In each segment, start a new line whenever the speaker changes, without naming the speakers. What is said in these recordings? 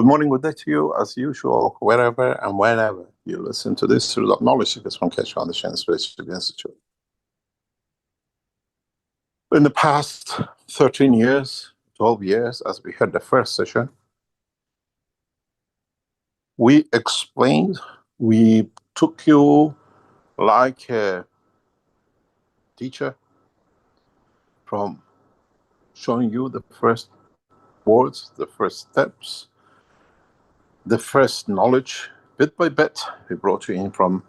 Good morning, good day to you, as usual, wherever and whenever you listen to this through the knowledge seekers from Keshe on the Shannon Spiritual Institute. In the past 13 years, 12 years, as we had the first session, we explained, we took you like a teacher from showing you the first words, the first steps, the first knowledge, bit by bit. We brought you in from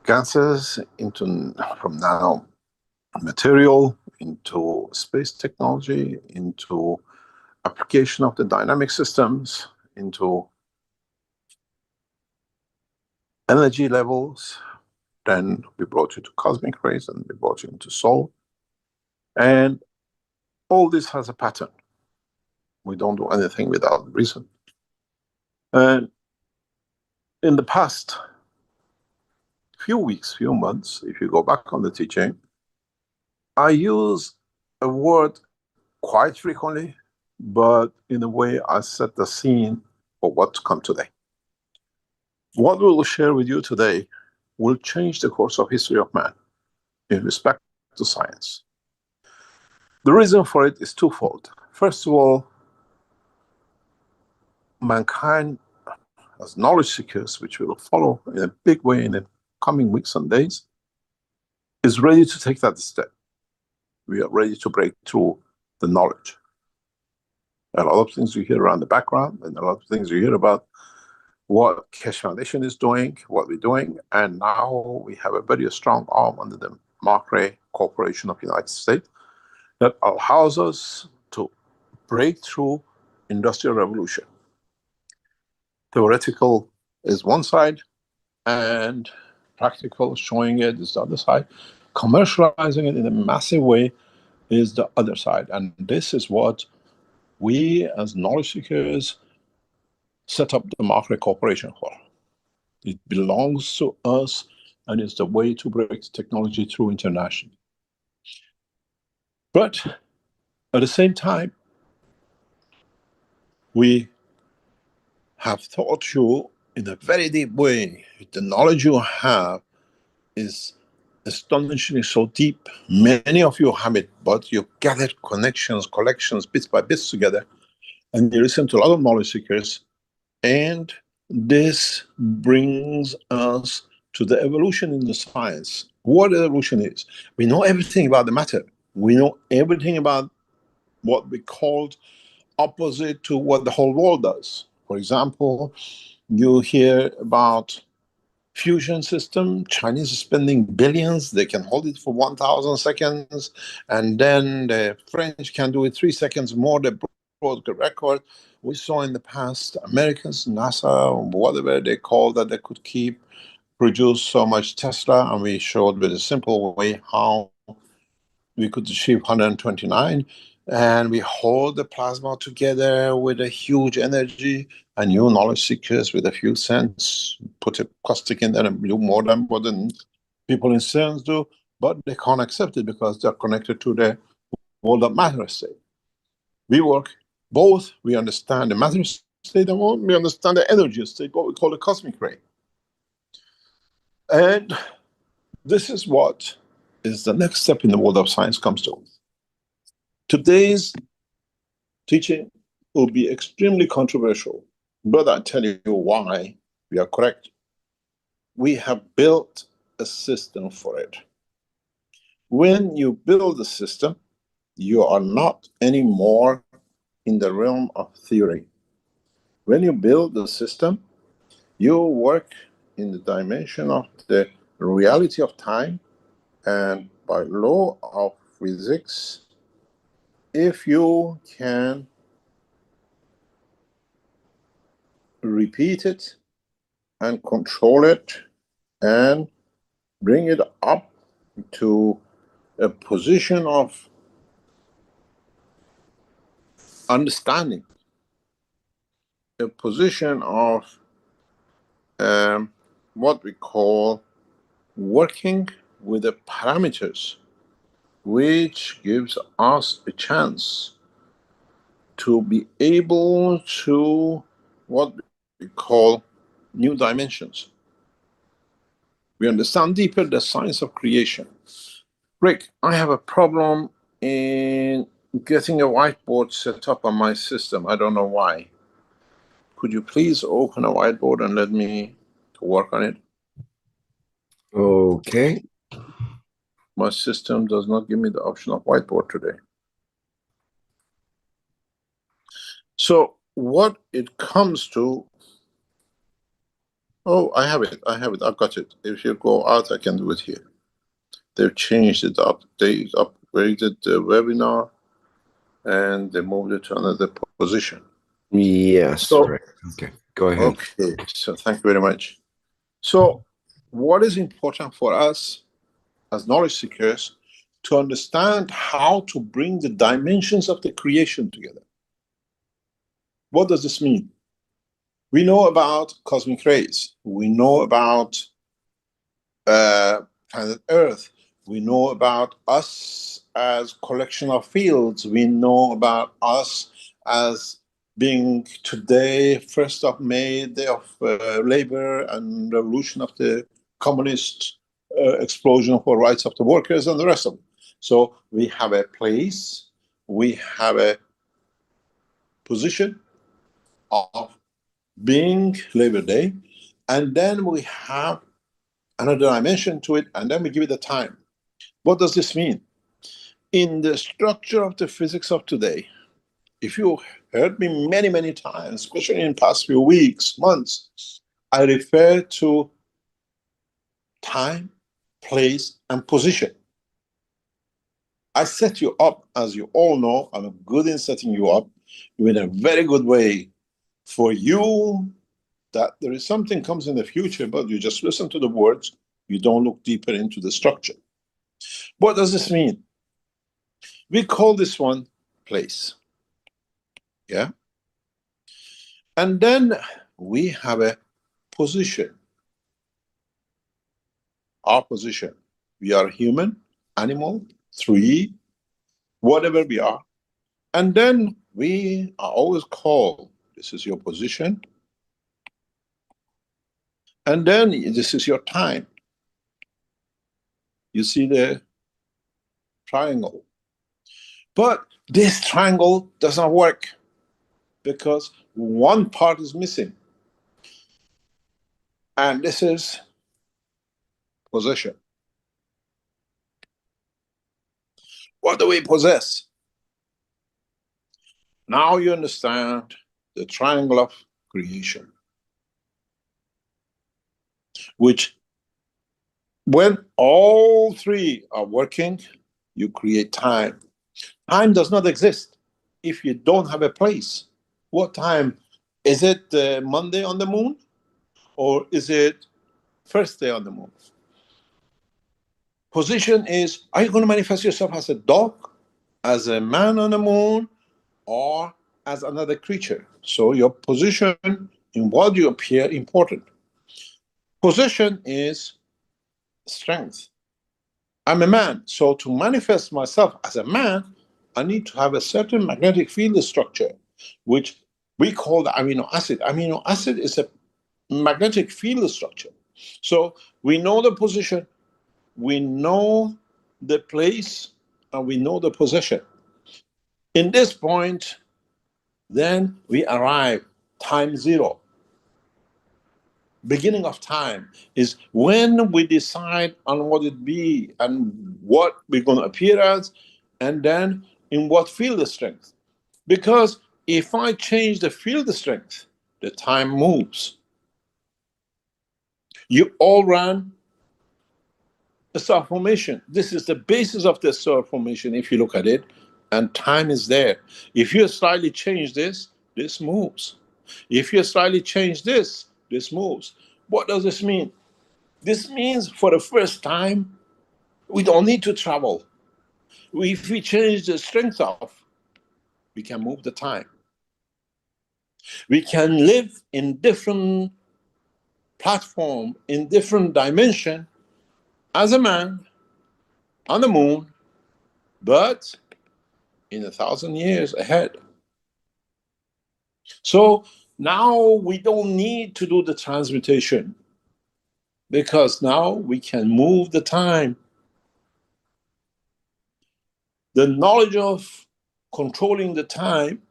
gases from now material into space technology, into application of the dynamic systems, into energy levels. Then we brought you to cosmic rays, and we brought you into soul. And all this has a pattern. We don't do anything without reason. And in the past few weeks, few months, if you go back on the teaching, I use a word quite frequently, but in a way I set the scene for what to come today. What we will share with you today will change the course of history of man in respect to science. The reason for it is twofold. First of all, mankind, as knowledge seekers, which we will follow in a big way in the coming weeks and days, is ready to take that step. We are ready to break through the knowledge. A lot of things you hear around the background, and a lot of things you hear about what Keshe Foundation is doing, what we're doing, and now we have a very strong arm under the Macrae Corporation of the United States that allows us to break through industrial revolution. Theoretical is one side, and practical, showing it, is the other side. Commercializing it in a massive way is the other side, and this is what we as knowledge seekers set up the Macrae Corporation for. It belongs to us, and it's the way to break technology through internationally. But at the same time, we have taught you in a very deep way. The knowledge you have is astonishingly so deep. Many of you have it, but you gathered connections, collections, bits by bits together, and you listen to a lot of knowledge seekers, and this brings us to the evolution in the science. What evolution is? We know everything about the matter. We know everything about what we called opposite to what the whole world does. For example, you hear about fusion system. Chinese is spending billions. They can hold it for 1,000 seconds, and then the French can do it 3 seconds more. They broke the record. We saw in the past Americans, NASA, whatever they call that, they could produce so much Tesla, and we showed with a simple way how we could achieve 129, and we hold the plasma together with a huge energy, and you knowledge seekers with a few cents put a caustic in there and do more than what the people in CERN do, but they can't accept it because they're connected to the world of matter state. We work both. We understand the matter state and we understand the energy state, what we call the cosmic ray. And this is what is the next step in the world of science comes to. Today's teaching will be extremely controversial, but I'll tell you why we are correct. We have built a system for it. When you build a system, you are not anymore in the realm of theory. When you build the system, you work in the dimension of the reality of time, and by law of physics, if you can repeat it and control it and bring it up to a position of understanding, a position of what we call working with the parameters, which gives us a chance to be able to what we call new dimensions. We understand deeper the science of creation. Rick, I have a problem in getting a whiteboard set up on my system. I don't know why. Could you please open a whiteboard and let me work on it?
Okay.
My system does not give me the option of whiteboard today. So what it comes to, oh, I have it. I've got it. If you go out, I can do it here. They've changed it up. They upgraded the webinar and they moved it to another position.
Yes.
So,
Right. Okay. Go ahead.
okay. So thank you very much. So what is important for us as knowledge seekers to understand how to bring the dimensions of the creation together? What does this mean? We know about cosmic rays. We know about planet Earth. We know about us as collection of fields. We know about us as being today 1st of May, day of labor and revolution of the communist explosion for rights of the workers and the rest of it. So we have a place, we have a position of being Labor Day, and then we have another dimension to it, and then we give it a time. What does this mean? In the structure of the physics of today, if you heard me many, many times, especially in the past few weeks, months, I refer to time, place, and position. I set you up, as you all know, I'm good in setting you up in a very good way for you that there is something comes in the future, but you just listen to the words, you don't look deeper into the structure. What does this mean? We call this one place. Yeah. And then we have a position. Our position. We are human, animal, tree, whatever we are. And then we are always called, this is your position. And then this is your time. You see the triangle. But this triangle does not work because one part is missing. And this is possession. What do we possess? Now you understand the triangle of creation, which when all three are working, you create time. Time does not exist if you don't have a place. What time? Is it Monday on the moon? Or is it first day on the moon? Position is, are you going to manifest yourself as a dog, as a man on the moon, or as another creature? So your position in what you appear important. Position is strength. I'm a man, so to manifest myself as a man, I need to have a certain magnetic field structure, which we call the amino acid. Amino acid is a magnetic field structure. So we know the position, we know the place, and we know the possession. In this point, then we arrive time zero. Beginning of time is when we decide on what it be and what we're going to appear as, and then in what field strength. Because if I change the field strength, the time moves. You all run a star formation. This is the basis of the star formation, if you look at it, and time is there. If you slightly change this, this moves. If you slightly change this, this moves. What does this mean? This means for the first time, we don't need to travel. If we change the strength of, we can move the time. We can live in different platform, in different dimension as a man on the moon, but in 1,000 years ahead. So Now we don't need to do the transmutation because now we can move the time. The knowledge of controlling the time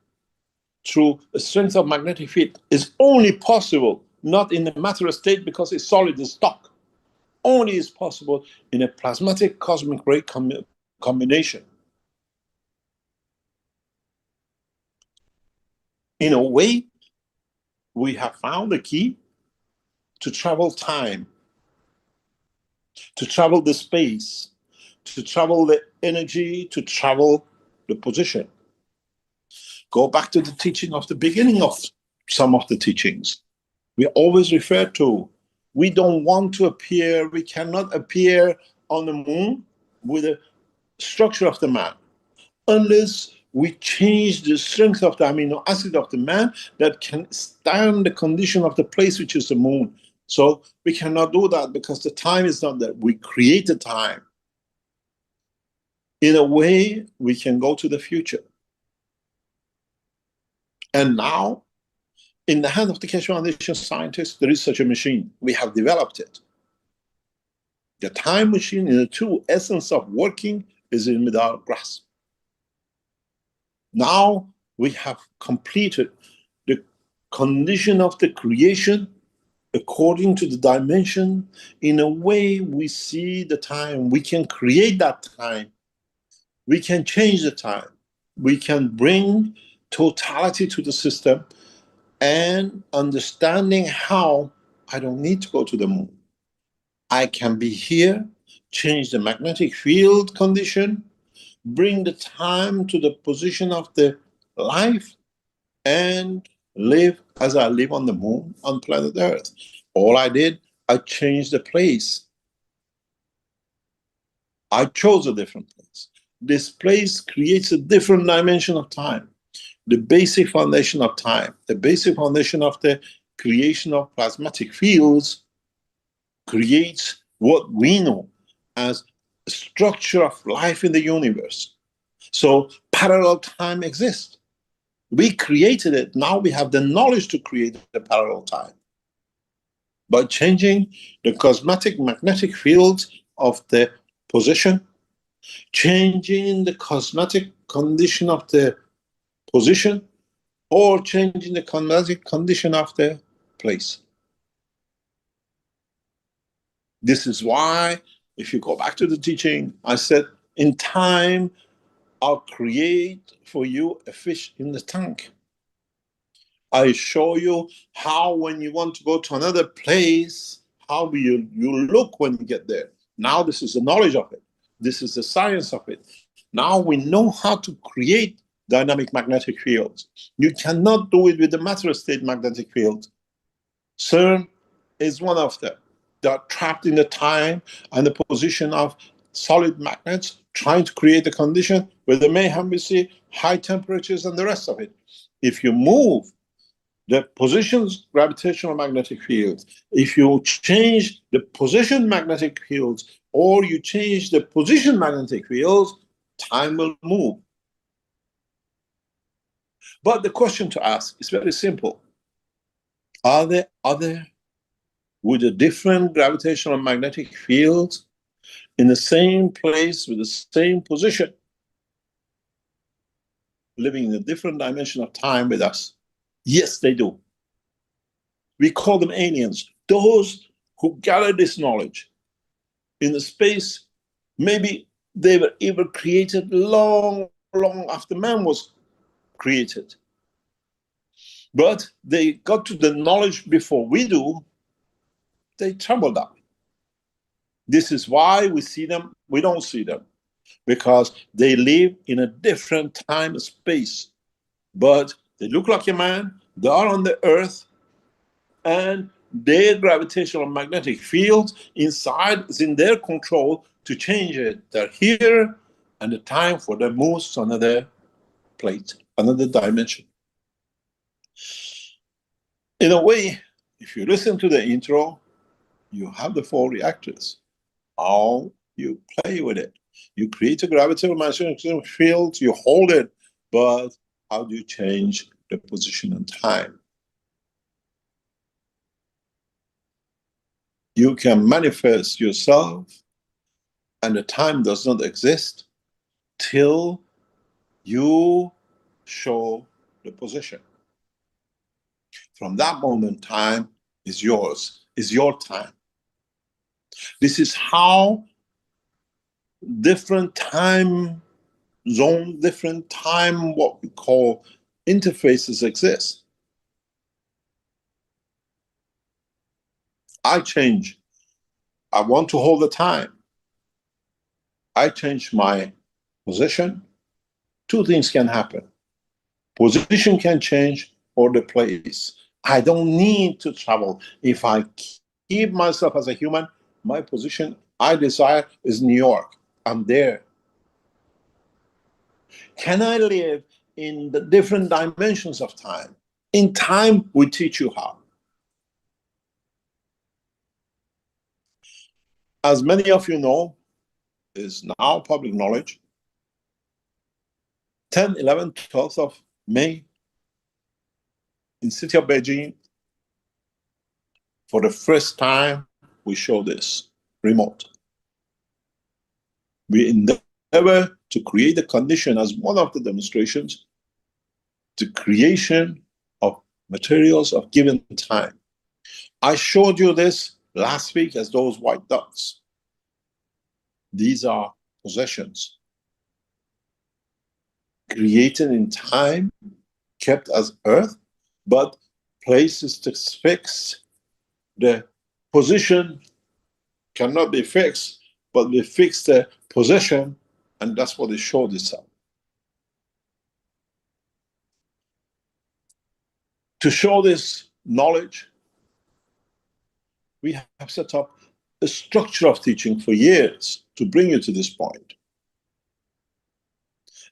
through a strength of magnetic field is only possible, not in the matter state because it's solid, it's stuck. Only is possible in a plasmatic cosmic ray combination. In a way, we have found the key to travel time, to travel the space, to travel the energy, to travel the position. Go back to the teaching of the beginning of some of the teachings. We always refer to, we don't want to appear, we cannot appear on the moon with the structure of the man unless we change the strength of the amino acid of the man that can stand the condition of the place, which is the moon. So we cannot do that because the time is not there. We create the time. In a way, we can go to the future. And now, in the hand of the Keshe Foundation scientists, there is such a machine. We have developed it. The time machine, in the true essence of working, is in our grasp. Now we have completed the condition of the creation according to the dimension. In a way, we see the time. We can create that time. We can change the time. We can bring totality to the system and understanding how I don't need to go to the moon. I can be here, change the magnetic field condition, bring the time to the position of the life, and live as I live on the moon, on planet Earth. All I did, I changed the place. I chose a different place. This place creates a different dimension of time. The basic foundation of time, the basic foundation of the creation of plasmatic fields creates what we know as structure of life in the universe. So parallel time exists. We created it. Now we have the knowledge to create the parallel time. By changing the cosmetic magnetic fields of the position, changing the cosmetic condition of the position, or changing the cosmetic condition of the place. This is why, if you go back to the teaching, I said, in time, I'll create for you a fish in the tank. I show you how when you want to go to another place, how you look when you get there. Now this is the knowledge of it. This is the science of it. Now we know how to create dynamic magnetic fields. You cannot do it with the matter state magnetic field. CERN is one of them. They are trapped in the time and the position of solid magnets, trying to create a condition where the mayhem we see, high temperatures and the rest of it. If you move the position's gravitational magnetic fields, if you change the position magnetic fields, or you change the position magnetic fields, time will move. But the question to ask is very simple. Are there other with a different gravitational magnetic fields in the same place with the same position, living in a different dimension of time with us? Yes, they do. We call them aliens. Those who gather this knowledge in the space, maybe they were even created long, long after man was created. But they got to the knowledge before we do, they traveled up. This is why we see them, we don't see them, because they live in a different time space. But they look like a man, they are on the earth, and their gravitational magnetic field inside is in their control to change it. They're here, and the time for them moves to another plate, another dimension. In a way, if you listen to the intro, you have the 4 reactors. How you play with it. You create a gravitational magnetic field, you hold it, but how do you change the position and time? You can manifest yourself, and the time does not exist till you show the position. From that moment, time is yours, is your time. This is how different time zone, different time, what we call interfaces exist. I change. I want to hold the time. I change my position. Two things can happen. Position can change or the place. I don't need to travel. If I keep myself as a human, my position I desire is New York. I'm there. Can I live in the different dimensions of time? In time, we teach you how. As many of you know, is now public knowledge, 10, 11, 12th of May in city of Beijing, for the first time, we show this remote. We endeavor to create a condition as one of the demonstrations, the creation of materials of given time. I showed you this last week as those white dots. These are possessions created in time, kept as earth, but places to fix. The position cannot be fixed, but we fix the position, and that's what it showed itself. To show this knowledge, we have set up a structure of teaching for years to bring you to this point.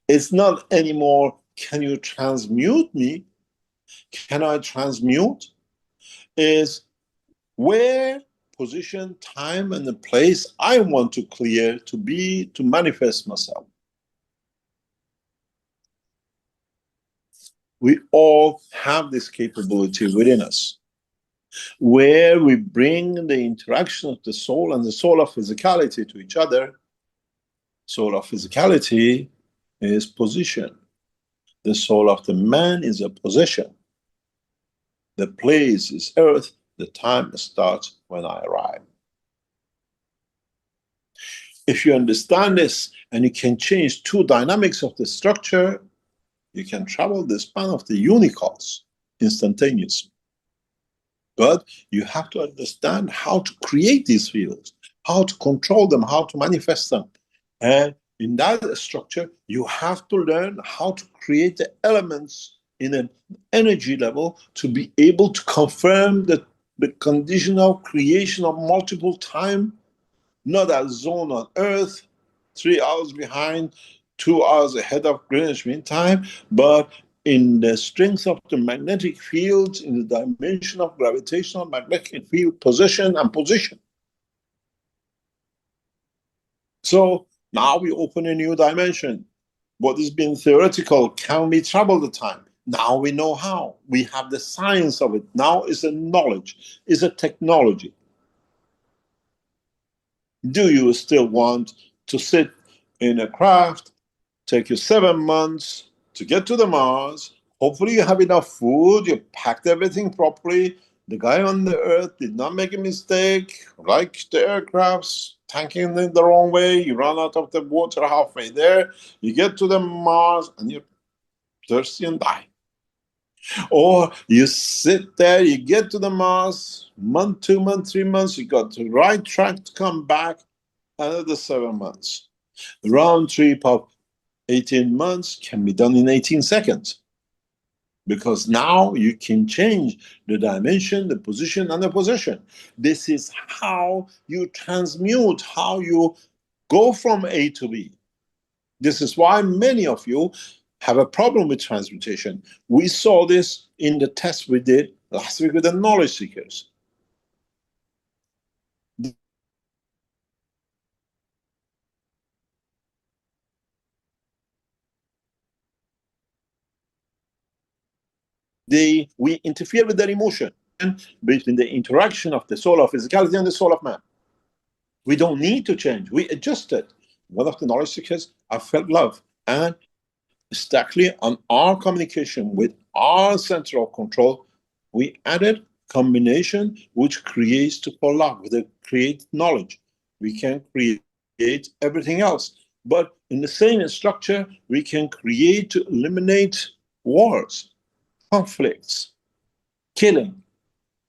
It's not anymore, can you transmute me? Can I transmute? Is where position, time, and the place I want to clear to be, to manifest myself. We all have this capability within us, where we bring the interaction of the soul and the soul of physicality to each other. Soul of physicality is position. The soul of the man is a possession. The place is earth. The time starts when I arrive. If you understand this and you can change two dynamics of the structure, you can travel the span of the universe instantaneously. But you have to understand how to create these fields, how to control them, how to manifest them. And in that structure, you have to learn how to create the elements in an energy level to be able to confirm the conditional creation of multiple time, not as zone on Earth, 3 hours behind, 2 hours ahead of Greenwich Mean Time, but in the strength of the magnetic fields, in the dimension of gravitational magnetic field position and position. So now we open a new dimension. What has been theoretical, can we travel the time? Now we know how. We have the science of it. Now is a knowledge, is a technology. Do you still want to sit in a craft, take you 7 months to get to the Mars? Hopefully you have enough food, you packed everything properly. The guy on the Earth did not make a mistake, like the aircrafts, tanking it the wrong way. You run out of the water halfway there. You get to the Mars and you're thirsty and die. Or you sit there, you get to the Mars, month, 2 months, 3 months, you got the right track to come back, another 7 months. The round trip of 18 months can be done in 18 seconds. Because now you can change the dimension, the position, and the possession. This is how you transmute, how you go from A to B. This is why many of you have a problem with transmutation. We saw this in the test we did last week with the knowledge seekers. We interfere with their emotion. between the interaction of the soul of physicality and the soul of man. We don't need to change. We adjusted. One of the knowledge seekers, I felt love. And exactly on our communication with our center of control, we added combination which creates to for love, with the create knowledge. We can create everything else. But in the same structure, we can create to eliminate wars, conflicts, killing,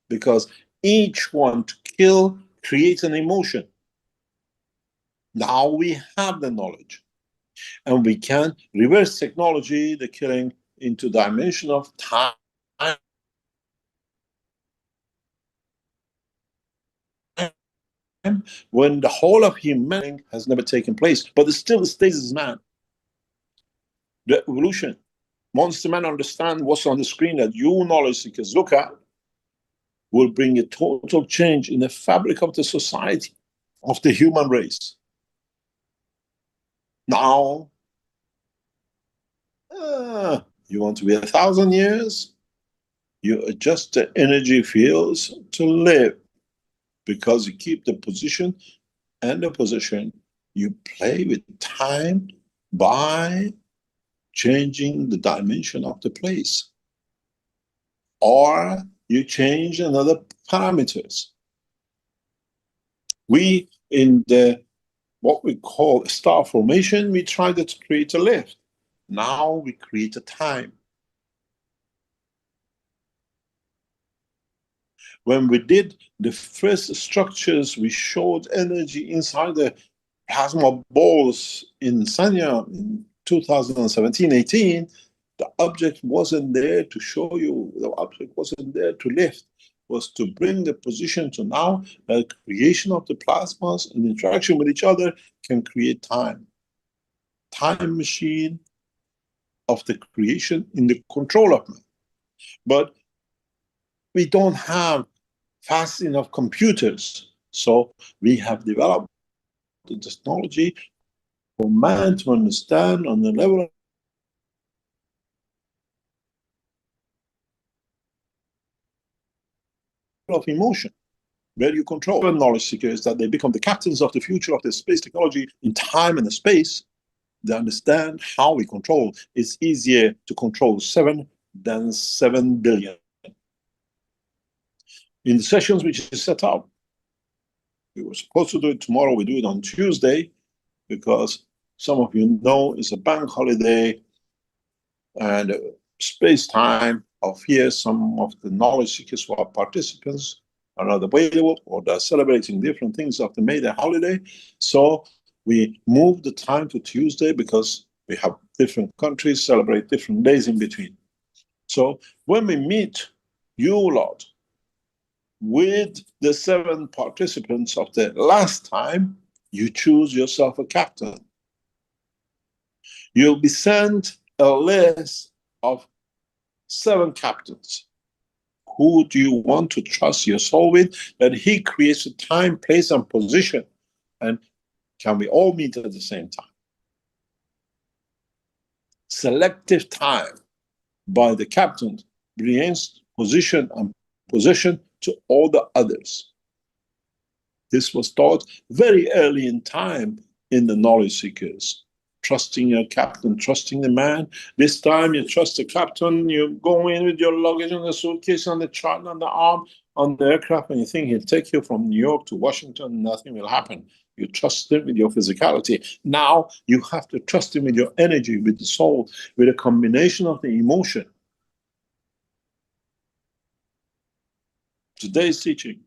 because each one to kill creates an emotion. Now we have the knowledge, and we can reverse technology, the killing, into dimension of time when the whole of humanity has never taken place, but it still stays as man. The evolution. Once the man understands what's on the screen that you knowledge seekers look at, will bring a total change in the fabric of the society, of the human race. Now, you want to be 1,000 years? You adjust the energy fields to live, because you keep the position and the position. You play with time by changing the dimension of the place, or you change another parameters. We, in the what we call star formation, we tried to create a lift. Now we create a time. When we did the first structures, we showed energy inside the plasma balls in Sanya in 2017-18. The object wasn't there to show you, the object wasn't there to lift, was to bring the position to now the creation of the plasmas in interaction with each other can create time. Time machine of the creation in the control of man. But we don't have fast enough computers, so we have developed the technology for man to understand on the level of emotion, where you control knowledge seekers, that they become the captains of the future of the space technology in time and the space. They understand how we control. It's easier to control 7 than 7 billion. In the sessions which is set up, we were supposed to do it tomorrow, we do it on Tuesday, because some of you know it's a bank holiday, and space-time of here, some of the knowledge seekers who are participants are not available, or they're celebrating different things of the May Day holiday. So we moved the time to Tuesday, because we have different countries celebrate different days in between. So when we meet you lot with the 7 participants of the last time, you choose yourself a captain. You'll be sent a list of 7 captains. Who do you want to trust your soul with? That he creates a time, place, and position. And can we all meet at the same time? Selective time by the captain brings position and position to all the others. This was taught very early in time in the knowledge seekers. Trusting your captain, trusting the man. This time you trust the captain, you go in with your luggage on the suitcase, on the chart, on the arm, on the aircraft, and you think he'll take you from New York to Washington, nothing will happen. You trust him with your physicality. Now you have to trust him with your energy, with the soul, with a combination of the emotion. Today's teaching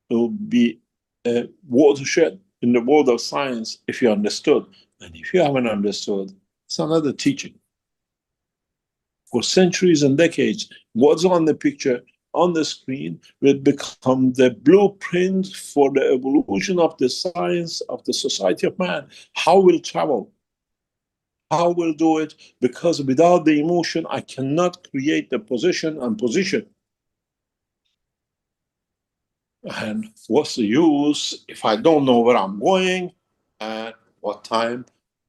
will be a watershed in the world of science if you understood. And if you haven't understood, it's another teaching. For centuries and decades, what's on the picture, on the screen, will become the blueprint for the evolution of the science of the society of man. How we'll travel, how we'll do it, because without the emotion, I cannot create the position and position. And what's the use if I don't know where I'm going and what time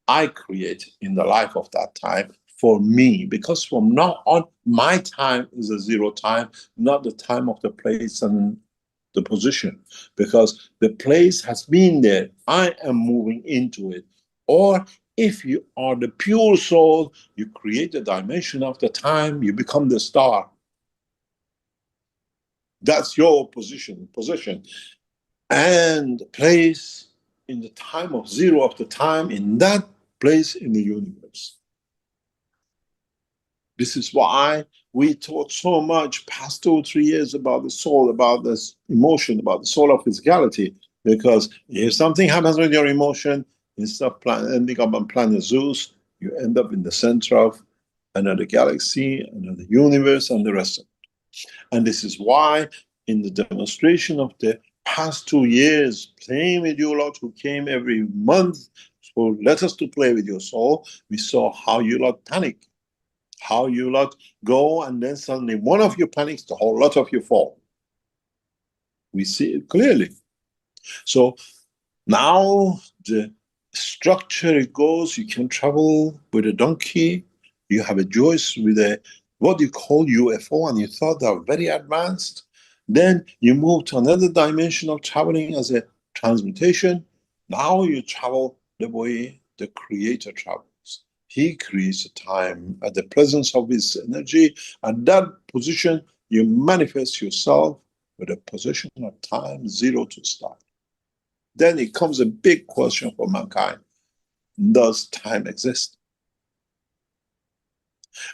I create in the life of that time for me, because from now on, my time is a zero time, not the time of the place and the position, because the place has been there. I am moving into it. Or if you are the pure soul, you create the dimension of the time, you become the star. That's your position. And place in the time of zero of the time, in that place in the universe. This is why we taught so much past 2 or 3 years about the soul, about this emotion, about the soul of physicality. Because if something happens with your emotion, instead of ending up on planet Zeus, you end up in the center of another galaxy, another universe, and the rest of it. And this is why in the demonstration of the past 2 years, playing with you lot who came every month, so let us to play with your soul, we saw how you lot panic, how you lot go, and then suddenly one of you panics, the whole lot of you fall. We see it clearly. So now the structure it goes, you can travel with a donkey, you have a Joyce with a what you call UFO, and you thought they are very advanced. Then you move to another dimension of traveling as a transmutation. Now you travel the way the Creator travels. He creates a time at the presence of his energy. At that position, you manifest yourself with a position of time, zero to start. Then it comes a big question for mankind. Does time exist?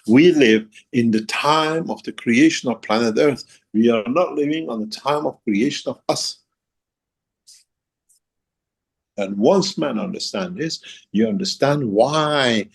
We live in the time of the creation of planet Earth. We are not living on the time of creation of us. And once man understands this, you understand why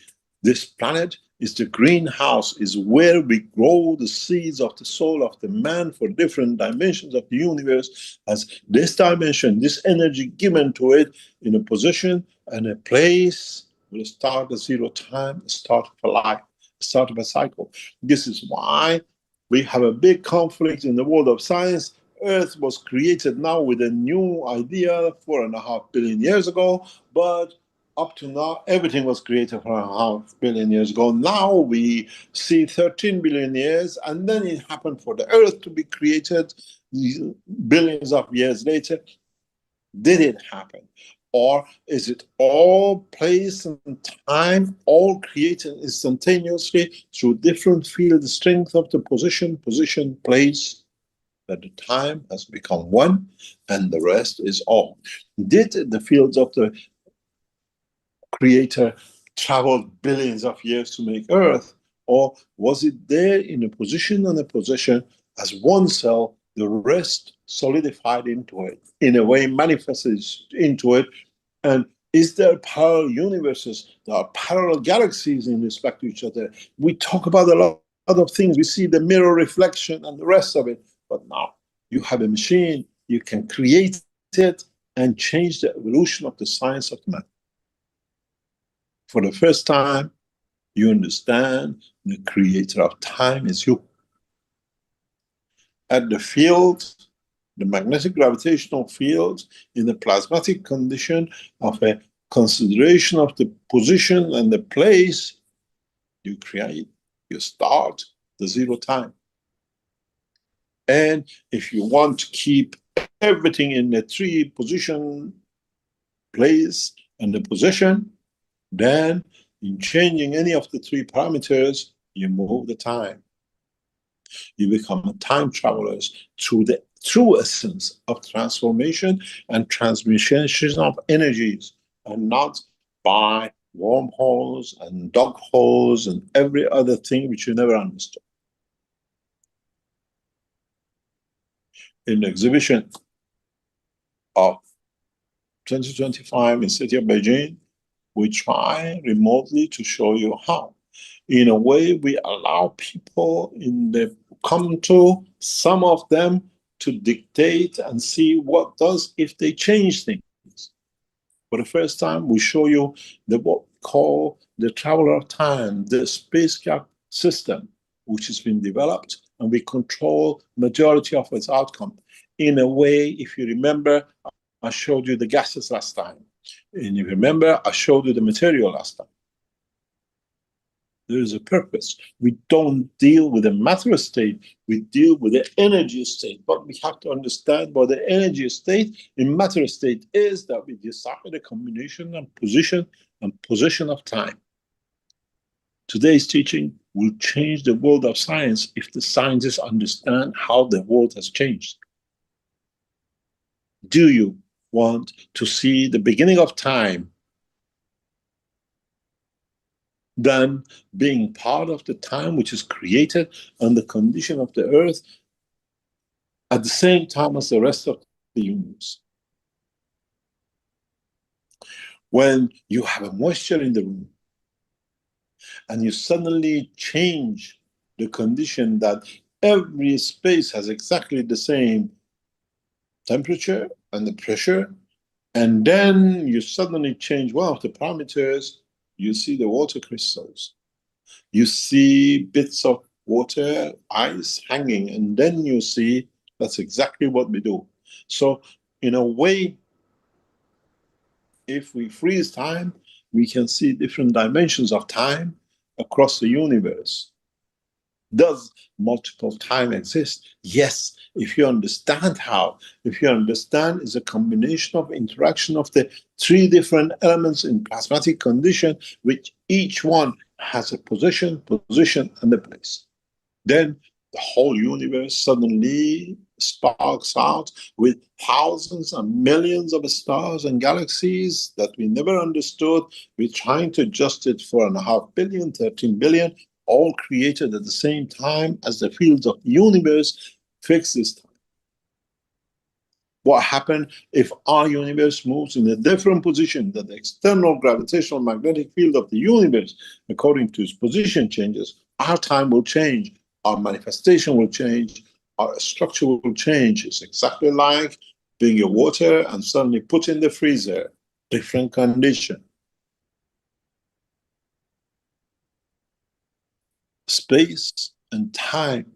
this planet is the greenhouse, is where we grow the seeds of the soul of the man for different dimensions of the universe, as this dimension, this energy given to it in a position and a place will start a zero time, start of a life, start of a cycle. This is why we have a big conflict in the world of science. Earth was created now with a new idea 4.5 billion years ago, but up to now, everything was created 4.5 billion years ago. Now we see 13 billion years, and then it happened for the Earth to be created billions of years later. Did it happen? Or is it all place and time, all created instantaneously through different field strength of the position, place, that the time has become one and the rest is all? Did the fields of the Creator travel billions of years to make Earth, or was it there in a position and a position as one cell, the rest solidified into it, in a way manifested into it? And is there parallel universes? There are parallel galaxies in respect to each other. We talk about a lot of things. We see the mirror reflection and the rest of it. But now you have a machine, you can create it and change the evolution of the science of man. For the first time, you understand the creator of time is you. At the field, the magnetic gravitational field, in the plasmatic condition of a consideration of the position and the place, you create, you start the zero time. And if you want to keep everything in the three position, place, and the position, then in changing any of the three parameters, you move the time. You become time travelers through the true essence of transformation and transmission of energies, and not by wormholes and dog holes and every other thing which you never understood. In the exhibition of 2025 in city of Beijing, we try remotely to show you how. In a way, we allow people come to some of them to dictate and see what does if they change things. For the first time, we show you what we call the traveler of time, the spacecraft system, which has been developed, and we control majority of its outcome. In a way, if you remember, I showed you the gases last time. And you remember, I showed you the material last time. There is a purpose. We don't deal with the matter state, we deal with the energy state. But we have to understand what the energy state in matter state is, that we decide the combination and position of time. Today's teaching will change the world of science if the scientists understand how the world has changed. Do you want to see the beginning of time than being part of the time which is created and the condition of the earth at the same time as the rest of the universe? When you have a moisture in the room and you suddenly change the condition that every space has exactly the same temperature and the pressure, and then you suddenly change one of the parameters, you see the water crystals. You see bits of water, ice hanging, and then you see that's exactly what we do. So, in a way, if we freeze time, we can see different dimensions of time across the universe. Does multiple time exist? Yes, if you understand how. If you understand it's a combination of interaction of the three different elements in plasmatic condition, which each one has a position, and a place. Then the whole universe suddenly sparks out with thousands and millions of stars and galaxies that we never understood. We're trying to adjust it 4.5 billion, 13 billion, all created at the same time as the fields of the universe fix this time. What happens if our universe moves in a different position, that the external gravitational magnetic field of the universe, according to its position, changes? Our time will change, our manifestation will change, our structure will change. It's exactly like being your water and suddenly put in the freezer, different condition. Space and time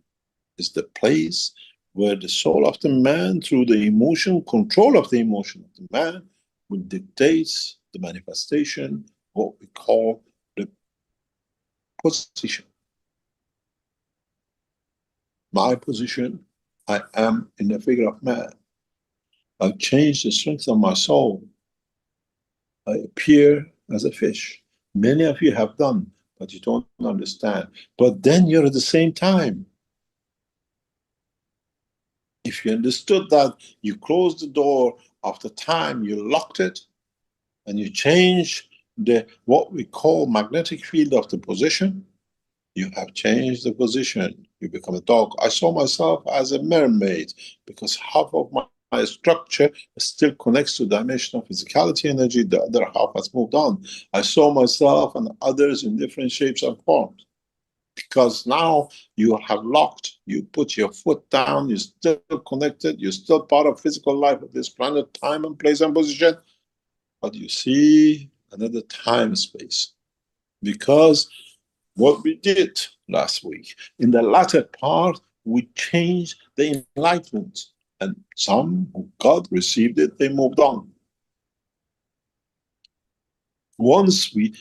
is the place where the soul of the man, through the emotion, control of the emotion of the man, will dictate the manifestation, what we call the position. My position, I am in the figure of man. I've changed the strength of my soul. I appear as a fish. Many of you have done, but you don't understand. But then you're at the same time. If you understood that, you closed the door after time, you locked it, and you change the what we call magnetic field of the position, you have changed the position. You become a dog. I saw myself as a mermaid because half of my structure still connects to the dimension of physicality energy. The other half has moved on. I saw myself and others in different shapes and forms. Because now you have locked, you put your foot down, you're still connected, you're still part of physical life of this planet, time and place and position, but you see another time space. Because what we did last week, in the latter part, we changed the enlightenment. And some who God received it, they moved on. Once we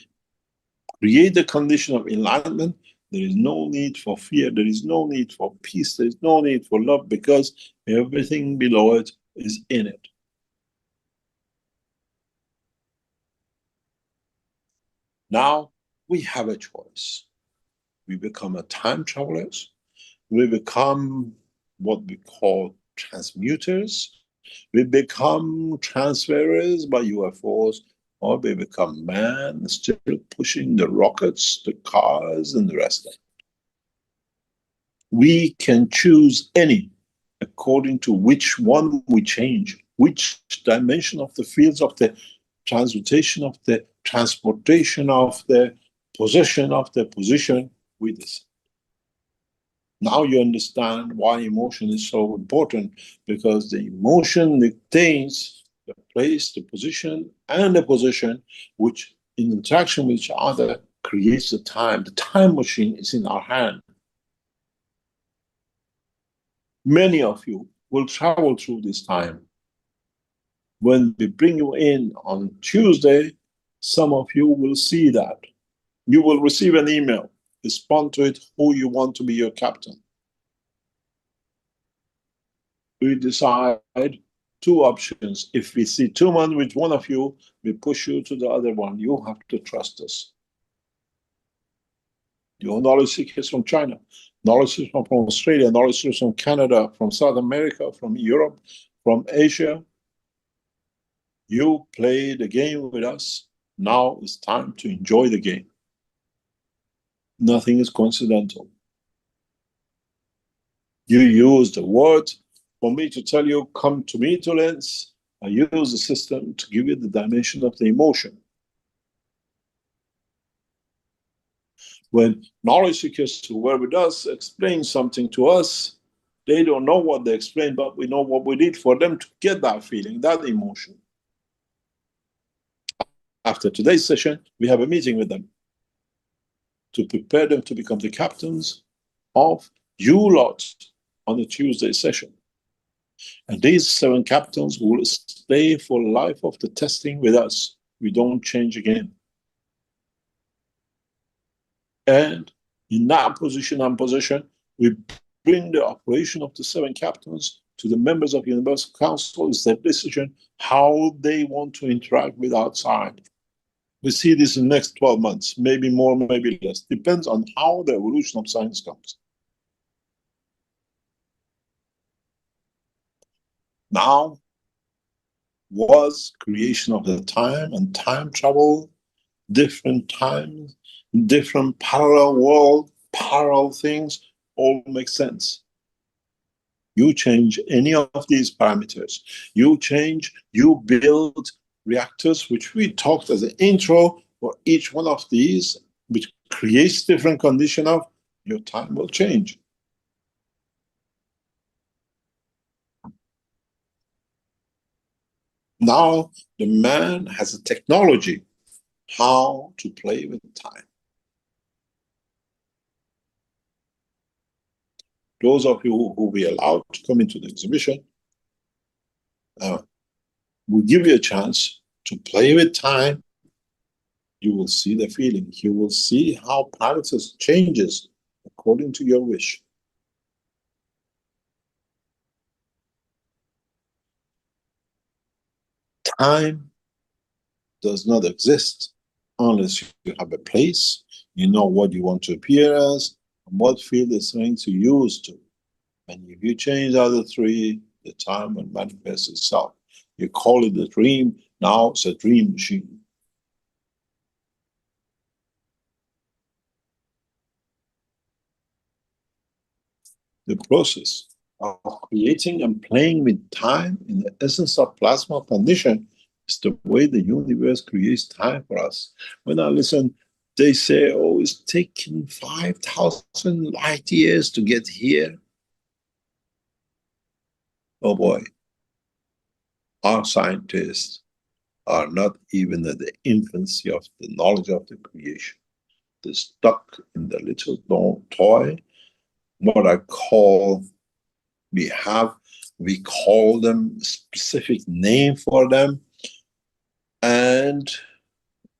create the condition of enlightenment, there is no need for fear, there is no need for peace, there is no need for love, because everything below it is in it. Now we have a choice. We become a time travelers, we become what we call transmuters, we become transferers by UFOs, or we become man still pushing the rockets, the cars, and the rest of it. We can choose any according to which one we change, which dimension of the fields of the transmutation, of the transportation, of the possession of the position we decide. Now you understand why emotion is so important, because the emotion dictates the place, the position, and the position, which in interaction with each other creates the time. The time machine is in our hand. Many of you will travel through this time. When we bring you in on Tuesday, some of you will see that. You will receive an email. respond to it who you want to be your captain. We decide two options. If we see two men with one of you, we push you to the other one. You have to trust us. Your knowledge seekers from China, knowledge seekers from Australia, knowledge seekers from Canada, from South America, from Europe, from Asia. You play the game with us. Now it's time to enjoy the game. Nothing is coincidental. You use the word for me to tell you, come to me to lens. I use the system to give you the dimension of the emotion. When knowledge seekers who were with us explain something to us, they don't know what they explained, but we know what we did for them to get that feeling, that emotion. After today's session, we have a meeting with them to prepare them to become the captains of you lot on the Tuesday session. And these 7 captains will stay for life of the testing with us. We don't change again. And in that position and position, we bring the operation of the 7 captains to the members of the Universal Council. It's their decision how they want to interact with outside. We see this in the next 12 months, maybe more, maybe less. Depends on how the evolution of science comes. Now was creation of the time and time travel, different times, different parallel world, parallel things, all make sense. You change any of these parameters. You change, you build reactors, which we talked as an intro for each one of these, which creates different condition of, your time will change. Now, the man has a technology how to play with time. Those of you who will be allowed to come into the exhibition, will give you a chance to play with time. You will see the feeling. You will see how parameters changes according to your wish. Time does not exist unless you have a place, you know what you want to appear as, and what field is going to use to. And if you change the other 3, the time will manifest itself. You call it a dream, now it's a dream machine. The process of creating and playing with time in the essence of plasma condition is the way the universe creates time for us. When I listen, they say, oh, it's taking 5,000 light years to get here. Oh boy, our scientists are not even at the infancy of the knowledge of the creation. They're stuck in the little toy, what I call, we call them specific name for them, and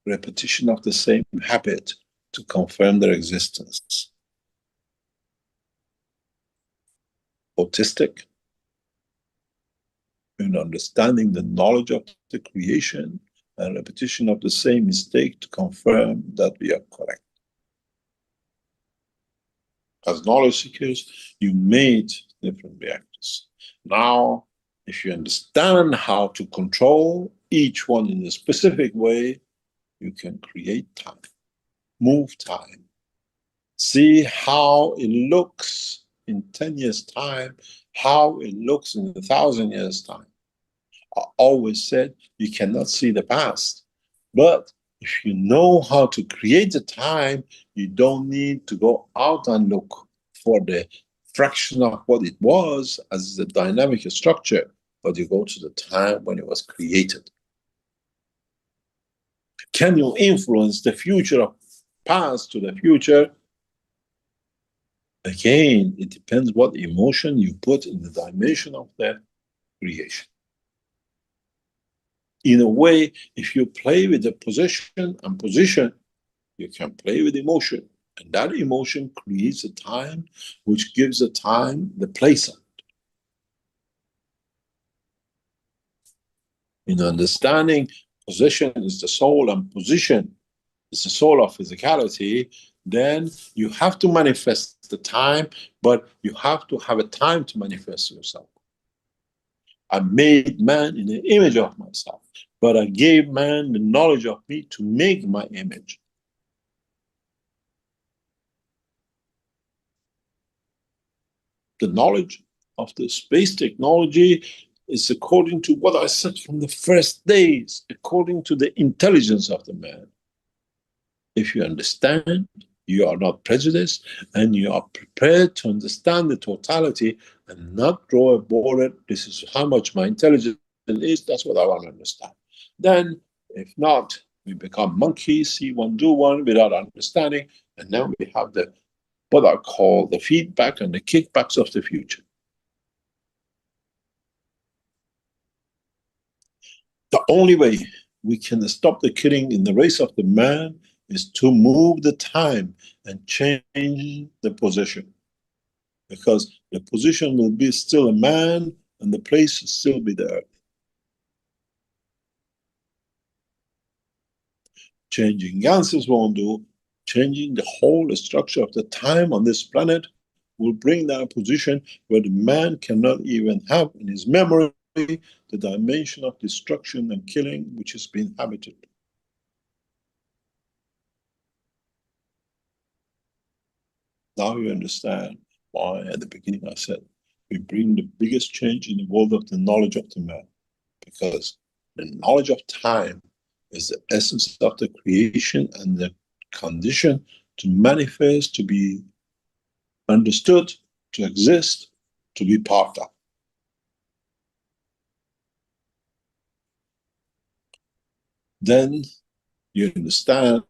repetition of the same habit to confirm their existence. Autistic, in understanding the knowledge of the creation and repetition of the same mistake to confirm that we are correct. As knowledge seekers, you made different reactors. Now, if you understand how to control each one in a specific way, you can create time, move time, see how it looks in 10 years' time, how it looks in 1,000 years' time. I always said you cannot see the past, but if you know how to create the time, you don't need to go out and look for the fraction of what it was as a dynamic structure, but you go to the time when it was created. Can you influence the future of past to the future? Again, it depends what emotion you put in the dimension of the creation. In a way, if you play with the position and position, you can play with emotion. And that emotion creates a time, which gives the time the place. In understanding position is the soul and position is the soul of physicality, then you have to manifest the time, but you have to have a time to manifest yourself. I made man in the image of myself, but I gave man the knowledge of me to make my image. The knowledge of the space technology is according to what I said from the first days, according to the intelligence of the man. If you understand, you are not prejudiced, and you are prepared to understand the totality and not draw a border. This is how much my intelligence is. That's what I want to understand. Then, if not, we become monkeys, see one, do one without understanding. And then we have the what I call the feedback and the kickbacks of the future. The only way we can stop the killing in the race of the man is to move the time and change the position. Because the position will be still a man and the place will still be the earth. Changing ganses won't do. Changing the whole structure of the time on this planet will bring that position where the man cannot even have in his memory the dimension of destruction and killing which has been inhabited. Now you understand why at the beginning I said we bring the biggest change in the world of the knowledge of the man, because the knowledge of time is the essence of the creation and the condition to manifest, to be understood, to exist, to be part of. Then you understand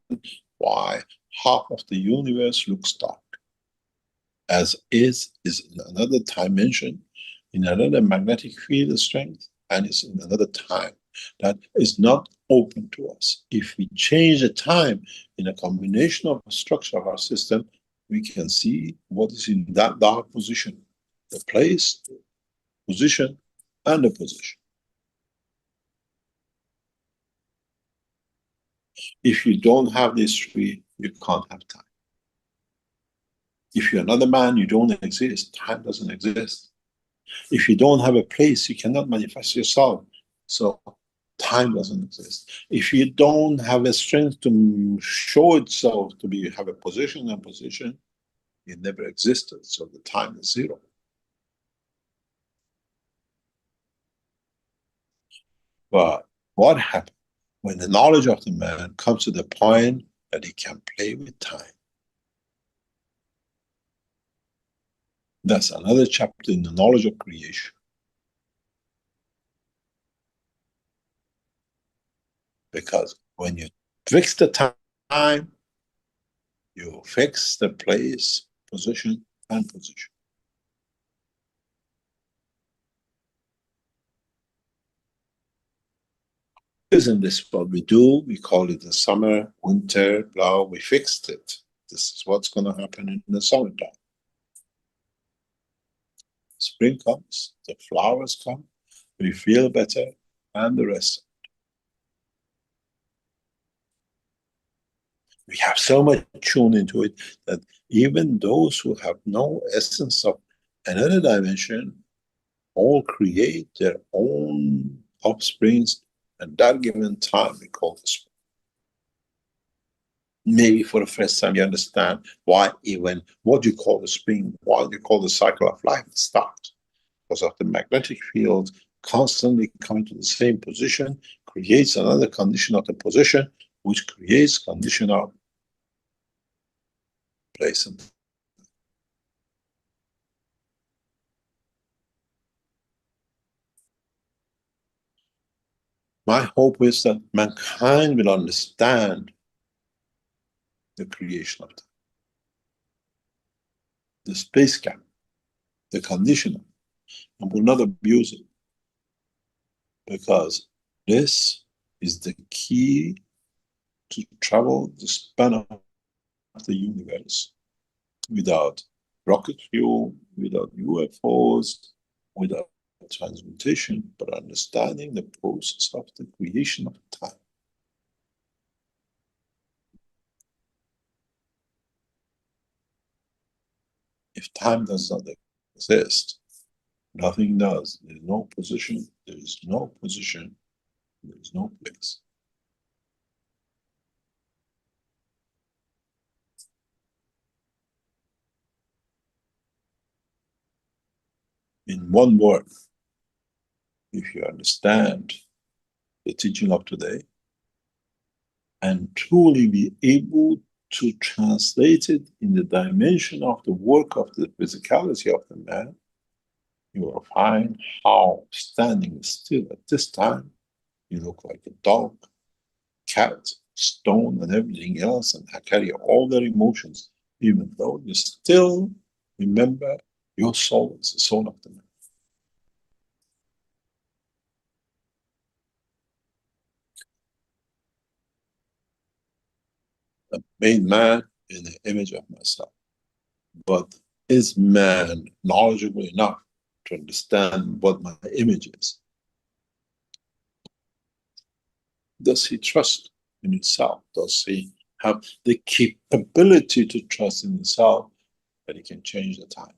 why half of the universe looks dark. As is in another dimension, in another magnetic field strength, and it's in another time that is not open to us. If we change the time in a combination of the structure of our system, we can see what is in that dark position, the place, the position, and the position. If you don't have these three, you can't have time. If you're another man, you don't exist. Time doesn't exist. If you don't have a place, you cannot manifest yourself. So time doesn't exist. If you don't have a strength to show itself to be have a position and position, it never existed. So the time is zero. But what happens when the knowledge of the man comes to the point that he can play with time? That's another chapter in the knowledge of creation. Because when you fix the time, you fix the place, position, and position. Isn't this what we do? We call it the summer, winter, blah, we fixed it. This is what's going to happen in the summertime. Spring comes, the flowers come, we feel better, and the rest. We have so much tuned into it that even those who have no essence of another dimension all create their own offsprings at that given time we call the spring. Maybe for the first time you understand why even what you call the spring, what you call the cycle of life starts. Because of the magnetic field constantly coming to the same position, creates another condition of the position, which creates condition of place. My hope is that mankind will understand the creation of time, the space gap, the conditional, and will not abuse it. Because this is the key to travel the span of the universe without rocket fuel, without UFOs, without transmutation, but understanding the process of the creation of time. If time does not exist, nothing does. There is no position, there is no position, there is no place. In one word, if you understand the teaching of today and truly be able to translate it in the dimension of the work of the physicality of the man, you will find how standing still at this time, you look like a dog, cat, stone, and everything else, and carry all their emotions, even though you still remember your soul is the soul of the man. I made man in the image of myself. But is man knowledgeable enough to understand what my image is? Does he trust in himself? Does he have the capability to trust in himself that he can change the time?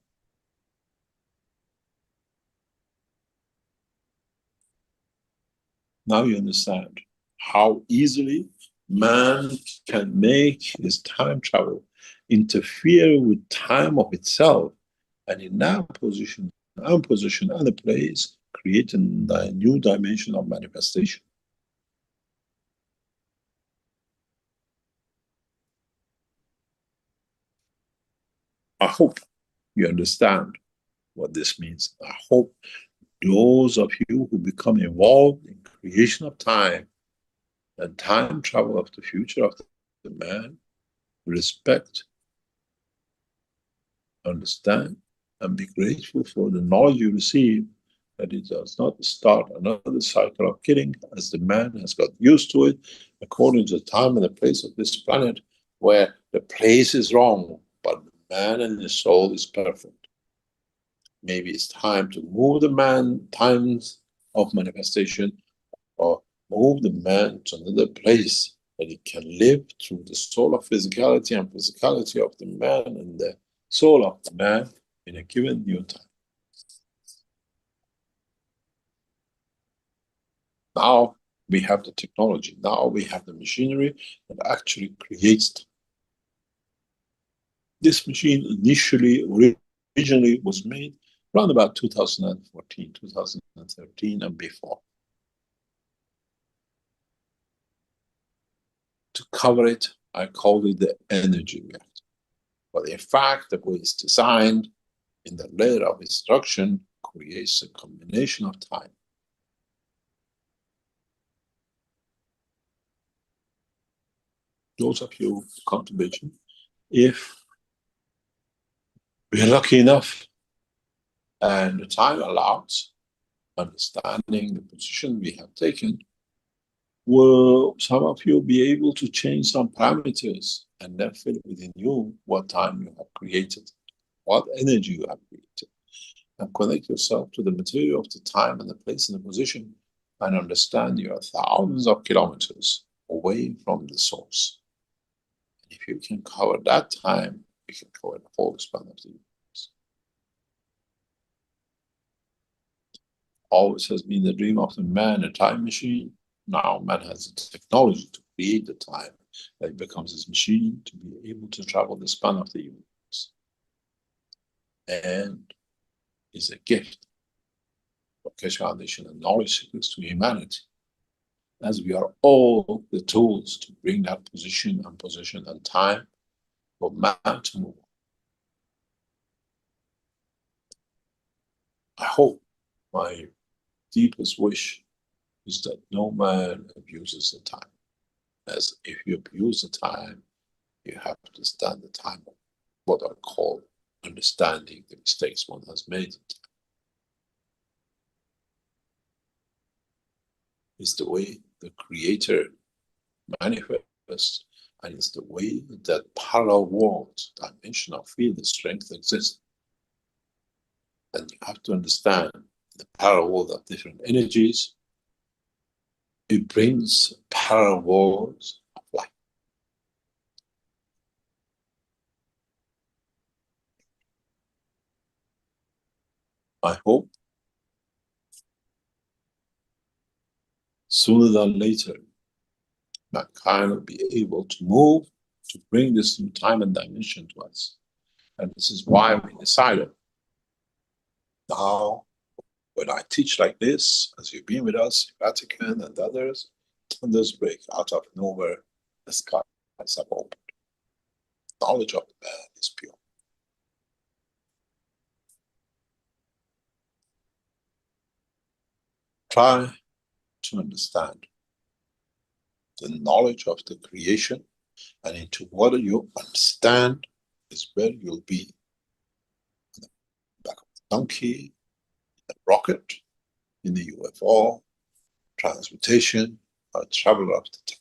Now you understand how easily man can make his time travel interfere with time of itself, and in that position and a place, creating a new dimension of manifestation. I hope you understand what this means. I hope those of you who become involved in creation of time and time travel of the future of the man respect, understand, and be grateful for the knowledge you receive, that it does not start another cycle of killing as the man has got used to it according to the time and the place of this planet, where the place is wrong, but the man and the soul is perfect. Maybe it's time to move the man times of manifestation, or move the man to another place that he can live through the soul of physicality and physicality of the man and the soul of the man in a given new time. Now we have the technology. Now we have the machinery that actually creates time. This machine originally was made around about 2014, 2013 and before. To cover it, I called it the energy reactor. But in fact, the way it's designed in the layer of instruction creates a combination of time. Those of you Compilation, if we're lucky enough and the time allows, understanding the position we have taken, will some of you be able to change some parameters and then feel within you what time you have created, what energy you have created, and connect yourself to the material of the time and the place and the position, and understand you are thousands of kilometers away from the source. And if you can cover that time, you can cover the whole span of the universe. Always has been the dream of the man, a time machine. Now man has the technology to create the time that becomes his machine to be able to travel the span of the universe. And is a gift for Keshe Foundation and knowledge seekers to humanity, as we are all the tools to bring that position and time for man to move. I hope, my deepest wish is that no man abuses the time. As if you abuse the time, you have to stand the time of what I call understanding the mistakes one has made. Is the way the Creator manifests And it's the way that parallel worlds, dimension of field strength exists. And you have to understand the parallel world of different energies. It brings parallel worlds of light. I hope sooner than later, mankind will be able to move to bring this new time and dimension to us. And this is why we decided now, when I teach like this, as you've been with us, Vatican and others, on this break, out of nowhere, the skies have opened. Knowledge of the man is pure. Try to understand the knowledge of the creation, and into what you understand is where you'll be on the back of the donkey, the rocket, in the UFO, transportation, or traveler of the time.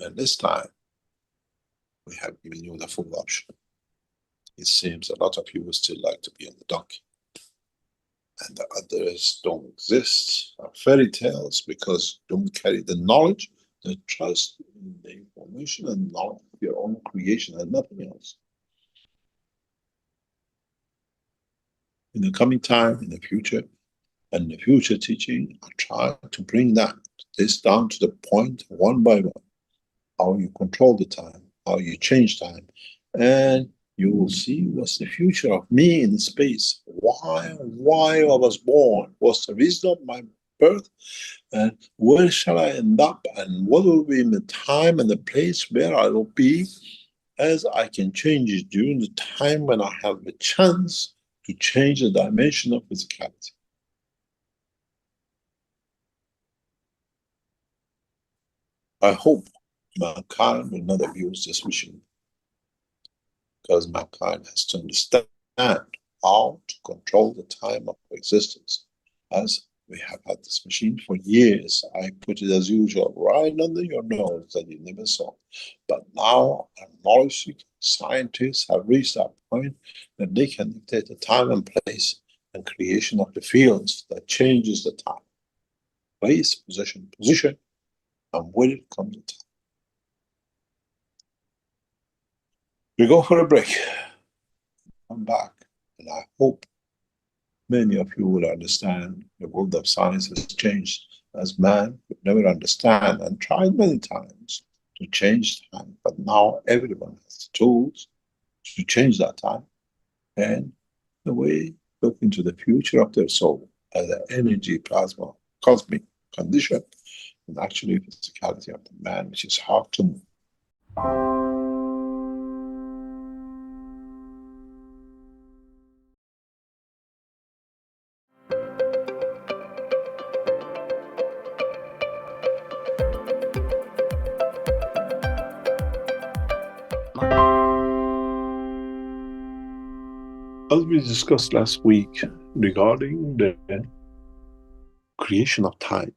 And this time, we have given you the full option. It seems a lot of you would still like to be on the donkey. And the others don't exist, are fairy tales, because don't carry the knowledge, the trust in the information and knowledge of your own creation and nothing else. In the coming time, in the future, and the future teaching, I try to bring this down to the point one by one. How you control the time, how you change time, and you will see what's the future of me in space. Why I was born? What's the reason of my birth? And where shall I end up? And what will be the time and the place where I will be, as I can change it during the time when I have the chance to change the dimension of physicality. I hope mankind will not abuse this machine, because mankind has to understand how to control the time of existence. As we have had this machine for years, I put it as usual right under your nose that you never saw. But now our knowledge scientists have reached that point that they can dictate the time and place and creation of the fields that changes the time. Place, position, and when it comes to time. We go for a break. Come back, and I hope many of you will understand the world of science has changed, as man could never understand and tried many times to change time. But now everyone has the tools to change that time, and the way look into the future of their soul as an energy plasma cosmic condition, and actually physicality of the man, which is hard to move. As we discussed last week regarding the creation of time.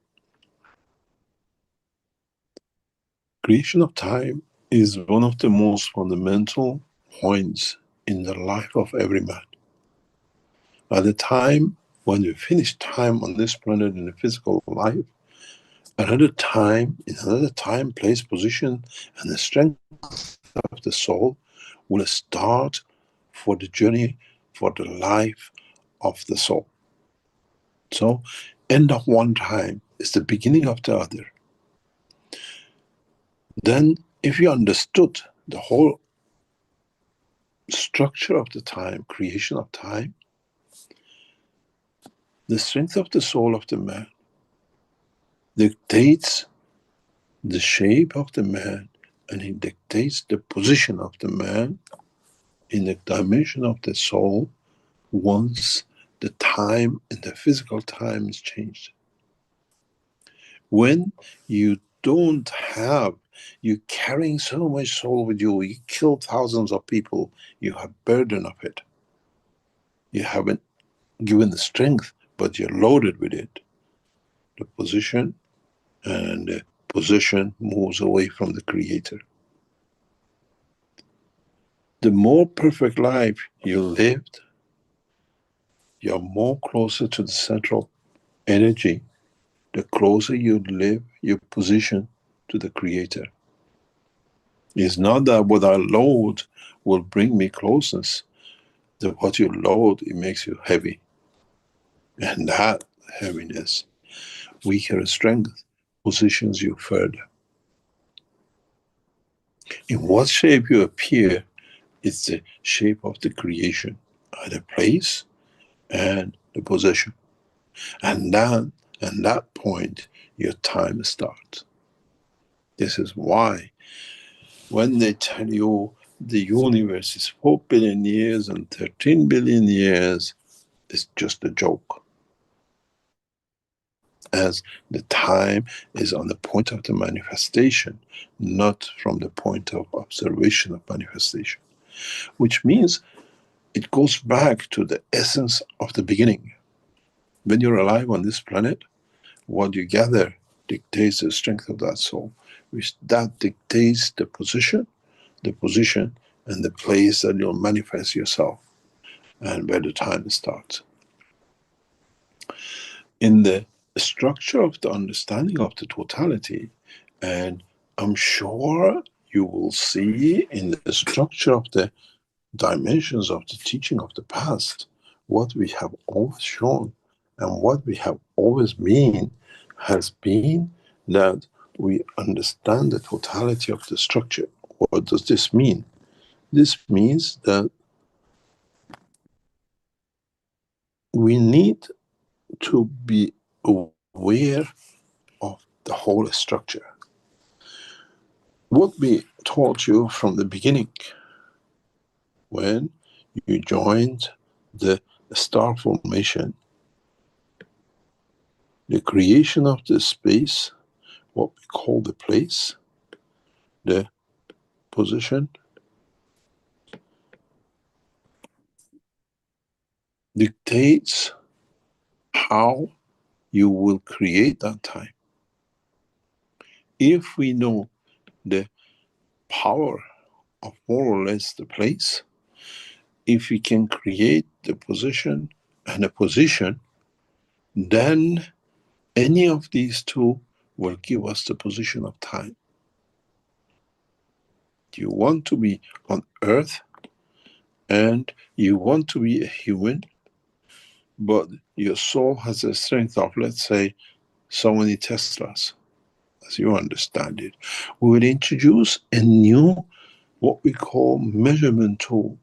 Creation of time is one of the most fundamental points in the life of every man. At the time when we finish time on this planet in the physical life, another time, in another time, place, position, and the strength of the soul will start for the journey, for the life of the soul. So, end of one time is the beginning of the other. Then, if you understood the whole structure of the time, creation of time, the strength of the soul of the man dictates the shape of the man, and it dictates the position of the man in the dimension of the soul once the time and the physical time is changed. When you don't have, you're carrying so much soul with you, you kill thousands of people, you have burden of it. You haven't given the strength, but you're loaded with it. the position, and the position moves away from the creator. The more perfect life you lived, you're more closer to the central energy. The closer you live, your position to the creator. It's not that what I load will bring me closeness. That what you load, it makes you heavy. And that heaviness, weaker strength, positions you further. In what shape you appear is the shape of the creation, the place and the possession. And then, at that point, your time starts. This is why when they tell you the universe is 4 billion years and 13 billion years, it's just a joke. As the time is on the point of the manifestation, not from the point of observation of manifestation. Which means it goes back to the essence of the beginning. When you're alive on this planet, what you gather dictates the strength of that soul, which that dictates the position and the place that you'll manifest yourself and where the time starts. In the structure of the understanding of the totality, and I'm sure you will see in the structure of the dimensions of the teaching of the past, what we have always shown and what we have always been has been that we understand the totality of the structure. What does this mean? This means that we need to be aware of the whole structure. What we taught you from the beginning, when you joined the star formation, the creation of the space, what we call the place, the position, dictates how you will create that time. If we know the power of more or less the place, if we can create the position and a position, then any of these two will give us the position of time. You want to be on earth and you want to be a human, but your soul has a strength of, let's say, so many Teslas, as you understand it. We will introduce a new, what we call measurement tool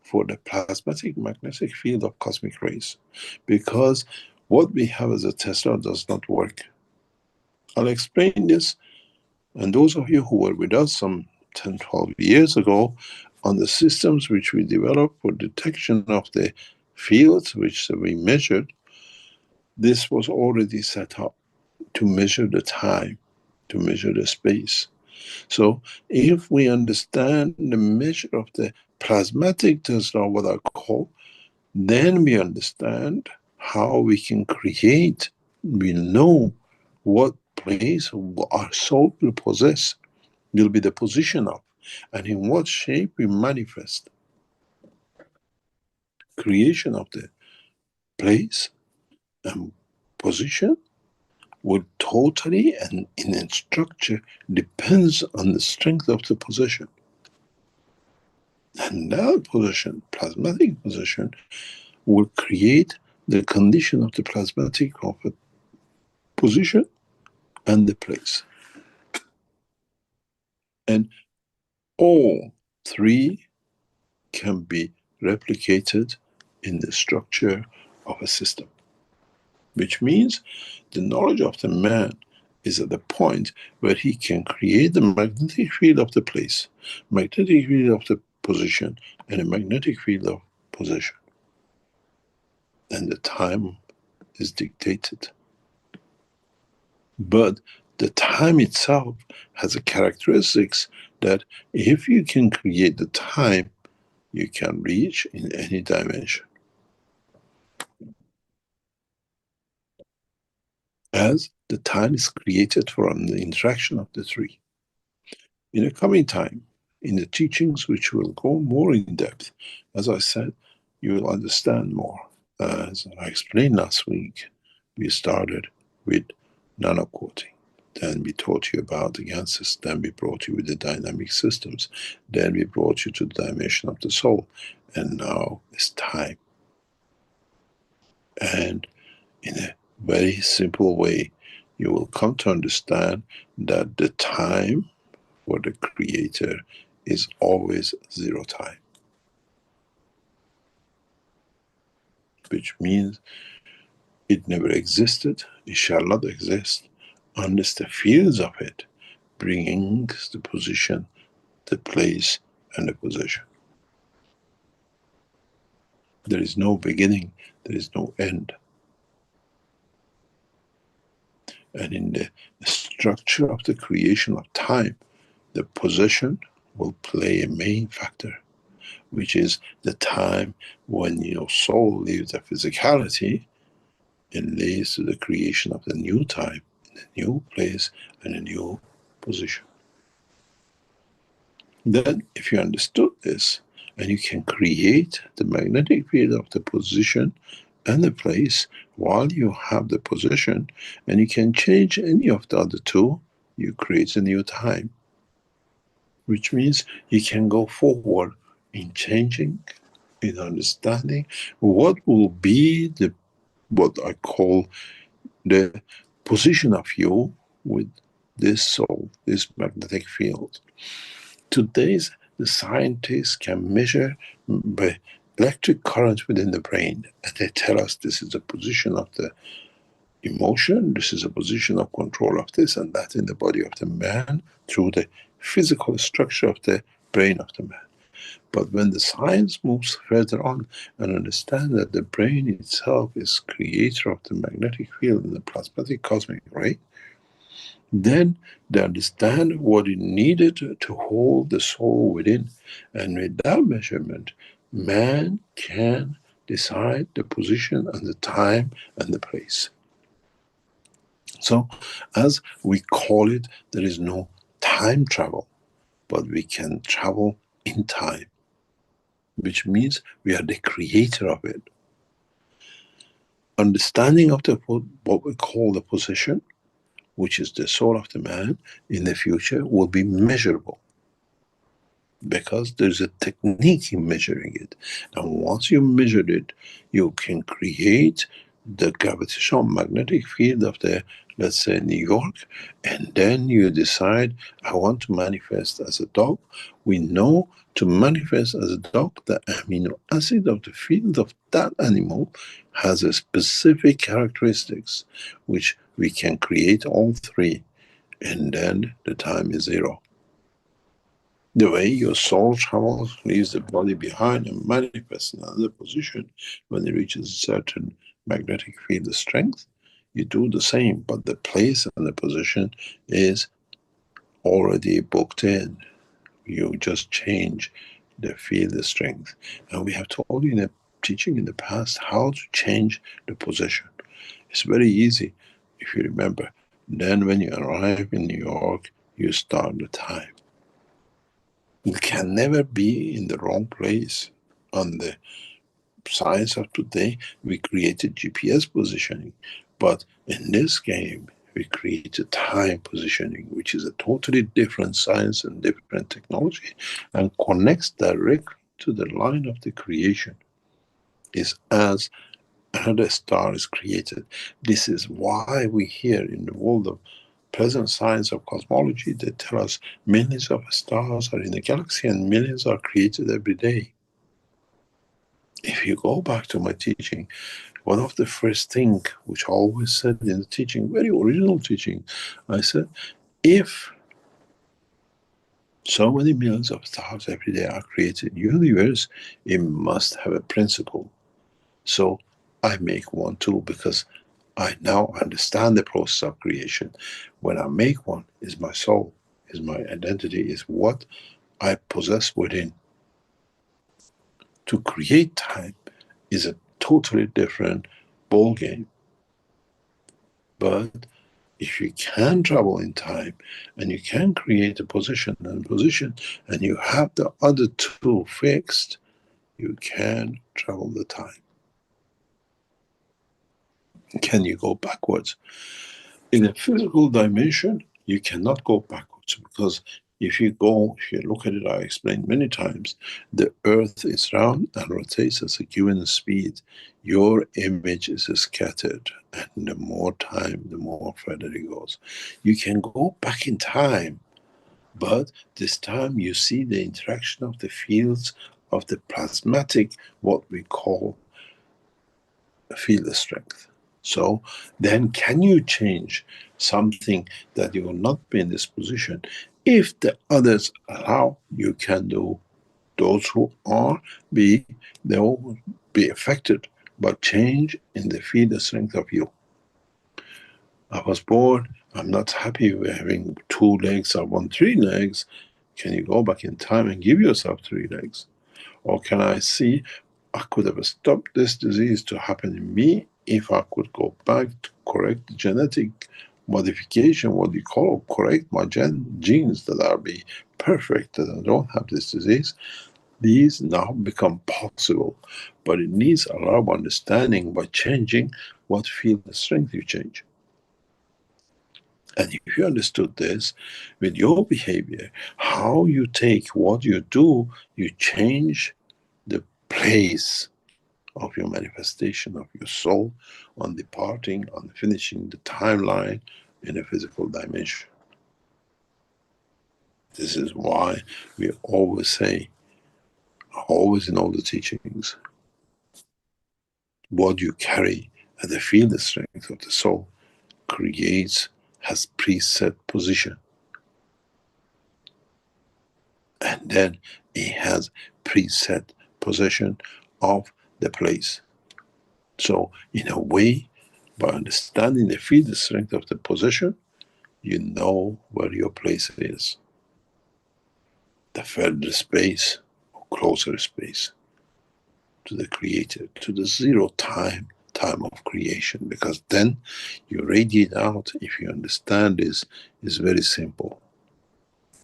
for the plasmatic magnetic field of cosmic rays, because what we have as a Tesla does not work. I'll explain this, and those of you who were with us some 10, 12 years ago on the systems which we developed for detection of the fields which we measured, this was already set up to measure the time, to measure the space. So if we understand the measure of the plasmatic Tesla, what I call, then we understand how we can create, we know what place our soul will possess, will be the position of, and in what shape we manifest. Creation of the place and position will totally and in its structure depends on the strength of the position. And that position, plasmatic position, will create the condition of the plasmatic of a position and the place. And all three can be replicated in the structure of a system. Which means the knowledge of the man is at the point where he can create the magnetic field of the place, magnetic field of the position, and a magnetic field of position. And the time is dictated. But the time itself has a characteristics that if you can create the time, you can reach in any dimension. as the time is created from the interaction of the three. In the coming time, in the teachings which will go more in depth, as I said, you will understand more. As I explained last week, we started with nanocoating. Then we taught you about the ganses. Then we brought you with the dynamic systems. Then we brought you to the dimension of the soul. And now it's time. And in a very simple way, you will come to understand that the time for the Creator is always zero time. Which means it never existed, it shall not exist, unless the fields of it brings the position, the place, and the possession. There is no beginning, there is no end. And in the structure of the creation of time, the possession will play a main factor, which is the time when your soul leaves the physicality and leads to the creation of the new time, a new place, and a new position. Then, if you understood this, and you can create the magnetic field of the position and the place while you have the position, and you can change any of the other two, you create a new time. Which means you can go forward in changing, in understanding what will be the, what I call the position of you with this soul, this magnetic field. Today's the scientists can measure by electric current within the brain, and they tell us this is the position of the emotion, this is a position of control of this and that in the body of the man through the physical structure of the brain of the man. But when the science moves further on and understand that the brain itself is creator of the magnetic field and the plasmatic cosmic ray, then they understand what it needed to hold the soul within. And with that measurement, man can decide the position and the time and the place. So, as we call it, there is no time travel, but we can travel in time, which means we are the creator of it. Understanding of the what we call the position, which is the soul of the man, in the future will be measurable, because there's a technique in measuring it. And once you measured it, you can create the gravitational magnetic field of the, let's say, New York, and then you decide, I want to manifest as a dog. We know to manifest as a dog, the amino acid of the field of that animal has a specific characteristics, which we can create all three, and then the time is zero. The way your soul travels, leaves the body behind and manifests in another position when it reaches a certain magnetic field strength, you do the same, but the place and the position is already booked in. You just change the field strength. And we have told you in a teaching in the past how to change the position. It's very easy, if you remember. Then when you arrive in New York, you start the time. We can never be in the wrong place. On the science of today, we created GPS positioning, but in this game, we created time positioning, which is a totally different science and different technology, and connects directly to the line of the creation. Is as another star is created. This is why we hear in the world of present science of cosmology, they tell us millions of stars are in the galaxy and millions are created every day. If you go back to my teaching, one of the first things which I always said in the teaching, very original teaching, I said, if so many millions of stars every day are created in the universe, it must have a principle. So I make one too, because I now understand the process of creation. When I make one, is my soul, is my identity, is what I possess within. To create time is a totally different ball game, But if you can travel in time and you can create a position and you have the other two fixed, you can travel the time. Can you go backwards? In a physical dimension, you cannot go backwards, because if you look at it, I explained many times, the earth is round and rotates at a given speed. Your image is scattered, and the more time, the more further it goes. You can go back in time, but this time you see the interaction of the fields of the plasmatic, what we call field strength. So then can you change something that you will not be in this position? If the others allow, you can do. Those who they will be affected by change in the field strength of you. I was born, I'm not happy with having 2 legs, I want 3 legs. Can you go back in time and give yourself 3 legs? Or can I see, I could have stopped this disease to happen in me if I could go back to correct the genetic modification, what we call correct my genes that are be perfect, that I don't have this disease. These now become possible, but it needs a lot of understanding by changing what field of strength you change. And if you understood this with your behavior, how you take what you do, you change the place of your manifestation of your soul on departing, on finishing the timeline in a physical dimension. This is why we always say, always in all the teachings, what you carry at the field strength of the soul has preset position. And then it has preset possession of the place. So in a way, by understanding the field strength of the possession, you know where your place is. The further space or closer space to the creator, to the zero time of creation, because then you radiate out. If you understand this, it's very simple.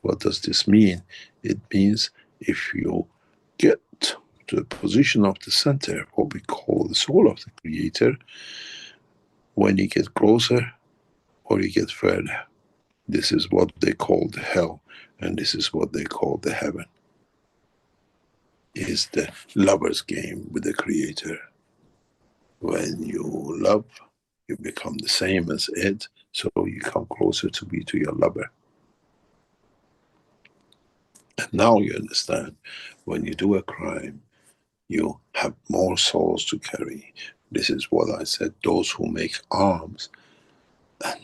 What does this mean? It means if you get to the position of the center, what we call the soul of the creator, when you get closer or you get further, this is what they call the hell, and this is what they call the heaven. Is the lover's game with the creator. When you love, you become the same as it, so you come closer to be to your lover. And now you understand, when you do a crime, you have more souls to carry. This is what I said, those who make arms, and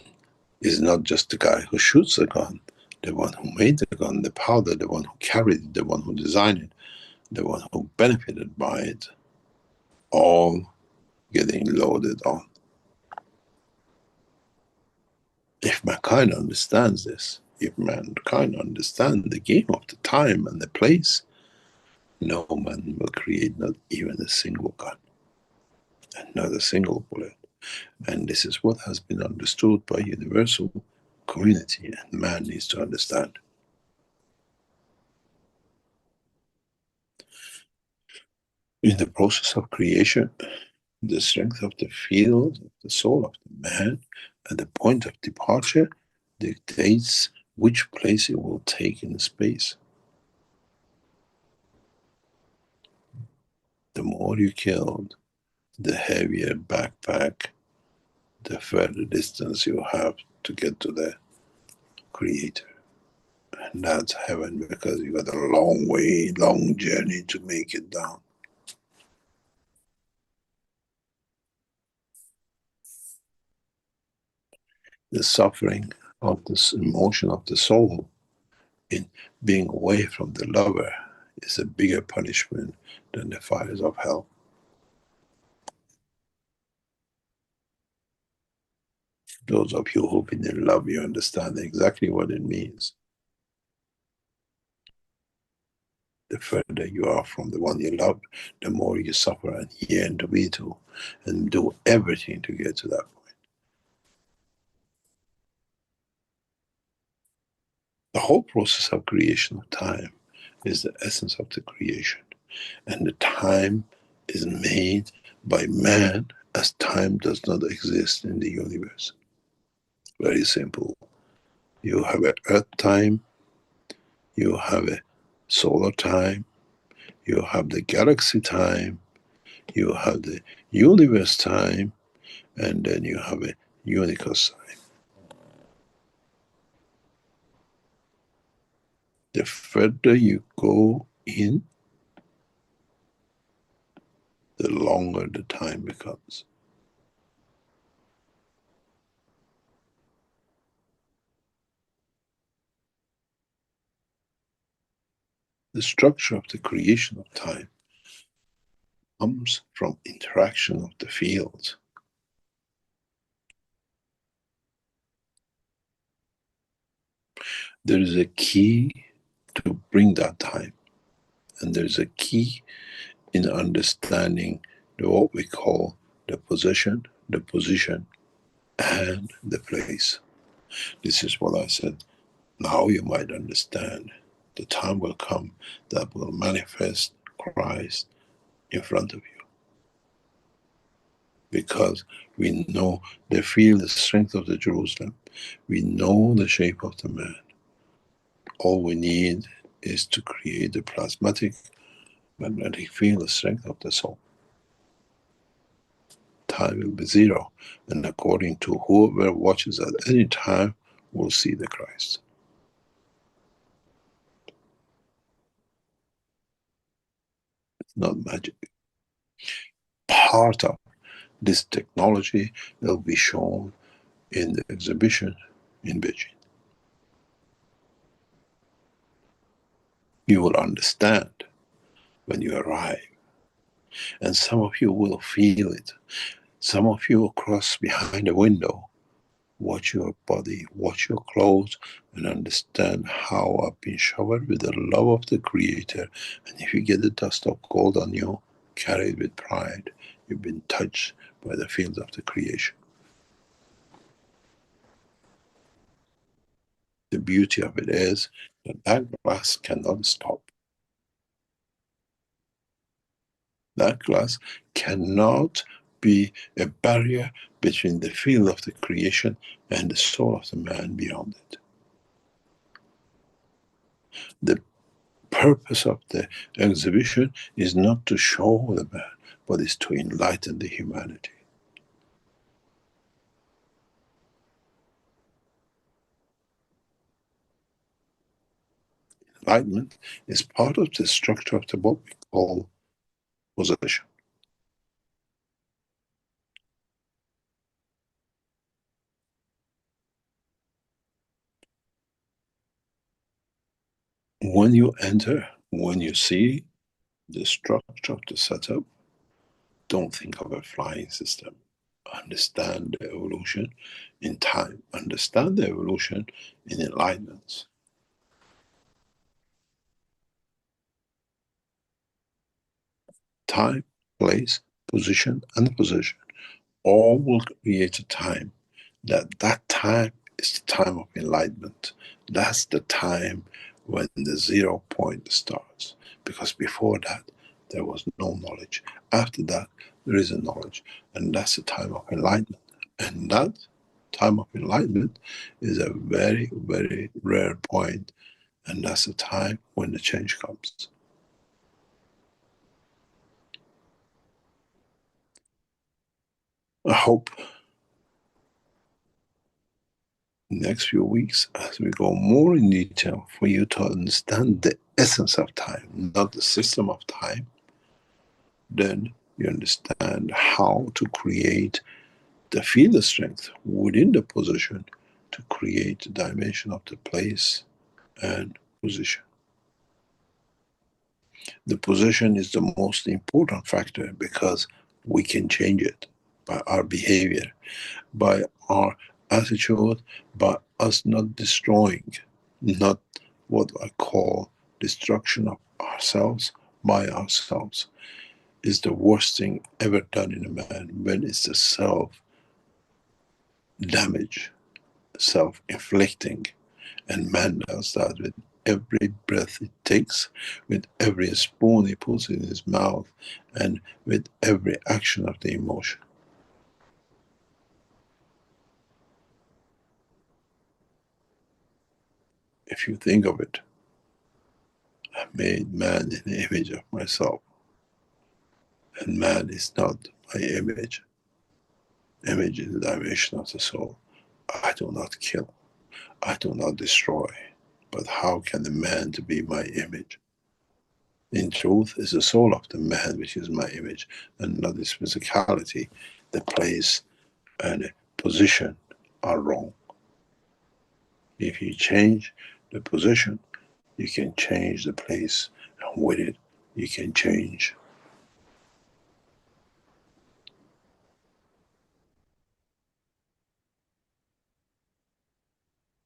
it's not just the guy who shoots the gun, the one who made the gun, the powder, the one who carried it, the one who designed it, the one who benefited by it, all getting loaded on. If mankind understands this, if mankind understands the game of the time and the place, no man will create not even a single gun and not a single bullet. And this is what has been understood by universal community, and man needs to understand. In the process of creation, the strength of the field, of the soul of the man, at the point of departure, dictates which place it will take in space. The more you killed, the heavier backpack, the further distance you have to get to the creator. And that's heaven, because you got a long way, long journey to make it down. The suffering of this emotion of the soul in being away from the lover is a bigger punishment than the fires of hell. Those of you who've been in love, you understand exactly what it means. The further you are from the one you love, the more you suffer and yearn to be to, and do everything to get to that point. whole process of creation of time is the essence of the creation. And the time is made by man, as time does not exist in the universe. Very simple. You have a earth time, you have a solar time, you have the galaxy time, you have the universe time, and then you have a unicus time. The further you go in, the longer the time becomes. The structure of the creation of time comes from interaction of the fields. There is a key to bring that time, and there is a key in understanding what we call the position, and the place. This is what I said. Now you might understand. The time will come that will manifest Christ in front of you. Because we know the field, the strength of the Jerusalem. We know the shape of the man. All we need is to create the plasmatic magnetic field, the strength of the soul. Time will be zero, and according to whoever watches at any time will see the Christ. It's not magic. Part of this technology will be shown in the exhibition in Beijing. You will understand when you arrive, and some of you will feel it. Some of you will cross behind a window, watch your body, watch your clothes, and understand how I've been showered with the love of the Creator. And if you get the dust of gold on you, carry it with pride. You've been touched by the field of the creation. The beauty of it is that that glass cannot stop. That glass cannot be a barrier between the field of the creation and the soul of the man beyond it. The purpose of the exhibition is not to show the man, but is to enlighten the humanity. Enlightenment is part of the structure of the what we call possession. When you enter, when you see the structure of the setup, don't think of a flying system. Understand the evolution in time. Understand the evolution in enlightenment. Time, place, position, and position all will create a time. That time is the time of enlightenment. That's the time when the 0 point starts. Because before that, there was no knowledge. After that, there is a knowledge. And that's the time of enlightenment. And that time of enlightenment is a very, very rare point. And that's the time when the change comes. I hope next few weeks, as we go more in detail, for you to understand the essence of time, not the system of time, then you understand how to create the field strength within the position to create the dimension of the place and position. The position is the most important factor because we can change it by our behavior, by our attitude, by us not destroying, not what I call destruction of ourselves by ourselves, is the worst thing ever done in a man when it's the self damage, self inflicting. And man does that with every breath he takes, with every spoon he puts in his mouth, and with every action of the emotion. If you think of it, I made man in the image of myself, and man is not my image. Image is the dimension of the soul. I do not kill, I do not destroy, but how can the man to be my image? In truth, is the soul of the man which is my image, and not his physicality. The place and the position are wrong. If you change the position, you can change the place, and with it, you can change.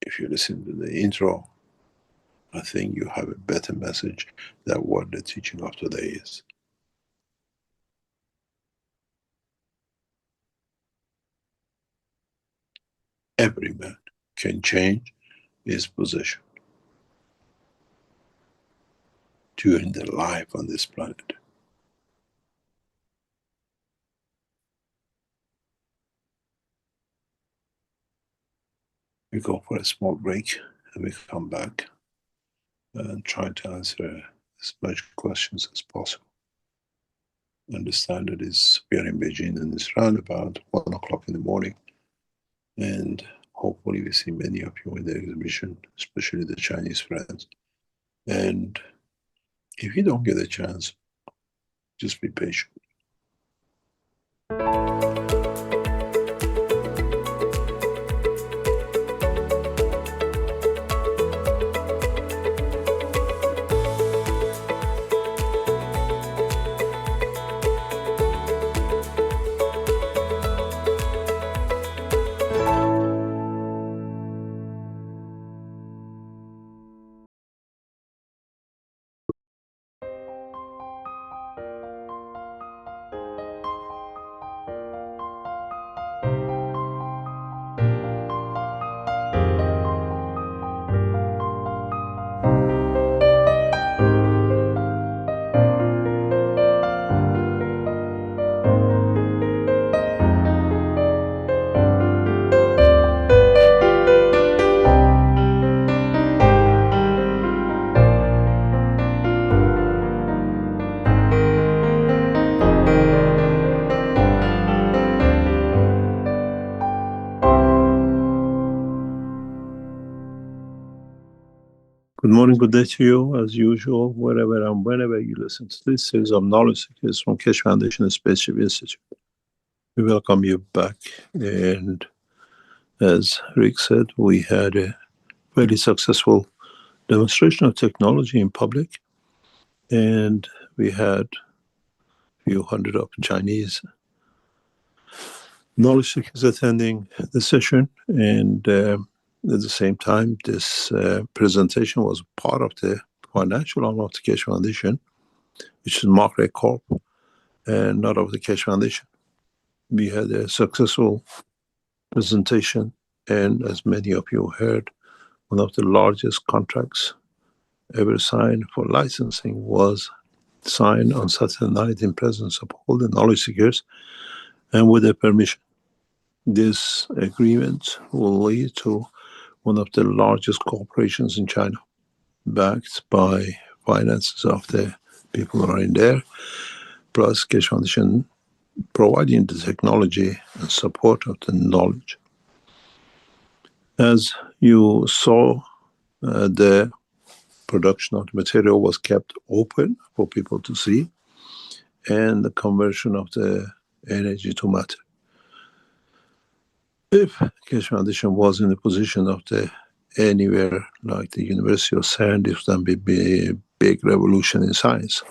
If you listen to the intro, I think you have a better message than what the teaching of today is. Every man can change his position during their life on this planet. We go for a small break and we come back and try to answer as much questions as possible. Understand that we are in Beijing and it's around about 1 o'clock in the morning, and hopefully we see many of you in the exhibition, especially the Chinese friends. And if you don't get a chance, just be patient. Good morning, good day to you, as usual, wherever and whenever you listen to this series of knowledge seekers from Keshe Foundation and Spaceship Institute. We welcome you back. And as Rick said, we had a very successful demonstration of technology in public, and we had a few hundred of Chinese knowledge seekers attending the session. And at the same time, this presentation was part of the financial arm of the Keshe Foundation, which is Market Corp, and not of the Keshe Foundation. We had a successful presentation, and as many of you heard, one of the largest contracts ever signed for licensing was signed on Saturday night in presence of all the knowledge seekers and with their permission. This agreement will lead to one of the largest corporations in China, backed by finances of the people who are in there, plus Keshe Foundation providing the technology and support of the knowledge. As you saw, the production of the material was kept open for people to see, and the conversion of the energy to matter. If Keshe Foundation was in the position of the anywhere like the University of CERN, it would be a big revolution in science.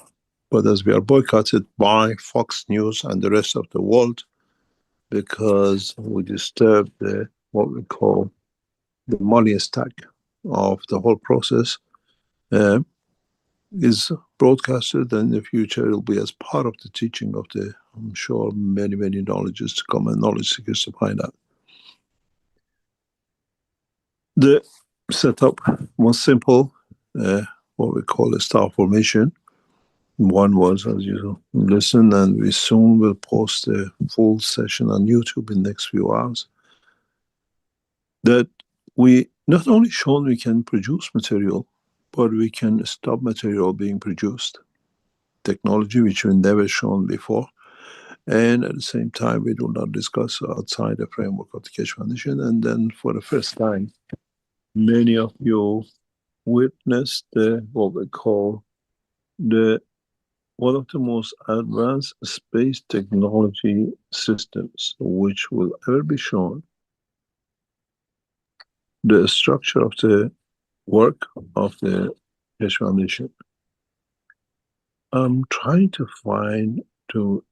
But as we are boycotted by Fox News and the rest of the world because we disturb the what we call the money stack of the whole process, is broadcasted, and in the future it will be as part of the teaching of the, I'm sure, many knowledges to come and knowledge seekers to find out. The setup was simple, what we call a star formation. One was, as you listen, and we soon will post a full session on YouTube in the next few hours, that we not only shown we can produce material, but we can stop material being produced. Technology which we never shown before. And at the same time, we do not discuss outside the framework of the Keshe Foundation. And then for the first time, many of you witnessed what we call one of the most advanced space technology systems which will ever be shown. The structure of the work of the Keshe Foundation. I'm trying to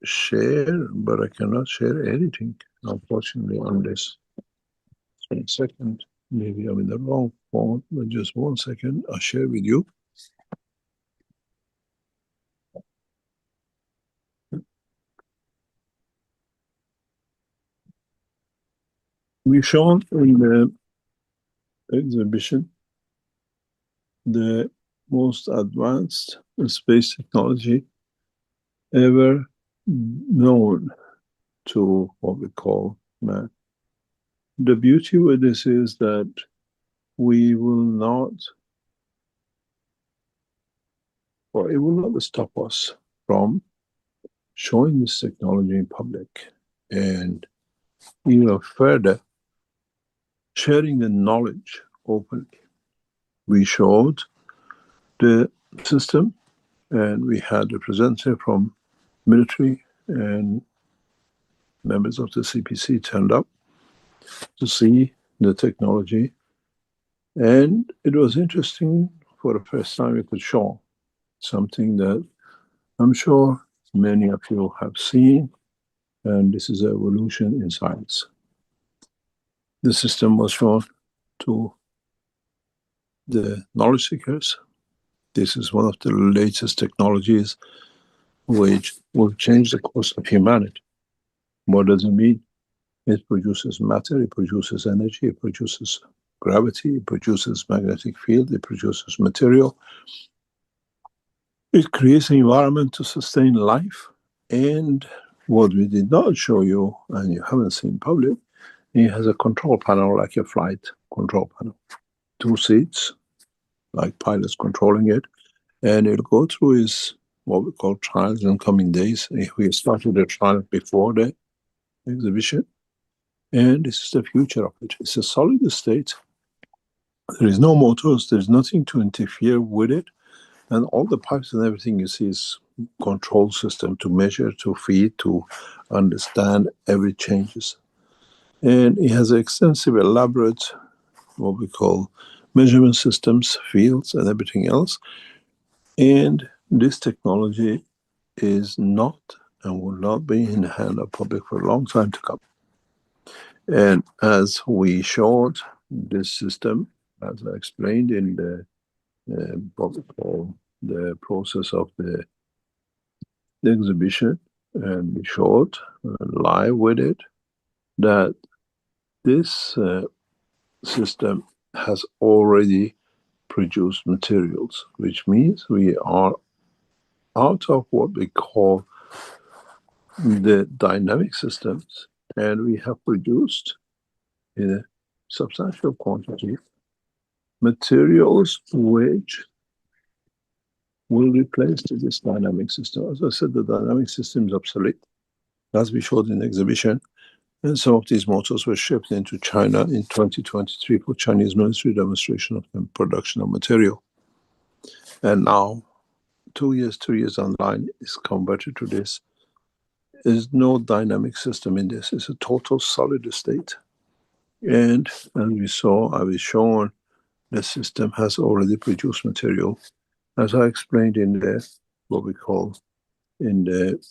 share, but I cannot share anything, unfortunately, on this. 1 second. Maybe I'm in the wrong phone, but just 1 second. I'll share with you. We've shown in the exhibition the most advanced space technology ever known to what we call man. The beauty with this is that we will not, or it will not stop us from showing this technology in public, and even further sharing the knowledge openly. We showed the system, and we had a representative from military and members of the CPC turned up to see the technology, and it was interesting. For the first time we could show something that I'm sure many of you have seen, and this is evolution in science. The system was shown to the knowledge seekers. This is one of the latest technologies which will change the course of humanity. What does it mean? It produces matter, it produces energy, it produces gravity, it produces magnetic field, it produces material. It creates an environment to sustain life. And what we did not show you, and you haven't seen public, it has a control panel like a flight control panel. 2 seats, like pilots controlling it, and it'll go through its what we call trials in coming days. We started the trial before the exhibition, and this is the future of it. It's a solid state. There is no motors, there's nothing to interfere with it, and all the pipes and everything you see is control system to measure, to feed, to understand every changes. And it has extensive, elaborate, what we call measurement systems, fields, and everything else. And this technology is not and will not be in the hand of public for a long time to come. And as we showed this system, as I explained in the what we call the process of the exhibition, and we showed live with it, that this system has already produced materials, which means we are out of what we call the dynamic systems, and we have produced in a substantial quantity materials which will replace this dynamic system. As I said, the dynamic system is obsolete, as we showed in the exhibition, and some of these motors were shipped into China in 2023 for Chinese military demonstration of the production of material. And now, 2 years, 3 years online, is converted to this. There's no dynamic system in this. It's a total solid state. And as we saw, I was shown, the system has already produced material. As I explained in the, what we call, in the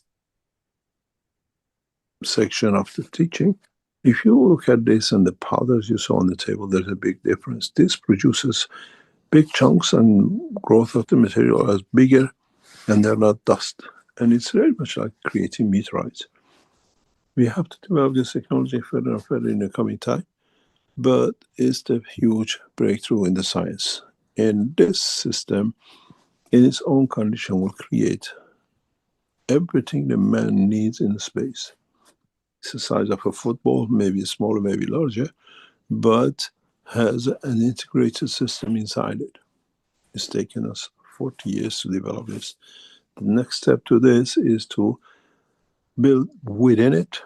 section of the teaching, if you look at this and the powders you saw on the table, there's a big difference. This produces big chunks, and growth of the material is bigger, and they're not dust. And it's very much like creating meteorites. We have to develop this technology further and further in the coming time. but it's the huge breakthrough in the science. And this system, in its own condition, will create everything the man needs in space. It's the size of a football, maybe smaller, maybe larger, but has an integrated system inside it. It's taken us 40 years to develop this. The next step to this is to build within it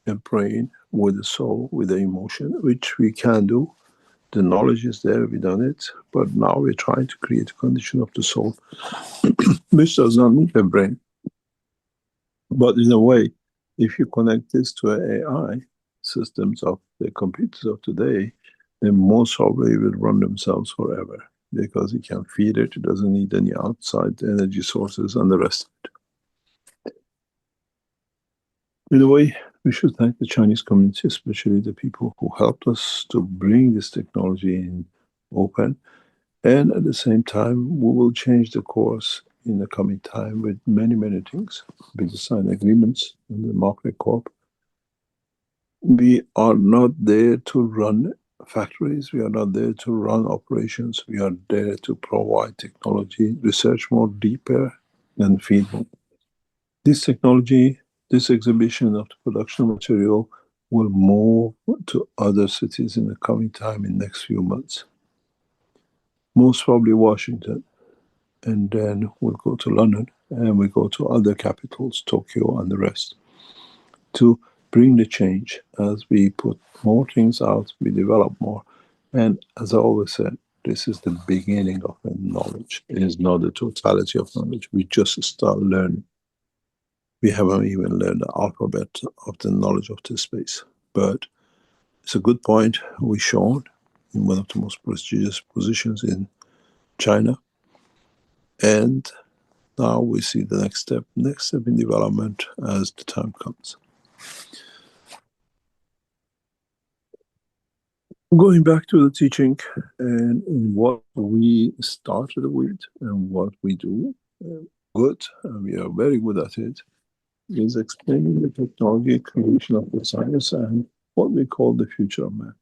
a brain with a soul, with an emotion, which we can do. The knowledge is there, we've done it, but now we're trying to create a condition of the soul, which does not need a brain. But in a way, if you connect this to AI systems of the computers of today, then most probably will run themselves forever because you can feed it, it doesn't need any outside energy sources and the rest of it. In a way, we should thank the Chinese community, especially the people who helped us to bring this technology in open. And at the same time, we will change the course in the coming time with many, many things. We sign agreements in the Market Corp. We are not there to run factories. We are not there to run operations. We are there to provide technology, research more deeper and feedback. This technology, this exhibition of the production material will move to other cities in the coming time in the next few months. Most probably Washington, and then we'll go to London and we go to other capitals, Tokyo and the rest, to bring the change. As we put more things out, we develop more. And as I always said, this is the beginning of the knowledge. It is not the totality of knowledge. We just start learning. We haven't even learned the alphabet of the knowledge of this space. But it's a good point we showed in one of the most prestigious positions in China. And now we see the next step in development as the time comes. Going back to the teaching and what we started with and what we do good, and we are very good at it, is explaining the technology creation of the science and what we call the future of man.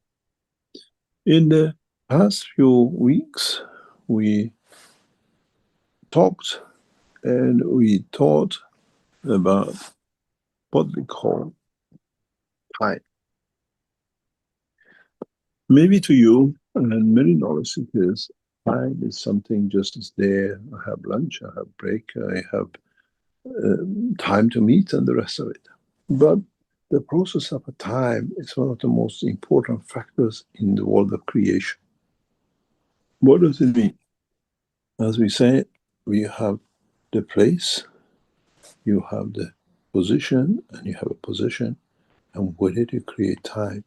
In the past few weeks, we talked and we taught about what we call time. Maybe to you and many knowledge seekers, time is something just as there. I have lunch, I have break, I have time to meet and the rest of it. But the process of a time is one of the most important factors in the world of creation. What does it mean? As we say, we have the place, you have the position, and you have a position, and with it you create time.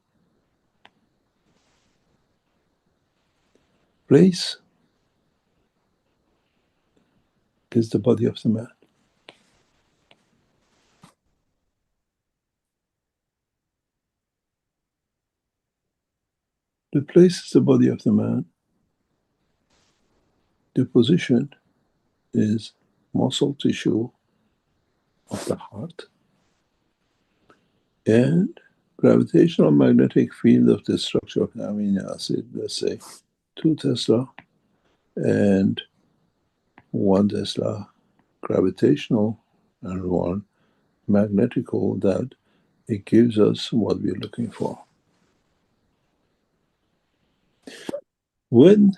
Place is the body of the man. The place is the body of the man. The position is muscle tissue of the heart. And gravitational magnetic field of the structure of the amino acid, let's say 2 Tesla and 1 Tesla gravitational and 1 magnetical, that it gives us what we're looking for. When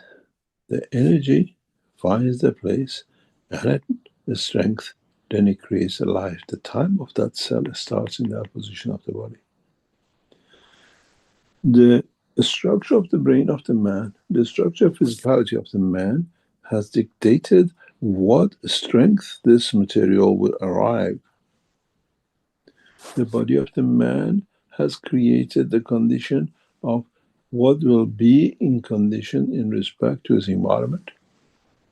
the energy finds the place and the strength, then it creates a life. The time of that cell starts in that position of the body. The structure of the brain of the man, the structure of physicality of the man has dictated what strength this material will arrive. The body of the man has created the condition of what will be in condition in respect to his environment.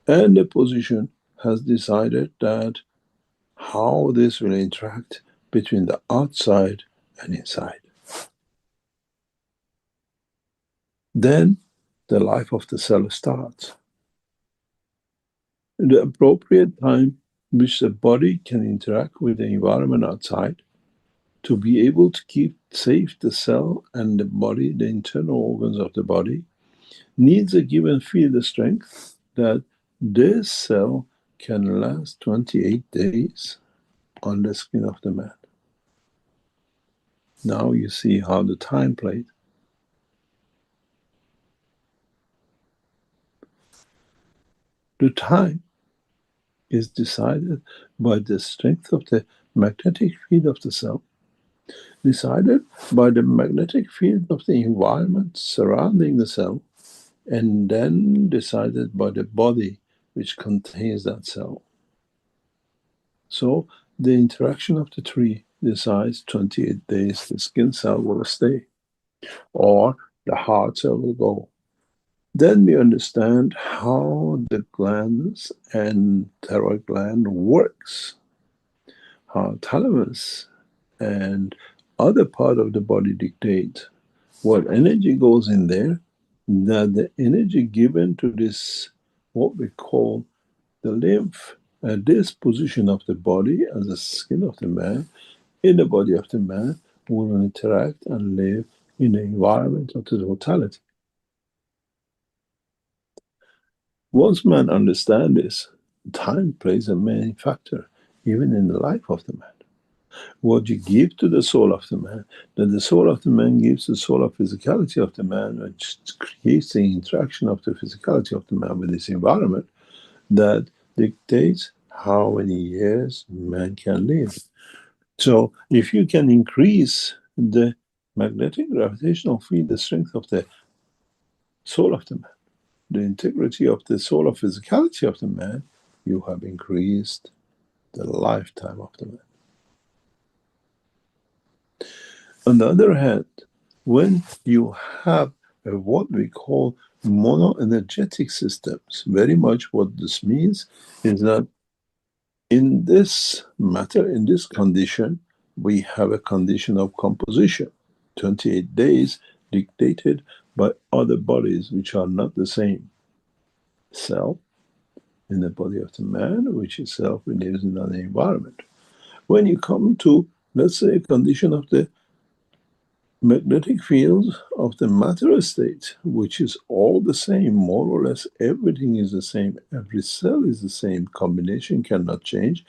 And the position has decided that how this will interact between the outside and inside. Then the life of the cell starts. The appropriate time which the body can interact with the environment outside, to be able to keep safe the cell and the body, the internal organs of the body, needs a given field of strength that this cell can last 28 days on the skin of the man. Now you see how the time played. The time is decided by the strength of the magnetic field of the cell, decided by the magnetic field of the environment surrounding the cell, and then decided by the body which contains that cell. So the interaction of the three decides 28 days the skin cell will stay or the heart cell will go. Then we understand how the glands and thyroid gland works, how thalamus and other part of the body dictate what energy goes in there, that the energy given to this, what we call the lymph, at this position of the body, as the skin of the man, in the body of the man, will interact and live in the environment of the totality. Once man understands this, time plays a main factor, even in the life of the man. What you give to the soul of the man, that the soul of the man gives the soul of physicality of the man, which creates the interaction of the physicality of the man with his environment, that dictates how many years man can live. So if you can increase the magnetic gravitational field, the strength of the soul of the man, the integrity of the soul of physicality of the man, you have increased the lifetime of the man. On the other hand, when you have what we call monoenergetic systems, very much what this means is that in this matter, in this condition, we have a condition of composition, 28 days dictated by other bodies which are not the same. Cell in the body of the man, which itself lives in an environment. When you come to, let's say, a condition of the magnetic field of the matter state, which is all the same, more or less everything is the same, every cell is the same, combination cannot change,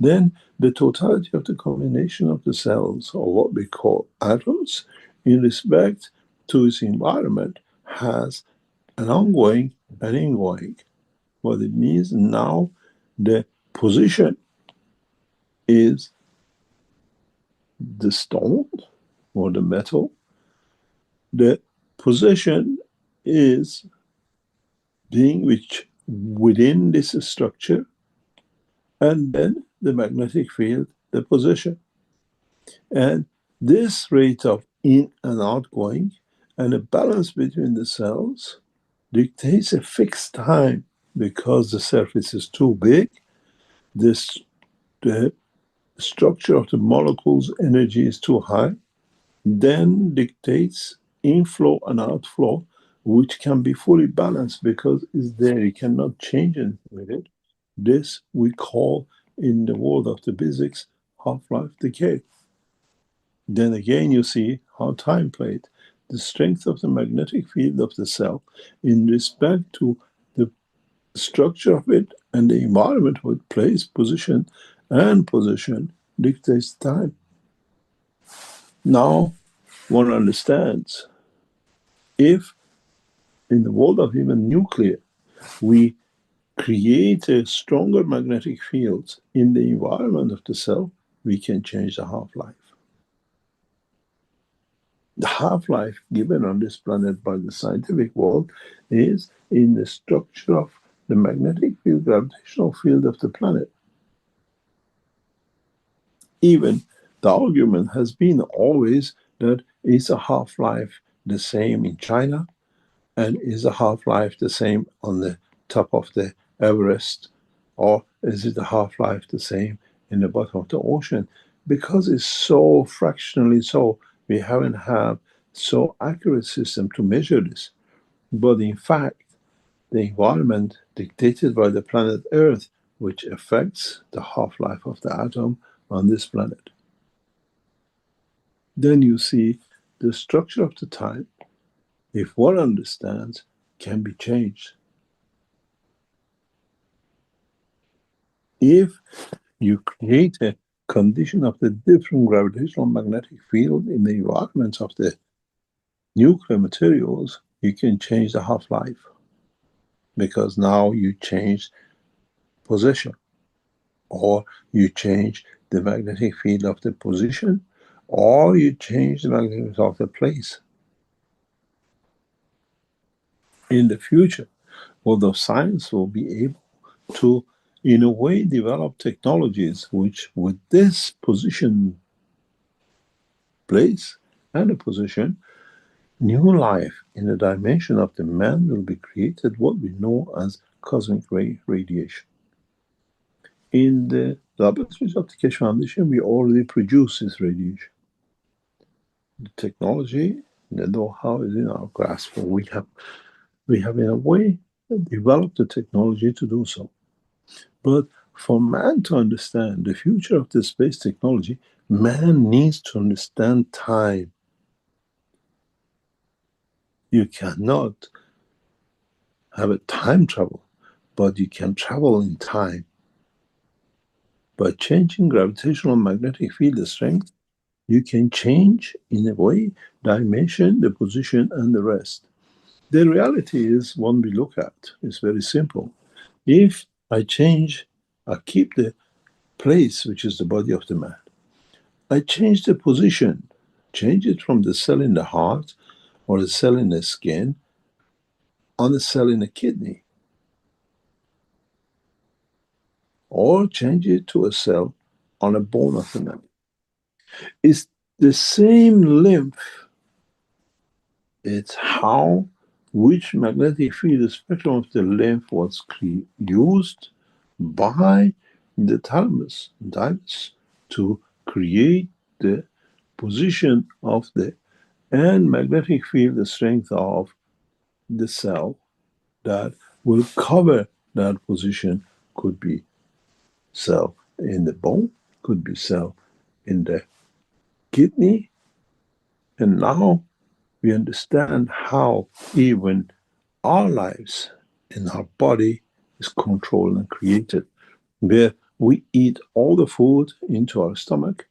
then the totality of the combination of the cells, or what we call atoms, in respect to its environment, has an ongoing and ingoing. What it means now, the position is the stone or the metal. The position is being which within this structure, and then the magnetic field, the position. And this rate of in and outgoing and a balance between the cells dictates a fixed time because the surface is too big. The structure of the molecules energy is too high, then dictates inflow and outflow, which can be fully balanced because it's there. You cannot change anything with it. This we call, in the world of the physics, half-life decay. Then again, you see how time played. The strength of the magnetic field of the cell in respect to the structure of it and the environment with place, position, and position dictates time. Now, one understands if in the world of even nuclear, we create a stronger magnetic field in the environment of the cell, we can change the half-life. The half-life given on this planet by the scientific world is in the structure of the magnetic field, gravitational field of the planet. Even the argument has been always that is a half-life the same in China, and is a half-life the same on the top of the Everest, or is it a half-life the same in the bottom of the ocean? Because it's so fractionally so, we haven't had so accurate system to measure this. But in fact, the environment dictated by the planet Earth, which affects the half-life of the atom on this planet. then you see the structure of the time, if one understands, can be changed. If you create a condition of the different gravitational magnetic field in the environments of the nuclear materials, you can change the half-life, because now you change position, or you change the magnetic field of the position, or you change the magnetic field of the place. In the future, although science will be able to, in a way, develop technologies which, with this position, place, and a position, new life in the dimension of the man will be created, what we know as cosmic ray radiation. In the laboratories of the Keshe Foundation, we already produce this radiation. The technology, the know-how is in our grasp. We have, in a way, developed the technology to do so. But for man to understand the future of the space technology, man needs to understand time. You cannot have a time travel, but you can travel in time. By changing gravitational magnetic field strength, you can change, in a way, dimension, the position, and the rest. The reality is, one we look at, is very simple. If I keep the place, which is the body of the man, I change the position, change it from the cell in the heart or the cell in the skin on a cell in the kidney, or change it to a cell on a bone of the man. It's the same lymph. It's how, which magnetic field spectrum of the lymph was used by the thalamus to create the position of the and magnetic field strength of the cell that will cover that position. Could be cell in the bone, could be cell in the kidney. And now we understand how even our lives in our body is controlled and created, where we eat all the food into our stomach,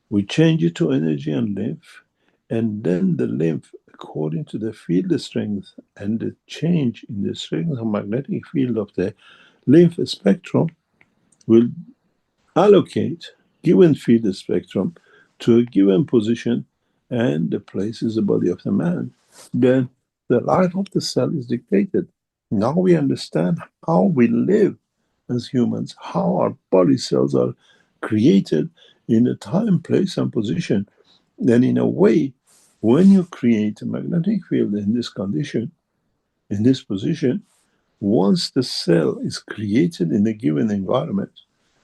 we change it to energy and lymph, and then the lymph, according to the field strength and the change in the strength of magnetic field of the lymph spectrum, will allocate given field spectrum to a given position, and the place is the body of the man. Then the life of the cell is dictated. Now we understand how we live as humans, how our body cells are created in a time, place, and position. Then, in a way, when you create a magnetic field in this condition, in this position, once the cell is created in a given environment,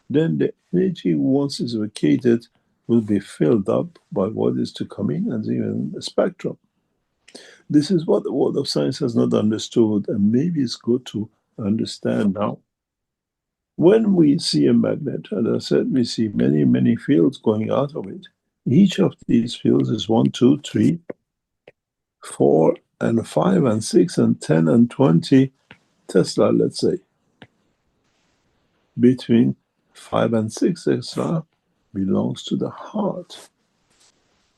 then the energy, once it's vacated, will be filled up by what is to come in as even a spectrum. This is what the world of science has not understood, and maybe it's good to understand now. When we see a magnet, as I said, we see many, many fields going out of it. Each of these fields is 1, 2, 3, 4, and 5, and 6, and 10, and 20 Tesla, let's say. Between 5 and 6 Tesla belongs to the heart.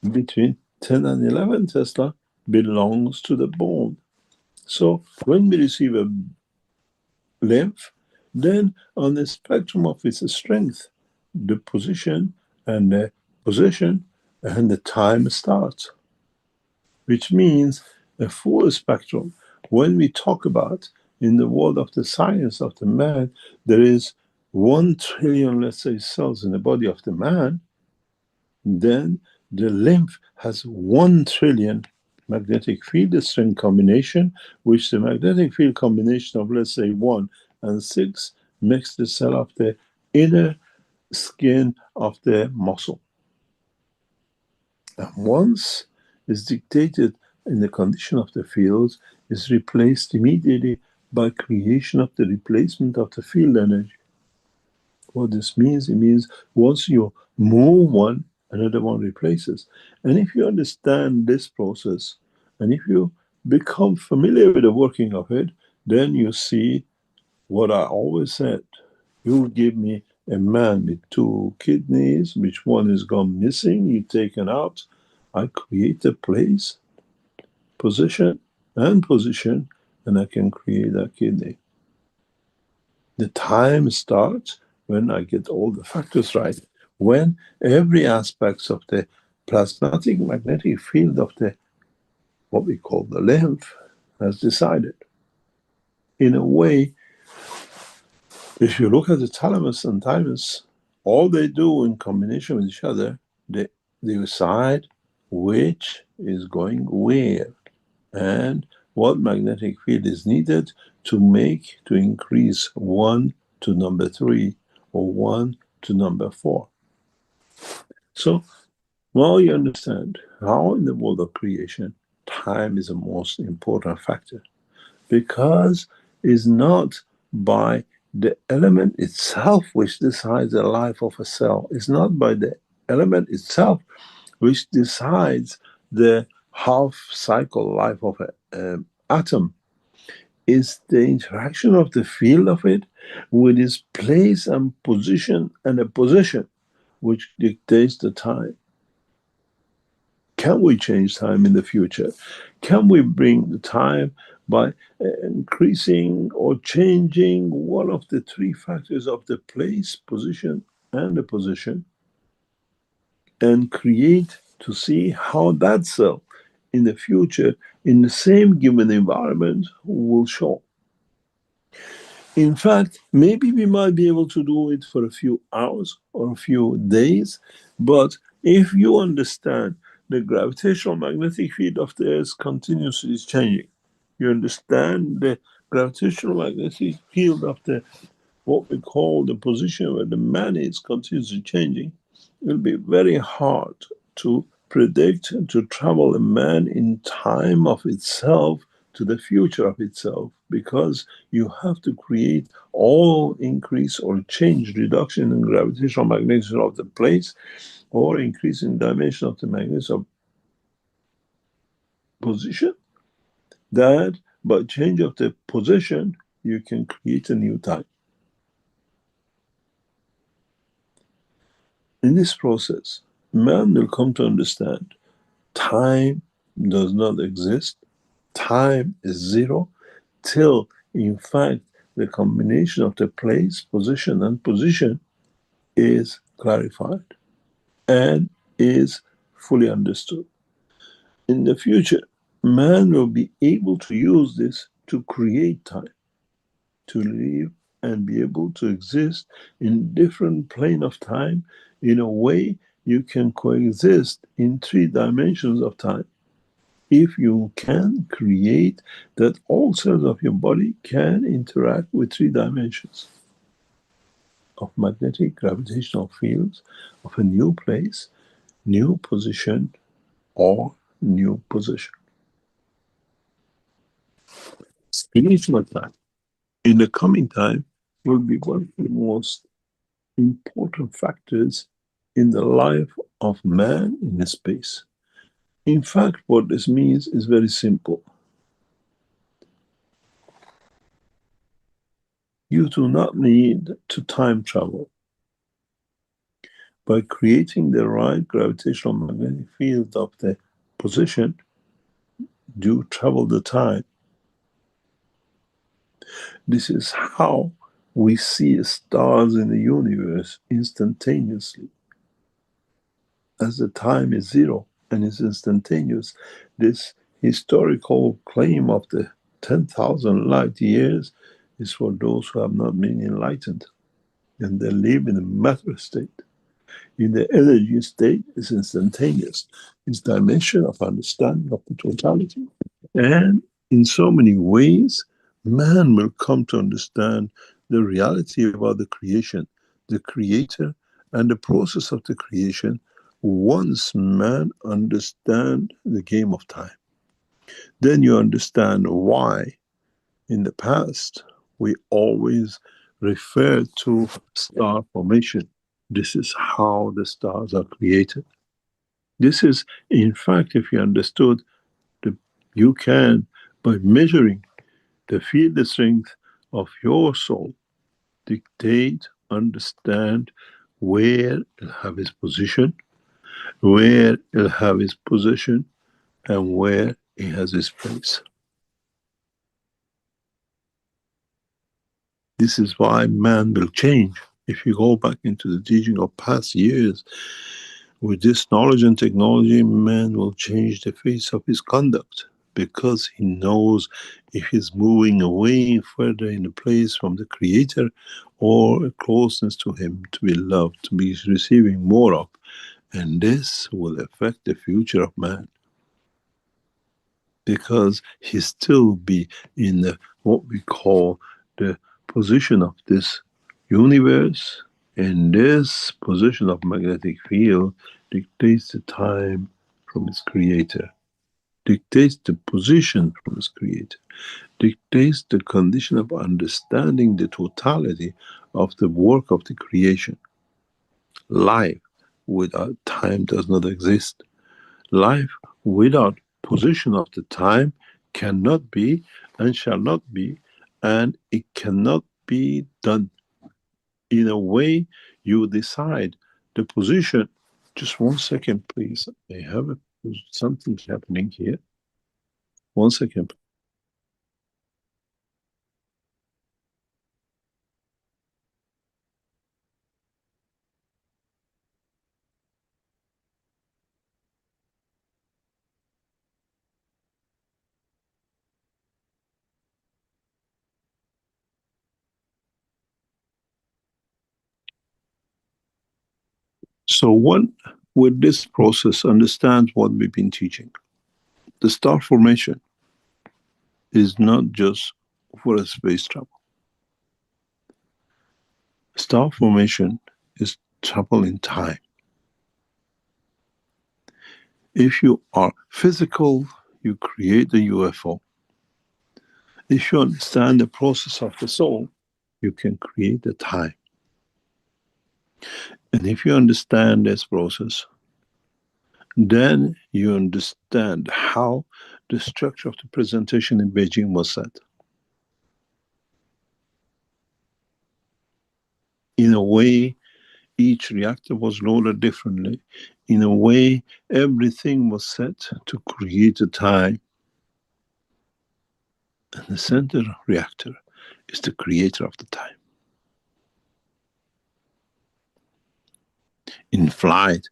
Between 10 and 11 Tesla belongs to the bone. So when we receive a lymph, then on the spectrum of its strength, the position and the time starts, which means a full spectrum. When we talk about, in the world of the science of the man, there is 1 trillion, let's say, cells in the body of the man, then the lymph has 1 trillion magnetic field strength combination, which the magnetic field combination of, let's say, 1 and 6 makes the cell of the inner skin of the muscle. And once is dictated in the condition of the fields, is replaced immediately by creation of the replacement of the field energy. What this means, it means once you move one, another one replaces. And if you understand this process, and if you become familiar with the working of it, then you see what I always said. You give me a man with two kidneys, which one is gone missing, you taken out. I create a place, position, and I can create that kidney. The time starts when I get all the factors right, when every aspect of the plasmatic magnetic field of the what we call the lymph has decided. In a way, if you look at the thalamus and thymus, all they do in combination with each other, they decide which is going where and what magnetic field is needed to increase 1 to number 3 or 1 to number 4. So now you understand how in the world of creation, time is the most important factor, because it's not by the element itself which decides the life of a cell. It's not by the element itself which decides the half cycle life of an atom. Is the interaction of the field of it with its place and position and a position which dictates the time. Can we change time in the future? Can we bring the time by increasing or changing one of the three factors of the place, position, and the position, and create to see how that cell in the future, in the same given environment, will show? In fact, maybe we might be able to do it for a few hours or a few days, but if you understand the gravitational magnetic field of the Earth continuously is changing, you understand the gravitational magnetic field of the what we call the position where the man is continuously changing, it will be very hard to predict and to travel a man in time of itself to the future of itself, because you have to create all increase or change reduction in gravitational magnetism of the place or increase in dimension of the magnetism position, that by change of the position you can create a new time. In this process, man will come to understand time does not exist. Time is zero till, in fact, the combination of the place, position, and position is clarified and is fully understood. In the future, man will be able to use this to create time, to live and be able to exist in different plane of time. In a way, you can coexist in 3 dimensions of time if you can create that all cells of your body can interact with 3 dimensions of magnetic gravitational fields of a new place, new position, or new position. Spiritual time in the coming time will be one of the most important factors in the life of man in the space. In fact, what this means is very simple. You do not need to time travel. By creating the right gravitational magnetic field of the position, you travel the time. This is how we see stars in the universe instantaneously. As the time is zero and is instantaneous, this historical claim of the 10,000 light years is for those who have not been enlightened, and they live in a matter state. In the energy state, is instantaneous. It's dimension of understanding of the totality. And in so many ways, man will come to understand the reality about the creation, the creator, and the process of the creation once man understand the game of time. Then you understand why in the past we always refer to star formation. This is how the stars are created. This is, in fact, if you understood, you can, by measuring the field strength of your soul, dictate, understand where it'll have its position, where it'll have its position, and where it has its place. This is why man will change. If you go back into the teaching of past years, with this knowledge and technology, man will change the face of his conduct because he knows if he's moving away further in a place from the Creator or a closeness to Him to be loved, to be receiving more of. And this will affect the future of man because he still be in the, what we call the position of this universe, and this position of magnetic field dictates the time from its creator, dictates the position from its creator, dictates the condition of understanding the totality of the work of the creation. Life without time does not exist. Life without position of the time cannot be and shall not be, and it cannot be done. In a way, you decide the position. Just 1 second, please. I have something happening here. 1 second. So one, with this process, understand what we've been teaching. The star formation is not just for a space travel. Star formation is travel in time. If you are physical, you create a UFO. If you understand the process of the soul, you can create the time. And if you understand this process, then you understand how the structure of the presentation in Beijing was set. In a way, each reactor was loaded differently. In a way, everything was set to create a time. And the center reactor is the creator of the time. In flight,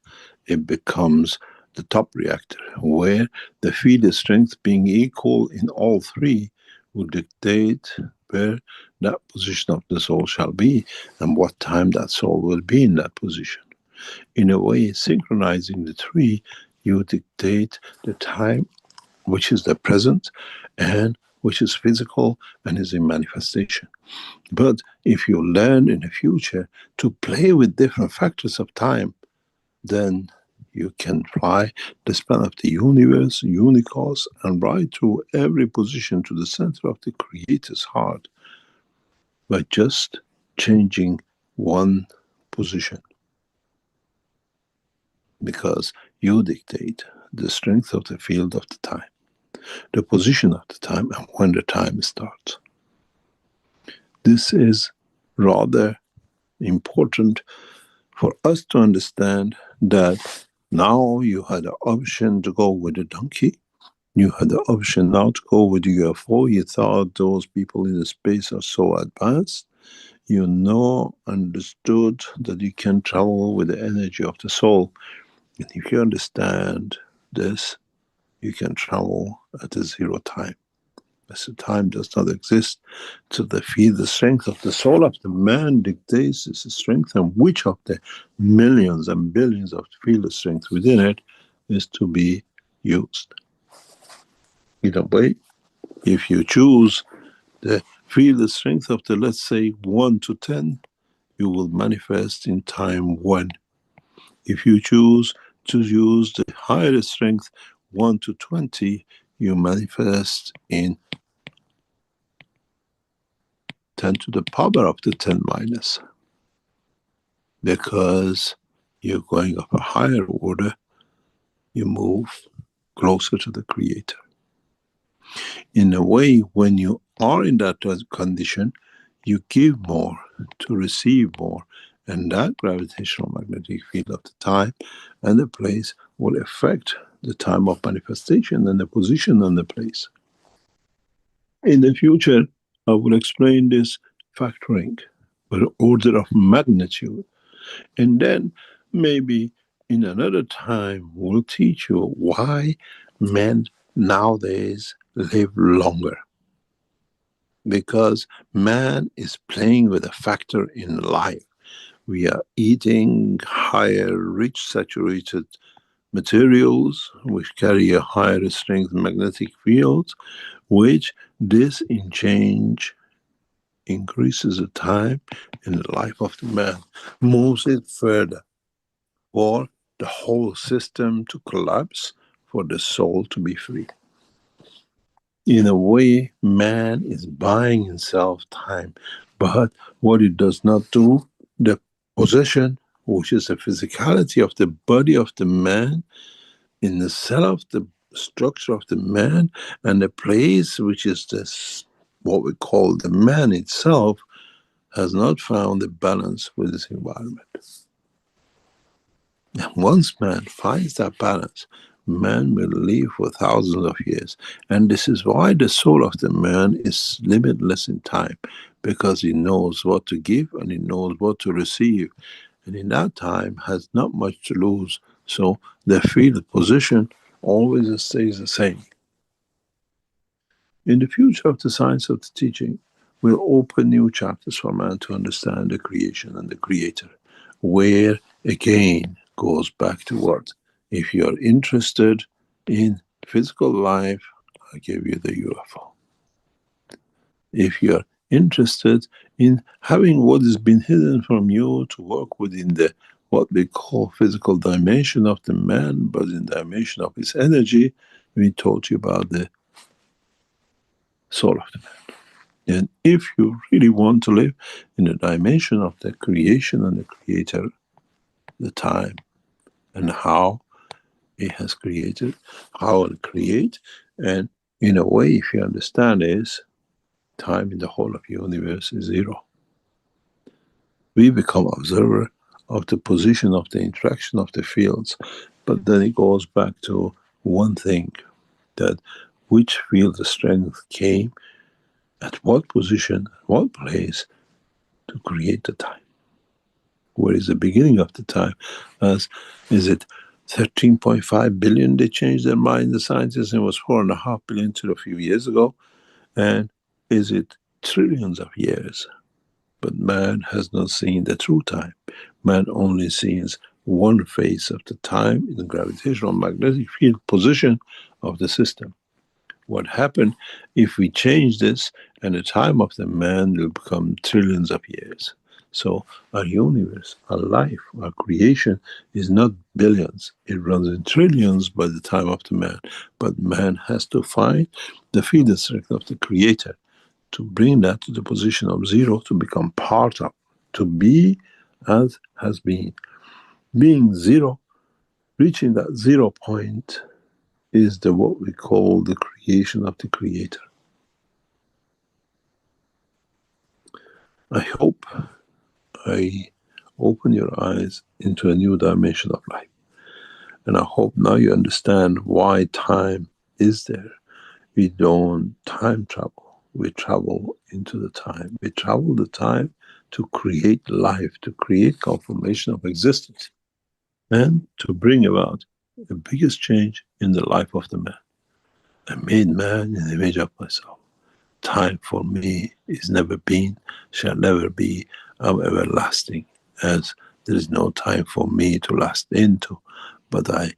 it becomes the top reactor, where the field strength being equal in all three will dictate where that position of the soul shall be and what time that soul will be in that position. In a way, synchronizing the three, you dictate the time which is the present and which is physical and is in manifestation. But if you learn in the future to play with different factors of time, then you can fly the span of the universe, universe, and right through every position to the center of the Creator's heart by just changing one position. Because you dictate the strength of the field of the time, the position of the time, and when the time starts. This is rather important for us to understand that now you had the option to go with a donkey. You had the option now to go with the UFO. You thought those people in the space are so advanced. You know, understood that you can travel with the energy of the soul. And if you understand this, you can travel at a zero time. As the time does not exist, to feel the strength of the soul of the man dictates its strength, and which of the millions and billions of field strength within it is to be used. In a way, if you choose the field strength of the, let's say, 1 to 10, you will manifest in time 1. If you choose to use the higher strength, 1 to 20, you manifest in 10 to the power of the 10 minus. Because you're going up a higher order you move closer to the Creator. In a way, when you are in that condition, you give more to receive more, and that gravitational magnetic field of the time and the place will affect the time of manifestation and the position and the place. In the future, I will explain this factoring with order of magnitude, and then maybe in another time we'll teach you why men nowadays live longer. Because man is playing with a factor in life. We are eating higher, rich, saturated materials which carry a higher strength magnetic field, which this in change increases the time in the life of the man, moves it further for the whole system to collapse, for the soul to be free. In a way, man is buying himself time, but what it does not do, the possession, which is the physicality of the body of the man, in the cell of the structure of the man, and the place which is this, what we call the man itself, has not found the balance with his environment. And once man finds that balance, man will live for thousands of years. And this is why the soul of the man is limitless in time, because he knows what to give and he knows what to receive. And in that time has not much to lose. So the field position always stays the same. In the future of the science of the teaching, we'll open new chapters for man to understand the creation and the creator, where again goes back to what? If you're interested in physical life, I give you the UFO. If you're interested in having what has been hidden from you to work within the what we call physical dimension of the man, but in the dimension of his energy, we taught you about the soul of the man. And if you really want to live in the dimension of the creation and the creator, the time and how it has created, how it create, and in a way, if you understand is, time in the whole of the universe is zero. We become observer of the position of the interaction of the fields, but then it goes back to one thing, that which field of strength came, at what position, what place, to create the time. Where is the beginning of the time? As is it 13.5 billion? They changed their mind, the scientists, and it was 4.5 billion till a few years ago. And is it trillions of years? But man has not seen the true time. Man only sees one phase of the time in the gravitational magnetic field position of the system. What happened if we change this, and the time of the man will become trillions of years? So our universe, our life, our creation is not billions. It runs in trillions by the time of the man. But man has to find the field strength of the creator to bring that to the position of zero, to become part of, to be as has been. Being zero, reaching that 0 point, is the what we call the creation of the creator. I hope I open your eyes into a new dimension of life. And I hope now you understand why time is there. We don't time travel. We travel into the time. We travel the time to create life, to create confirmation of existence, and to bring about the biggest change in the life of the man. I made man in the image of myself. Time for me is never been, shall never be. I'm everlasting, as there is no time for me to last into, but I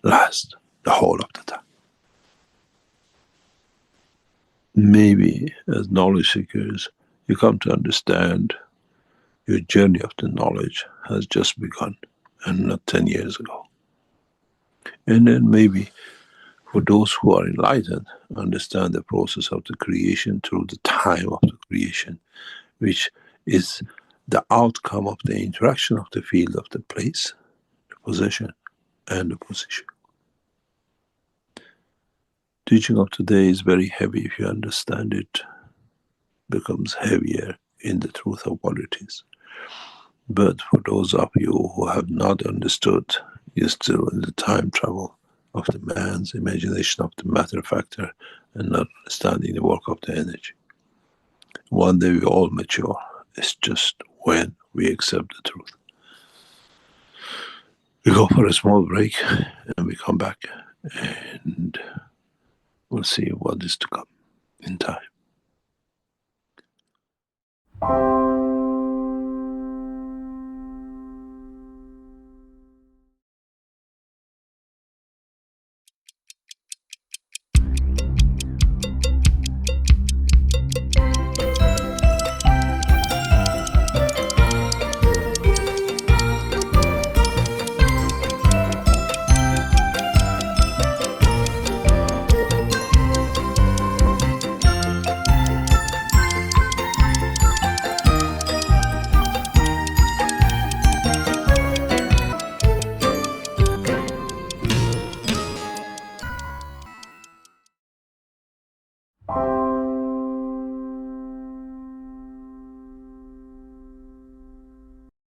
last the whole of the time. Maybe as knowledge seekers, you come to understand your journey of the knowledge has just begun, and not 10 years ago. And then maybe for those who are enlightened, understand the process of the creation through the time of the creation, which is the outcome of the interaction of the field of the place, the possession, and the position. Teaching of today is very heavy. If you understand it, becomes heavier in the truth of what it is. But for those of you who have not understood, you're still in the time travel of the man's imagination of the matter factor and not understanding the work of the energy. One day we all mature. It's just when we accept the truth. We go for a small break and we come back and we'll see what is to come in time.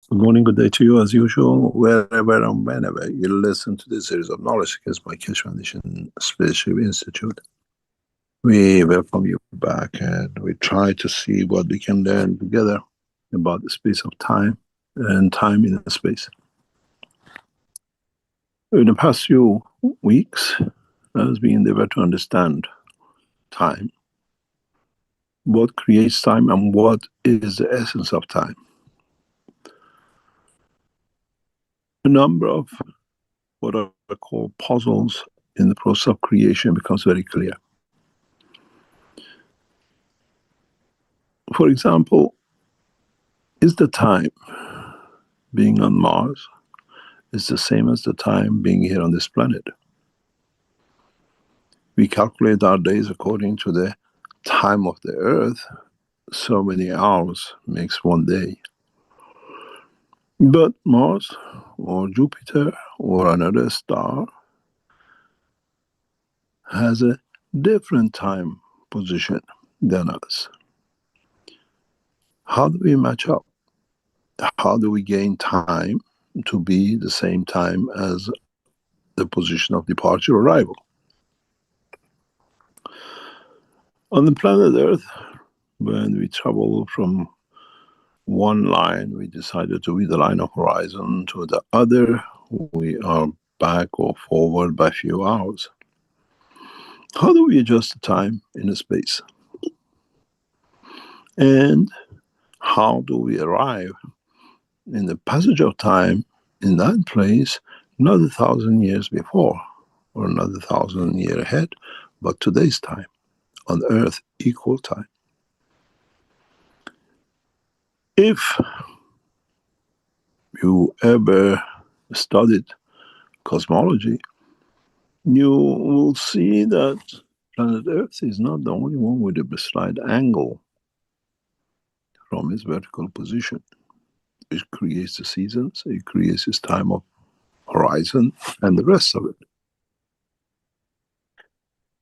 Good morning, good day to you as usual, wherever and whenever you listen to this series of knowledge against my Keshe Foundation Spiritual Institute. We welcome you back and we try to see what we can learn together about the space of time and time in the space. In the past few weeks, as we endeavor to understand time, what creates time and what is the essence of time. A number of what are called puzzles in the process of creation becomes very clear. For example, is the time being on Mars is the same as the time being here on this planet? We calculate our days according to the time of the Earth. So many hours makes one day. But Mars or Jupiter or another star has a different time position than us. How do we match up? How do we gain time to be the same time as the position of departure or arrival? On the planet Earth, when we travel from one line, we decided to be the line of horizon, to the other, we are back or forward by a few hours. How do we adjust the time in a space? And how do we arrive in the passage of time in that place, not 1,000 years before or another 1,000 years ahead, but today's time, on Earth, equal time? If you ever studied cosmology, you will see that planet Earth is not the only one with a slight angle from its vertical position. It creates the seasons, it creates its time of horizon, and the rest of it.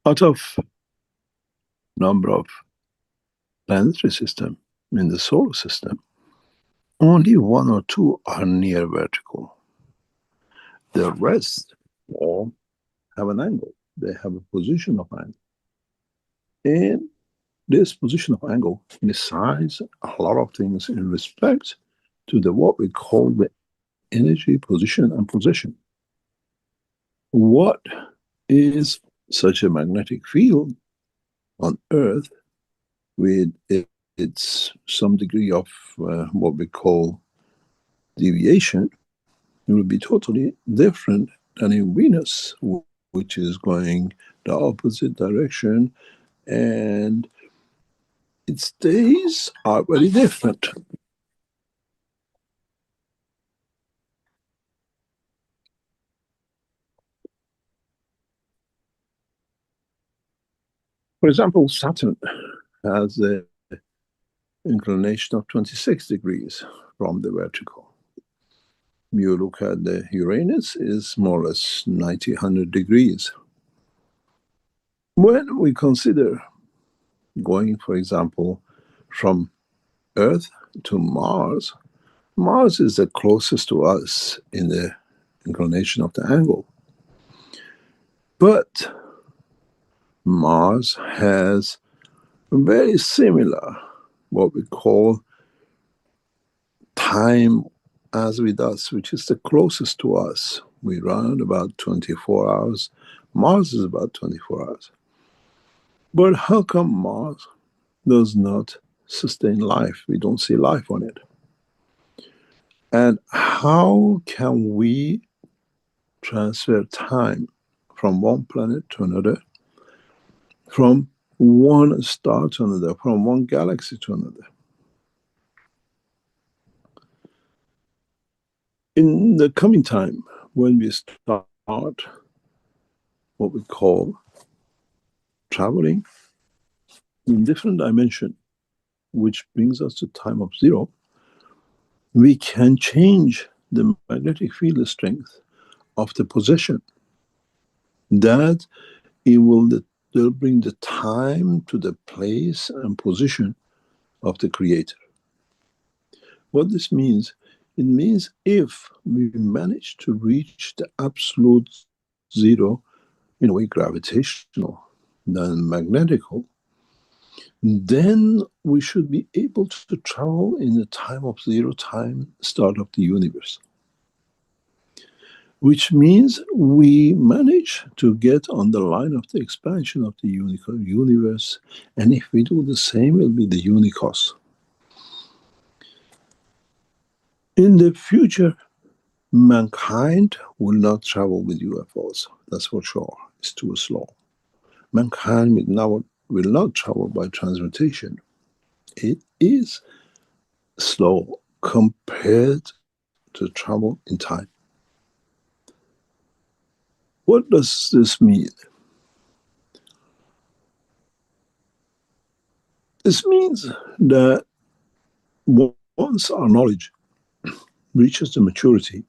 Out of number of planetary system in the solar system, only one or two are near vertical. The rest all have an angle. They have a position of angle. And this position of angle decides a lot of things in respect to the what we call the energy position and possession. What is such a magnetic field on Earth with its some degree of what we call deviation? It will be totally different than in Venus, which is going the opposite direction, and its days are very different. For example, Saturn has an inclination of 26 degrees from the vertical. You look at the Uranus, is more or less 90, 100 degrees. When we consider going, for example, from Earth to Mars, Mars is the closest to us in the inclination of the angle. But Mars has very similar, what we call time as with us, which is the closest to us. We run about 24 hours. Mars is about 24 hours. But how come Mars does not sustain life? We don't see life on it. And how can we transfer time from one planet to another, from one star to another, from one galaxy to another? In the coming time, when we start what we call traveling in different dimension, which brings us to time of zero, we can change the magnetic field strength of the position. That it will bring the time to the place and position of the creator. What this means, it means if we manage to reach the absolute zero, in a way gravitational than magnetical, then we should be able to travel in the time of zero, time start of the universe. Which means we manage to get on the line of the expansion of the universe, and if we do the same, it will be the unicos. In the future, mankind will not travel with UFOs, that's for sure. It's too slow. Mankind will not travel by transmutation. It is slow compared to travel in time. What does this mean? This means that once our knowledge reaches the maturity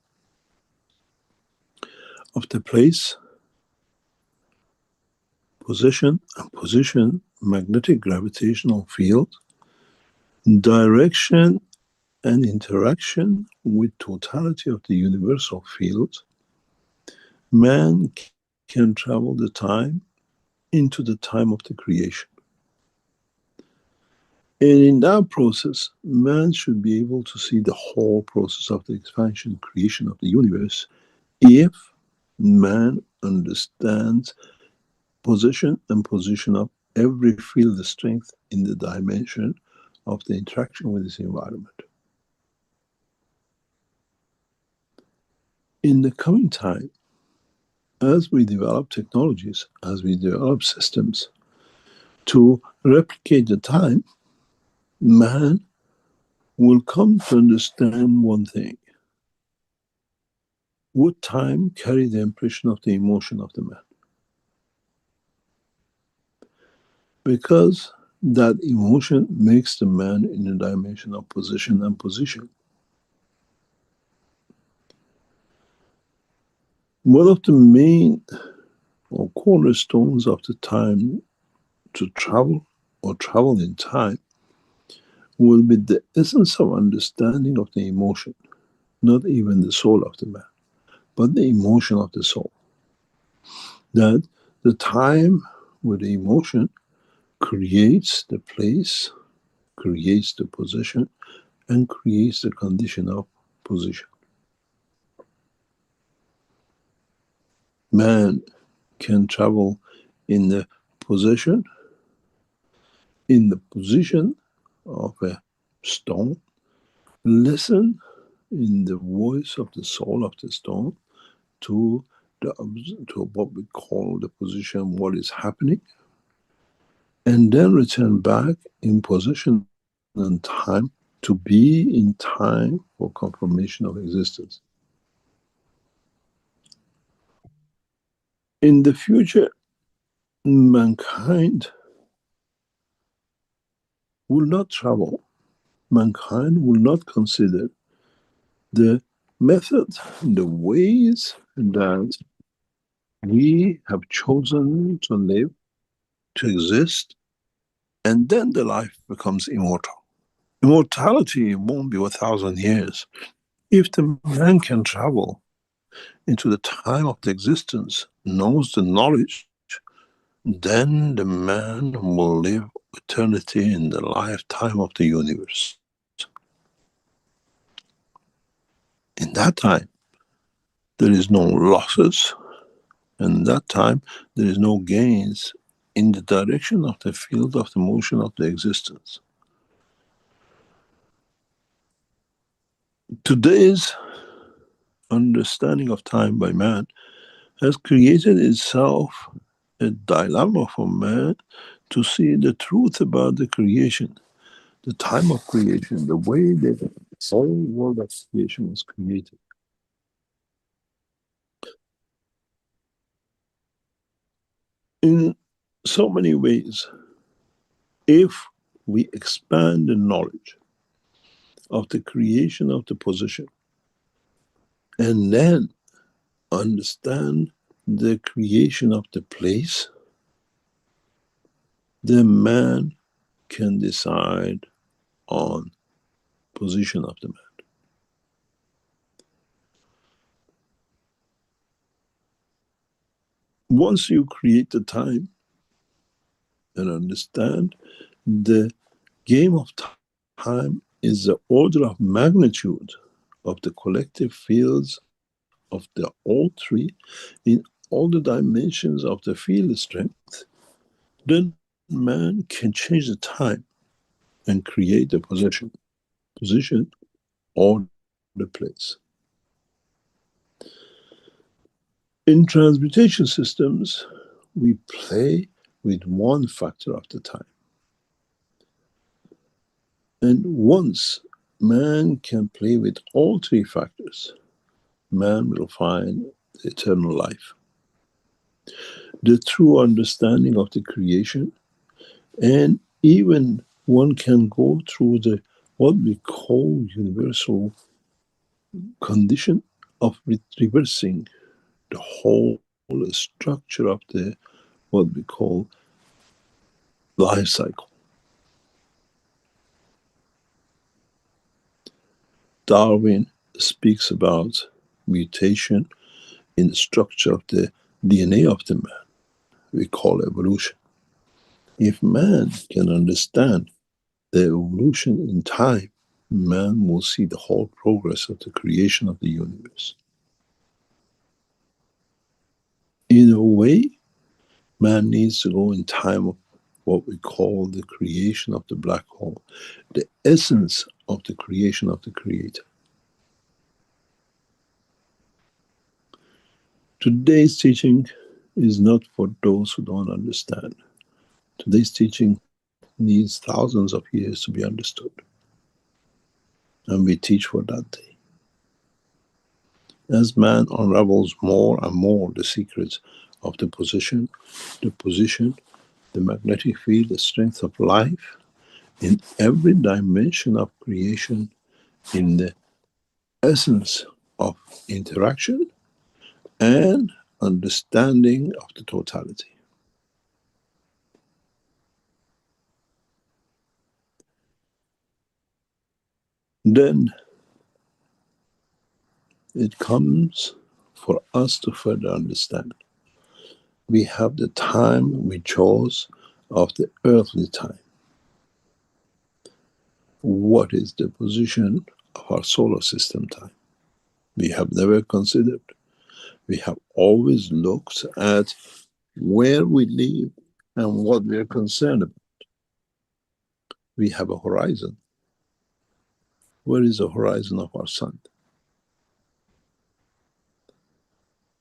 of the place, position, and position, magnetic gravitational field, direction and interaction with totality of the universal field, man can travel the time into the time of the creation. And in that process, man should be able to see the whole process of the expansion, creation of the universe, if man understands position and position of every field strength in the dimension of the interaction with this environment. In the coming time, as we develop technologies, as we develop systems to replicate the time, man will come to understand one thing. Would time carry the impression of the emotion of the man? Because that emotion makes the man in a dimension of position and position. One of the main or cornerstones of the time to travel or travel in time will be the essence of understanding of the emotion, not even the soul of the man, but the emotion of the soul. That the time with the emotion creates the place, creates the position, and creates the condition of position. Man can travel in the position of a stone, listen in the voice of the soul of the stone to what we call the position, what is happening, and then return back in position and time to be in time for confirmation of existence. In the future, mankind will not travel. Mankind will not consider the method, the ways that we have chosen to live to exist, and then the life becomes immortal. Immortality won't be 1,000 years. If the man can travel into the time of the existence, knows the knowledge, then the man will live eternity in the lifetime of the universe. In that time, there is no losses, and in that time, there is no gains in the direction of the field of the motion of the existence. Today's understanding of time by man has created itself a dilemma for man to see the truth about the creation, the time of creation, the way that the whole world of creation was created. In so many ways, if we expand the knowledge of the creation of the position and then understand the creation of the place, the man can decide on position of the man. Once you create the time and understand the game of time is the order of magnitude of the collective fields of the all three in all the dimensions of the field strength, then man can change the time and create the position or the place. In transmutation systems, we play with one factor of the time. And once man can play with all three factors, man will find eternal life. The true understanding of the creation, and even one can go through the what we call universal condition of reversing the whole structure of the what we call life cycle. Darwin speaks about mutation in the structure of the DNA of the man. We call evolution. If man can understand the evolution in time, man will see the whole progress of the creation of the universe. In a way, man needs to go in time of what we call the creation of the black hole, the essence of the creation of the creator. Today's teaching is not for those who don't understand. Today's teaching needs thousands of years to be understood. And we teach for that day. As man unravels more and more the secrets of the position, the magnetic field, the strength of life, in every dimension of creation, in the essence of interaction and understanding of the totality. Then it comes for us to further understand. We have the time we chose of the earthly time. What is the position of our solar system time? We have never considered. We have always looked at where we live and what we are concerned about. We have a horizon. Where is the horizon of our sun?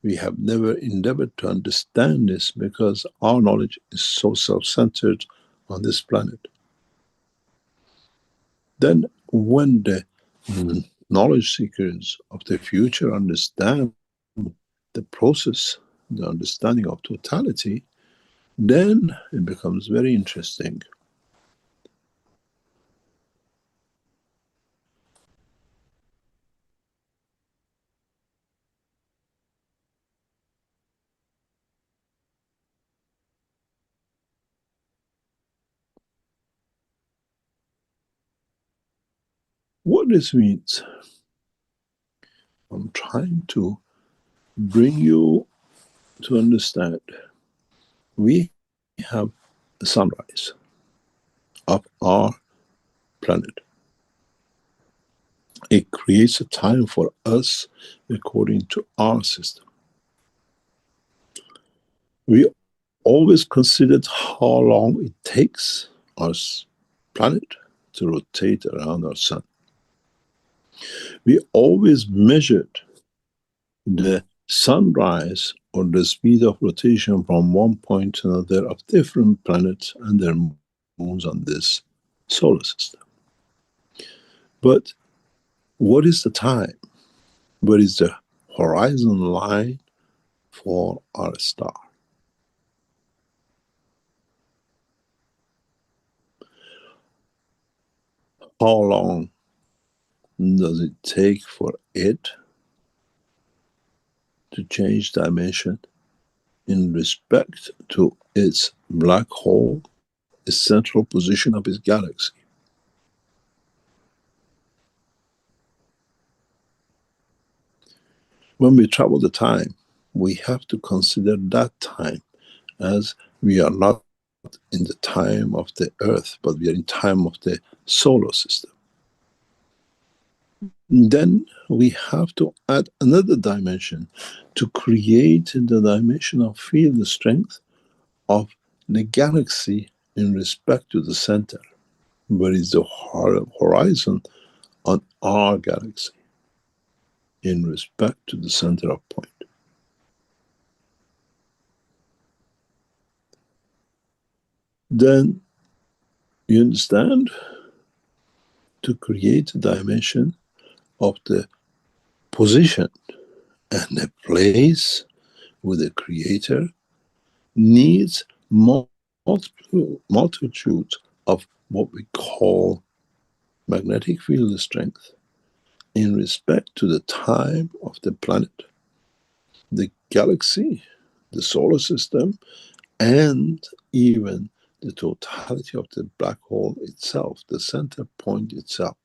We have never endeavored to understand this because our knowledge is so self-centered on this planet. Then when the knowledge seekers of the future understand the process, the understanding of totality, then it becomes very interesting. What this means, I'm trying to bring you to understand. We have the sunrise of our planet. It creates a time for us according to our system. We always considered how long it takes our planet to rotate around our sun. We always measured the sunrise or the speed of rotation from one point to another of different planets and their moons on this solar system. But what is the time? What is the horizon line for our star? How long does it take for it to change dimension in respect to its black hole, the central position of its galaxy? When we travel the time, we have to consider that time, as we are not in the time of the Earth, but we are in time of the solar system. Then we have to add another dimension to create the dimension of field strength of the galaxy in respect to the center, where is the horizon on our galaxy in respect to the center of point. Then you understand, to create a dimension of the position and the place with the creator needs multitudes of what we call magnetic field strength in respect to the time of the planet, the galaxy, the solar system, and even the totality of the black hole itself, the center point itself.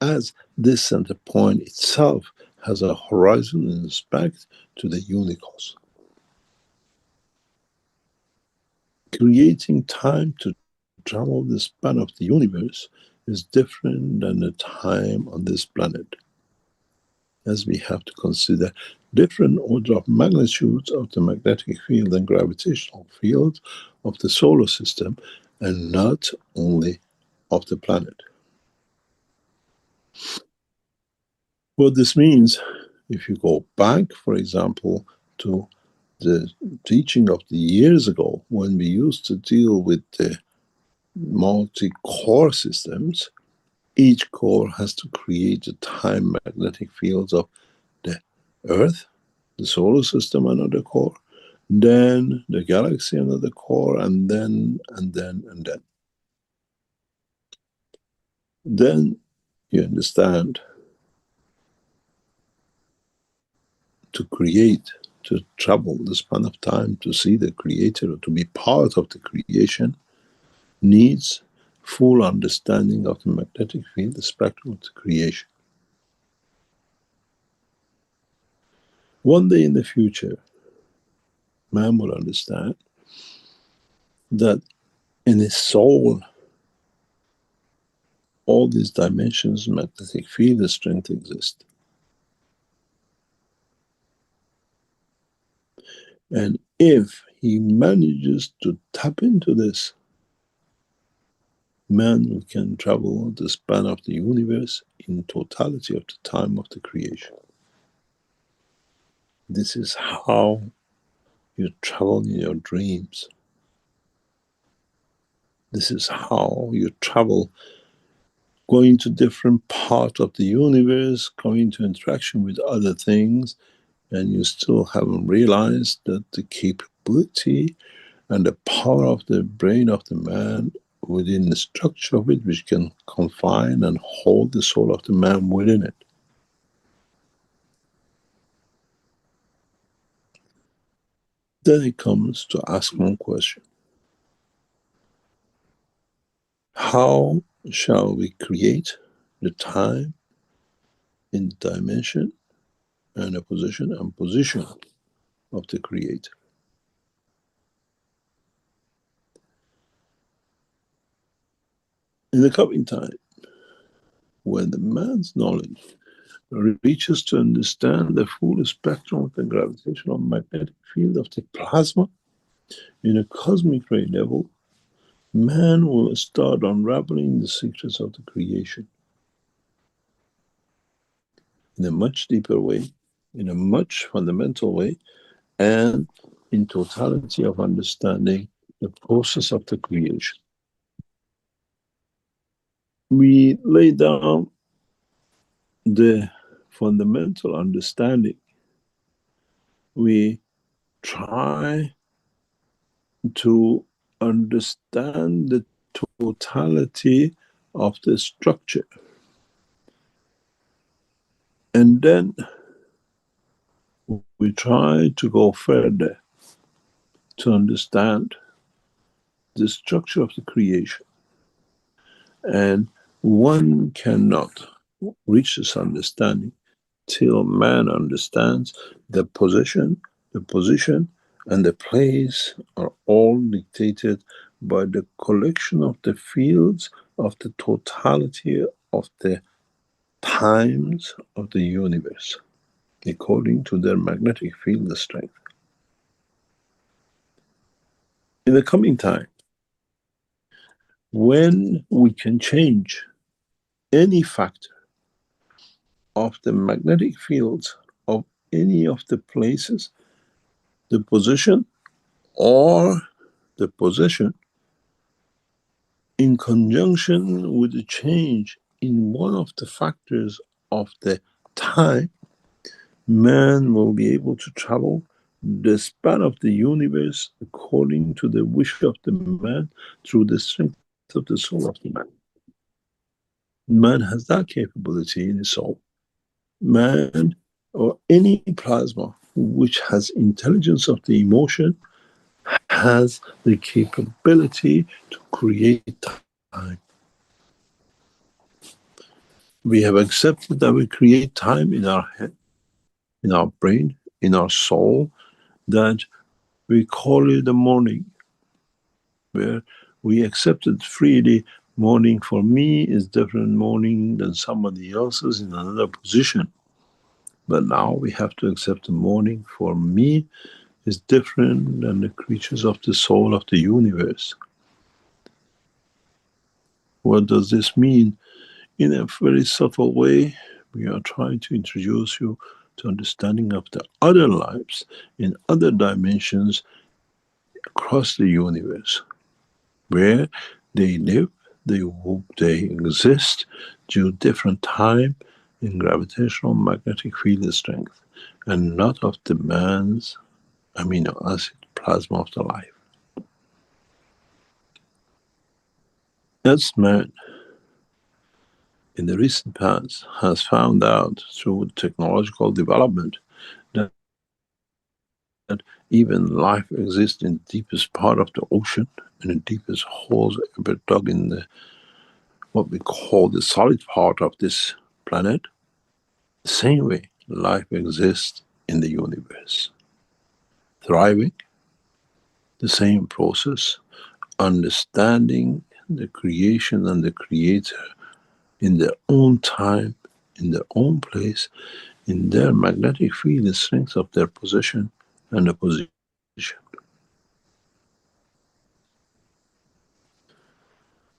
As this center point itself has a horizon in respect to the universe. Creating time to travel the span of the universe is different than the time on this planet, as we have to consider different order of magnitudes of the magnetic field and gravitational field of the solar system, and not only of the planet. What this means, if you go back, for example, to the teaching of the years ago, when we used to deal with the multi-core systems, each core has to create the time magnetic fields of the Earth, the solar system, another core, then the galaxy, another core, and then. Then you understand, to create, to travel the span of time, to see the creator, or to be part of the creation, needs full understanding of the magnetic field, the spectrum of the creation. One day in the future, man will understand that in his soul, all these dimensions, magnetic field strength exist. And if he manages to tap into this, man can travel the span of the universe in totality of the time of the creation. This is how you travel in your dreams. This is how you travel, going to different parts of the universe, coming into interaction with other things, and you still haven't realized that the capability and the power of the brain of the man within the structure of it, which can confine and hold the soul of the man within it. Then it comes to ask one question: how shall we create the time in dimension and a position of the Creator. In the coming time, when the man's knowledge reaches to understand the full spectrum of the gravitational magnetic field of the plasma in a cosmic ray level, man will start unraveling the secrets of the creation in a much deeper way, in a much fundamental way, and in totality of understanding the process of the creation. We lay down the fundamental understanding. We try to understand the totality of the structure. And then we try to go further to understand the structure of the creation. And one cannot reach this understanding till man understands the position, and the place are all dictated by the collection of the fields of the totality of the times of the universe, according to their magnetic field strength. In the coming time, when we can change any factor of the magnetic fields of any of the places, the position or the possession, in conjunction with the change in one of the factors of the time, man will be able to travel the span of the universe according to the wish of the man through the strength of the soul of the man. Man has that capability in his soul. Man, or any plasma which has intelligence of the emotion, has the capability to create time. We have accepted that we create time in our head, in our brain, in our soul, that we call it the morning, where we accepted freely. Morning for me is different morning than somebody else's in another position. But now we have to accept the morning for me is different than the creatures of the soul of the universe. What does this mean? In a very subtle way, we are trying to introduce you to understanding of the other lives in other dimensions across the universe, where they live, they exist due to different time in gravitational magnetic field strength, and not of the man's amino acid plasma of the life. As man, in the recent past, has found out through technological development that even life exists in the deepest part of the ocean, in the deepest holes ever dug in the what we call the solid part of this planet, the same way life exists in the universe. Thriving, the same process, understanding the creation and the creator in their own time, in their own place, in their magnetic field, the strength of their possession and the position.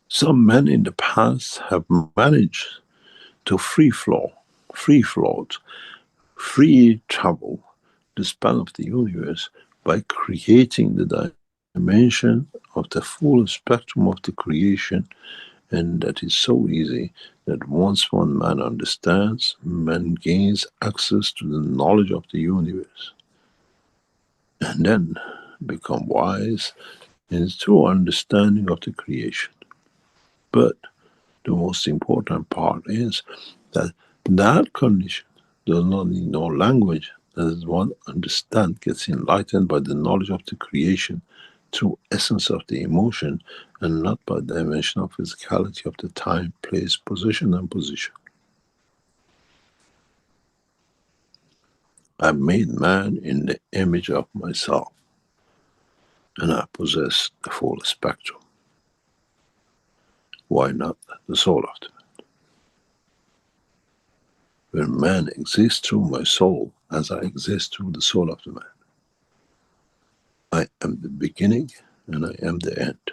Some men in the past have managed to free float, free travel the span of the universe by creating the dimension of the full spectrum of the creation. And that is so easy that once one man understands, man gains access to the knowledge of the universe, and then become wise in his true understanding of the creation. But the most important part is that that condition does not need no language, as one understands, gets enlightened by the knowledge of the creation through essence of the emotion, and not by dimension of physicality of the time, place, position, and position. I made man in the image of myself, and I possess the full spectrum. Why not the soul of the man? When man exists through my soul, as I exist through the soul of the man, I am the beginning and I am the end.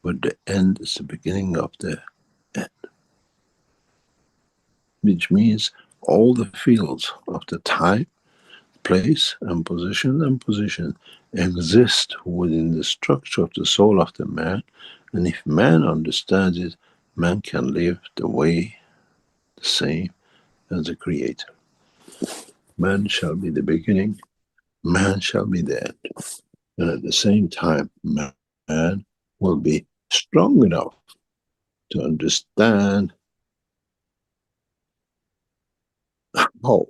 But the end is the beginning of the end. Which means all the fields of the time, place, and position exist within the structure of the soul of the man. And if man understands it, man can live the way, the same as the Creator. Man shall be the beginning, man shall be the end. And at the same time, man will be strong enough to understand how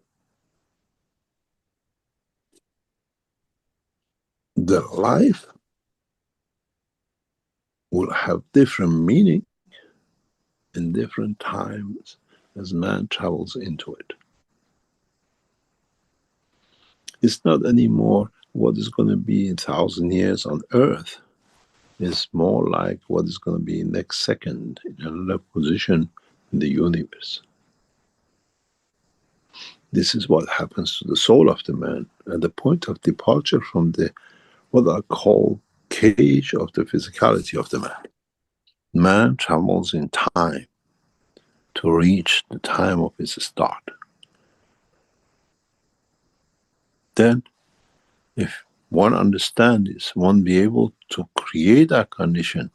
the life will have different meaning in different times as man travels into it. It's not anymore what is going to be in 1,000 years on earth. It's more like what is going to be next second in another position in the universe. This is what happens to the soul of the man at the point of departure from the what I call cage of the physicality of the man. Man travels in time to reach the time of his start. Then, if one understands this, one be able to create that condition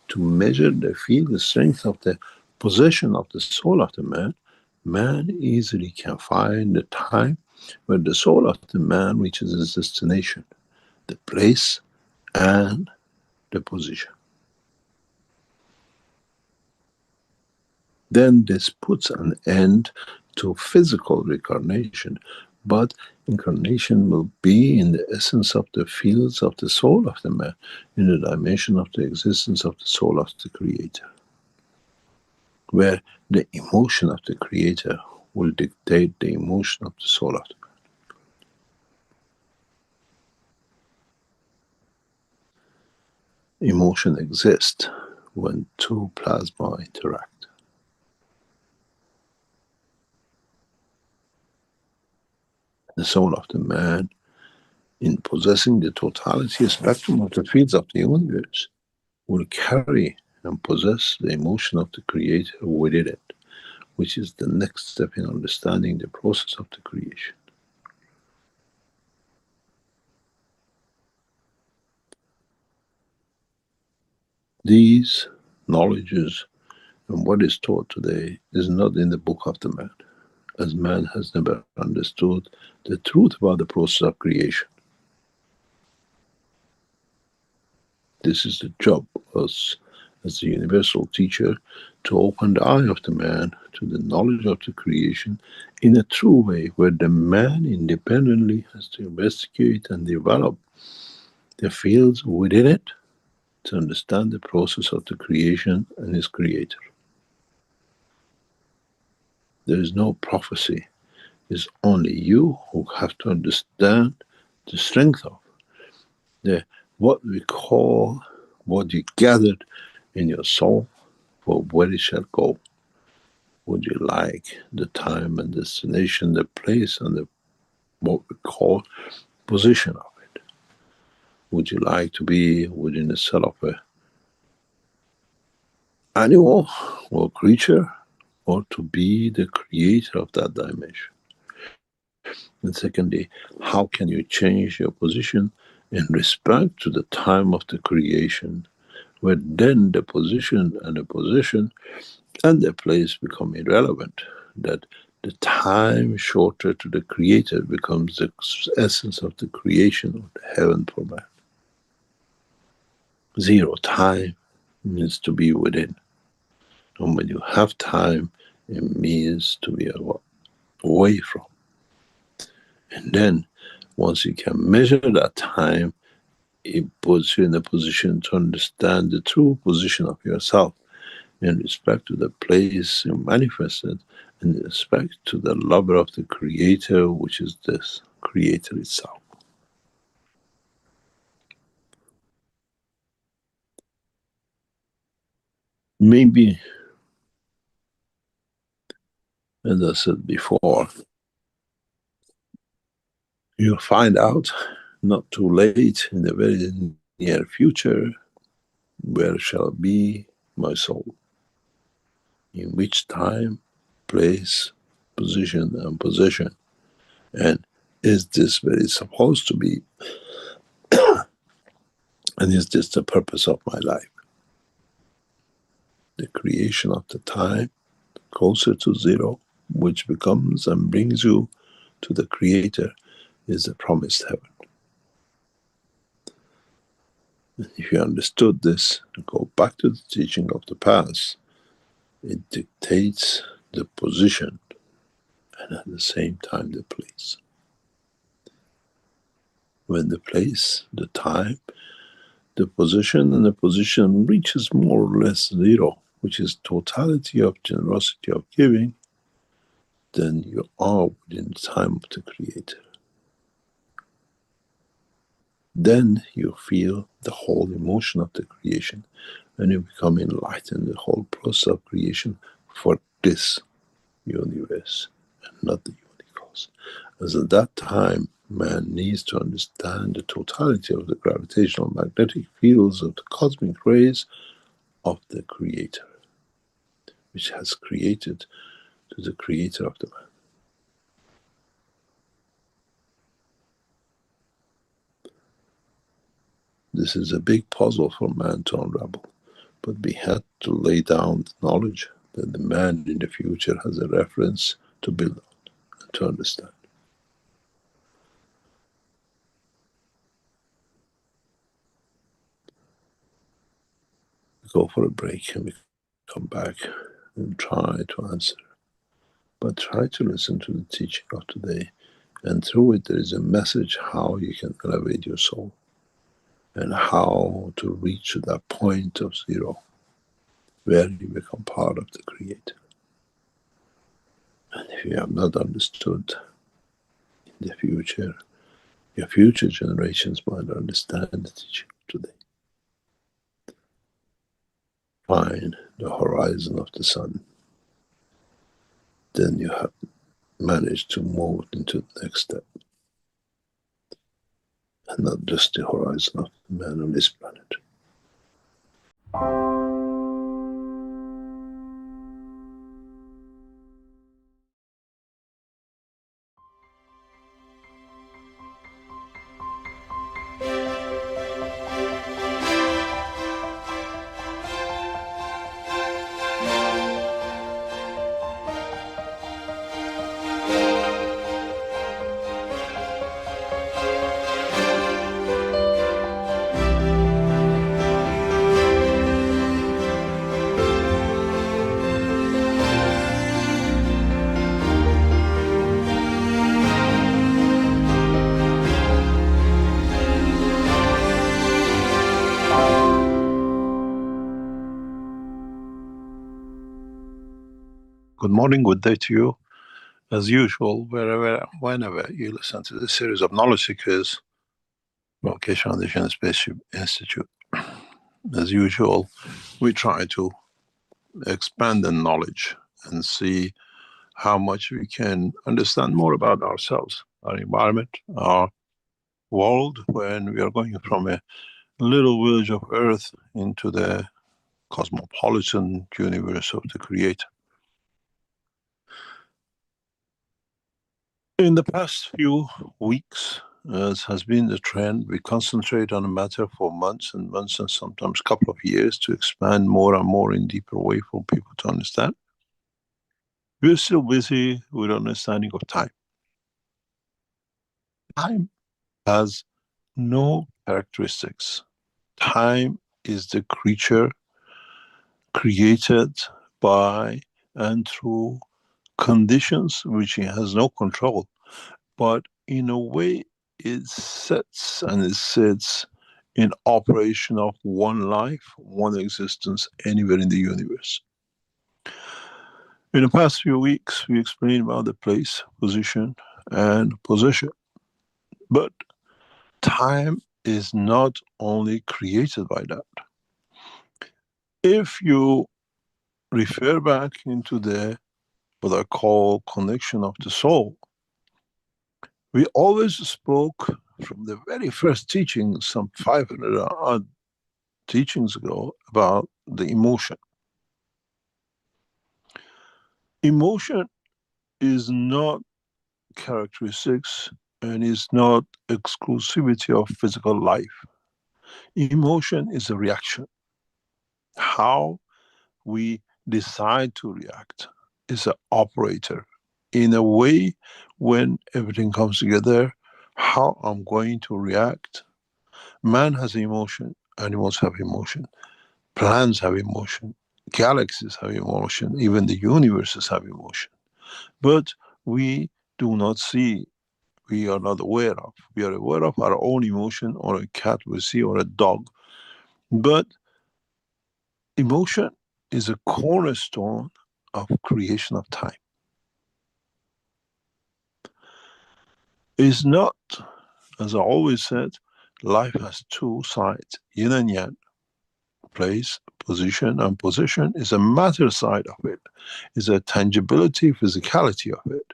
to measure the field, the strength of the possession of the soul of the man, man easily can find the time where the soul of the man reaches its destination, the place and the position. Then this puts an end to physical reincarnation, but incarnation will be in the essence of the fields of the soul of the man, in the dimension of the existence of the soul of the Creator, where the emotion of the Creator will dictate the emotion of the soul of the man. Emotion exists when two plasma interact. The soul of the man, in possessing the totality spectrum of the fields of the universe, will carry and possess the emotion of the Creator within it, which is the next step in understanding the process of the creation. These knowledges and what is taught today is not in the book of the man, as man has never understood the truth about the process of creation. This is the job of us as the universal teacher, to open the eye of the man to the knowledge of the creation in a true way, where the man independently has to investigate and develop the fields within it to understand the process of the creation and its creator. There is no prophecy. It's only you who have to understand the strength of the what we call, what you gathered in your soul, for where it shall go. Would you like the time and destination, the place, and the what we call position of it? Would you like to be within the cell of a animal or creature, or to be the creator of that dimension? And secondly, how can you change your position in respect to the time of the creation, where then the position and the position and the place become irrelevant, that the time shorter to the creator becomes the essence of the creation of the heaven for man. Zero time means to be within. And when you have time, it means to be away from. And then, once you can measure that time, it puts you in a position to understand the true position of yourself in respect to the place you manifested, in respect to the lover of the Creator, which is this Creator itself. Maybe, as I said before, you'll find out not too late in the very near future, where shall be my soul, in which time, place, position, and possession, and is this where it's supposed to be, and is this the purpose of my life? The creation of the time closer to zero, which becomes and brings you to the Creator, is the promised heaven. And if you understood this, go back to the teaching of the past, it dictates the position and at the same time the place. When the place, the time, the position, and the position reaches more or less zero, which is totality of generosity of giving, then you are within the time of the Creator. Then you feel the whole emotion of the creation, and you become enlightened, the whole process of creation for this universe and not the universe. As at that time, man needs to understand the totality of the gravitational magnetic fields of the cosmic rays of the Creator, which has created to the Creator of the man. This is a big puzzle for man to unravel, but we had to lay down the knowledge that the man in the future has a reference to build on and to understand. We go for a break and we come back and try to answer. But try to listen to the teaching of today, and through it there is a message how you can elevate your soul and how to reach to that point of zero where you become part of the Creator. And if you have not understood in the future, your future generations might understand the teaching of today. Find the horizon of the sun. Then you have managed to move into the next step. And not just the horizon of the man on this planet. Good morning, good day to you. As usual, whenever you listen to this series of knowledge seekers from Keshe Foundation Spaceship Institute, as usual, we try to expand the knowledge and see how much we can understand more about ourselves, our environment, our world, when we are going from a little village of Earth into the cosmopolitan universe of the Creator. In the past few weeks, as has been the trend, we concentrate on a matter for months and months and sometimes a couple of years to expand more and more in deeper way for people to understand. We're still busy with understanding of time. Time has no characteristics. Time is the creature created by and through conditions which he has no control. But in a way, it sets and it sits in operation of one life, one existence anywhere in the universe. In the past few weeks, we explained about the place, position, and possession. But time is not only created by that. If you refer back into the what I call connection of the soul, we always spoke from the very first teaching, some 500 odd teachings ago, about the emotion. Emotion is not characteristics and is not exclusivity of physical life. Emotion is a reaction. How we decide to react is an operator. In a way, when everything comes together, how I'm going to react. Man has emotion, animals have emotion, plants have emotion, galaxies have emotion, even the universes have emotion. But we do not see, we are not aware of. We are aware of our own emotion, or a cat we see, or a dog. But emotion is a cornerstone of creation of time. It's not, as I always said, life has two sides, yin and yang, place, position, and possession is a matter side of it, is a tangibility, physicality of it.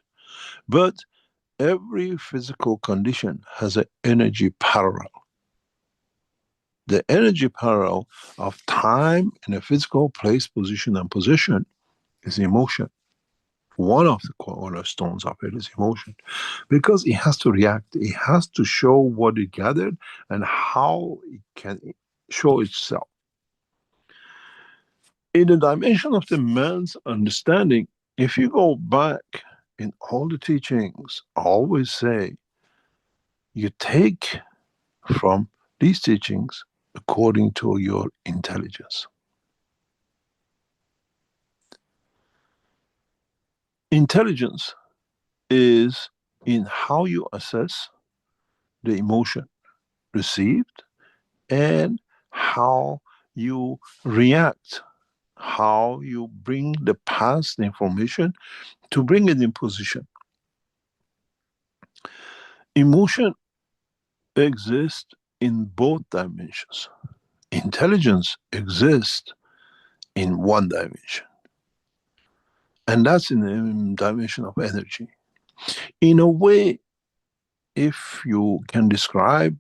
But every physical condition has an energy parallel. The energy parallel of time in a physical place, position, and possession is emotion. One of the cornerstones of it is emotion, because it has to react, it has to show what it gathered and how it can show itself. In the dimension of the man's understanding, if you go back in all the teachings, I always say, you take from these teachings according to your intelligence. Intelligence is in how you assess the emotion received and how you react, how you bring the past information to bring it in position. Emotion exists in both dimensions. Intelligence exists in one dimension, and that's in the dimension of energy. In a way, if you can describe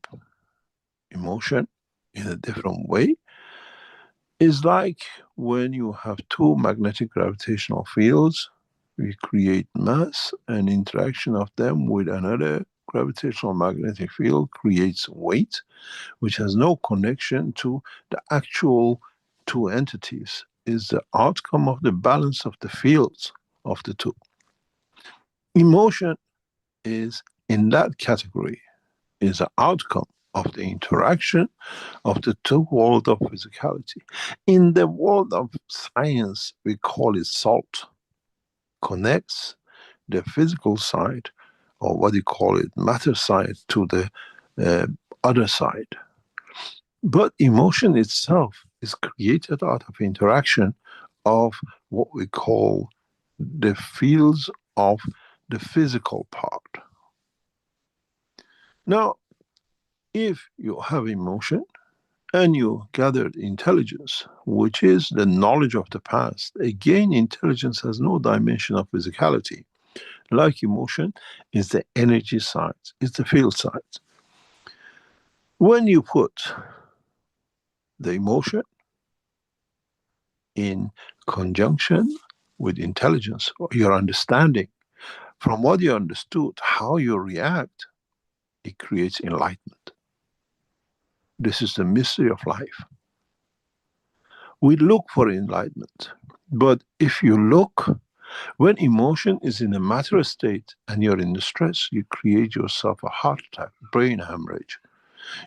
emotion in a different way, it's like when you have two magnetic gravitational fields, we create mass, and interaction of them with another gravitational magnetic field creates weight, which has no connection to the actual two entities, is the outcome of the balance of the fields of the two. Emotion is in that category, is the outcome of the interaction of the two worlds of physicality. In the world of science, we call it salt. Connects the physical side, or what you call it, matter side, to the other side. But emotion itself is created out of interaction of what we call the fields of the physical part. Now, if you have emotion and you gathered intelligence, which is the knowledge of the past, again, intelligence has no dimension of physicality. Like emotion is the energy side, it's the field side. When you put the emotion in conjunction with intelligence, or your understanding, from what you understood, how you react, it creates enlightenment. This is the mystery of life. We look for enlightenment, but if you look, when emotion is in a matter state and you're in the stress, you create yourself a heart attack, brain hemorrhage.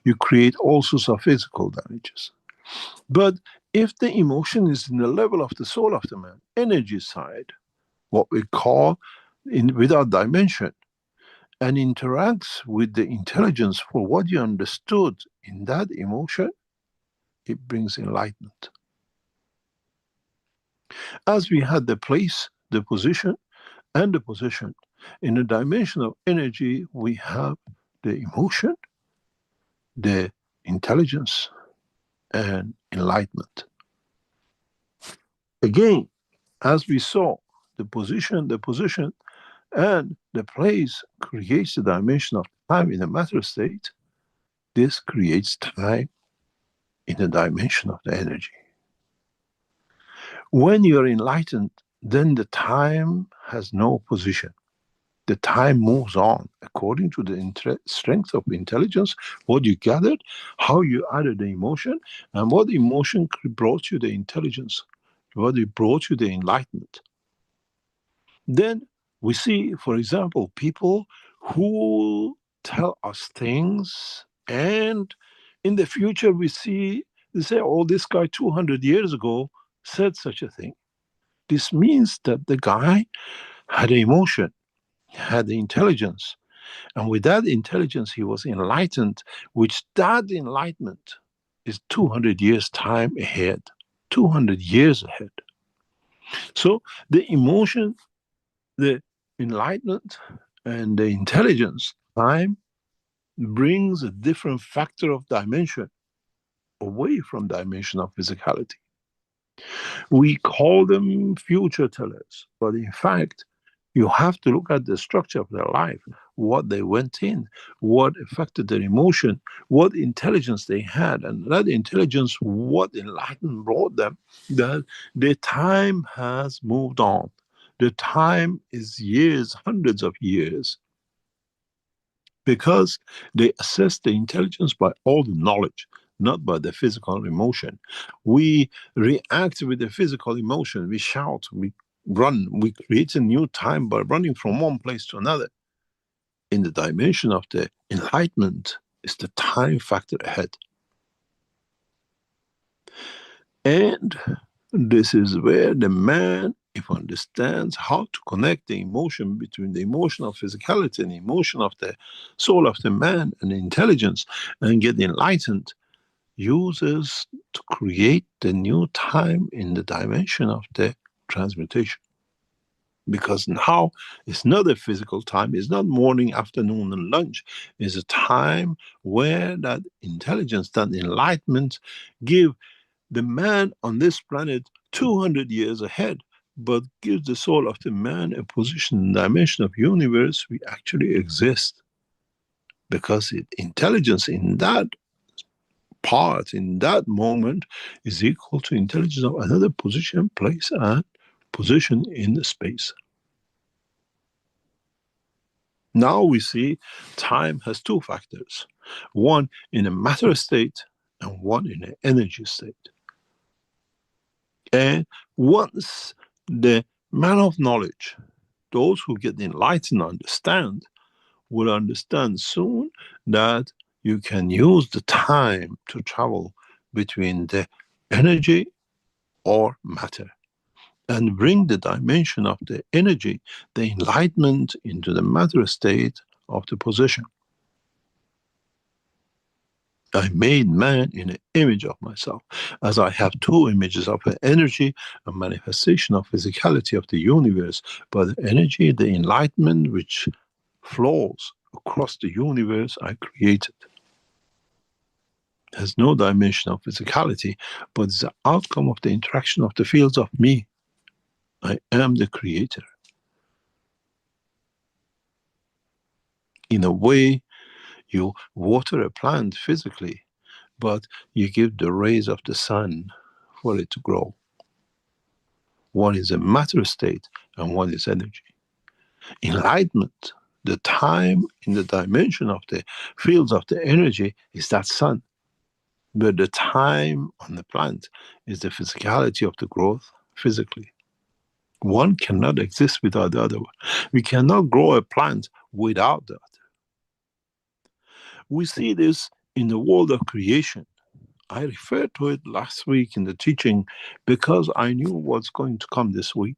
You create all sorts of physical damages. But if the emotion is in the level of the soul of the man, energy side, what we call in without dimension, and interacts with the intelligence for what you understood in that emotion, it brings enlightenment. As we had the place, the position, and the position, in the dimension of energy, we have the emotion, the intelligence, and enlightenment. Again, as we saw, the position, and the place creates the dimension of time in the matter state. This creates time in the dimension of the energy. When you're enlightened, then the time has no position. The time moves on according to the strength of intelligence, what you gathered, how you added the emotion, and what emotion brought you the intelligence, what it brought you the enlightenment. Then we see, for example, people who tell us things, and in the future we see, they say, oh, this guy 200 years ago said such a thing. This means that the guy had emotion, had the intelligence, and with that intelligence he was enlightened, which that enlightenment is 200 years time ahead, 200 years ahead. So the emotion, the enlightenment, and the intelligence, time brings a different factor of dimension away from dimension of physicality. We call them future tellers, but in fact, you have to look at the structure of their life, what they went in, what affected their emotion, what intelligence they had, and that intelligence, what enlightenment brought them, that their time has moved on. The time is years, hundreds of years, because they assess the intelligence by all the knowledge, not by the physical emotion. We react with the physical emotion. We shout, we run, we create a new time by running from one place to another. In the dimension of the enlightenment is the time factor ahead. And this is where the man, if he understands how to connect the emotion between the emotion of physicality and the emotion of the soul of the man and the intelligence, and get enlightened, uses to create the new time in the dimension of the transmutation. Because now it's not a physical time, it's not morning, afternoon, and lunch. It's a time where that intelligence, that enlightenment, give the man on this planet 200 years ahead, but gives the soul of the man a position in the dimension of universe we actually exist. Because intelligence in that part, in that moment, is equal to intelligence of another position, place, and position in the space. Now we see time has two factors, one in a matter state and one in an energy state. And once the man of knowledge, those who get enlightened understand, will understand soon that you can use the time to travel between the energy or matter and bring the dimension of the energy, the enlightenment, into the matter state of the position. I made man in an image of myself, as I have two images of an energy, a manifestation of physicality of the universe, but the energy, the enlightenment which flows across the universe I created. Has no dimension of physicality, but is the outcome of the interaction of the fields of me. I am the creator. In a way, you water a plant physically, but you give the rays of the sun for it to grow. One is a matter state and one is energy. Enlightenment, the time in the dimension of the fields of the energy, is that sun. But the time on the plant is the physicality of the growth physically. One cannot exist without the other. We cannot grow a plant without the other. We see this in the world of creation. I referred to it last week in the teaching because I knew what's going to come this week.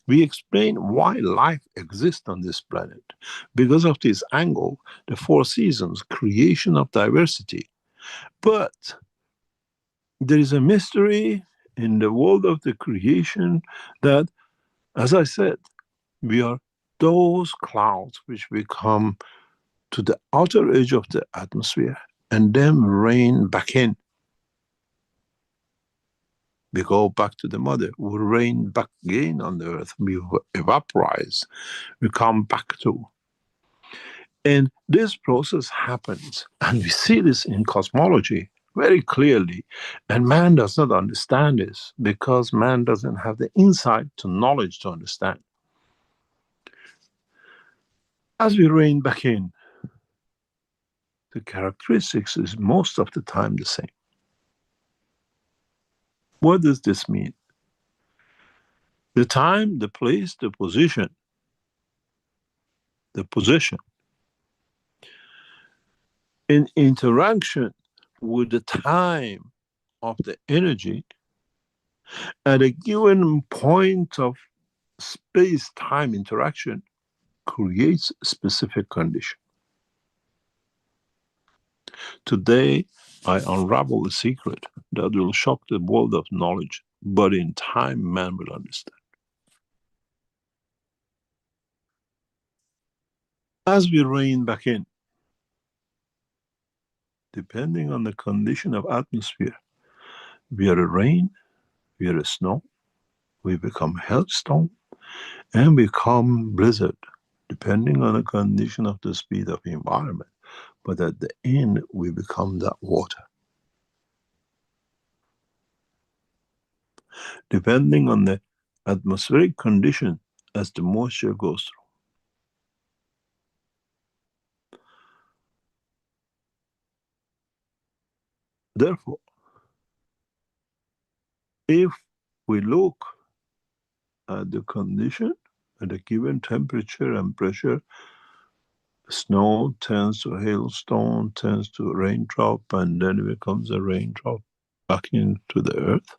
We explain why life exists on this planet. Because of this angle, the four seasons, creation of diversity. But there is a mystery in the world of the creation that, as I said, we are those clouds which become to the outer edge of the atmosphere and then rain back in. We go back to the mother, we rain back again on the earth, we evaporize, we come back to. And this process happens, and we see this in cosmology very clearly. And man does not understand this because man doesn't have the insight to knowledge to understand. As we rain back in, the characteristics is most of the time the same. What does this mean? The time, the place, the position, in interaction with the time of the energy at a given point of space-time interaction creates a specific condition. Today, I unravel a secret that will shock the world of knowledge, but in time man will understand. As we rain back in, depending on the condition of atmosphere, we are a rain, we are a snow, we become hailstone, and become blizzard, depending on the condition of the speed of the environment. But at the end, we become that water. Depending on the atmospheric condition as the moisture goes through. Therefore, if we look at the condition at a given temperature and pressure, snow turns to hailstone, turns to raindrop, and then it becomes a raindrop back into the earth.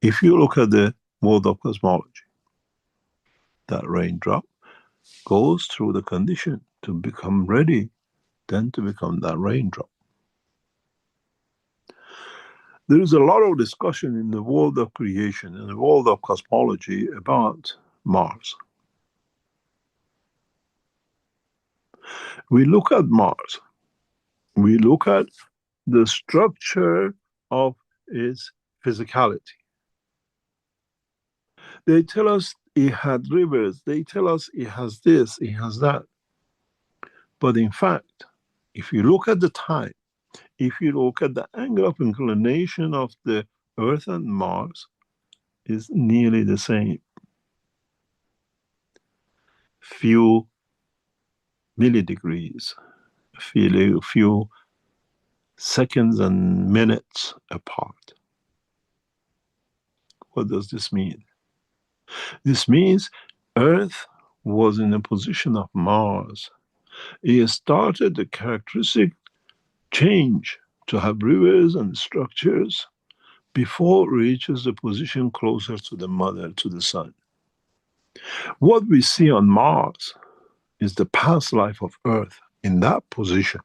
If you look at the world of cosmology, that raindrop goes through the condition to become ready, then to become that raindrop. There is a lot of discussion in the world of creation, in the world of cosmology about Mars. We look at Mars, we look at the structure of its physicality. They tell us it had rivers, they tell us it has this, it has that. But in fact, if you look at the time, if you look at the angle of inclination of the Earth and Mars, is nearly the same. Few millidegrees, few seconds and minutes apart. What does this mean? This means Earth was in a position of Mars. It started the characteristic change to have rivers and structures before it reaches the position closer to the mother, to the sun. What we see on Mars is the past life of Earth in that position.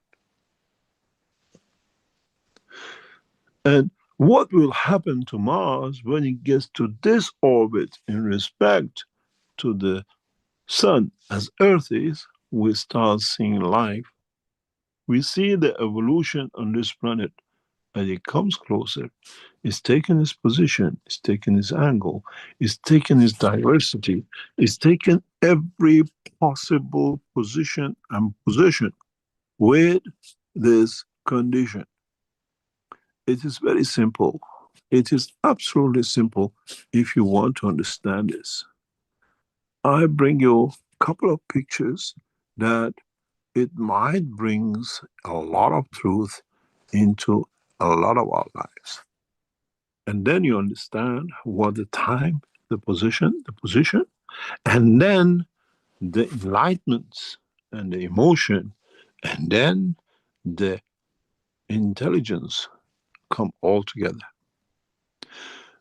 And what will happen to Mars when it gets to this orbit in respect to the sun as Earth is, we start seeing life. We see the evolution on this planet as it comes closer. It's taken its position, it's taken its angle, it's taken its diversity, it's taken every possible position and position with this condition. It is very simple. It is absolutely simple if you want to understand this. I bring you a couple of pictures that it might bring a lot of truth into a lot of our lives. And then you understand what the time, the position, and then the enlightenment and the emotion, and then the intelligence come all together.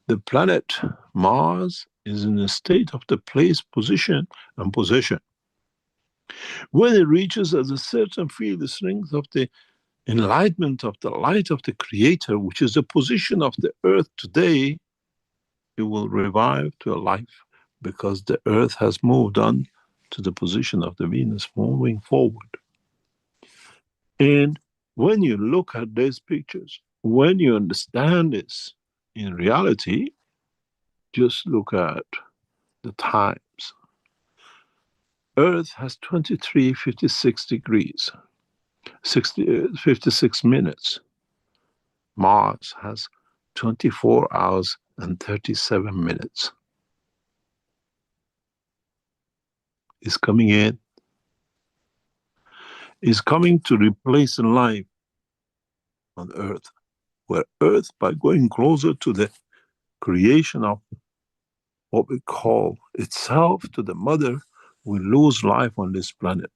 the planet Mars is in a state of the place, position, and possession. When it reaches at a certain field, the strength of the enlightenment of the light of the Creator, which is the position of the Earth today, it will revive to a life because the Earth has moved on to the position of the Venus moving forward. And when you look at these pictures, when you understand this in reality, just look at the times. Earth has 23:56 degrees, 56 minutes. Mars has 24 hours and 37 minutes. It's coming in. It's coming to replace life on Earth, where Earth, by going closer to the creation of what we call itself, to the mother, we lose life on this planet.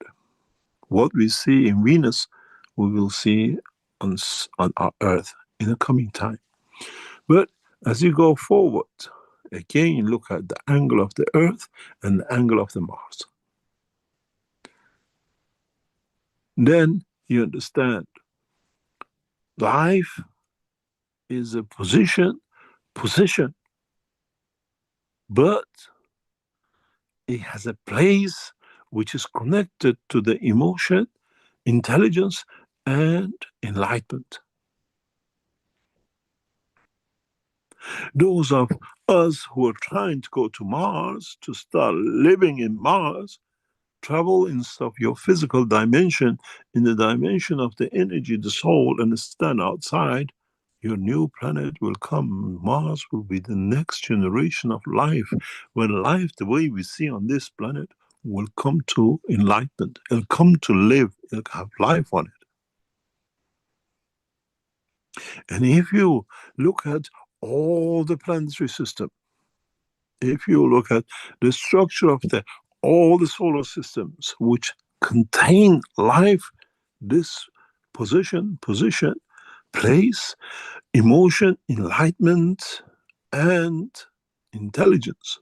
What we see in Venus, we will see on our Earth in the coming time. But as you go forward, again, you look at the angle of the Earth and the angle of the Mars. Then you understand life is a position, but it has a place which is connected to the emotion, intelligence, and enlightenment. Those of us who are trying to go to Mars, to start living in Mars, travel instead of your physical dimension, in the dimension of the energy, the soul, and stand outside, your new planet will come. Mars will be the next generation of life, where life, the way we see on this planet, will come to enlightenment. It'll come to live. It'll have life on it. And if you look at all the planetary system, if you look at the structure of all the solar systems which contain life, this position, place, emotion, enlightenment, and intelligence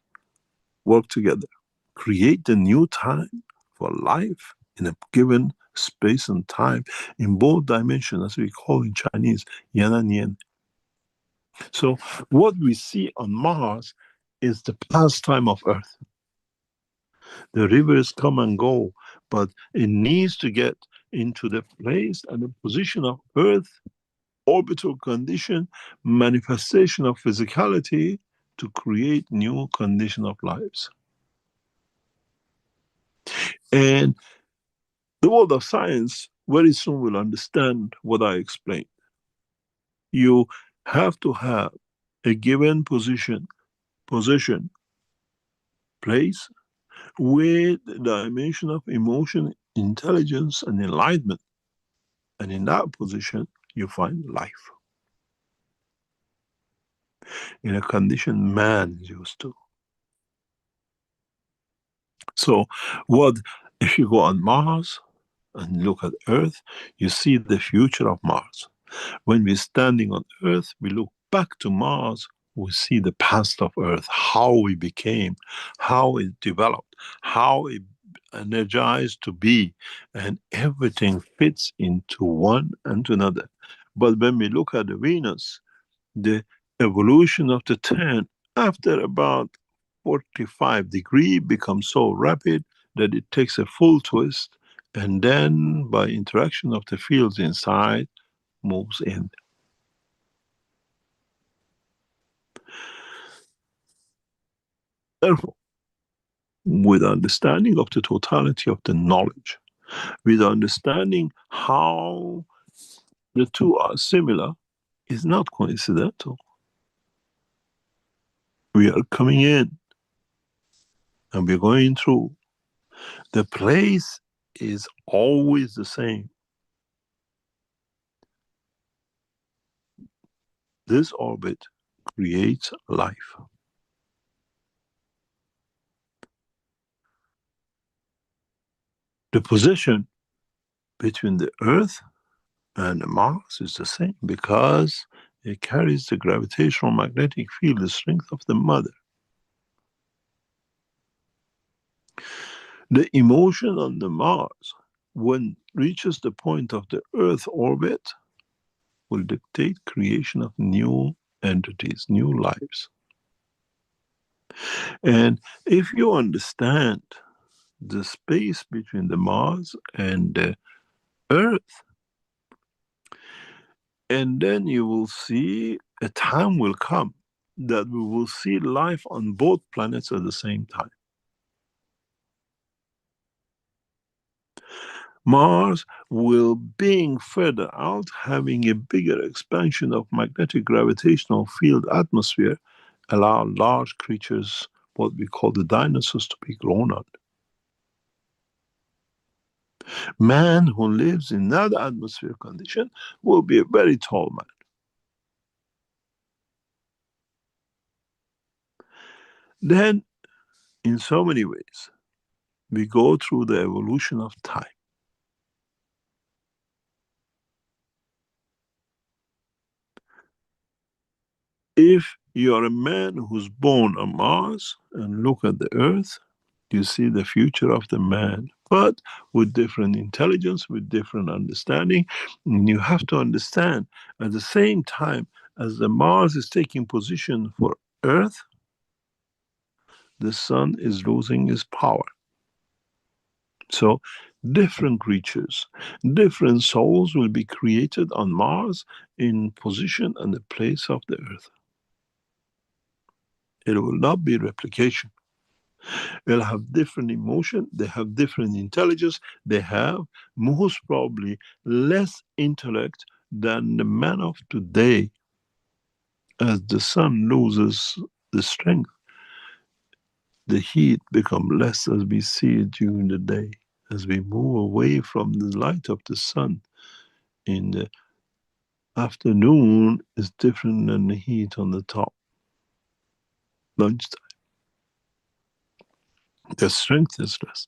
work together, create a new time for life in a given space and time in both dimensions, as we call in Chinese, yin and yang. So what we see on Mars is the pastime of Earth. The rivers come and go, but it needs to get into the place and the position of Earth, orbital condition, manifestation of physicality to create new condition of lives. And the world of science very soon will understand what I explained. You have to have a given position, place, with the dimension of emotion, intelligence, and enlightenment. And in that position, you find life. In a condition man is used to. So if you go on Mars and look at Earth, you see the future of Mars. When we're standing on Earth, we look back to Mars, we see the past of Earth, how we became, how it developed, how it energized to be, and everything fits into one and to another. But when we look at the Venus, the evolution of the turn after about 45 degree becomes so rapid that it takes a full twist, and then by interaction of the fields inside moves in. Therefore, with understanding of the totality of the knowledge, with understanding how the two are similar, is not coincidental. We are coming in and we're going through. The place is always the same. This orbit creates life. The position between the Earth and Mars is the same because It carries the gravitational magnetic field, the strength of the mother. The emotion on the Mars, when reaches the point of the Earth orbit, will dictate creation of new entities, new lives. And if you understand the space between the Mars and the Earth, and then you will see a time will come that we will see life on both planets at the same time. Mars will, being further out, having a bigger expansion of magnetic gravitational field atmosphere, allow large creatures, what we call the dinosaurs, to be grown up. Man who lives in that atmosphere condition will be a very tall man. Then, in so many ways, we go through the evolution of time. If you are a man who's born on Mars and look at the Earth, you see the future of the man, but with different intelligence, with different understanding. And you have to understand at the same time as the Mars is taking position for Earth, the sun is losing its power. So different creatures, different souls will be created on Mars in position and the place of the Earth. It will not be replication. They'll have different emotion, they have different intelligence, they have most probably less intellect than the man of today. As the sun loses the strength, the heat becomes less as we see it during the day. As we move away from the light of the sun in the afternoon is different than the heat on the top. Lunchtime, their strength is less.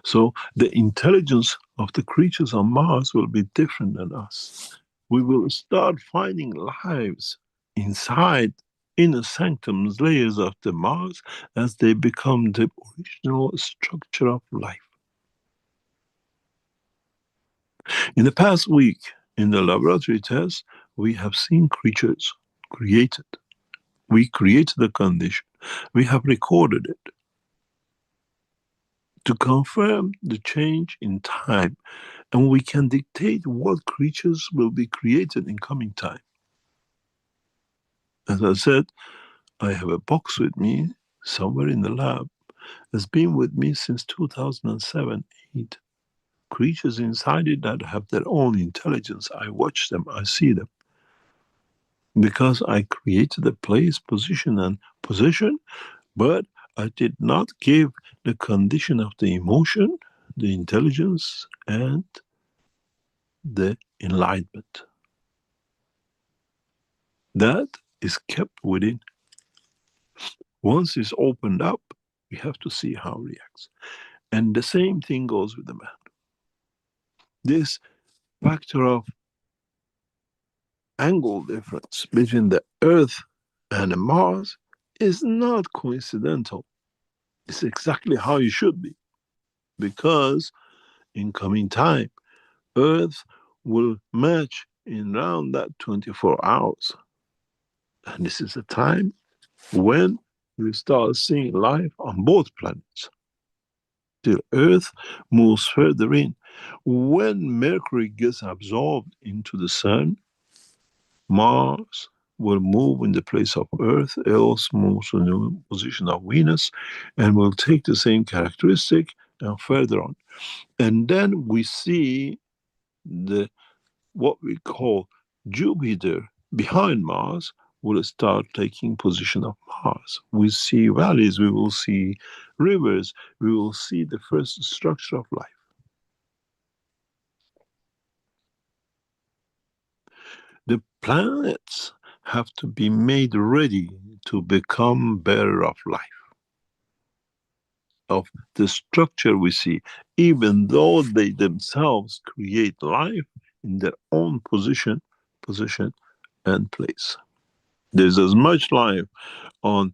So the intelligence of the creatures on Mars will be different than us. We will start finding lives inside inner sanctums, layers of the Mars, as they become the original structure of life. In the past week, in the laboratory tests, we have seen creatures created. We created the condition. We have recorded it to confirm the change in time, and we can dictate what creatures will be created in coming time. As I said, I have a box with me somewhere in the lab. It's been with me since 2007, 8. Creatures inside it that have their own intelligence. I watch them, I see them. Because I created the place, position, and position, but I did not give the condition of the emotion, the intelligence, and the enlightenment. That is kept within. Once it's opened up, we have to see how it reacts. And the same thing goes with the man. This factor of angle difference between the Earth and the Mars is not coincidental. It's exactly how it should be. Because in coming time, Earth will match in around that 24 hours. And this is a time when we start seeing life on both planets. Till Earth moves further in. When Mercury gets absorbed into the Sun, Mars will move in the place of Earth, Earth moves in the position of Venus, and will take the same characteristic and further on. And then we see the what we call Jupiter behind Mars will start taking position of Mars. We see valleys, we will see rivers, we will see the first structure of life. The planets have to be made ready to become bearer of life, of the structure we see, even though they themselves create life in their own position, and place. There's as much life on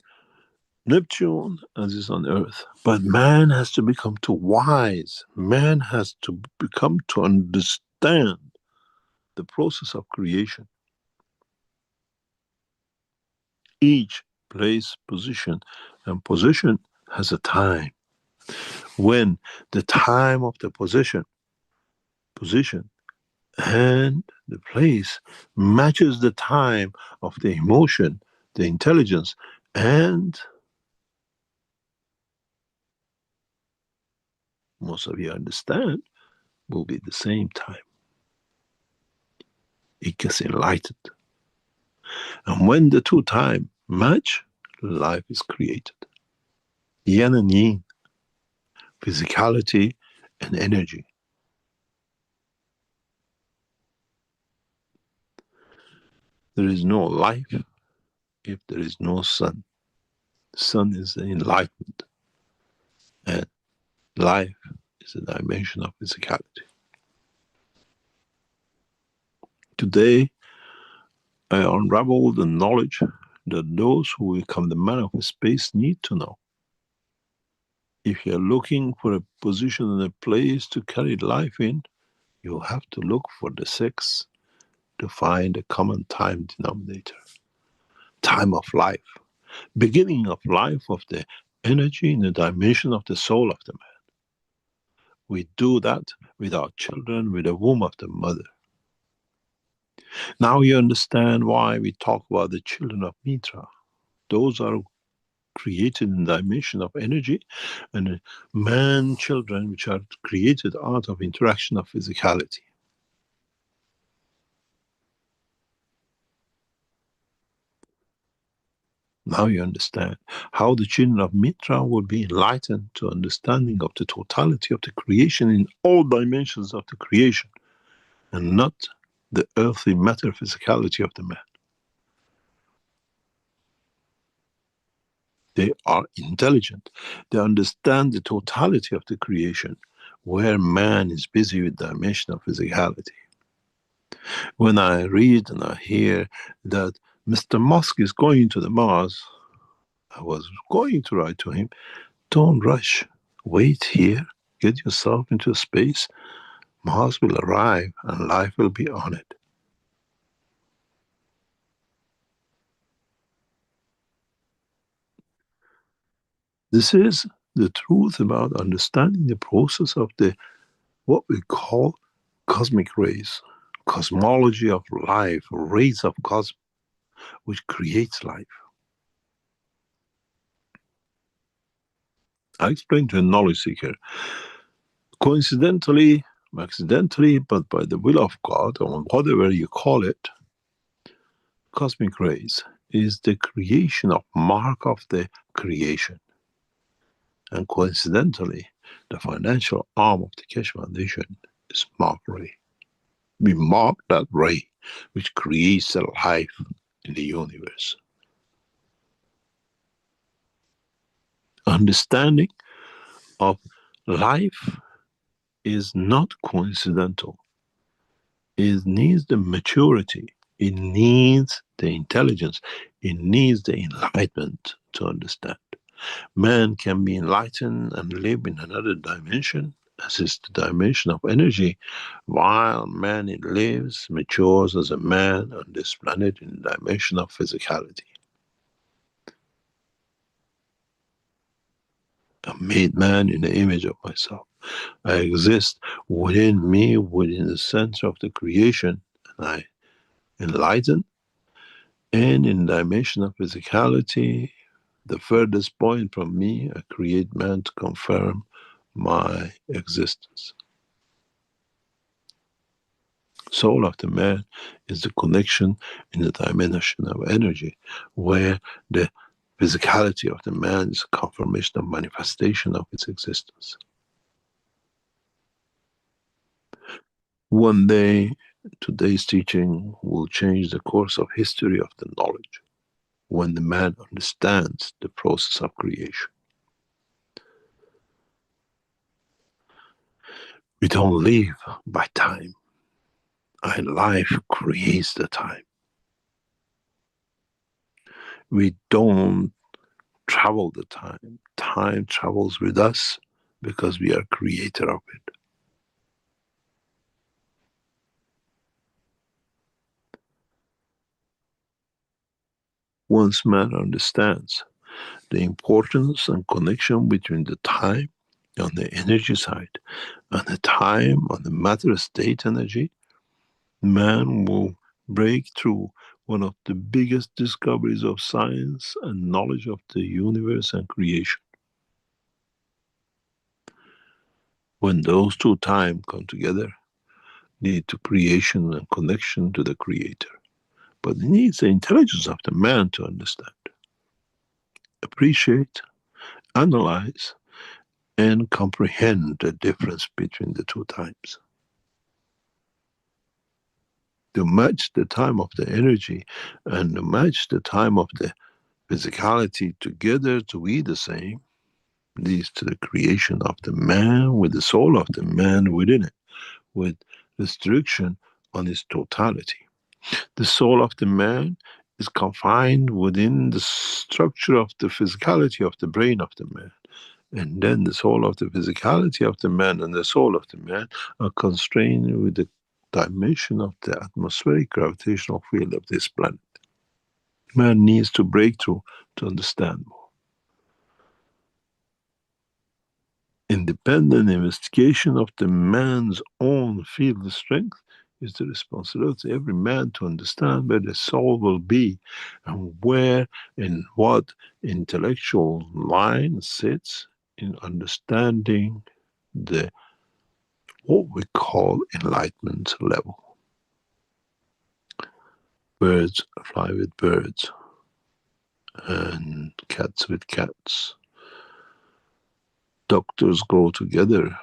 Neptune as is on Earth. But man has to become too wise. Man has to become to understand the process of creation. Each place, position, and position has a time. When the time of the position and the place matches the time of the emotion, the intelligence, and most of you understand, will be the same time. It gets enlightened. And when the two time match, life is created. Yin and yin, physicality and energy. There is no life if there is no sun. Sun is the enlightenment, and life is a dimension of physicality. Today, I unravel the knowledge that those who will come the man of space need to know. If you're looking for a position and a place to carry life in, you'll have to look for the six to find a common time denominator. Time of life, beginning of life of the energy in the dimension of the soul of the man. We do that with our children, with the womb of the mother. Now you understand why we talk about the children of Mitra. Those are created in the dimension of energy, and man children which are created out of interaction of physicality. Now you understand how the children of Mitra will be enlightened to understanding of the totality of the creation in all dimensions of the creation, and not the earthly matter physicality of the man. They are intelligent. They understand the totality of the creation, where man is busy with the dimension of physicality. When I read and I hear that Mr. Musk is going to the Mars, I was going to write to him, don't rush. Wait here. Get yourself into space. Mars will arrive and life will be on it. This is the truth about understanding the process of the what we call cosmic rays, cosmology of life, rays of cosmos, which creates life. I explained to a knowledge seeker, coincidentally, accidentally, but by the will of God, or whatever you call it, cosmic rays is the creation of mark of the creation. And coincidentally, the financial arm of the Keshe Foundation is Mark Ray. We mark that ray which creates a life in the universe. Understanding of life is not coincidental. It needs the maturity. It needs the intelligence. It needs the enlightenment to understand. Man can be enlightened and live in another dimension, as is the dimension of energy, while man lives, matures as a man on this planet in the dimension of physicality. I'm made man in the image of myself. I exist within me, within the center of the creation, and I enlighten. And in the dimension of physicality, the furthest point from me, I create man to confirm my existence. Soul of the man is the connection in the dimension of energy, where the physicality of the man is a confirmation of manifestation of its existence. One day, today's teaching will change the course of history of the knowledge, when the man understands the process of creation. We don't live by time. Our life creates the time. We don't travel the time. Time travels with us because we are creator of it. Once man understands the importance and connection between the time on the energy side and the time on the matter state energy, man will break through one of the biggest discoveries of science and knowledge of the universe and creation. When those two times come together, lead to creation and connection to the creator. But it needs the intelligence of the man to understand, appreciate, analyze, and comprehend the difference between the two times. To match the time of the energy and to match the time of the physicality together to be the same leads to the creation of the man with the soul of the man within it, with restriction on its totality. The soul of the man is confined within the structure of the physicality of the brain of the man. And then the soul of the physicality of the man and the soul of the man are constrained with the dimension of the atmospheric gravitational field of this planet. Man needs to break through to understand more. Independent investigation of the man's own field of strength is the responsibility of every man to understand where the soul will be and where and what intellectual line sits in understanding the what we call enlightenment level. Birds fly with birds and cats with cats. Doctors go together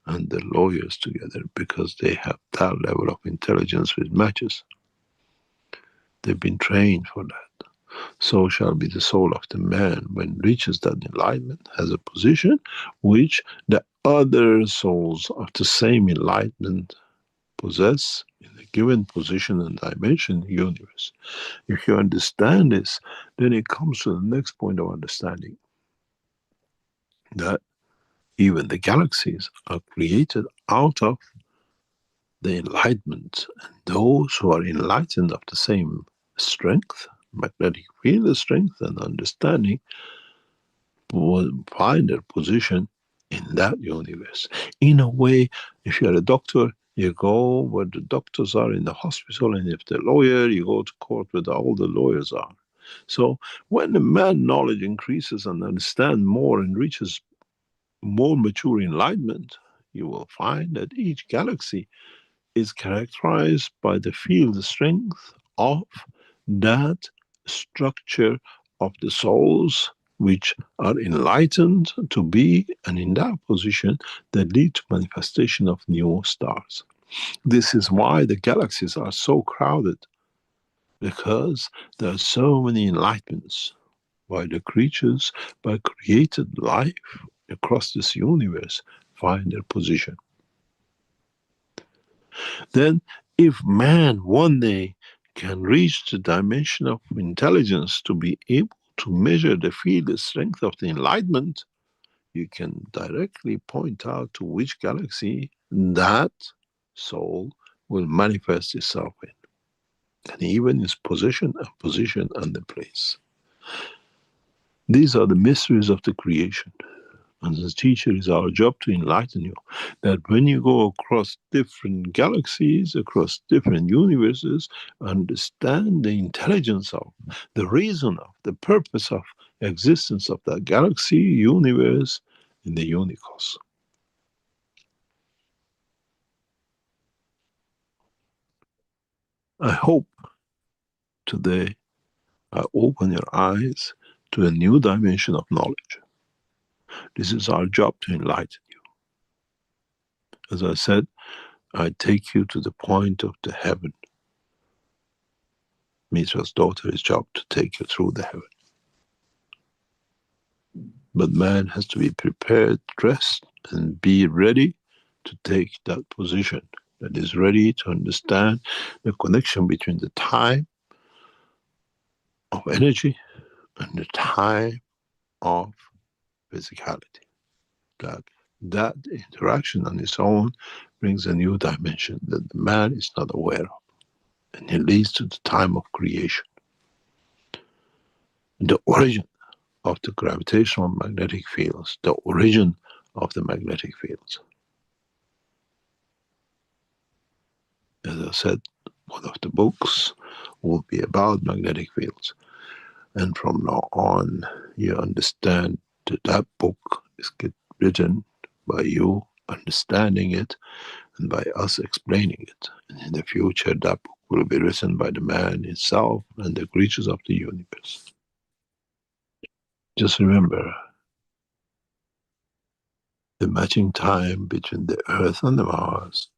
and the lawyers together because they have that level of intelligence which matches. They've been trained for that. So shall be the soul of the man when reaches that enlightenment, has a position which the other souls of the same enlightenment possess in a given position and dimension in the universe. If you understand this, then it comes to the next point of understanding that even the galaxies are created out of the enlightenment. And those who are enlightened of the same strength, magnetic field strength and understanding, will find their position in that universe. In a way, if you're a doctor, you go where the doctors are in the hospital, and if the lawyer, you go to court where all the lawyers are. So when the man knowledge increases and understand more and reaches more mature enlightenment, you will find that each galaxy is characterized by the field strength of that structure of the souls which are enlightened to be, and in that position that lead to manifestation of new stars. This is why the galaxies are so crowded, because there are so many enlightenments, while the creatures by created life across this universe find their position. Then if man one day can reach the dimension of intelligence to be able to measure the field strength of the enlightenment, you can directly point out to which galaxy that soul will manifest itself in, and even its position and the place. These are the mysteries of the creation. And as a teacher, it's our job to enlighten you that when you go across different galaxies, across different universes, understand the intelligence of, the reason of, the purpose of existence of that galaxy, universe, in the unicos. I hope today I open your eyes to a new dimension of knowledge. This is our job to enlighten you. As I said, I take you to the point of the heaven. Mitra's daughter's job to take you through the heaven. But man has to be prepared, dressed, and be ready to take that position. That is ready to understand the connection between the time of energy and the time of physicality. That interaction on its own brings a new dimension that the man is not aware of, and it leads to the time of creation. The origin of the gravitational magnetic fields, the origin of the magnetic fields. As I said, one of the books will be about magnetic fields. And from now on, you understand that that book is written by you understanding it and by us explaining it. And in the future, that book will be written by the man himself and the creatures of the universe. Just remember, the matching time between the Earth and the Mars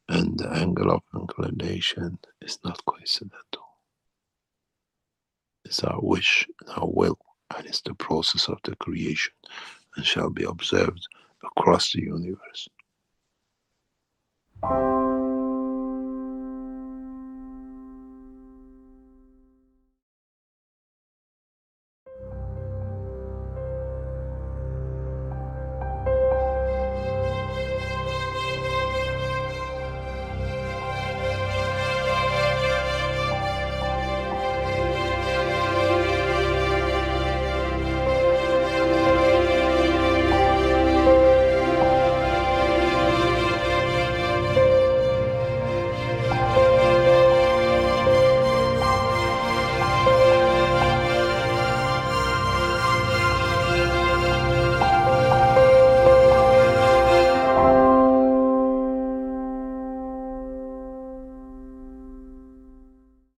and the angle of inclination is not coincidental. It's our wish and our will, and it's the process of the creation, and shall be observed across the universe.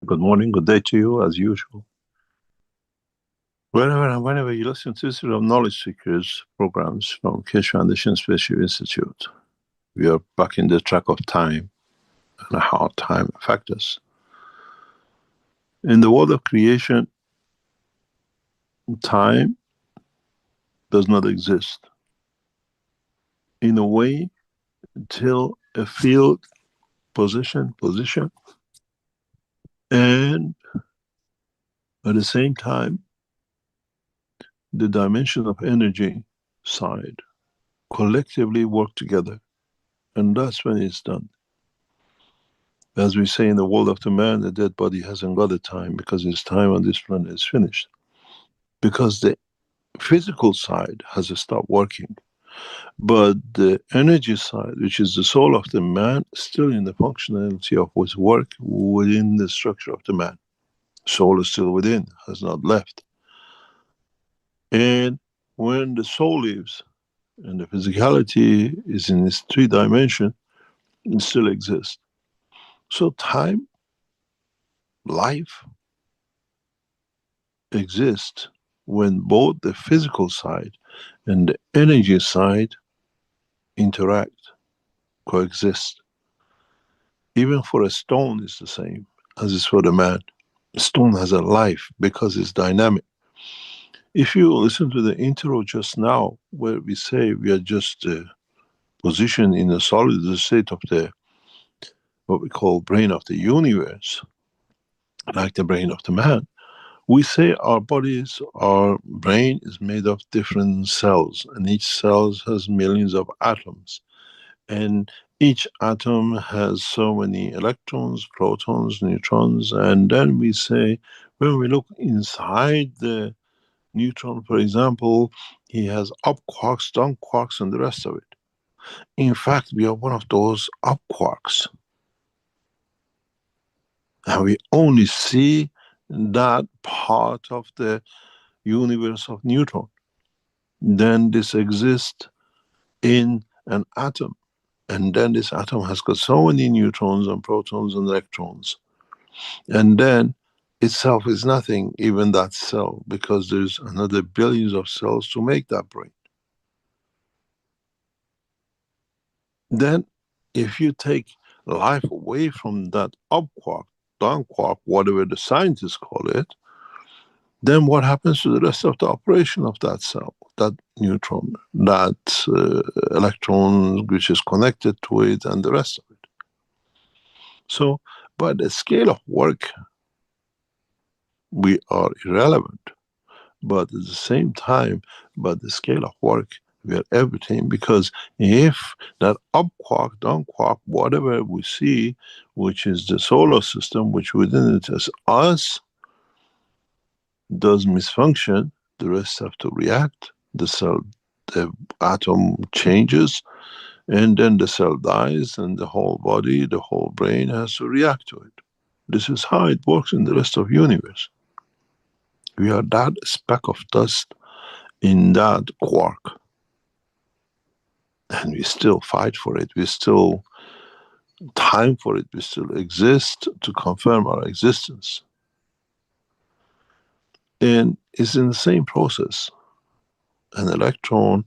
Good morning, good day to you, as usual. Wherever and whenever you listen to Institute of Knowledge Seekers programs from Keshe Foundation Special Institute, we are back in the track of time and how time affects us. In the world of creation, time does not exist. In a way, until a field position, and at the same time, the dimension of energy side collectively work together, and that's when it's done. As we say in the world of the man, the dead body hasn't got a time because his time on this planet is finished. Because the physical side has stopped working, but the energy side, which is the soul of the man, still in the functionality of his work within the structure of the man. Soul is still within, has not left. And when the soul leaves and the physicality is in its 3 dimension, it still exists. So time, life exists when both the physical side and the energy side interact, coexist. Even for a stone is the same as is for the man. A stone has a life because it's dynamic. If you listen to the intro just now, where we say we are just positioned in a solid state of the, what we call brain of the universe, like the brain of the man, we say our bodies, our brain is made of different cells, and each cell has millions of atoms. And each atom has so many electrons, protons, neutrons, and then we say, when we look inside the neutron, for example, he has up quarks, down quarks, and the rest of it. In fact, we are one of those up quarks. And we only see that part of the universe of neutron. Then this exists in an atom. And then this atom has got so many neutrons and protons and electrons. And then itself is nothing, even that cell, because there's another billions of cells to make that brain. Then if you take life away from that up quark, down quark, whatever the scientists call it, then what happens to the rest of the operation of that cell, that neutron, that electron which is connected to it, and the rest of it? So, by the scale of work, we are irrelevant. but at the same time, but the scale of work, we are everything. Because if that up quark, down quark, whatever we see, which is the solar system, which within it is us, does misfunction, the rest have to react. The atom changes, and then the cell dies, and the whole body, the whole brain has to react to it. This is how it works in the rest of the universe. We are that speck of dust in that quark, and we still fight for it. We still time for it. We still exist to confirm our existence. And it's in the same process. An electron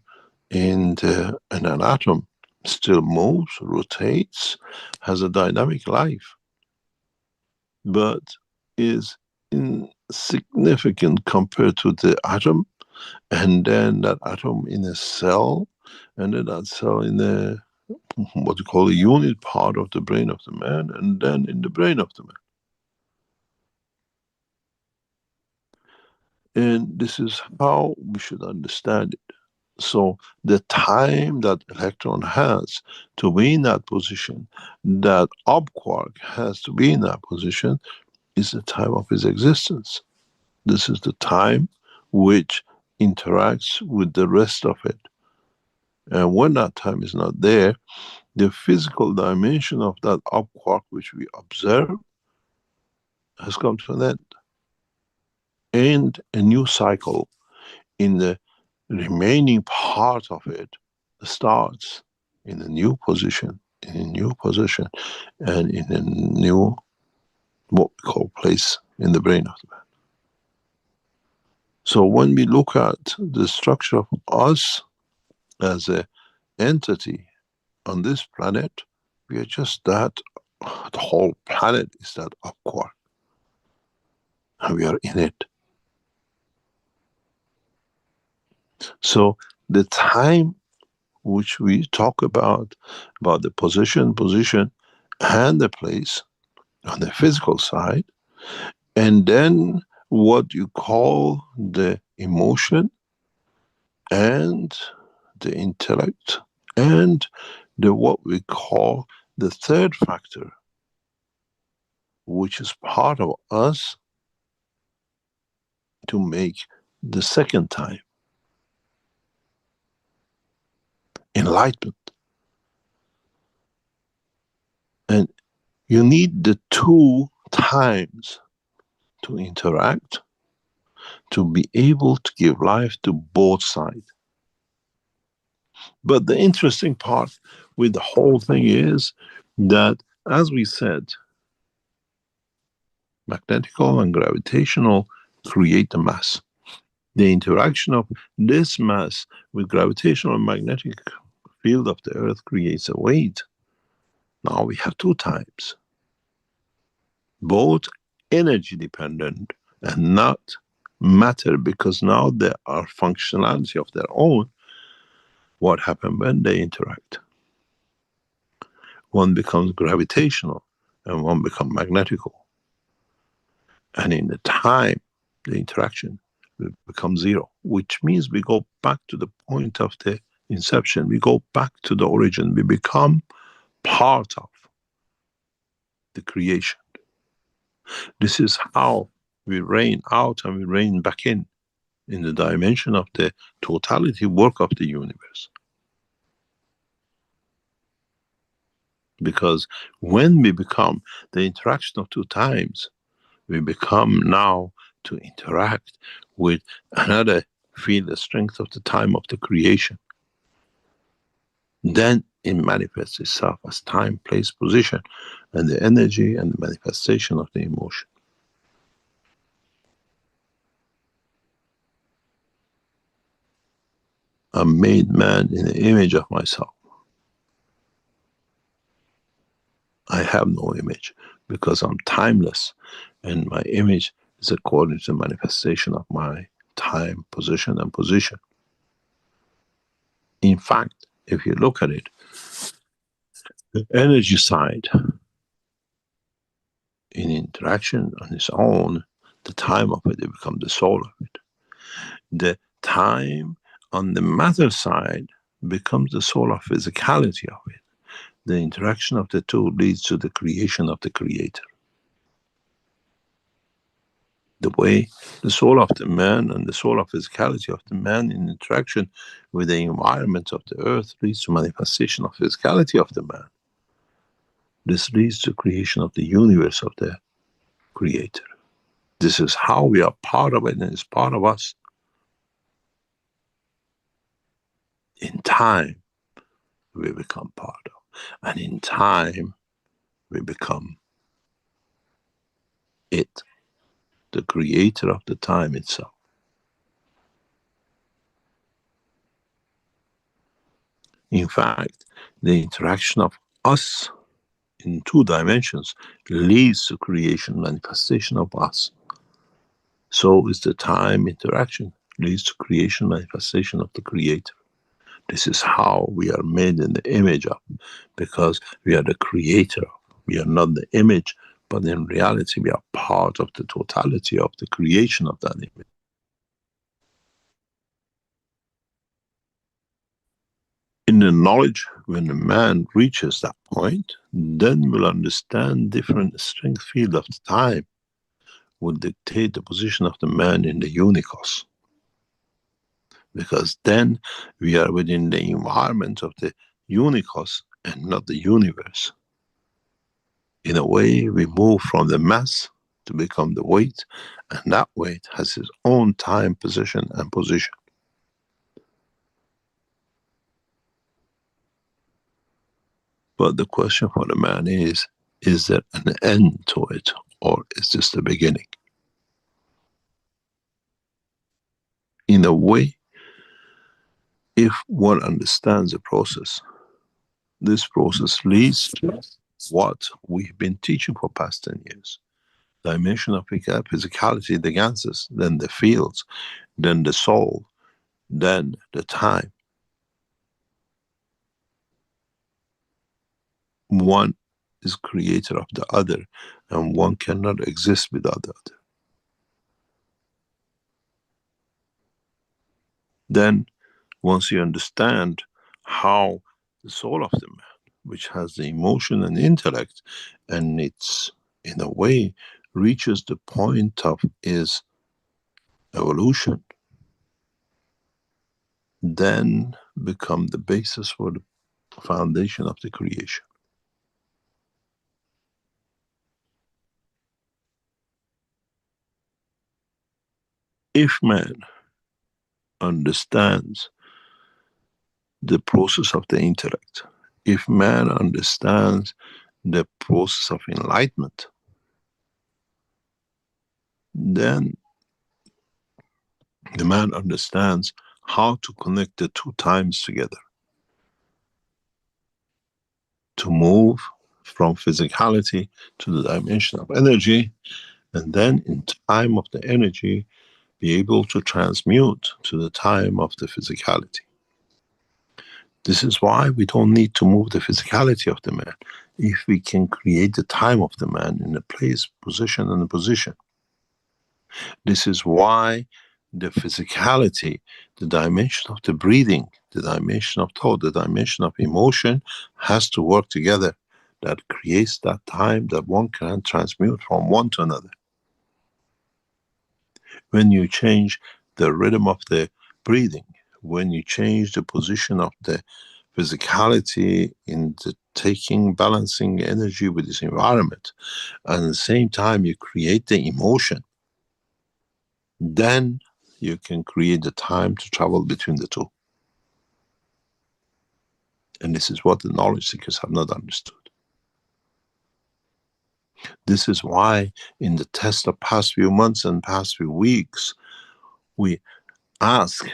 in an atom still moves, rotates, has a dynamic life, but is insignificant compared to the atom, and then that atom in a cell, and then that cell in a what you call a unit part of the brain of the man, and then in the brain of the man. And this is how we should understand it. So the time that electron has to be in that position, that up quark has to be in that position, is the time of his existence. This is the time which interacts with the rest of it. And when that time is not there, the physical dimension of that up quark which we observe has come to an end. And a new cycle in the remaining part of it starts in a new position, and in a new, what we call, place in the brain of the man. So when we look at the structure of us as an entity on this planet, we are just that. The whole planet is that up quark, and we are in it. So the time which we talk about the position, and the place on the physical side, and then what you call the emotion and the intellect, and the what we call the third factor, which is part of us to make the second time enlightenment. And you need the two times to interact to be able to give life to both sides. But the interesting part with the whole thing is that, as we said, magnetical and gravitational create the mass. The interaction of this mass with gravitational and magnetic field of the earth creates a weight. Now we have two times, both energy dependent and not matter, because now they are functionality of their own. What happens when they interact? One becomes gravitational and one becomes magnetical. And in the time, the interaction will become zero, which means we go back to the point of the inception. We go back to the origin. We become part of the creation. This is how we reign out and we reign back in the dimension of the totality work of the universe. Because when we become the interaction of two times, we become now to interact with another, feel the strength of the time of the creation. Then it manifests itself as time, place, position, and the energy and the manifestation of the emotion. I'm made man in the image of myself. I have no image because I'm timeless, and my image is according to the manifestation of my time, position, and position. In fact, if you look at it, the energy side, in interaction on its own, the time of it becomes the soul of it. the time on the matter side becomes the soul of physicality of it. The interaction of the two leads to the creation of the creator. The way the soul of the man and the soul of physicality of the man in interaction with the environment of the earth leads to manifestation of physicality of the man. This leads to creation of the universe of the creator. This is how we are part of it, and it's part of us. In time, we become part of. And in time, we become it, the creator of the time itself. In fact, the interaction of us in 2 dimensions leads to creation, manifestation of us. So is the time interaction, leads to creation, manifestation of the creator. This is how we are made in the image of, because we are the creator. We are not the image, but in reality we are part of the totality of the creation of that image. In the knowledge, when a man reaches that point, then will understand different strength field of the time will dictate the position of the man in the unicos. Because then we are within the environment of the unicos and not the universe. In a way, we move from the mass to become the weight, and that weight has its own time, position, and position. But the question for the man is there an end to it, or is this the beginning? In a way, if one understands the process, this process leads to what we've been teaching for past 10 years. Dimension of physicality, the ganses, then the fields, then the soul, then the time. One is creator of the other, and one cannot exist without the other. Then, once you understand how the soul of the man, which has the emotion and intellect, and it's in a way reaches the point of its evolution, then become the basis for the foundation of the creation. If man understands the process of the intellect, if man understands the process of enlightenment, then the man understands how to connect the 2 times together, to move from physicality to the dimension of energy, and then in time of the energy be able to transmute to the time of the physicality. This is why we don't need to move the physicality of the man if we can create the time of the man in a place, position, and a position. This is why the physicality, the dimension of the breathing, the dimension of thought, the dimension of emotion has to work together. That creates that time that one can transmute from one to another. When you change the rhythm of the breathing, when you change the position of the physicality in the taking, balancing energy with this environment, and at the same time you create the emotion, then you can create the time to travel between the two. And this is what the knowledge seekers have not understood. This is why in the test of past few months and past few weeks, we ask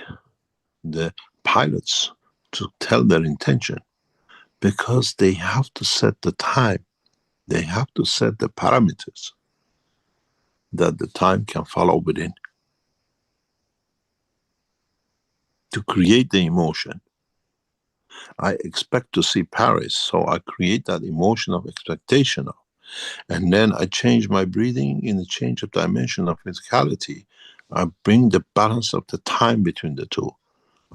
the pilots to tell their intention, because they have to set the time. They have to set the parameters that the time can follow within to create the emotion. I expect to see Paris, so I create that emotion of expectation of, and then I change my breathing in the change of dimension of physicality. I bring the balance of the time between the two.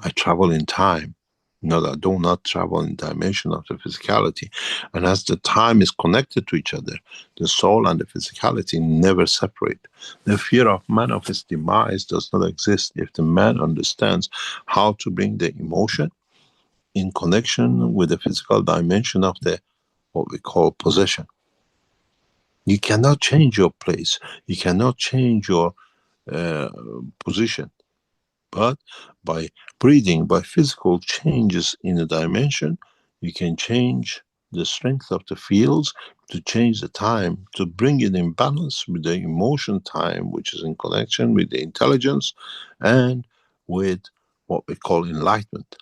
I travel in time. No, I do not travel in dimension of the physicality. And as the time is connected to each other, the soul and the physicality never separate. The fear of man of his demise does not exist if the man understands how to bring the emotion in connection with the physical dimension of the what we call possession. You cannot change your place. You cannot change your position. But by breathing, by physical changes in the dimension, you can change the strength of the fields, to change the time, to bring it in balance with the emotion time, which is in connection with the intelligence and with what we call enlightenment.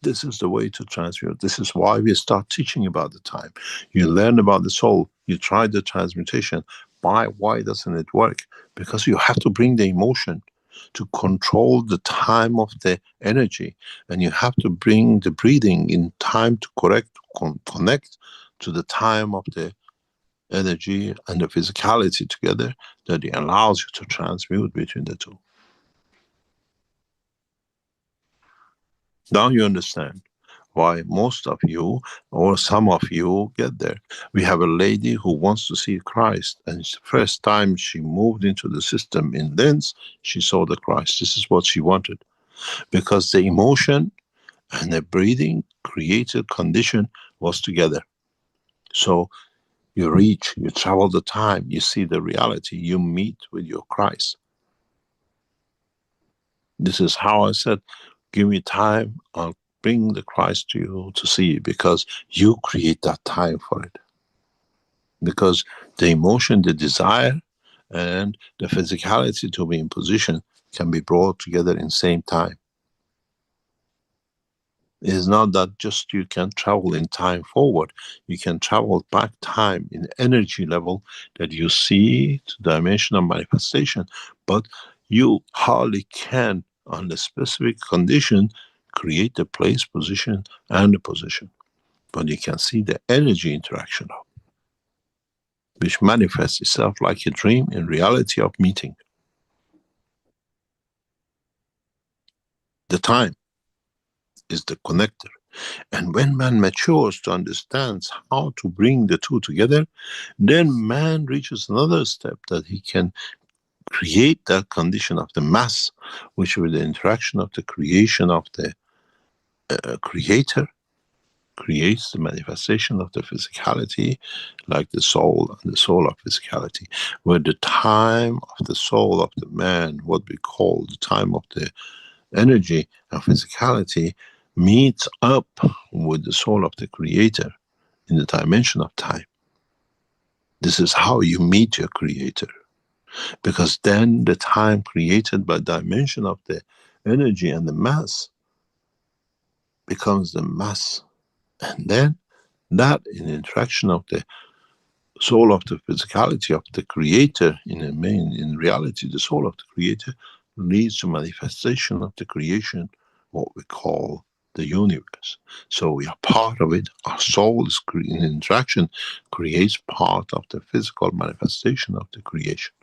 This is the way to transmute. This is why we start teaching about the time. You learn about the soul. You try the transmutation. Why doesn't it work? Because you have to bring the emotion to control the time of the energy. And you have to bring the breathing in time to connect to the time of the energy and the physicality together, that it allows you to transmute between the two. Now you understand why most of you or some of you get there. We have a lady who wants to see Christ, and it's the first time she moved into the system in Linz, she saw the Christ. This is what she wanted, because the emotion and the breathing created condition was together. So you reach, you travel the time, you see the reality, you meet with your Christ. This is how I said, give me time, I'll bring the Christ to you to see, because you create that time for it. Because the emotion, the desire, and the physicality to be in position can be brought together in same time. It is not that just you can travel in time forward, you can travel back time in energy level that you see to dimension of manifestation, but you hardly can, on the specific condition, create the place, position, and the position. But you can see the energy interaction of, which manifests itself like a dream in reality of meeting. The time is the connector. And when man matures to understand how to bring the two together, then man reaches another step, that he can create that condition of the mass, which with the interaction of the creation of the creator, creates the manifestation of the physicality, like the soul and the soul of physicality, where the time of the soul of the man, what we call the time of the energy and physicality, meets up with the soul of the creator in the dimension of time. This is how you meet your creator, because then the time created by dimension of the energy and the mass becomes the mass, and then that in interaction of the soul of the physicality of the creator, in reality the soul of the creator leads to manifestation of the creation, what we call the universe. So we are part of it. Our soul is in interaction, creates part of the physical manifestation of the creation.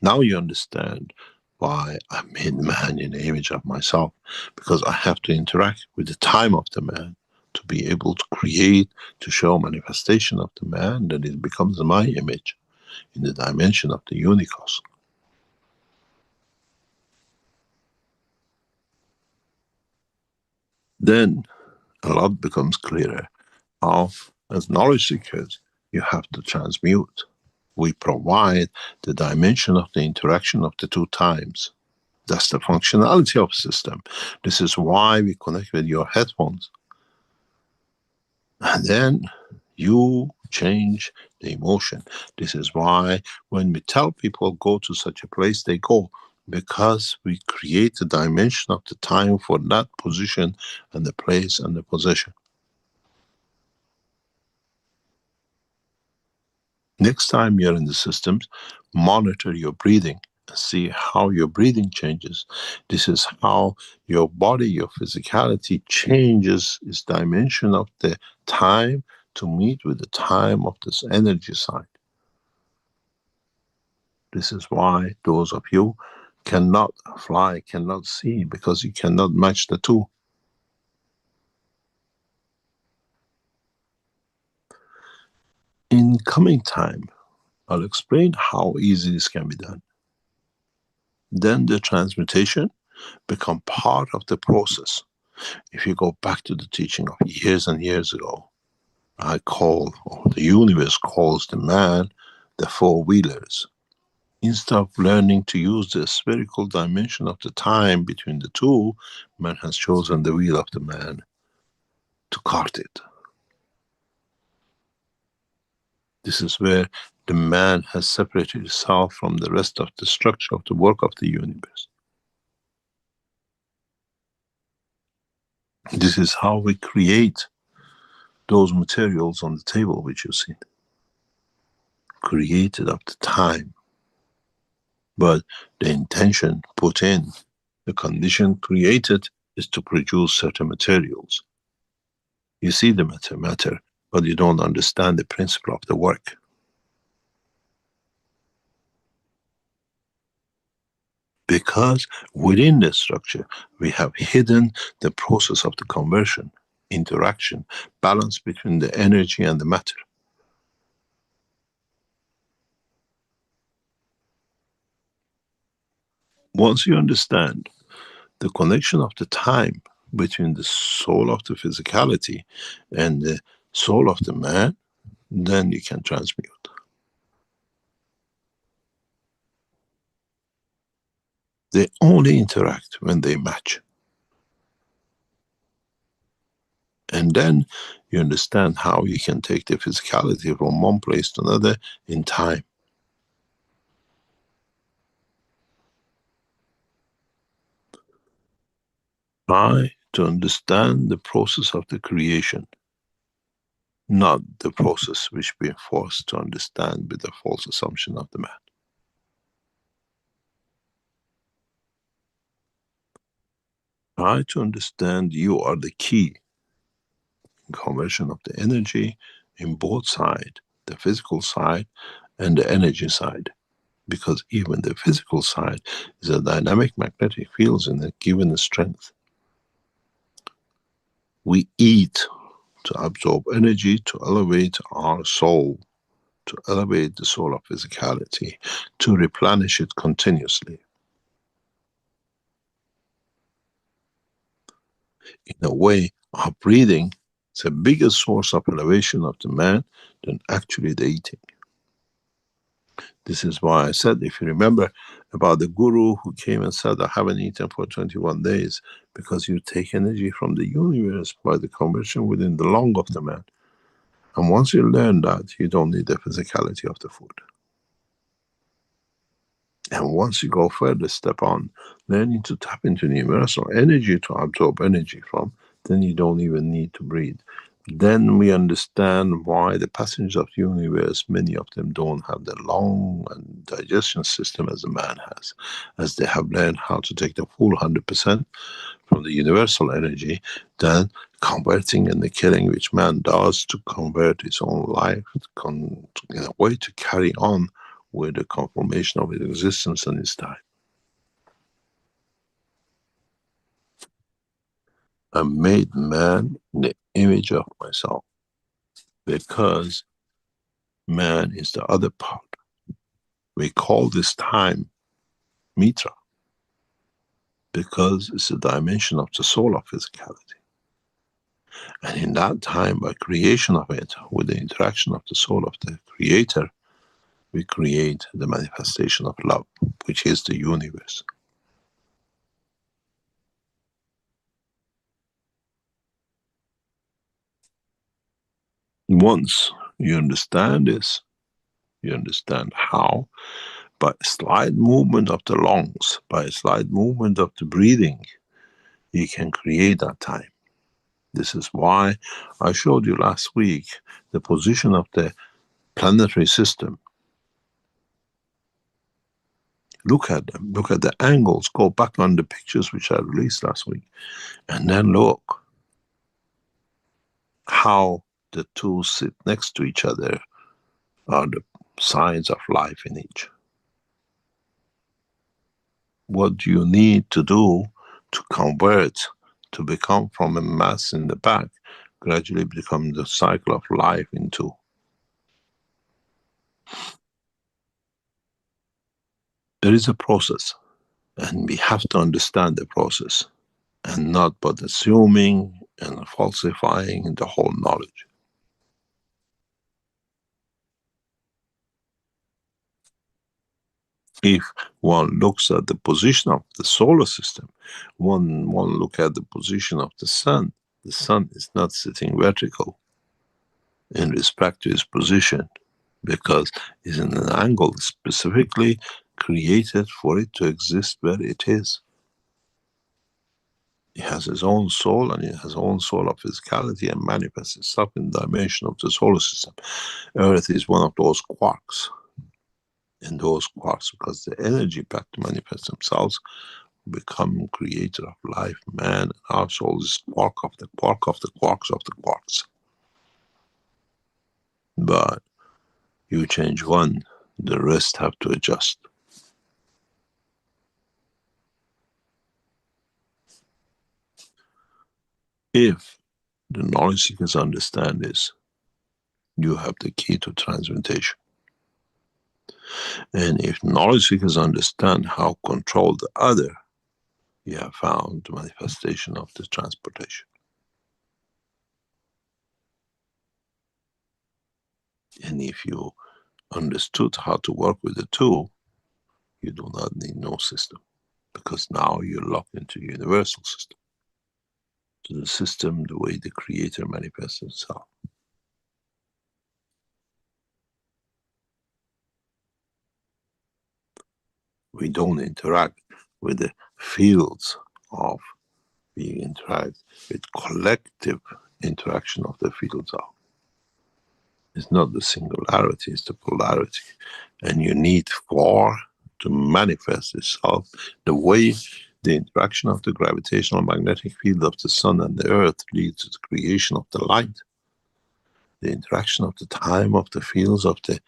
Now you understand why I made man in the image of myself, because I have to interact with the time of the man to be able to create, to show manifestation of the man, that it becomes my image in the dimension of the unicos. Then a lot becomes clearer how, as knowledge seekers, you have to transmute. We provide the dimension of the interaction of the two times. That's the functionality of the system. This is why we connect with your headphones. And then you change the emotion. This is why when we tell people go to such a place, they go, because we create the dimension of the time for that position and the place and the possession. Next time you're in the systems, monitor your breathing and see how your breathing changes. This is how your body, your physicality changes its dimension of the time to meet with the time of this energy side. This is why those of you cannot fly, cannot see, because you cannot match the two. In coming time, I'll explain how easy this can be done. Then the transmutation become part of the process. If you go back to the teaching of years and years ago, I call, or the universe calls the man, the four-wheelers. Instead of learning to use the spherical dimension of the time between the two, man has chosen the wheel of the man to cart it. This is where the man has separated himself from the rest of the structure of the work of the universe. This is how we create those materials on the table which you see. Created of the time. But the intention put in, the condition created is to produce certain materials. You see the matter, but you don't understand the principle of the work. Because within the structure, we have hidden the process of the conversion, interaction, balance between the energy and the matter. Once you understand the connection of the time between the soul of the physicality and the soul of the man, then you can transmute. They only interact when they match. And then you understand how you can take the physicality from one place to another in time. Try to understand the process of the creation, not the process which we are forced to understand with the false assumption of the man. Try to understand you are the key in conversion of the energy in both sides, the physical side and the energy side. Because even the physical side is a dynamic magnetic field in a given strength. We eat to absorb energy, to elevate our soul, to elevate the soul of physicality, to replenish it continuously. In a way, our breathing is a bigger source of elevation of the man than actually the eating. This is why I said, if you remember about the guru who came and said, I haven't eaten for 21 days, because you take energy from the universe by the conversion within the lung of the man. And once you learn that, you don't need the physicality of the food. And once you go further, step on, learning to tap into the universal energy to absorb energy from, then you don't even need to breathe. Then we understand why the passengers of the universe, many of them don't have the lung and digestion system as a man has, as they have learned how to take the full 100% from the universal energy, then converting and the killing which man does to convert his own life in a way to carry on with the confirmation of his existence and his time. I made man in the image of myself, because man is the other part. We call this time Mitra, because it's a dimension of the soul of physicality. And in that time, by creation of it, with the interaction of the soul of the creator, we create the manifestation of love, which is the universe. Once you understand this, you understand how, by a slight movement of the lungs, by a slight movement of the breathing, you can create that time. This is why I showed you last week the position of the planetary system. Look at them, look at the angles, go back on the pictures which I released last week, and then look how the two sit next to each other are the signs of life in each. what you need to do to convert, to become from a mass in the back, gradually become the cycle of life into. There is a process, and we have to understand the process, and not but assuming and falsifying the whole knowledge. If one looks at the position of the solar system, one look at the position of the sun is not sitting vertical in respect to its position, because it's in an angle specifically created for it to exist where it is. It has its own soul, and it has its own soul of physicality, and manifests itself in the dimension of the solar system. Earth is one of those quarks. In those quarks, because the energy pack to manifest themselves, become creator of life, man. Our soul is quark of the quark of the quarks of the quarks. But you change one, the rest have to adjust. If the knowledge seekers understand this, you have the key to transmutation. And if knowledge seekers understand how to control the other, you have found the manifestation of the transportation. And if you understood how to work with the two, you do not need no system, because now you're locked into a universal system, to the system the way the creator manifests itself. We don't interact with the fields of, we interact with collective interaction of the fields of. It's not the singularity, it's the polarity. And you need four to manifest itself the way the interaction of the gravitational magnetic field of the sun and the earth leads to the creation of the light. The interaction of the time of the fields of the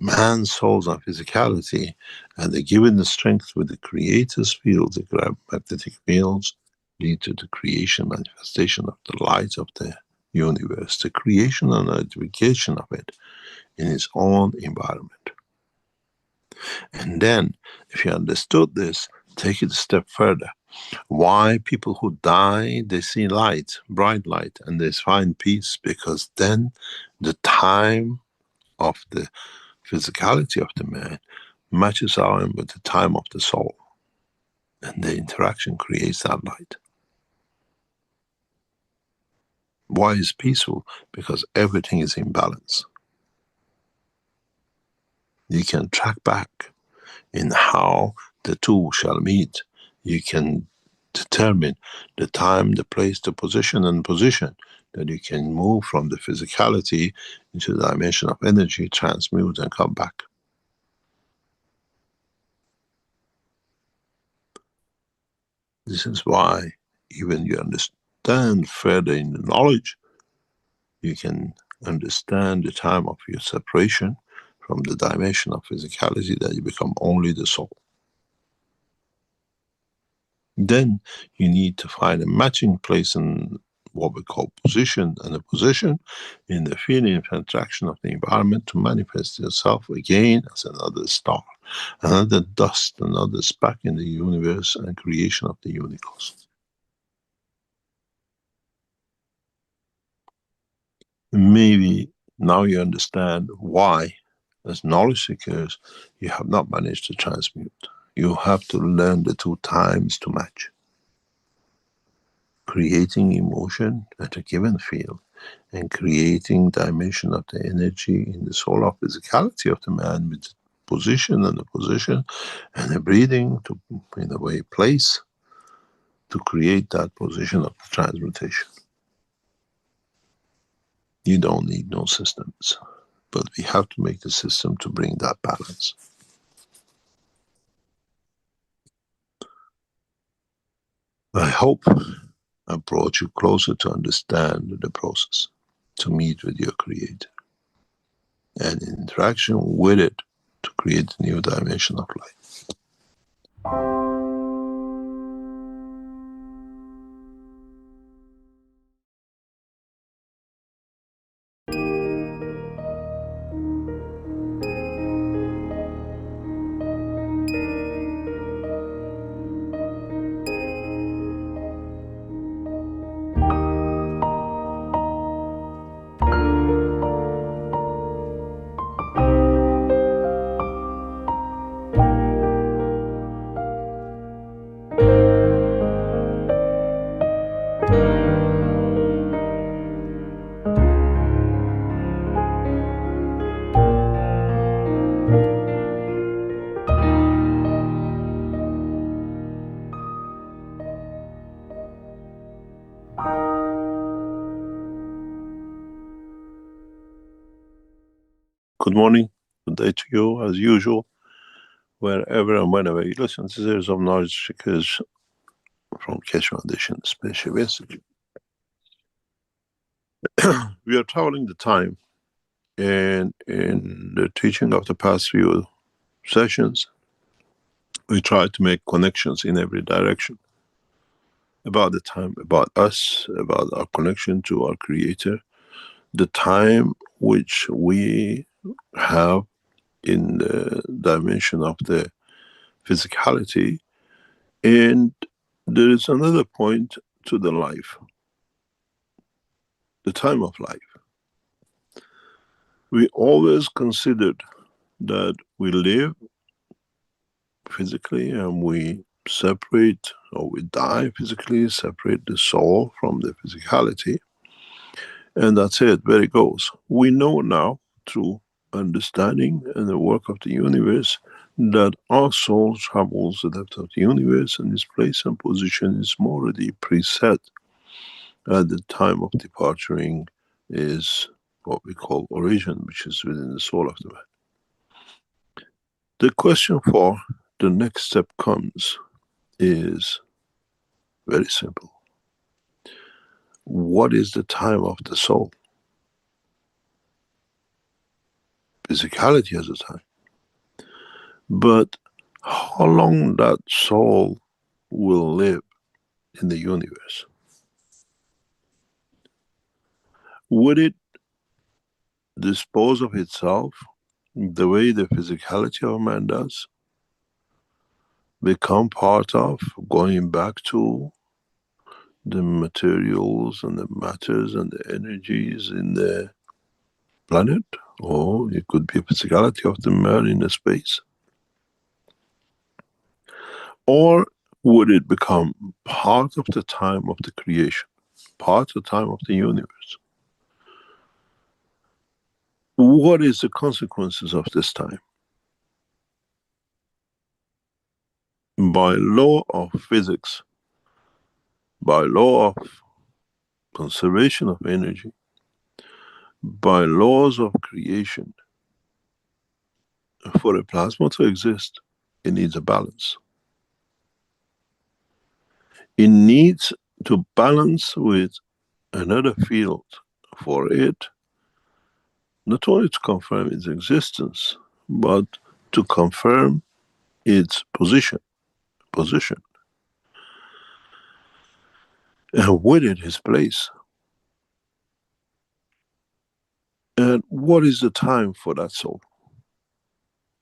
man's souls and physicality, and the given the strength with the creator's fields, the magnetic fields, lead to the creation, manifestation of the light of the universe, the creation and identification of it in its own environment. And then, if you understood this, take it a step further. Why people who die, they see light, bright light, and they find peace? Because then the time of the physicality of the man matches out with the time of the soul, and the interaction creates that light. Why is peaceful? Because everything is in balance. You can track back in how the two shall meet. You can determine the time, the place, the position, that you can move from the physicality into the dimension of energy, transmute and come back. This is why, even you understand further in the knowledge, you can understand the time of your separation from the dimension of physicality, that you become only the soul. Then you need to find a matching place in what we call position, and a position in the feeling of interaction of the environment to manifest itself again as another star, another dust, another speck in the universe, and creation of the universe. Maybe now you understand why, as knowledge seekers, you have not managed to transmute. You have to learn the two times to match. Creating emotion at a given field, and creating dimension of the energy in the solar physicality of the man with the position and the breathing to, in a way, place to create that position of the transmutation. You don't need no systems, but we have to make the system to bring that balance. I hope I brought you closer to understand the process, to meet with your creator, and in interaction with it to create a new dimension of life. Good morning, good day to you, as usual, wherever and whenever you listen. This is of Knowledge Seekers from Keshe Foundation Special Institute. We are traveling the time, and in the teaching of the past few sessions, we try to make connections in every direction about the time, about us, about our connection to our Creator, the time which we have in the dimension of the physicality. And there is another point to the life, the time of life. We always considered that we live physically and we separate, or we die physically, separate the soul from the physicality, and that's it, there it goes. We know now through understanding and the work of the universe that our soul travels the depth of the universe, and its place and position is already preset at the time of departuring is what we call origin, which is within the soul of the man. The question for the next step comes is very simple. What is the time of the soul? Physicality has a time. But how long that soul will live in the universe? Would it dispose of itself the way the physicality of man does? Become part of, going back to the materials and the matters and the energies in the planet? Or it could be physicality of the man in the space? Or would it become part of the time of the creation, part of the time of the universe? What is the consequences of this time? By law of physics, by law of conservation of energy, by laws of creation, for a plasma to exist, it needs a balance. It needs to balance with another field for it, not only to confirm its existence, but to confirm its position, and with it his place. And what is the time for that soul?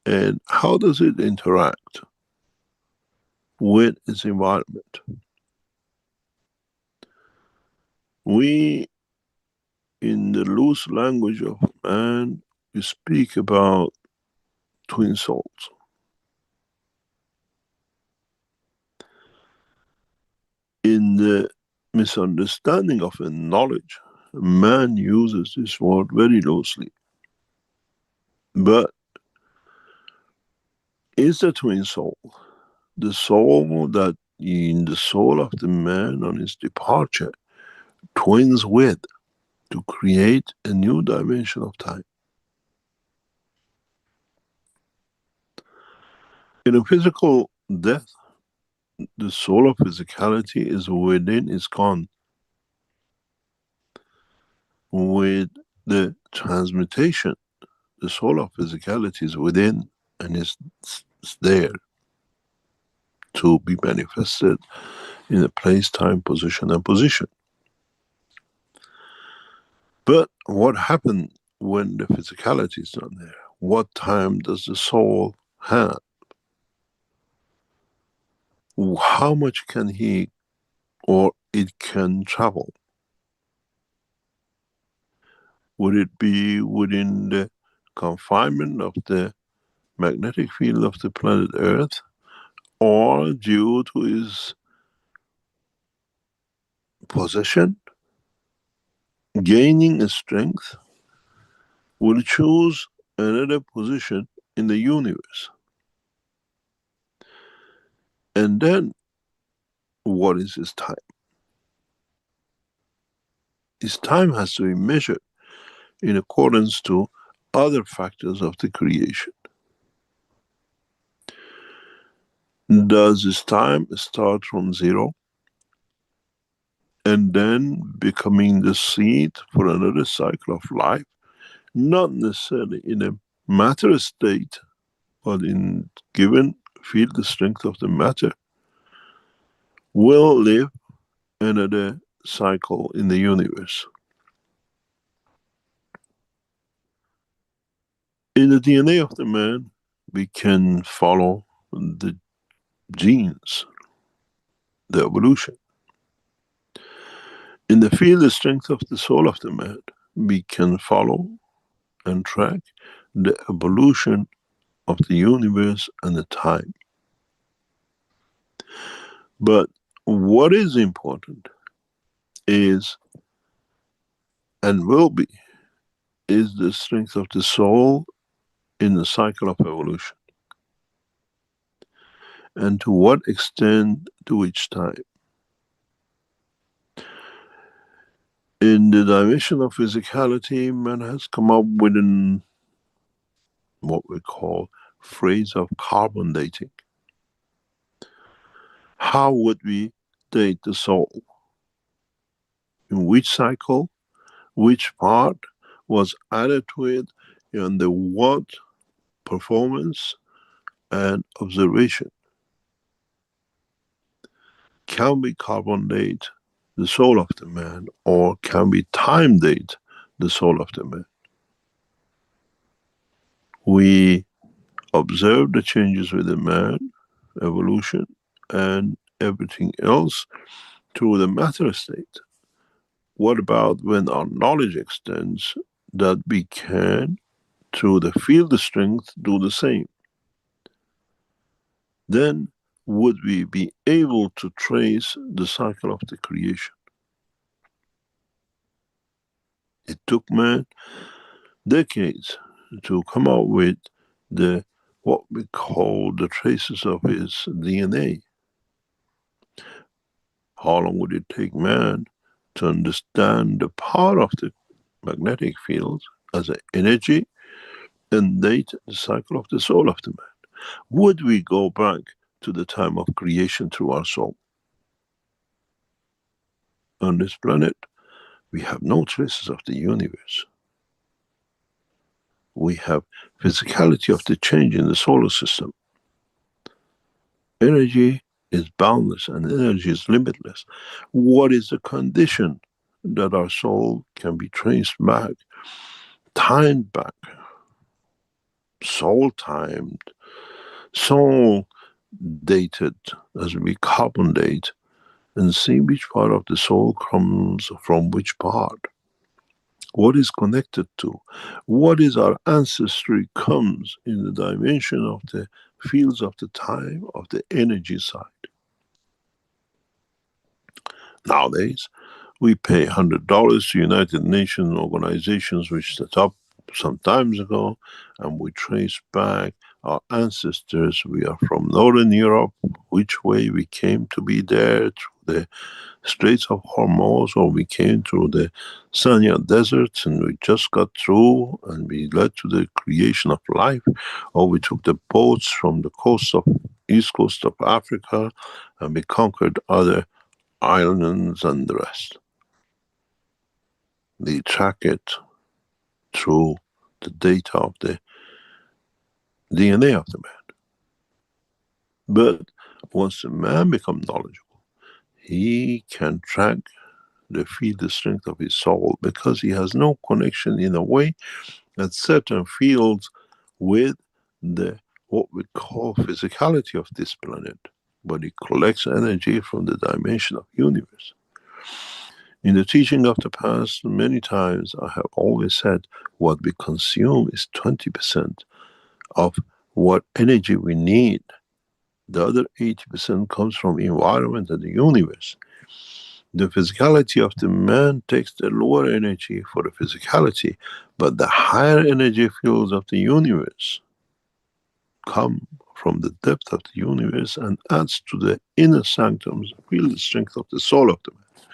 And how does it interact with its environment? We, in the loose language of man, we speak about twin souls. In the misunderstanding of a knowledge, man uses this word very loosely. But is the twin soul the soul that in the soul of the man on his departure twins with to create a new dimension of time? In a physical death, the soul of physicality is within, is gone. With the transmutation, the soul of physicality is within and is there to be manifested in a place, time, position and position. But what happened when the physicality is not there? What time does the soul have? How much can he or it can travel? Would it be within the confinement of the magnetic field of the planet Earth, or due to his possession, gaining a strength, will choose another position in the universe? And then, what is his time? His time has to be measured in accordance to other factors of the creation. Does this time start from zero and then becoming the seed for another cycle of life? Not necessarily in a matter state, but in given field the strength of the matter, will live another cycle in the universe. In the DNA of the man, we can follow the genes, the evolution. In the field the strength of the soul of the man, we can follow and track the evolution of the universe and the time. But what is important is, and will be, is the strength of the soul in the cycle of evolution. And to what extent to each time. In the dimension of physicality, man has come up with what we call phrase of carbon dating. How would we date the soul? In which cycle, which part was added to it, and the what performance and observation. Can we carbon date the soul of the man, or can we time date the soul of the man? We observe the changes with the man, evolution, and everything else through the matter state. What about when our knowledge extends, that we can, through the field strength, do the same? Then would we be able to trace the cycle of the creation? It took man decades to come up with the what we call the traces of his DNA. How long would it take man to understand the power of the magnetic field as an energy and date the cycle of the soul of the man? Would we go back to the time of creation through our soul? On this planet, we have no traces of the universe. We have physicality of the change in the solar system. Energy is boundless and energy is limitless. What is the condition that our soul can be traced back, timed back, soul timed, soul dated, as we carbon date, and see which part of the soul comes from which part? What is connected to? What is our ancestry comes in the dimension of the fields of the time, of the energy side. Nowadays, we pay $100 to United Nations organizations which set up some times ago, and we trace back our ancestors. We are from Northern Europe, which way we came to be there, through the Straits of Hormuz, or we came through the Sanya deserts and we just got through and we led to the creation of life, or we took the boats from the east coast of Africa and we conquered other islands and the rest. They track it through the data of the DNA of the man. But once the man becomes knowledgeable, he can track the field strength of his soul, because he has no connection in a way at certain fields with the what we call physicality of this planet, but he collects energy from the dimension of universe. In the teaching of the past, many times I have always said what we consume is 20% of what energy we need. The other 80% comes from environment and the universe. The physicality of the man takes the lower energy for the physicality, but the higher energy fields of the universe come from the depth of the universe and adds to the inner sanctums, feel the strength of the soul of the man.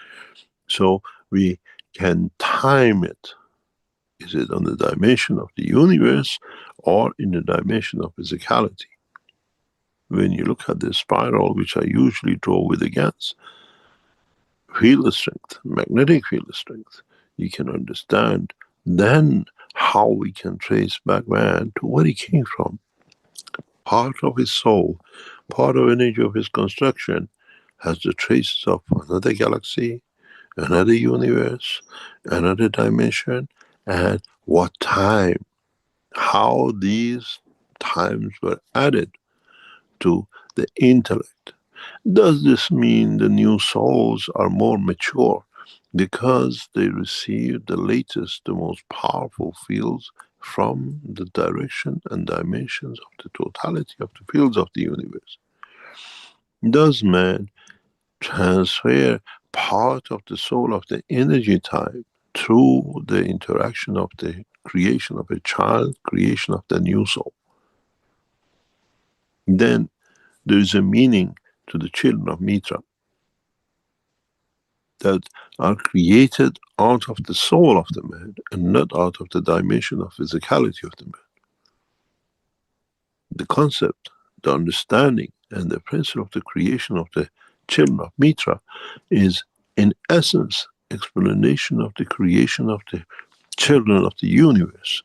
So we can time it Is it on the dimension of the universe or in the dimension of physicality? When you look at the spiral, which I usually draw with the GANs, field strength, magnetic field strength, you can understand then how we can trace back man to where he came from. Part of his soul, part of energy of his construction has the traces of another galaxy, another universe, another dimension, and what time, how these times were added to the intellect. Does this mean the new souls are more mature because they receive the latest, the most powerful fields from the direction and dimensions of the totality of the fields of the universe? Does man transfer part of the soul of the energy type through the interaction of the creation of a child, creation of the new soul? Then there is a meaning to the children of Mitra that are created out of the soul of the man and not out of the dimension of physicality of the man. The concept, the understanding, and the principle of the creation of the children of Mitra is, in essence, explanation of the creation of the children of the universe,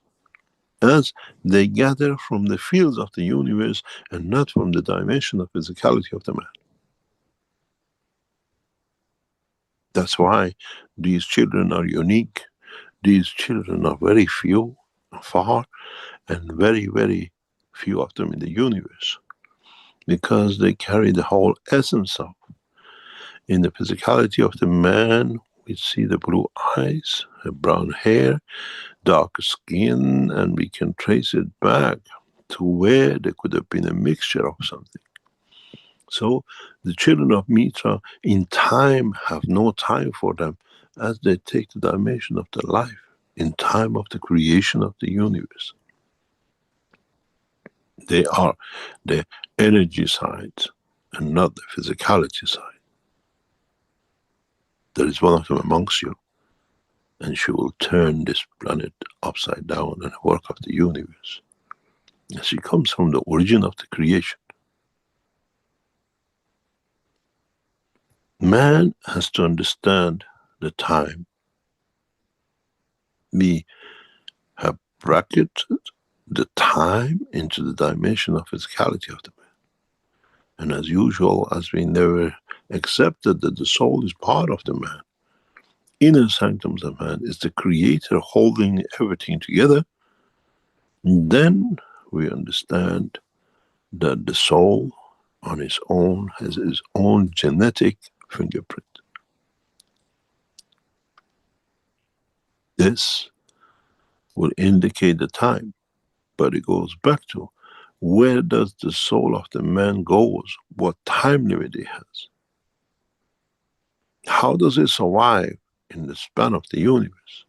as they gather from the fields of the universe and not from the dimension of physicality of the man. That's why these children are unique. These children are very few, far, and very, very few of them in the universe, because they carry the whole essence of. In the physicality of the man, we see the blue eyes, brown hair, dark skin, and we can trace it back to where there could have been a mixture of something. So the children of Mitra in time have no time for them as they take the dimension of the life in time of the creation of the universe. They are the energy sides and not the physicality side. There is one of them amongst you, and she will turn this planet upside down and work of the universe. And she comes from the origin of the creation. Man has to understand the time. We have bracketed the time into the dimension of physicality of the man. And as usual, as we never accepted that the soul is part of the man, inner sanctums of man is the creator holding everything together, then we understand that the soul on its own has its own genetic fingerprint. This will indicate the time, but it goes back to where does the soul of the man goes, what time limit it has. How does it survive in the span of the universe?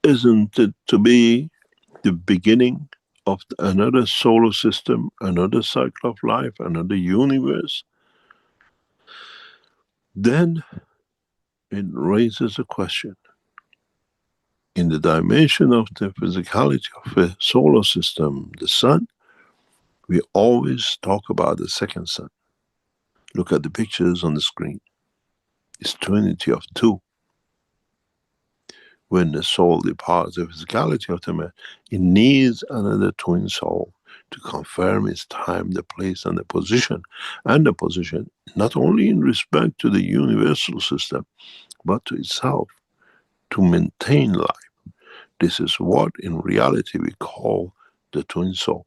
Isn't it to be the beginning of another solar system, another cycle of life, another universe? Then it raises a question. In the dimension of the physicality of a solar system, the sun, we always talk about the second sun. Look at the pictures on the screen. It's trinity of two. When the soul departs the physicality of the man, it needs another twin soul to confirm its time, the place, and the position. And the position not only in respect to the universal system, but to itself, to maintain life. This is what in reality we call the twin soul.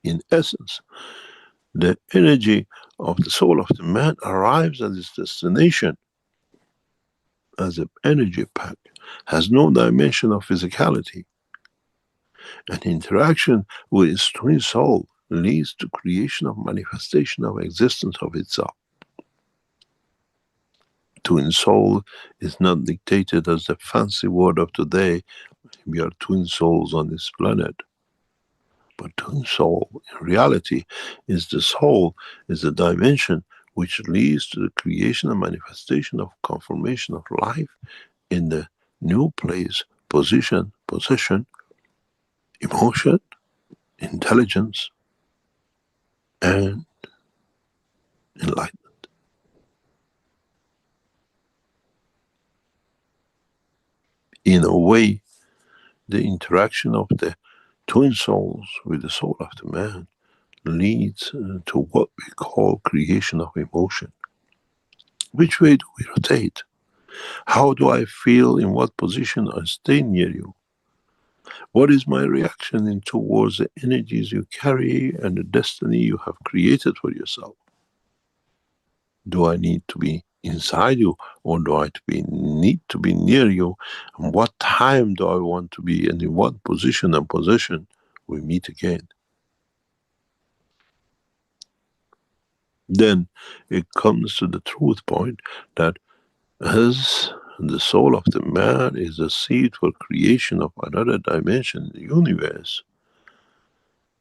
In essence, the energy of the soul of the man arrives at its destination as an energy pack, has no dimension of physicality. And interaction with its twin soul leads to creation of manifestation of existence of itself. Twin soul is not dictated as the fancy word of today. We are twin souls on this planet. But twin soul, in reality, is the soul, is the dimension which leads to the creation and manifestation of conformation of life in the new place, position, possession, emotion, intelligence, and enlightenment. In a way, the interaction of the twin souls with the soul of the man leads to what we call creation of emotion. Which way do we rotate? How do I feel? In what position I stay near you? What is my reaction in towards the energies you carry and the destiny you have created for yourself? Do I need to be inside you, or do I need to be near you? And what time do I want to be, and in what position and possession we meet again? Then it comes to the truth point that as the soul of the man is the seed for creation of another dimension in the universe,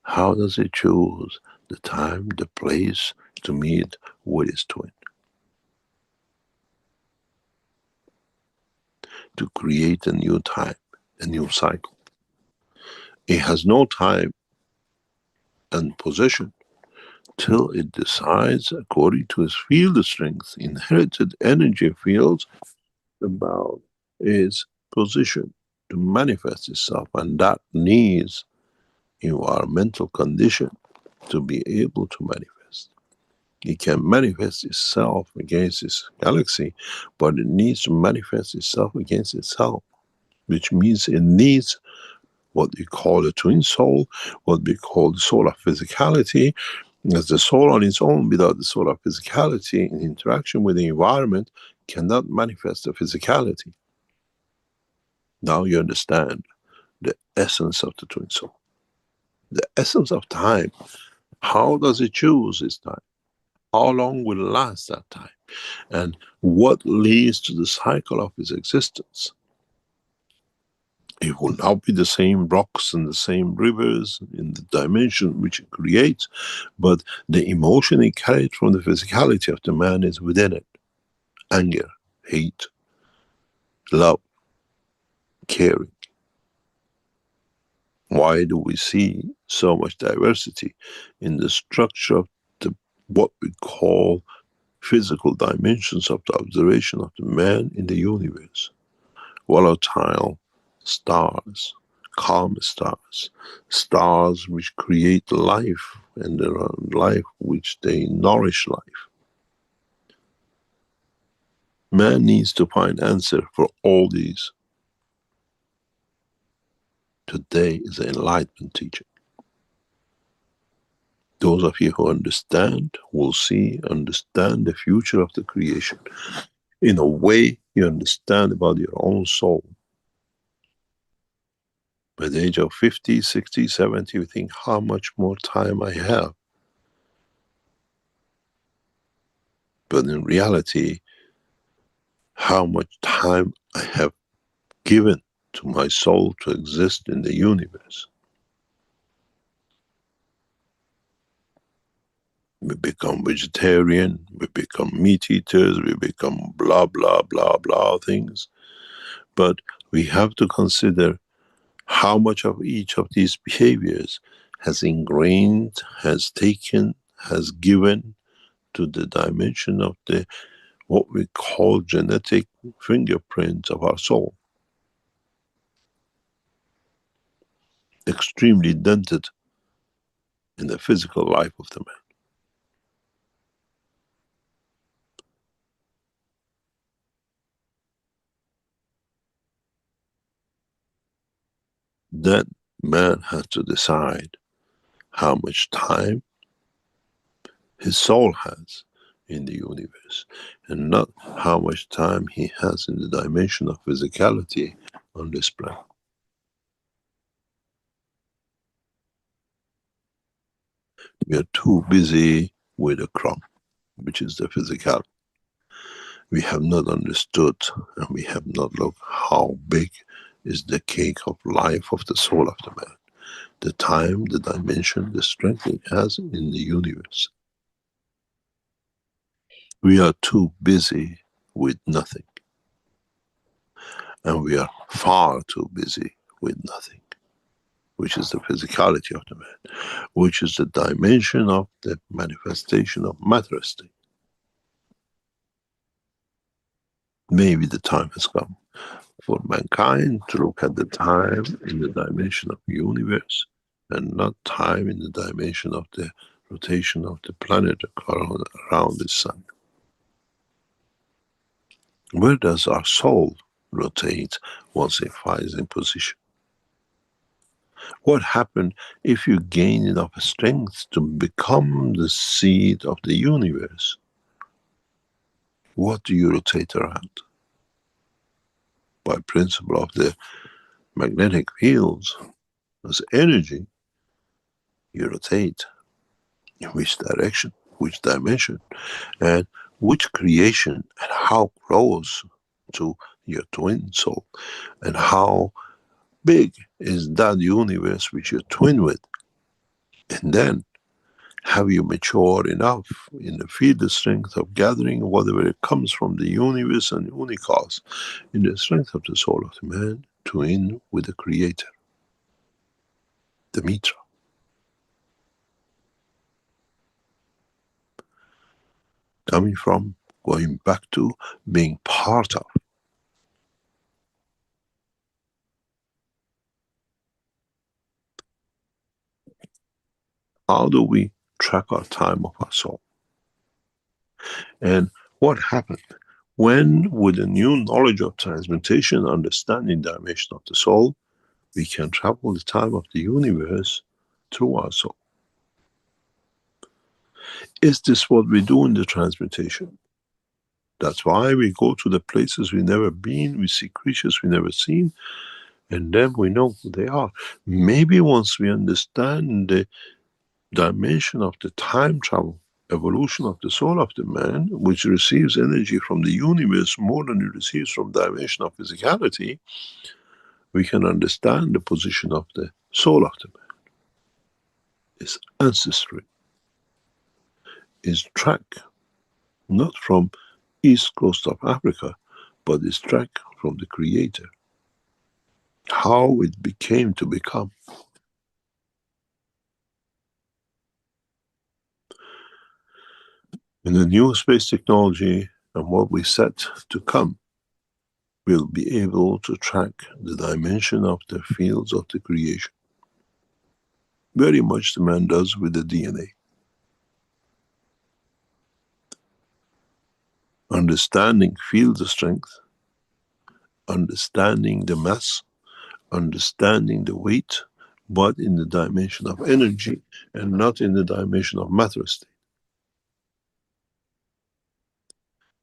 how does it choose the time, the place to meet with its twin? To create a new time, a new cycle. It has no time and possession till it decides, according to its field strength, inherited energy fields, about its position to manifest itself, and that needs environmental condition to be able to manifest. It can manifest itself against its galaxy, but it needs to manifest itself against itself, which means it needs what we call the twin soul, what we call the soul of physicality, as the soul on its own, without the soul of physicality in interaction with the environment, cannot manifest the physicality. Now you understand the essence of the twin soul. The essence of time. How does it choose its time? How long will last that time? And what leads to the cycle of its existence? It will not be the same rocks and the same rivers in the dimension which it creates, but the emotion it carried from the physicality of the man is within it. Anger, hate, love, caring. Why do we see so much diversity in the structure of what we call physical dimensions of the observation of the man in the universe? Volatile stars, calm stars, stars which create life, and there are life which they nourish life. Man needs to find answer for all these. Today is an enlightenment teaching. Those of you who understand will see, understand the future of the creation. In a way, you understand about your own soul. By the age of 50, 60, 70, you think how much more time I have. But in reality, how much time I have given to my soul to exist in the universe. We become vegetarian, we become meat eaters, we become blah, blah, blah, blah things. But we have to consider how much of each of these behaviors has ingrained, has taken, has given to the dimension of the what we call genetic fingerprints of our soul. Extremely dented in the physical life of the man. Then man has to decide how much time his soul has in the universe, and not how much time he has in the dimension of physicality on this planet. We are too busy with the crop, which is the physical. We have not understood, and we have not looked how big is the cake of life of the soul of the man. The time, the dimension, the strength it has in the universe. We are too busy with nothing. And we are far too busy with nothing, which is the physicality of the man, which is the dimension of the manifestation of matter state. Maybe the time has come for mankind to look at the time in the dimension of the universe and not time in the dimension of the rotation of the planet around the sun. Where does our soul rotate once it finds in position? What happens if you gain enough strength to become the seed of the universe? What do you rotate around? By principle of the magnetic fields, as energy, you rotate. In which direction, which dimension, and which creation, and how close to your twin soul, and how big is that universe which you twin with. And then, have you matured enough in the field strength of gathering whatever it comes from the universe and unicos, in the strength of the soul of the man, twin with the creator, the Mitra. Coming from, going back to, being part of. How do we track our time of our soul? And what happened? When, with a new knowledge of transmutation, understanding dimension of the soul, we can travel the time of the universe through our soul. Is this what we do in the transmutation? That's why we go to the places we've never been, we see creatures we've never seen, and then we know who they are. Maybe once we understand the dimension of the time travel, evolution of the soul of the man, which receives energy from the universe more than it receives from dimension of physicality, we can understand the position of the soul of the man. Its ancestry is tracked not from east coast of Africa, but is tracked from the creator. How it became to become. In the new space technology and what we set to come, we'll be able to track the dimension of the fields of the creation. Very much the man does with the DNA. Understanding field strength, understanding the mass, understanding the weight, but in the dimension of energy and not in the dimension of matter state.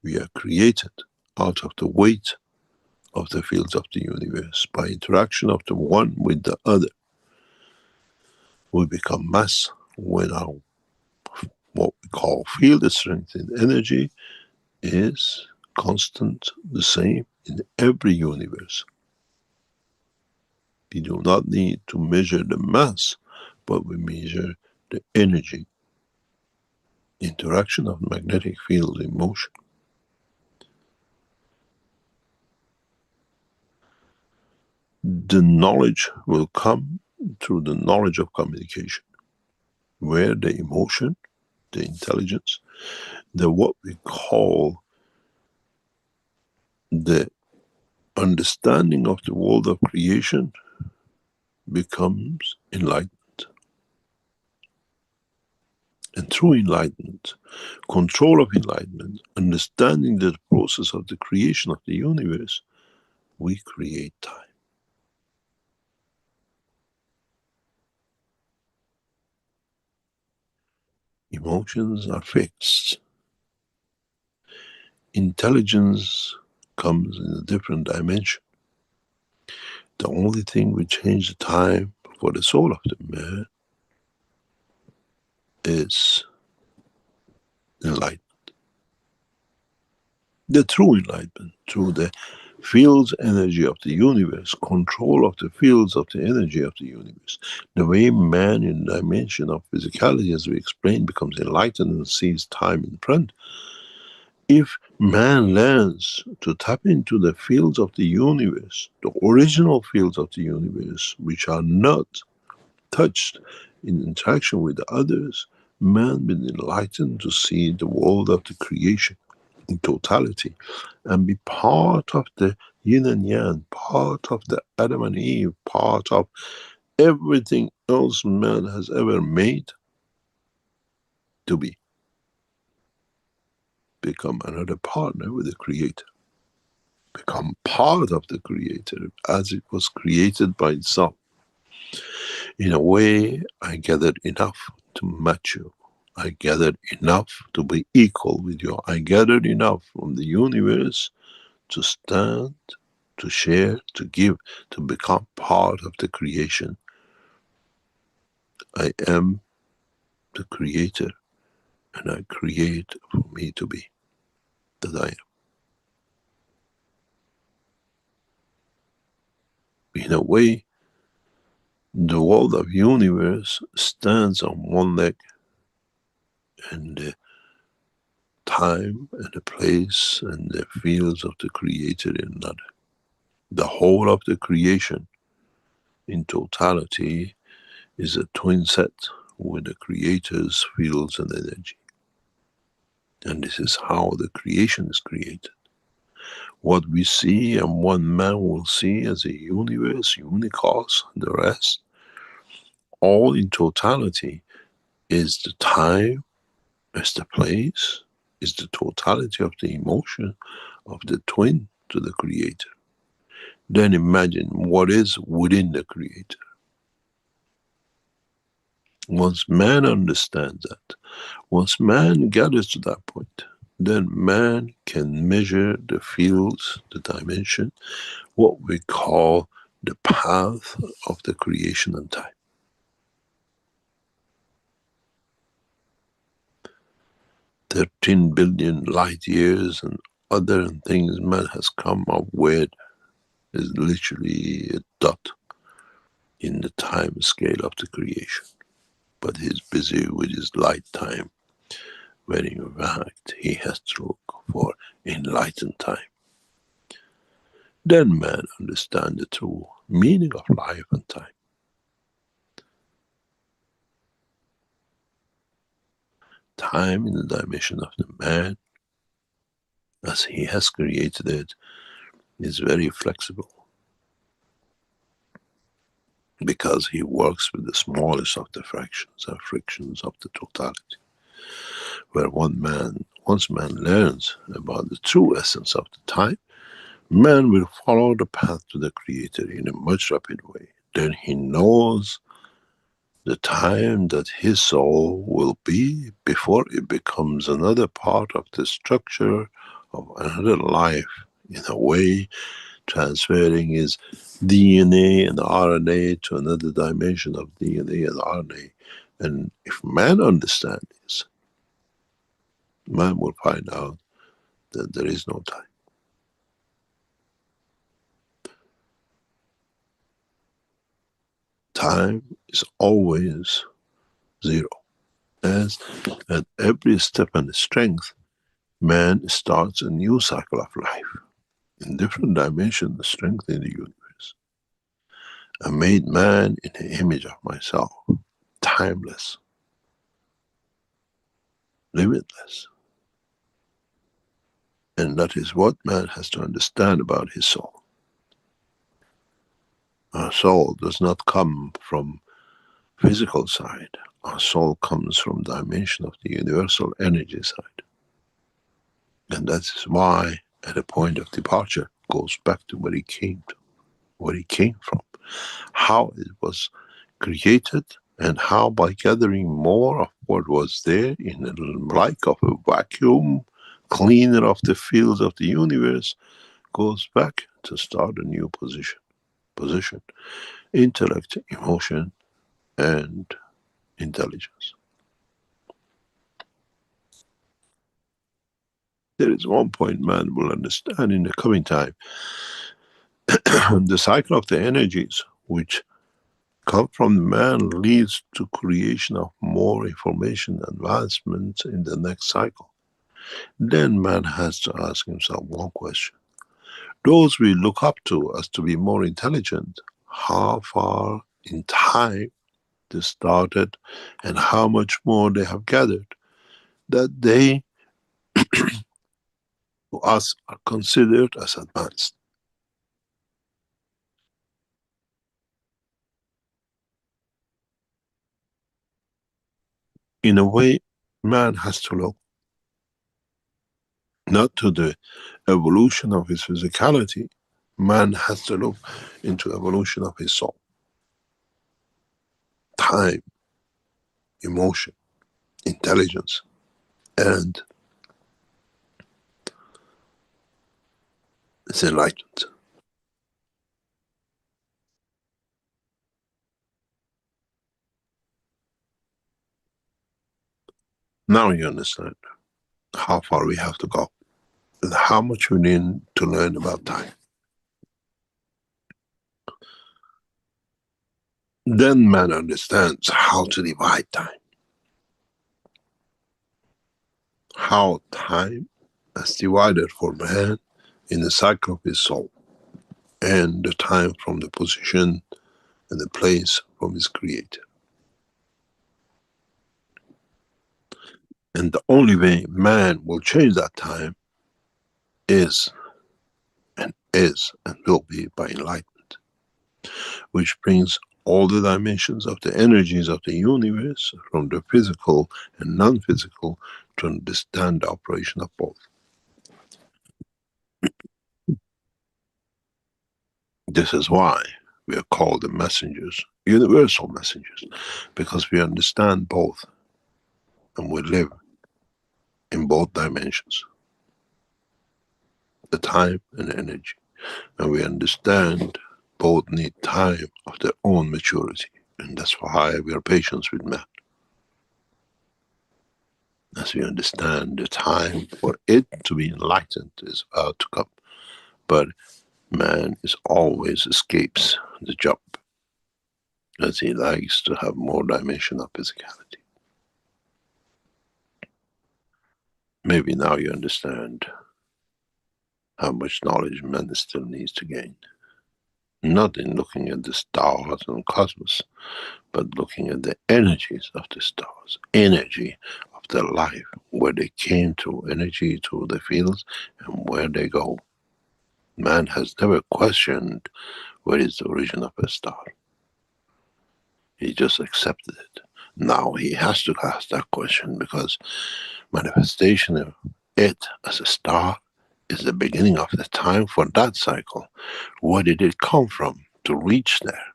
We are created out of the weight of the fields of the universe. By interaction of the one with the other, we become mass when our, what we call field strength and energy, is constant, the same in every universe. We do not need to measure the mass, but we measure the energy, interaction of magnetic field in motion. The knowledge will come through the knowledge of communication, where the emotion, the intelligence, the what we call the understanding of the world of creation becomes enlightened. And through enlightenment, control of enlightenment, understanding the process of the creation of the universe, we create time. Emotions are fixed. Intelligence comes in a different dimension. The only thing we change the time for the soul of the man is enlightenment. The true enlightenment, through the fields energy of the universe, control of the fields of the energy of the universe. The way man in the dimension of physicality, as we explained, becomes enlightened and sees time in front, if man learns to tap into the fields of the universe, the original fields of the universe, which are not touched in interaction with others, man will enlighten to see the world of the creation in totality and be part of the yin and yang, part of the Adam and Eve, part of everything else man has ever made to be. Become another partner with the Creator. Become part of the Creator as it was created by itself. In a way, I gathered enough to match you. I gathered enough to be equal with you. I gathered enough from the universe to stand, to share, to give, to become part of the creation. I am the Creator, and I create for me to be that I am. In a way, the world of universe stands on one leg, and the time and the place and the fields of the Creator in another. The whole of the creation in totality is a twin set with the Creator's fields and energy. And this is how the creation is created. What we see and one man will see as a universe, unicos, and the rest, all in totality is the time, is the place, is the totality of the emotion of the twin to the Creator. Then imagine what is within the Creator. Once man understands that, once man gathers to that point, then man can measure the fields, the dimension, what we call the path of the creation and time. 13 billion light years and other things man has come up with is literally a dot in the time scale of the creation. But he's busy with his lifetime, when in fact he has to look for enlightened time. Then man understands the true meaning of life and time. Time in the dimension of the man, as he has created it, is very flexible, because he works with the smallest of the fractions and frictions of the totality. Where once man learns about the true essence of the time, man will follow the path to the Creator in a much rapid way. Then he knows the time that his soul will be before it becomes another part of the structure of another life, in a way transferring his DNA and RNA to another dimension of DNA and RNA. And if man understands this, man will find out that there is no time. Time is always zero. As at every step and strength, man starts a new cycle of life. In different dimensions, the strength in the universe. I made man in the image of myself, timeless, limitless. And that is what man has to understand about his soul. Our soul does not come from physical side. Our soul comes from dimension of the universal energy side. And that is why at a point of departure goes back to where he came to, where he came from, how it was created, and how by gathering more of what was there in a like of a vacuum cleaner of the fields of the universe, goes back to start a new position. Intellect, emotion, and intelligence. There is one point man will understand in the coming time. The cycle of the energies which come from man leads to creation of more information advancements in the next cycle. then man has to ask himself one question. Those we look up to as to be more intelligent, how far in time they started and how much more they have gathered, that they, to us, are considered as advanced. In a way, man has to look not to the evolution of his physicality, man has to look into evolution of his soul. Time, emotion, intelligence, and it's enlightenment. Now you understand how far we have to go and how much we need to learn about time. Then man understands how to divide time. How time is divided for man in the cycle of his soul, and the time from the position and the place from his creator. And the only way man will change that time is and will be by enlightenment, which brings all the dimensions of the energies of the universe, from the physical and non-physical, to understand the operation of both. This is why we are called the messengers, universal messengers, because we understand both and we live in both dimensions, the time and the energy. And we understand both need time of their own maturity. And that's why we are patient with man. As we understand the time for it to be enlightened is about to come. But man is always escapes the job, as he likes to have more dimension of physicality. Maybe now you understand how much knowledge man still needs to gain. Not in looking at the stars and cosmos, but looking at the energies of the stars, energy of their life, where they came to, energy to the fields, and where they go. Man has never questioned what is the origin of a star. He just accepted it. Now he has to ask that question, because manifestation of it as a star is the beginning of the time for that cycle. Where did it come from to reach there?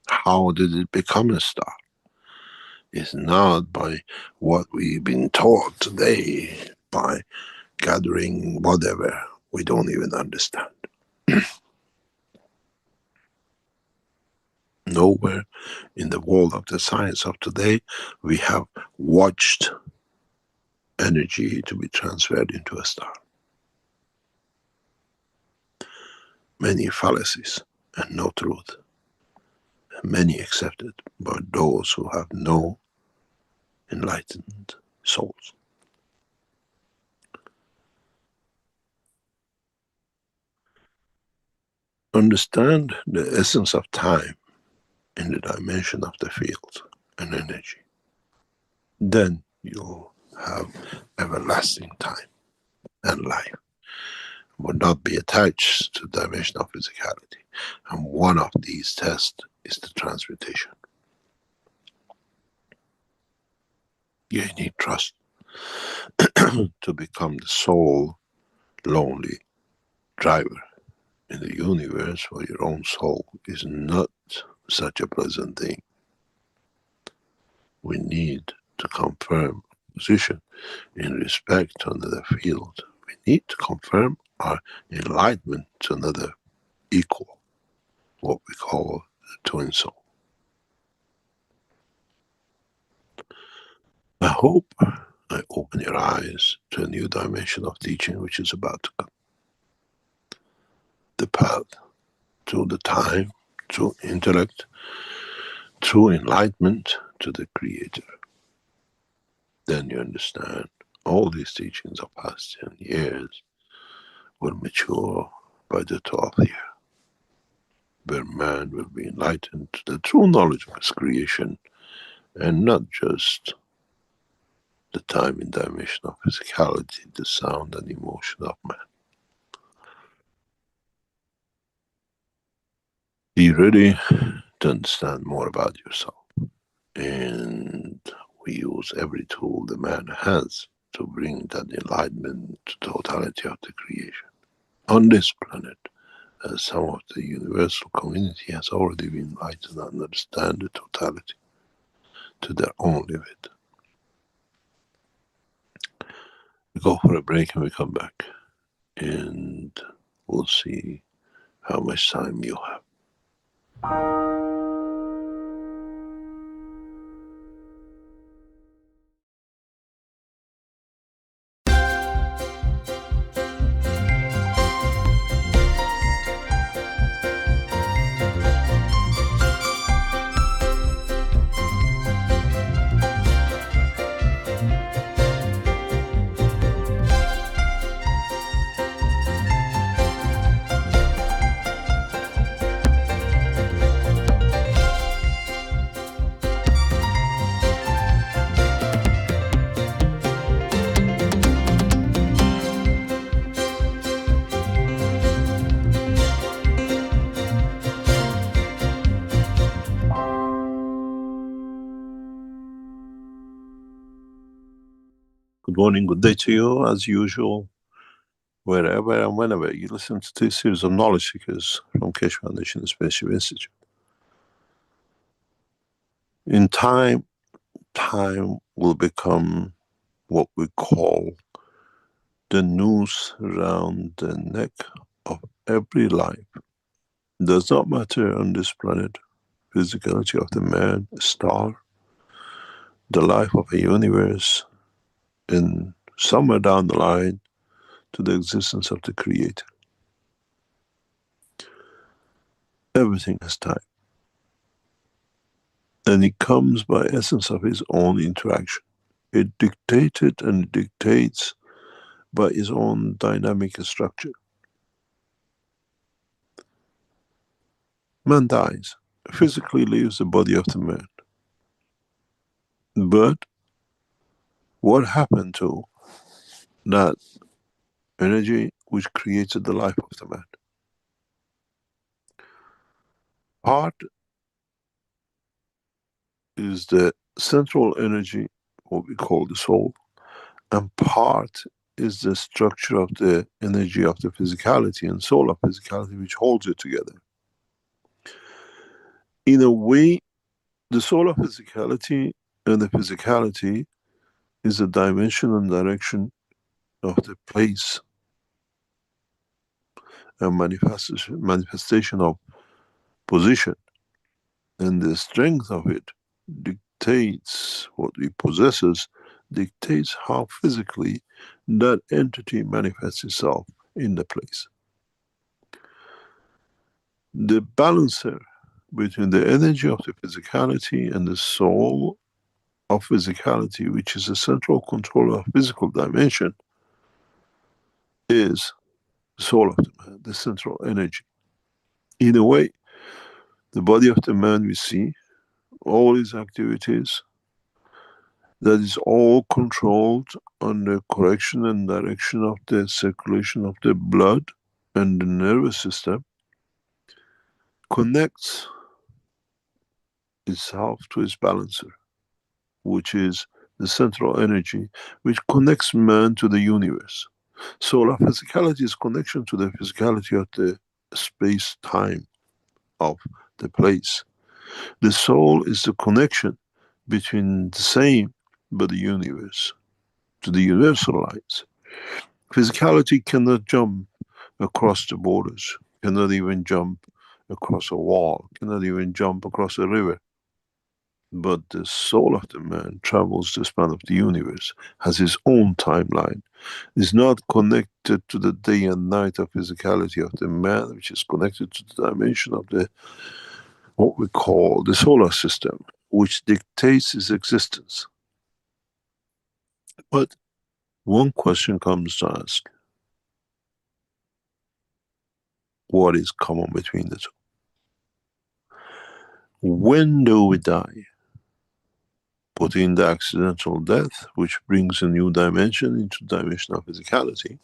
How did it become a star? It's not by what we've been taught today, by gathering whatever we don't even understand. Nowhere in the world of the science of today we have watched energy to be transferred into a star. Many fallacies and no truth, many accepted by those who have no enlightened souls. Understand the essence of time in the dimension of the field and energy. Then you'll have everlasting time and life. Will not be attached to the dimension of physicality. And one of these tests is the transmutation. You need trust to become the sole, lonely driver in the universe for your own soul is not such a pleasant thing. We need to confirm position in respect to another field. We need to confirm our enlightenment to another equal, what we call the twin soul. I hope I open your eyes to a new dimension of teaching which is about to come. The path to the time, to intellect, to enlightenment, to the Creator. Then you understand all these teachings of past 10 years will mature by the 12th year, where man will be enlightened to the true knowledge of his creation, and not just the time and dimension of physicality, the sound and emotion of man. Be ready to understand more about yourself. And we use every tool the man has to bring that enlightenment to totality of the creation. On this planet, as some of the universal community has already been enlightened and understand the totality to their own limit. We go for a break and we come back, and we'll see how much time you have. Good morning, good day to you, as usual, wherever and whenever you listen to this series of knowledge seekers from Keshe Foundation Spaceship Institute. In time will become what we call the noose around the neck of every life. It does not matter on this planet, physicality of the man, a star, the life of a universe, and somewhere down the line to the existence of the Creator. Everything has time. And it comes by essence of his own interaction. It dictated and it dictates by its own dynamic structure. Man dies, physically leaves the body of the man. But what happened to that energy which created the life of the man? Part is the central energy, what we call the soul, and part is the structure of the energy of the physicality and soul of physicality which holds it together. In a way, the soul of physicality and the physicality is the dimension and direction of the place and manifestation of position, and the strength of it dictates what it possesses, dictates how physically that entity manifests itself in the place. The balancer between the energy of the physicality and the soul of physicality, which is the central controller of physical dimension, is the soul of the man, the central energy. In a way, the body of the man we see, all his activities, that is all controlled on the correction and direction of the circulation of the blood and the nervous system, connects itself to its balancer, which is the central energy, which connects man to the universe. So our physicality is connection to the physicality of the space-time of the place. The soul is the connection between the same but the universe, to the universal lines. Physicality cannot jump across the borders, cannot even jump across a wall, cannot even jump across a river. But the soul of the man travels the span of the universe, has his own timeline, is not connected to the day and night of physicality of the man, which is connected to the dimension of the what we call the solar system, which dictates his existence. But one question comes to ask: what is common between the two? When do we die? Put in the accidental death, which brings a new dimension into the dimension of physicality.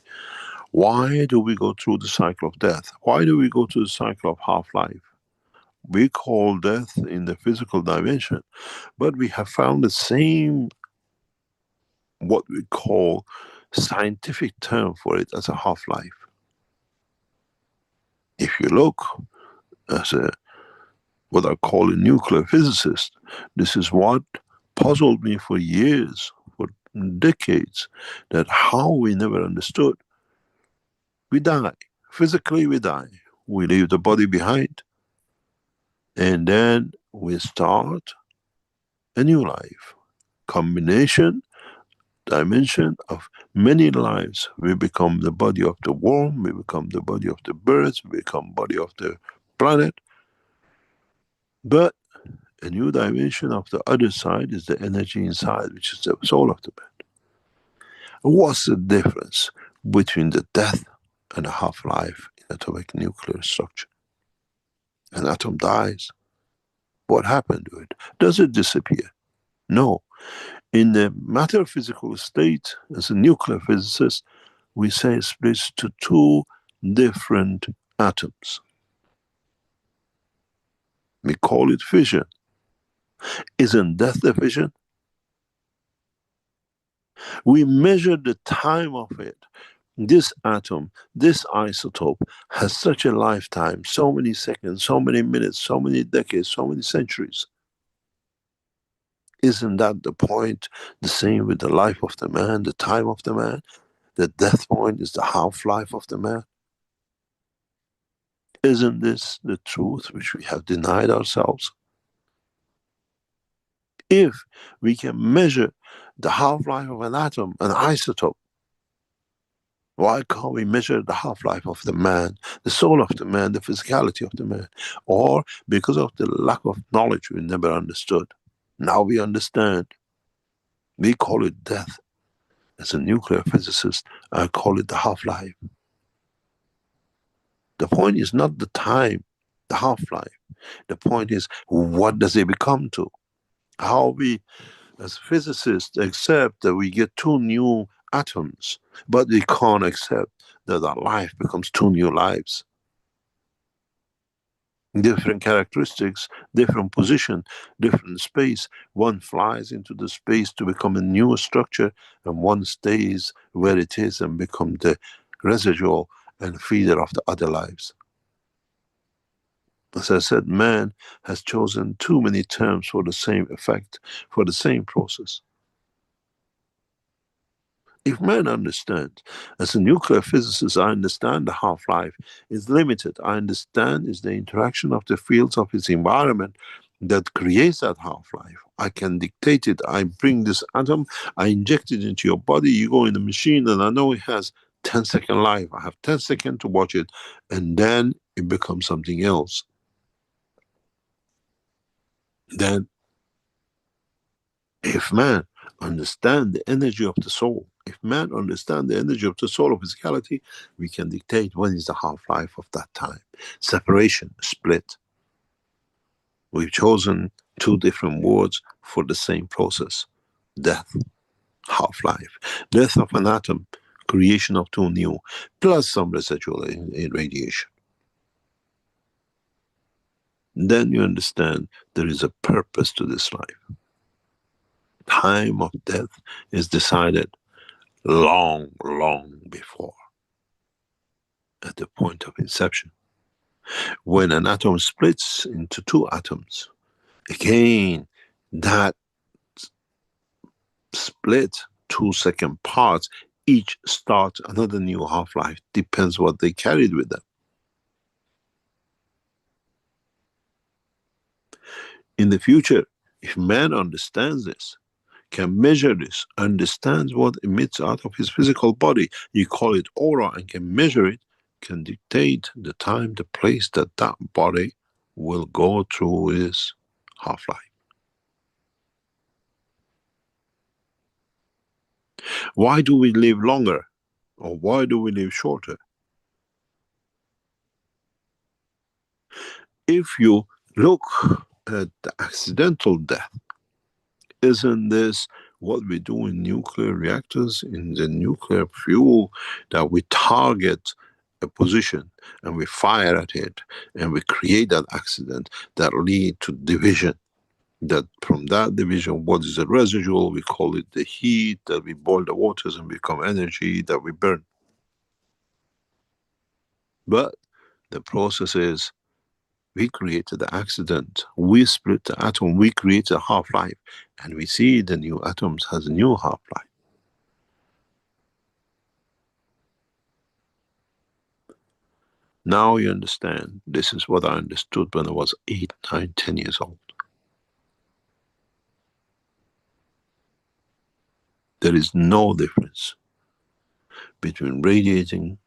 Why do we go through the cycle of death? Why do we go through the cycle of half-life? We call death in the physical dimension, but we have found the same, what we call scientific term for it, as a half-life. If you look as a, what I call a nuclear physicist, this is what puzzled me for years, for decades, that how we never understood. We die. Physically we die. We leave the body behind. And then we start a new life. Combination, dimension of many lives. We become the body of the worm, we become the body of the birds, we become body of the planet. But a new dimension of the other side is the energy inside, which is the soul of the man. What's the difference between the death and a half-life in atomic nuclear structure? An atom dies. What happened to it? Does it disappear? No. In the matter physical state, as a nuclear physicist, we say it splits to two different atoms. We call it fission. Isn't death the fission? We measure the time of it. This atom, this isotope, has such a lifetime, so many seconds, so many minutes, so many decades, so many centuries. Isn't that the point? The same with the life of the man, the time of the man. The death point is the half-life of the man. Isn't this the truth which we have denied ourselves? If we can measure the half-life of an atom, an isotope, why can't we measure the half-life of the man, the soul of the man, the physicality of the man? Or because of the lack of knowledge, we never understood. Now we understand. We call it death. As a nuclear physicist, I call it the half-life. The point is not the time, the half-life. The point is, what does it become to? How we, as physicists, accept that we get two new atoms, but we can't accept that our life becomes two new lives. Different characteristics, different position, different space. One flies into the space to become a new structure, and one stays where it is and become the residual and feeder of the other lives. As I said, man has chosen too many terms for the same effect, for the same process. If man understands, as a nuclear physicist, I understand the half-life is limited. I understand is the interaction of the fields of its environment that creates that half-life. I can dictate it. I bring this atom, I inject it into your body, you go in the machine, and I know it has 10-second life. I have 10 seconds to watch it, and then it becomes something else. Then, if man understand the energy of the soul, if man understand the energy of the soul of physicality, we can dictate when is the half-life of that time. Separation, split. We've chosen two different words for the same process. Death, half-life. Death of an atom, creation of two new, plus some residual radiation. Then you understand there is a purpose to this life. Time of death is decided long, long before, at the point of inception. When an atom splits into two atoms, again, that split 2-second parts, each start another new half-life, depends what they carried with them. In the future, if man understands this, can measure this, understands what emits out of his physical body, you call it aura, and can measure it, can dictate the time, the place that that body will go through its half-life. Why do we live longer? Or why do we live shorter? If you look at the accidental death, isn't this what we do in nuclear reactors, in the nuclear fuel, that we target a position and we fire at it and we create that accident that lead to division? That from that division, what is the residual? We call it the heat, that we boil the waters and become energy that we burn. But the process is, we created the accident, we split the atom, we created a half-life, and we see the new atoms has a new half-life. Now you understand. This is what I understood when I was 8, 9, 10 years old. There is no difference between radiating,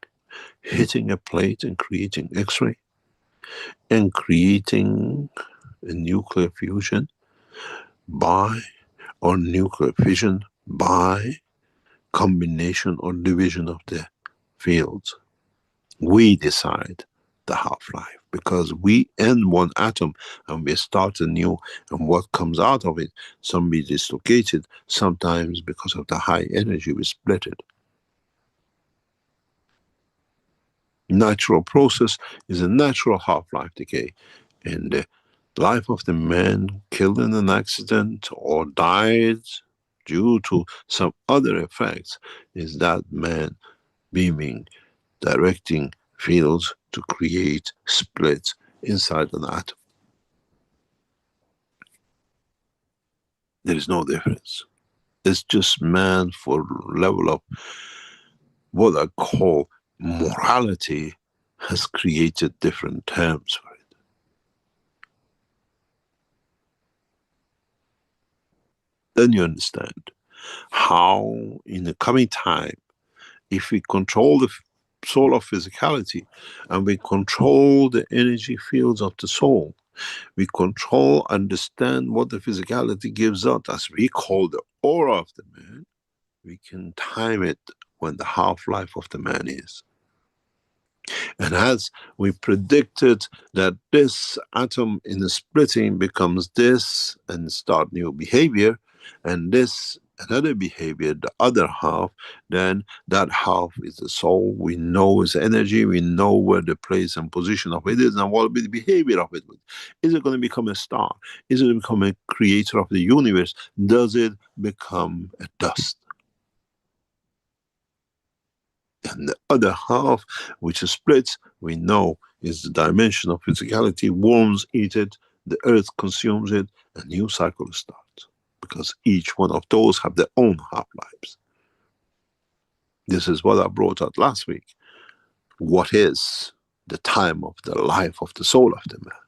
hitting a plate and creating X-ray, and creating a nuclear fusion by, or nuclear fission by, combination or division of the fields. We decide the half-life, because we end one atom and we start a new, and what comes out of it, some be dislocated, sometimes because of the high energy we split it. Natural process is a natural half-life decay, and the life of the man killed in an accident or died due to some other effects is that man beaming, directing fields to create splits inside an atom. There is no difference. It's just man, for level of what I call morality, has created different terms for it. Then you understand how in the coming time, if we control the soul of physicality and we control the energy fields of the soul, we control, understand what the physicality gives out, as we call the aura of the man, we can time it when the half-life of the man is. And as we predicted that this atom in the splitting becomes this and start new behavior, and this another behavior, the other half, then that half is the soul. We know its energy, we know where the place and position of it is, and what will be the behavior of it. Is it going to become a star? Is it going to become a creator of the universe? Does it become a dust? And the other half, which splits, we know is the dimension of physicality. Worms eat it, the earth consumes it, a new cycle starts. Because each one of those have their own half-lives. This is what I brought out last week. What is the time of the life of the soul of the man?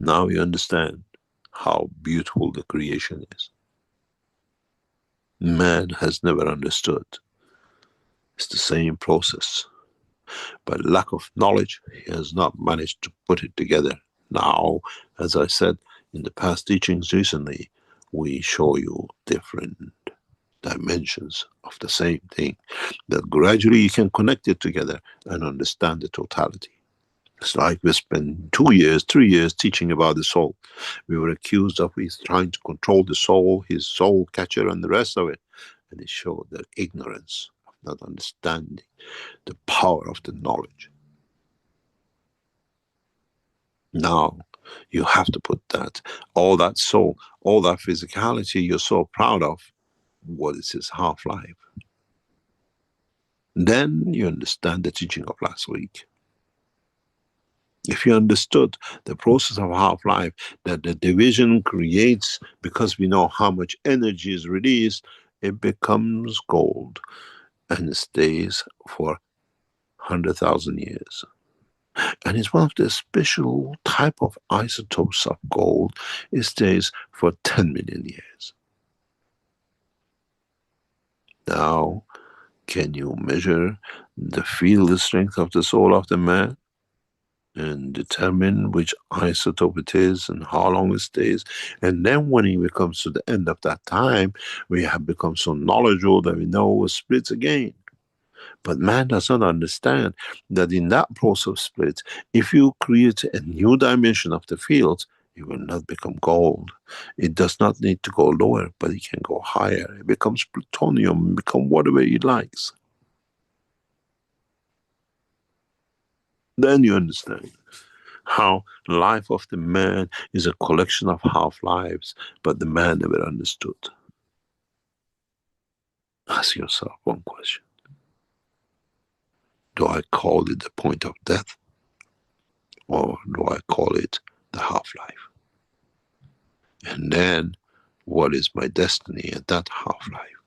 Now you understand how beautiful the creation is. Man has never understood. It's the same process. By lack of knowledge, he has not managed to put it together. Now, as I said in the past teachings recently, we show you different dimensions of the same thing, that gradually you can connect it together and understand the totality. It's like we spent 2 years, 3 years teaching about the soul. We were accused of trying to control the soul, his soul catcher and the rest of it. And it showed the ignorance of not understanding the power of the knowledge. Now you have to put that, all that soul, all that physicality you're so proud of, what is its half-life? Then you understand the teaching of last week. If you understood the process of half-life, that the division creates, because we know how much energy is released, it becomes gold and it stays for 100,000 years. And it's one of the special type of isotopes of gold. It stays for 10 million years. Now, can you measure the field strength of the soul of the man? and determine which isotope it is and how long it stays. And then when it comes to the end of that time, we have become so knowledgeable that we know it splits again. But man does not understand that in that process of split, if you create a new dimension of the field, it will not become gold. It does not need to go lower, but it can go higher. It becomes plutonium, become whatever it likes. Then you understand how life of the man is a collection of half-lives, but the man never understood. Ask yourself one question. Do I call it the point of death? Or do I call it the half-life? And then, what is my destiny at that half-life?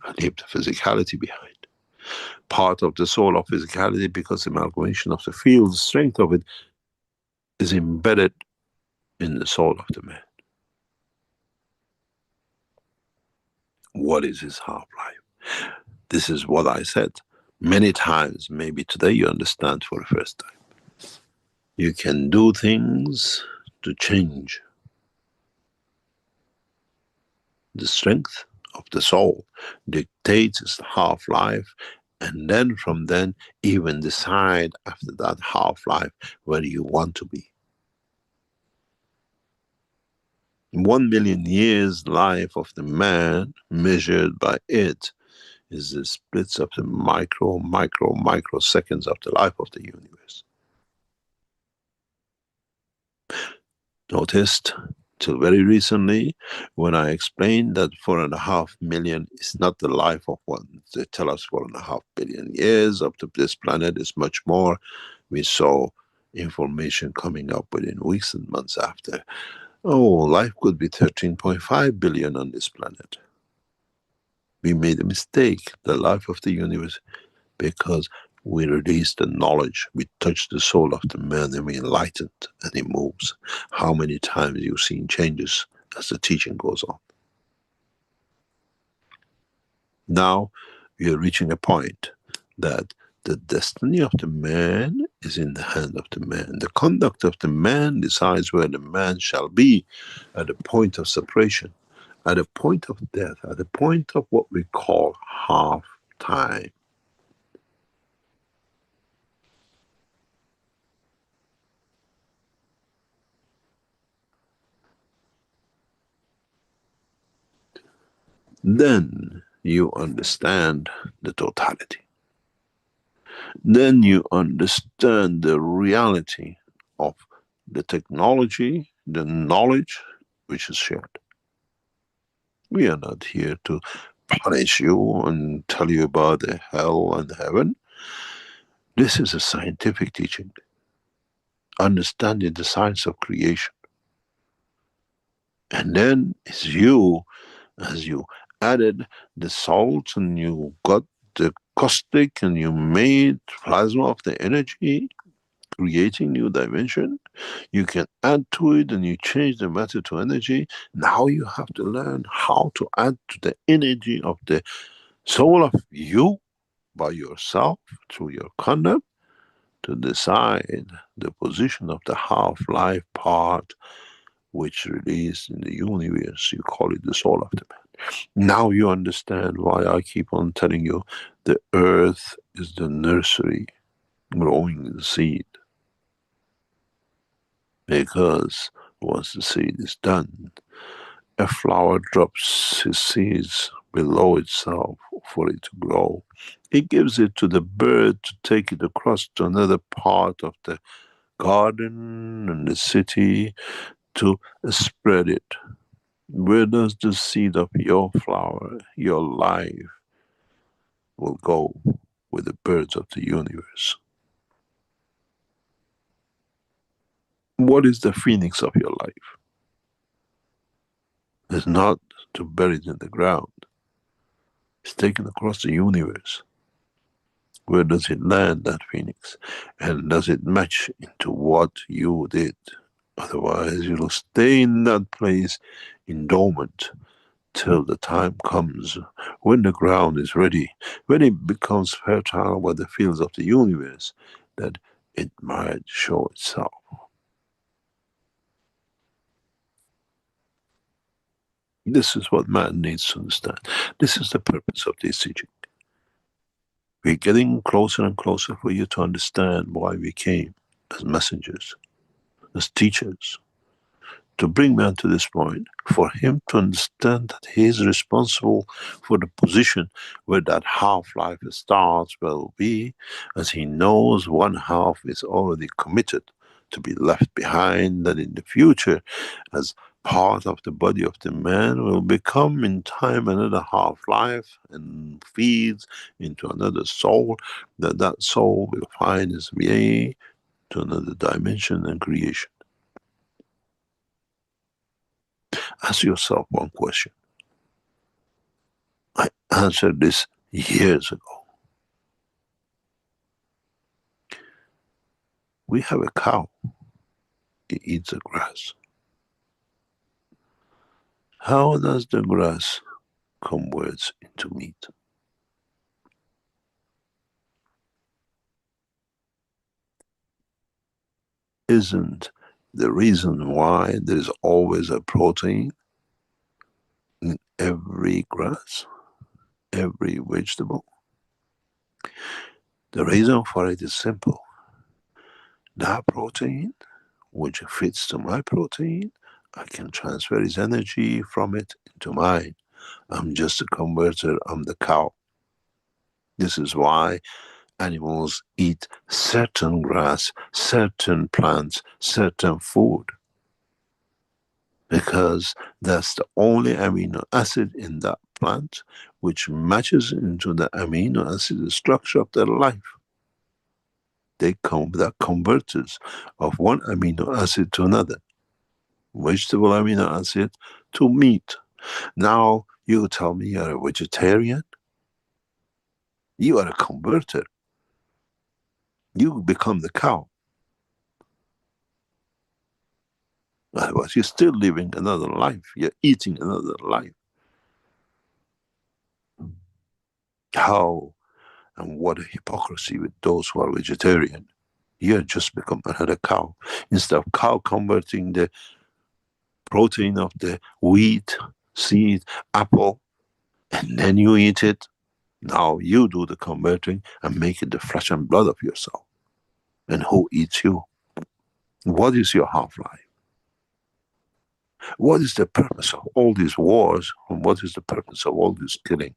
I leave the physicality behind. Part of the soul of physicality, because the amalgamation of the field, the strength of it, is embedded in the soul of the man. What is his half-life? This is what I said many times. Maybe today you understand for the first time. You can do things to change the strength of the soul, dictates its half-life, and then from then even decide after that half-life where you want to be. 1 million years life of the man measured by it is the splits of the microseconds of the life of the universe. Noticed till very recently when I explained that 4.5 million is not the life of what they tell us. 4.5 billion years up to this planet is much more. We saw information coming up within weeks and months after. Oh, life could be 13.5 billion on this planet. We made a mistake, the life of the universe, because we released the knowledge, we touched the soul of the man and we enlightened, and it moves. How many times you've seen changes as the teaching goes on? Now we are reaching a point that the destiny of the man is in the hand of the man. The conduct of the man decides where the man shall be at the point of separation, at the point of death, at the point of what we call half time. Then you understand the totality. Then you understand the reality of the technology, the knowledge which is shared. We are not here to punish you and tell you about the hell and heaven. This is a scientific teaching. Understanding the science of creation. And then it's you, as you added the salt and you got the caustic and you made plasma of the energy, creating new dimension. You can add to it and you change the matter to energy. Now you have to learn how to add to the energy of the soul of you by yourself through your conduct to decide the position of the half-life part which released in the universe. You call it the soul of the man. Now you understand why I keep on telling you the earth is the nursery growing the seed. Because once the seed is done, a flower drops his seeds below itself for it to grow. It gives it to the bird to take it across to another part of the garden and the city to spread it. Where does the seed of your flower, your life, will go with the birds of the universe? What is the phoenix of your life? It's not to bury it in the ground. It's taken across the universe. Where does it land, that phoenix? And does it match into what you did? Otherwise, you'll stay in that place in dormant till the time comes when the ground is ready, when it becomes fertile by the fields of the universe, that it might show itself. This is what man needs to understand. This is the purpose of this teaching. We're getting closer and closer for you to understand why we came as messengers, as teachers, to bring man to this point, for him to understand that he is responsible for the position where that half-life starts will be, as he knows one half is already committed to be left behind, that in the future, as part of the body of the man, will become in time another half-life and feeds into another soul, that soul will find its way to another dimension and creation. Ask yourself one question. I answered this years ago. We have a cow. It eats the grass. How does the grass convert into meat? Isn't the reason why there is always a protein in every grass, every vegetable? The reason for it is simple. That protein, which fits to my protein, I can transfer its energy from it into mine. I'm just a converter, I'm the cow. This is why animals eat certain grass, certain plants, certain food. Because that's the only amino acid in that plant which matches into the amino acid structure of their life. They come with converters of one amino acid to another. Vegetable amino acid to meat. Now you tell me you're a vegetarian? You are a converter. You become the cow. Otherwise, you're still living another life. You're eating another life. How and what a hypocrisy with those who are vegetarian. You just become another cow. Instead of cow converting the protein of the wheat, seed, apple, and then you eat it, now you do the converting and make it the flesh and blood of yourself. And who eats you? What is your half-life? What is the purpose of all these wars, and what is the purpose of all this killing?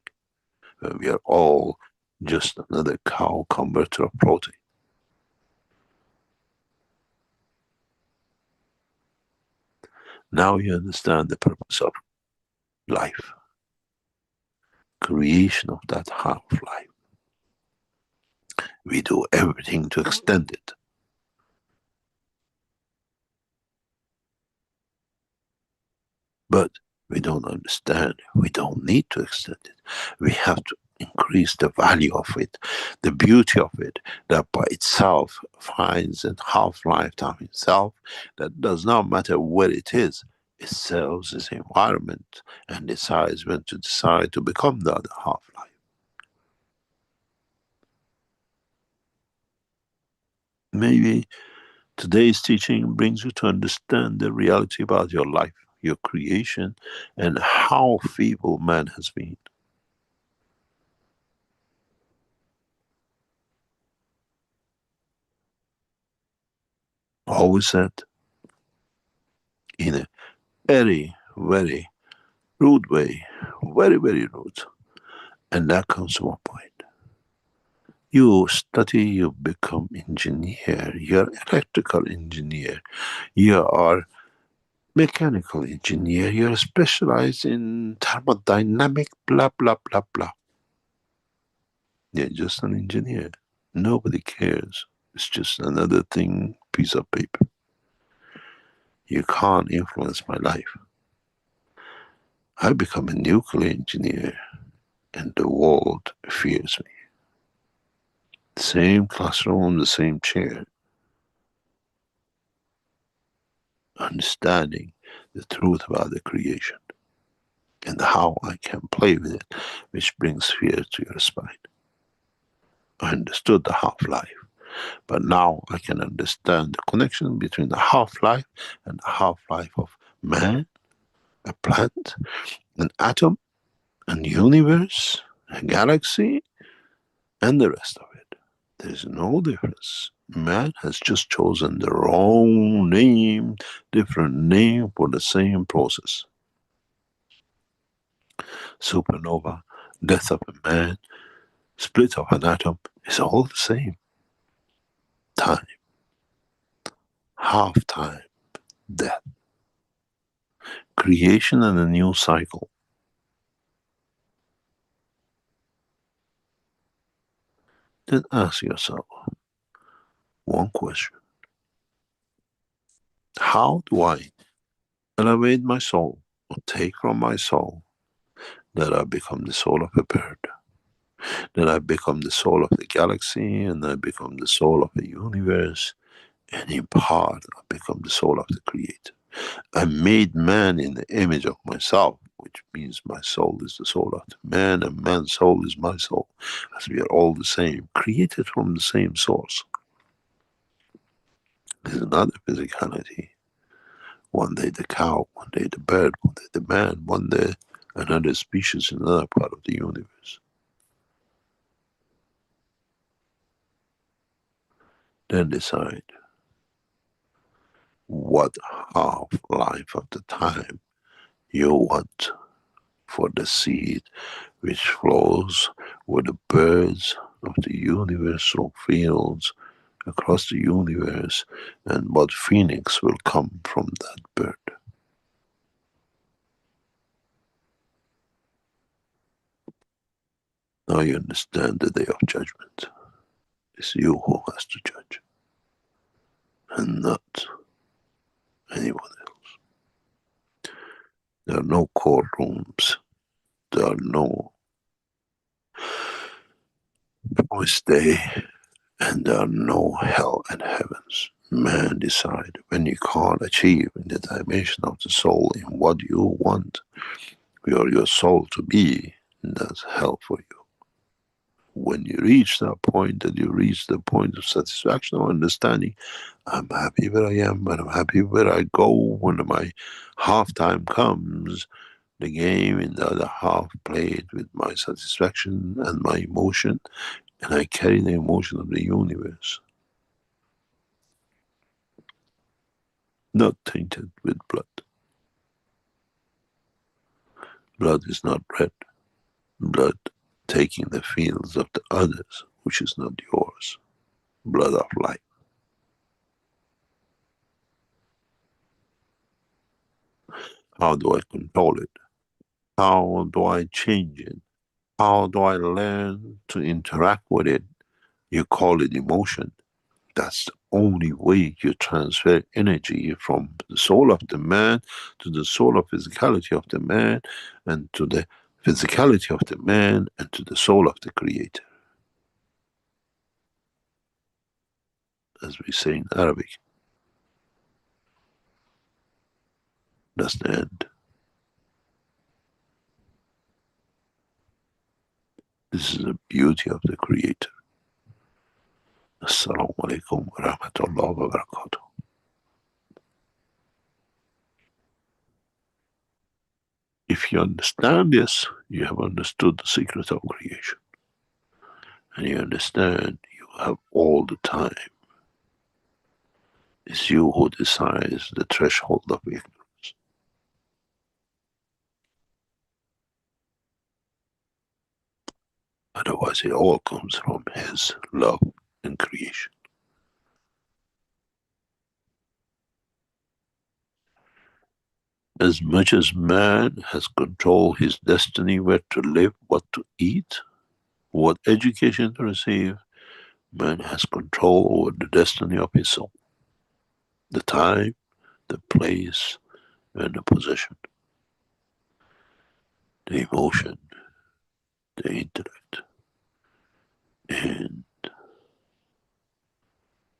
We are all just another cow converter of protein. Now you understand the purpose of life, creation of that half-life. We do everything to extend it. But we don't understand. We don't need to extend it. We have to increase the value of it, the beauty of it, that by itself finds a half-lifetime itself, that does not matter where it is. It serves its environment and decides when to decide to become the other half-life. Maybe today's teaching brings you to understand the reality about your life, your creation, and how feeble man has been. Always said in a very, very rude way, very, very rude. And that comes to one point. You study, you become engineer, you're electrical engineer, you are mechanical engineer, you're specialized in thermodynamic, blah, blah, blah, blah. You're just an engineer. Nobody cares. It's just another thing, piece of paper. You can't influence my life. I become a nuclear engineer and the world fears me. Same classroom, the same chair. Understanding the truth about the creation and how I can play with it, which brings fear to your spine. I understood the half-life.
But now I can understand the connection between the half-life and the half-life of man, a plant, an atom, a universe, a galaxy, and the rest of it. There's no difference. Man has just chosen the wrong name, different name for the same process. Supernova, death of a man, split of an atom is all the same. Time, half time, death, creation and a new cycle. Then ask yourself one question. How do I elevate my soul or take from my soul that I become the soul of a bird? That I become the soul of the galaxy and I become the soul of the universe, and in part I become the soul of the Creator. I made man in the image of myself, which means my soul is the soul of the man and man's soul is my soul, as we are all the same, created from the same source. This is not a physicality. One day the cow, one day the bird, one day the man, one day another species in another part of the universe. Then decide what half-life of the time you want for the seed which flows with the birds of the universal fields across the universe, and what phoenix will come from that bird. Now you understand the day of judgment. It's you who has to judge, and not anyone else. There are no courtrooms. There are no voice day, and there are no hell and heavens. Man decide when you can't achieve in the dimension of the soul in what you want your soul to be, that's hell for you. When you reach that point, that you reach the point of satisfaction or understanding, I'm happy where I am, but I'm happy where I go. When my half time comes, the game in the other half played with my satisfaction and my emotion, and I carry the emotion of the universe, not tainted with blood. Blood is not red. Blood taking the fields of the others, which is not yours. Blood of life. How do I control it? How do I change it? How do I learn to interact with it? You call it emotion. That's the only way you transfer energy from the soul of the man to the soul of physicality of the man, and to the physicality of the man and to the soul of the Creator. As we say in Arabic, that's the end. This is the beauty of the Creator. Assalamu alaikum wa rahmatullahi wa barakatuh. If you understand this, you have understood the secret of creation. And you understand you have all the time. It's you who decides the threshold of ignorance. Otherwise, it all comes from His love and creation. As much as man has controlled his destiny, where to live, what to eat, what education to receive, man has control over the destiny of his soul, the time, the place, and the possession, the emotion, the intellect, and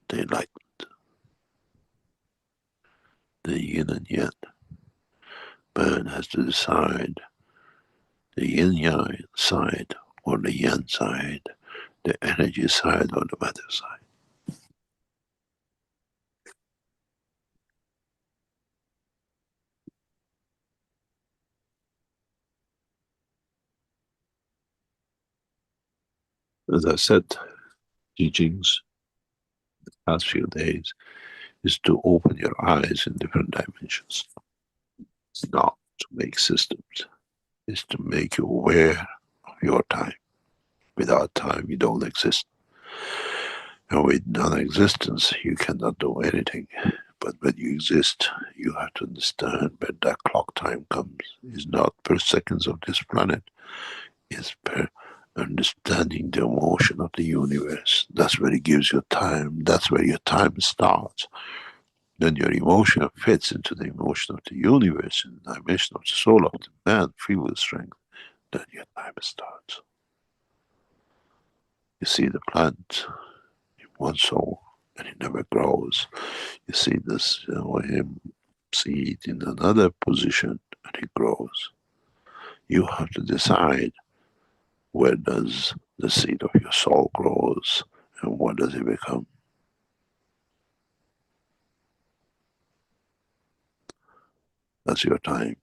the enlightenment, the yin and yang. Man has to decide the yin yang side or the yang side, the energy side or the matter side. as I said, teachings the past few days is to open your eyes in different dimensions. It's not to make systems. It's to make you aware of your time. Without time, you don't exist. And with non-existence, you cannot do anything. But when you exist, you have to understand when that clock time comes. It's not per seconds of this planet. It's per understanding the emotion of the universe. That's where it gives you time. That's where your time starts. Then your emotion fits into the emotion of the universe, in the dimension of the soul of the man, free will strength. Then your time starts. You see the plant in one soul, and it never grows. You see this him seed in another position, and it grows. You have to decide where does the seed of your soul grows, and what does it become. That's your time.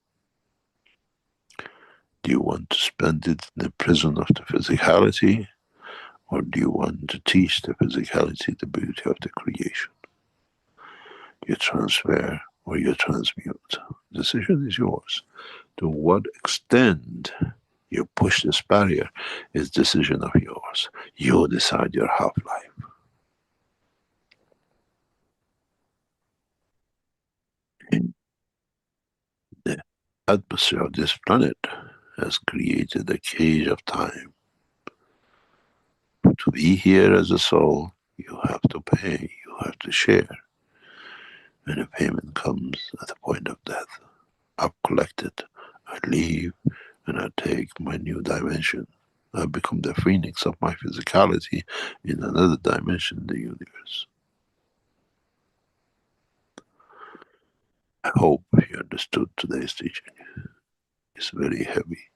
Do you want to spend it in the prison of the physicality, or do you want to teach the physicality the beauty of the creation? You transfer or you transmute. The decision is yours. To what extent you push this barrier is decision of yours. You decide your half-life. The atmosphere of this planet has created a cage of time. To be here as a soul, you have to pay, you have to share. And the payment comes at the point of death. I've collected, I leave, and I take my new dimension. I become the phoenix of my physicality in another dimension in the universe. I hope you understood today's teaching. It's very heavy.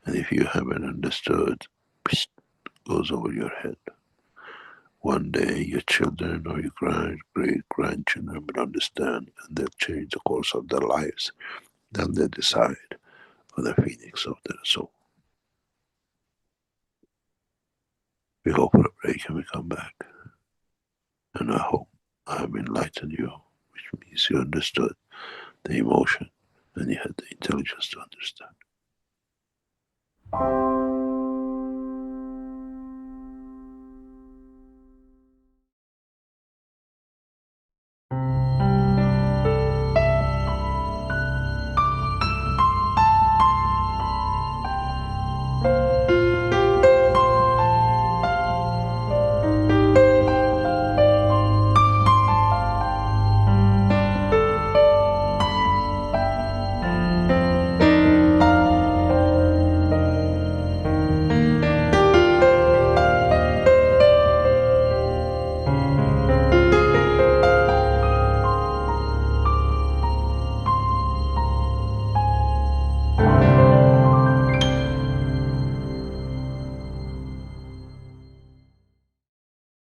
And if you haven't understood, it goes over your head. One day your children or your great-grandchildren will understand, and they'll change the course of their lives. Then they decide for the phoenix of their soul. We go for a break and we come back. And I hope I have enlightened you, which means you understood the emotion and you had the intelligence to understand.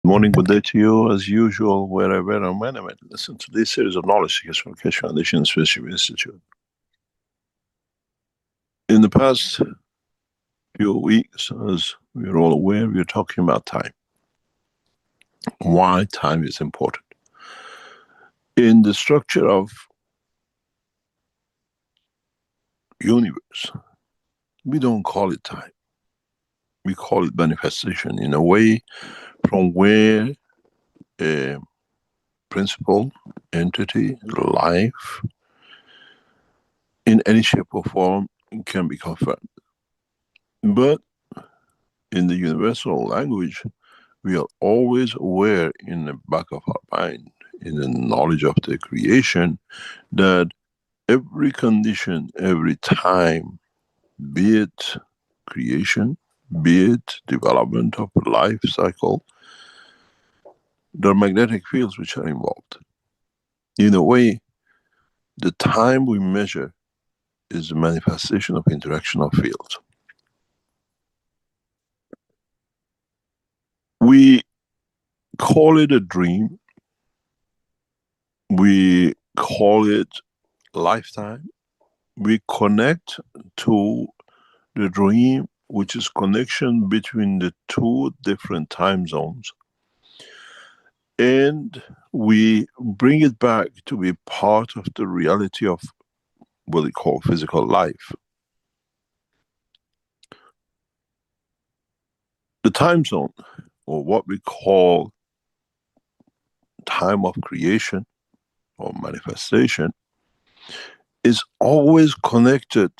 Morning, good day to you, as usual, wherever and whenever. Listen to this series of knowledge seekers from Keshe Foundation Spiritual Institute. In the past few weeks, as we're all aware, we're talking about time. Why time is important. In the structure of universe, we don't call it time. We call it manifestation, in a way from where a principle, entity, life, in any shape or form can be confirmed. But in the universal language, we are always aware in the back of our mind, in the knowledge of the creation, that every condition, every time, be it creation, be it development of a life cycle, there are magnetic fields which are involved. In a way, the time we measure is a manifestation of interaction of fields. We call it a dream, we call it lifetime, we connect to the dream which is connection between the two different time zones, and we bring it back to be part of the reality of what we call physical life. The time zone, or what we call time of creation or manifestation, is always connected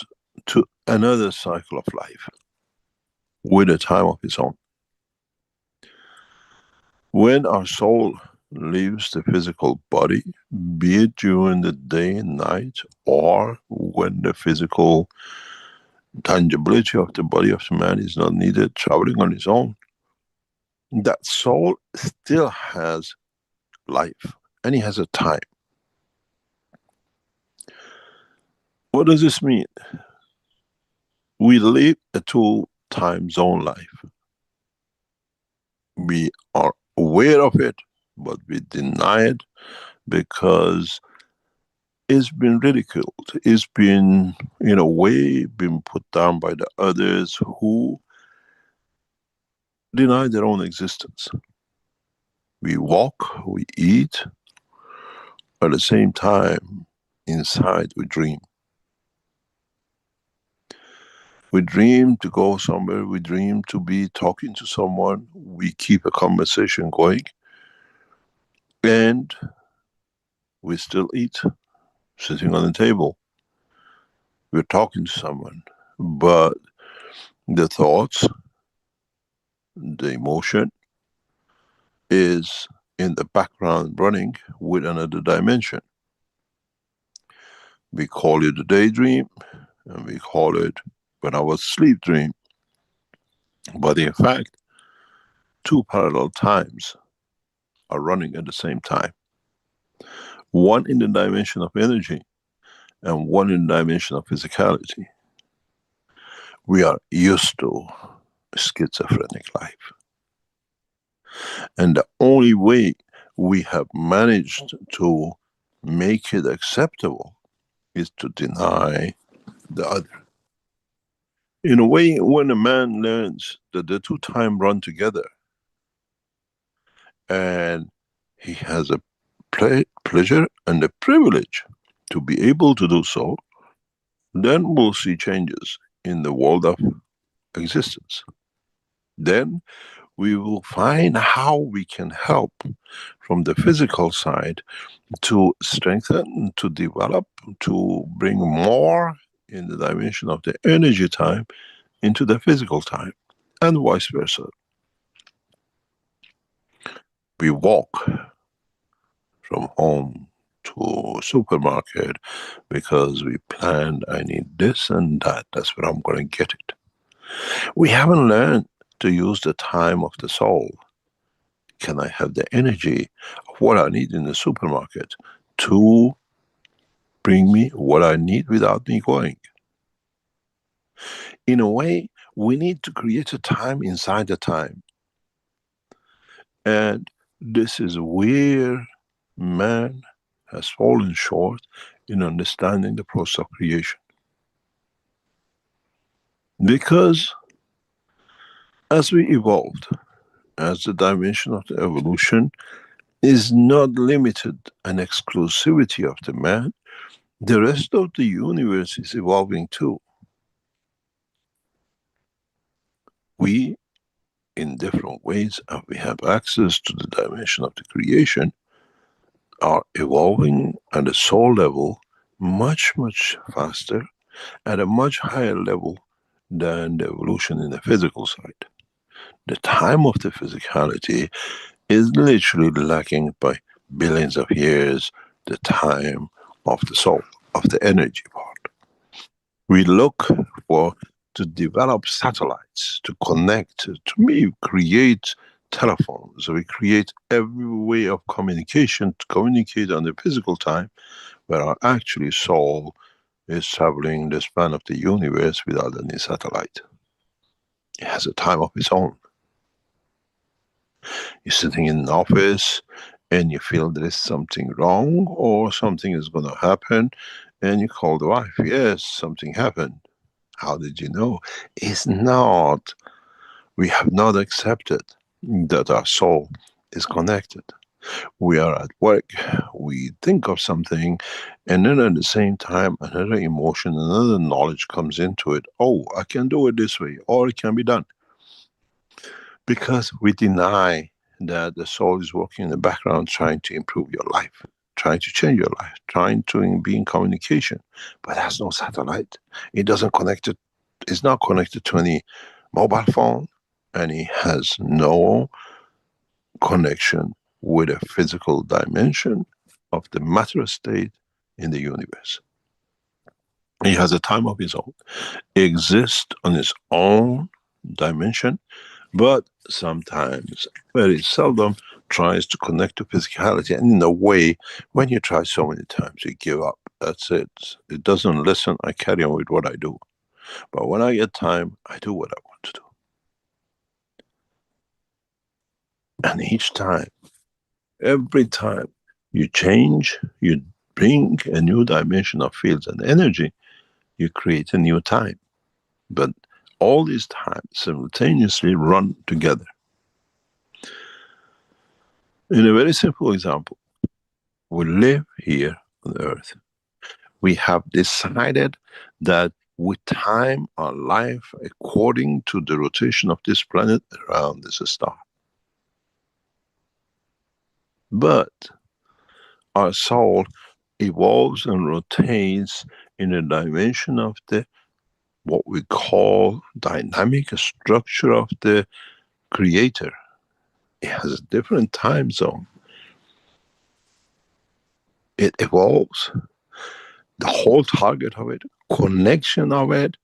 to another cycle of life with a time of its own. When our soul leaves the physical body, be it during the day and night, or when the physical tangibility of the body of the man is not needed, traveling on its own, that soul still has life, and he has a time. What does this mean? We live a two-time zone life. We are aware of it, but we deny it because it's been ridiculed. It's been, in a way, been put down by the others who deny their own existence. We walk, we eat, at the same time, inside we dream. We dream to go somewhere, we dream to be talking to someone, we keep a conversation going, and we still eat, sitting on the table. We're talking to someone, but the thoughts, the emotion is in the background running with another dimension. We call it a daydream, and we call it when I was sleep dream. But in fact, two parallel times are running at the same time. One in the dimension of energy and one in the dimension of physicality. We are used to schizophrenic life. And the only way we have managed to make it acceptable is to deny the other. In a way, when a man learns that the two time run together and he has a pleasure and a privilege to be able to do so, then we'll see changes in the world of existence. Then we will find how we can help from the physical side to strengthen, to develop, to bring more in the dimension of the energy time into the physical time, and vice versa. We walk from home to supermarket because we planned, I need this and that, that's where I'm going to get it. We haven't learned to use the time of the soul. Can I have the energy of what I need in the supermarket to bring me what I need without me going? In a way, we need to create a time inside the time. And this is where man has fallen short in understanding the process of creation. Because as we evolved, as the dimension of the evolution is not limited an exclusivity of the man, the rest of the universe is evolving too. We, in different ways, and we have access to the dimension of the creation, are evolving at a soul level much, much faster, at a much higher level than the evolution in the physical side. The time of the physicality is literally lacking by billions of years the time of the soul, of the energy part. We look for to develop satellites, to connect, to create telephones. We create every way of communication to communicate on the physical time, where our actually soul is traveling the span of the universe without any satellite. It has a time of its own. You're sitting in an office and you feel there is something wrong or something is going to happen, and you call the wife. Yes, something happened. How did you know? It's not. We have not accepted that our soul is connected. We are at work, we think of something, and then at the same time, another emotion, another knowledge comes into it. Oh, I can do it this way, or it can be done. Because we deny that the soul is working in the background trying to improve your life, trying to change your life, trying to be in communication. But it has no satellite. It doesn't connect it, it's not connected to any mobile phone, and it has no connection with a physical dimension of the matter state in the universe. He has a time of his own. It exists on its own dimension, but sometimes, very seldom, tries to connect to physicality. And in a way, when you try so many times, you give up. That's it. It doesn't listen. I carry on with what I do. But when I get time, I do what I want to do. And each time, every time you change, you bring a new dimension of fields and energy, you create a new time. But all these times simultaneously run together. In a very simple example, we live here on Earth. We have decided that we time our life according to the rotation of this planet around this star. But our soul evolves and rotates in a dimension of the what we call dynamic structure of the creator. It has a different time zone. It evolves. The whole target of it, connection of it,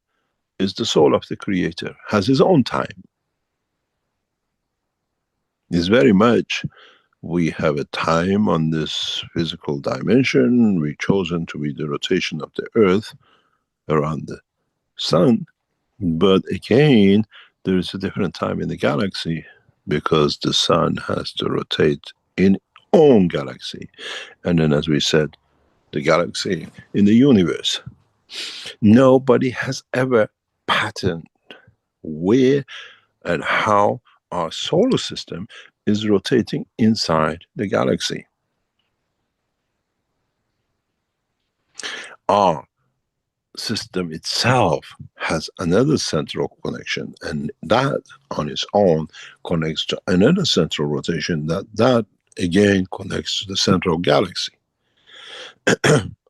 is the soul of the creator, has his own time. It's very much, we have a time on this physical dimension, we've chosen to be the rotation of the earth around the sun, but again, there is a different time in the galaxy, because the sun has to rotate in own galaxy. And then, as we said, the galaxy in the universe. Nobody has ever patterned where and how our solar system is rotating inside the galaxy. Our system itself has another central connection, and that on its own connects to another central rotation that again connects to the central galaxy.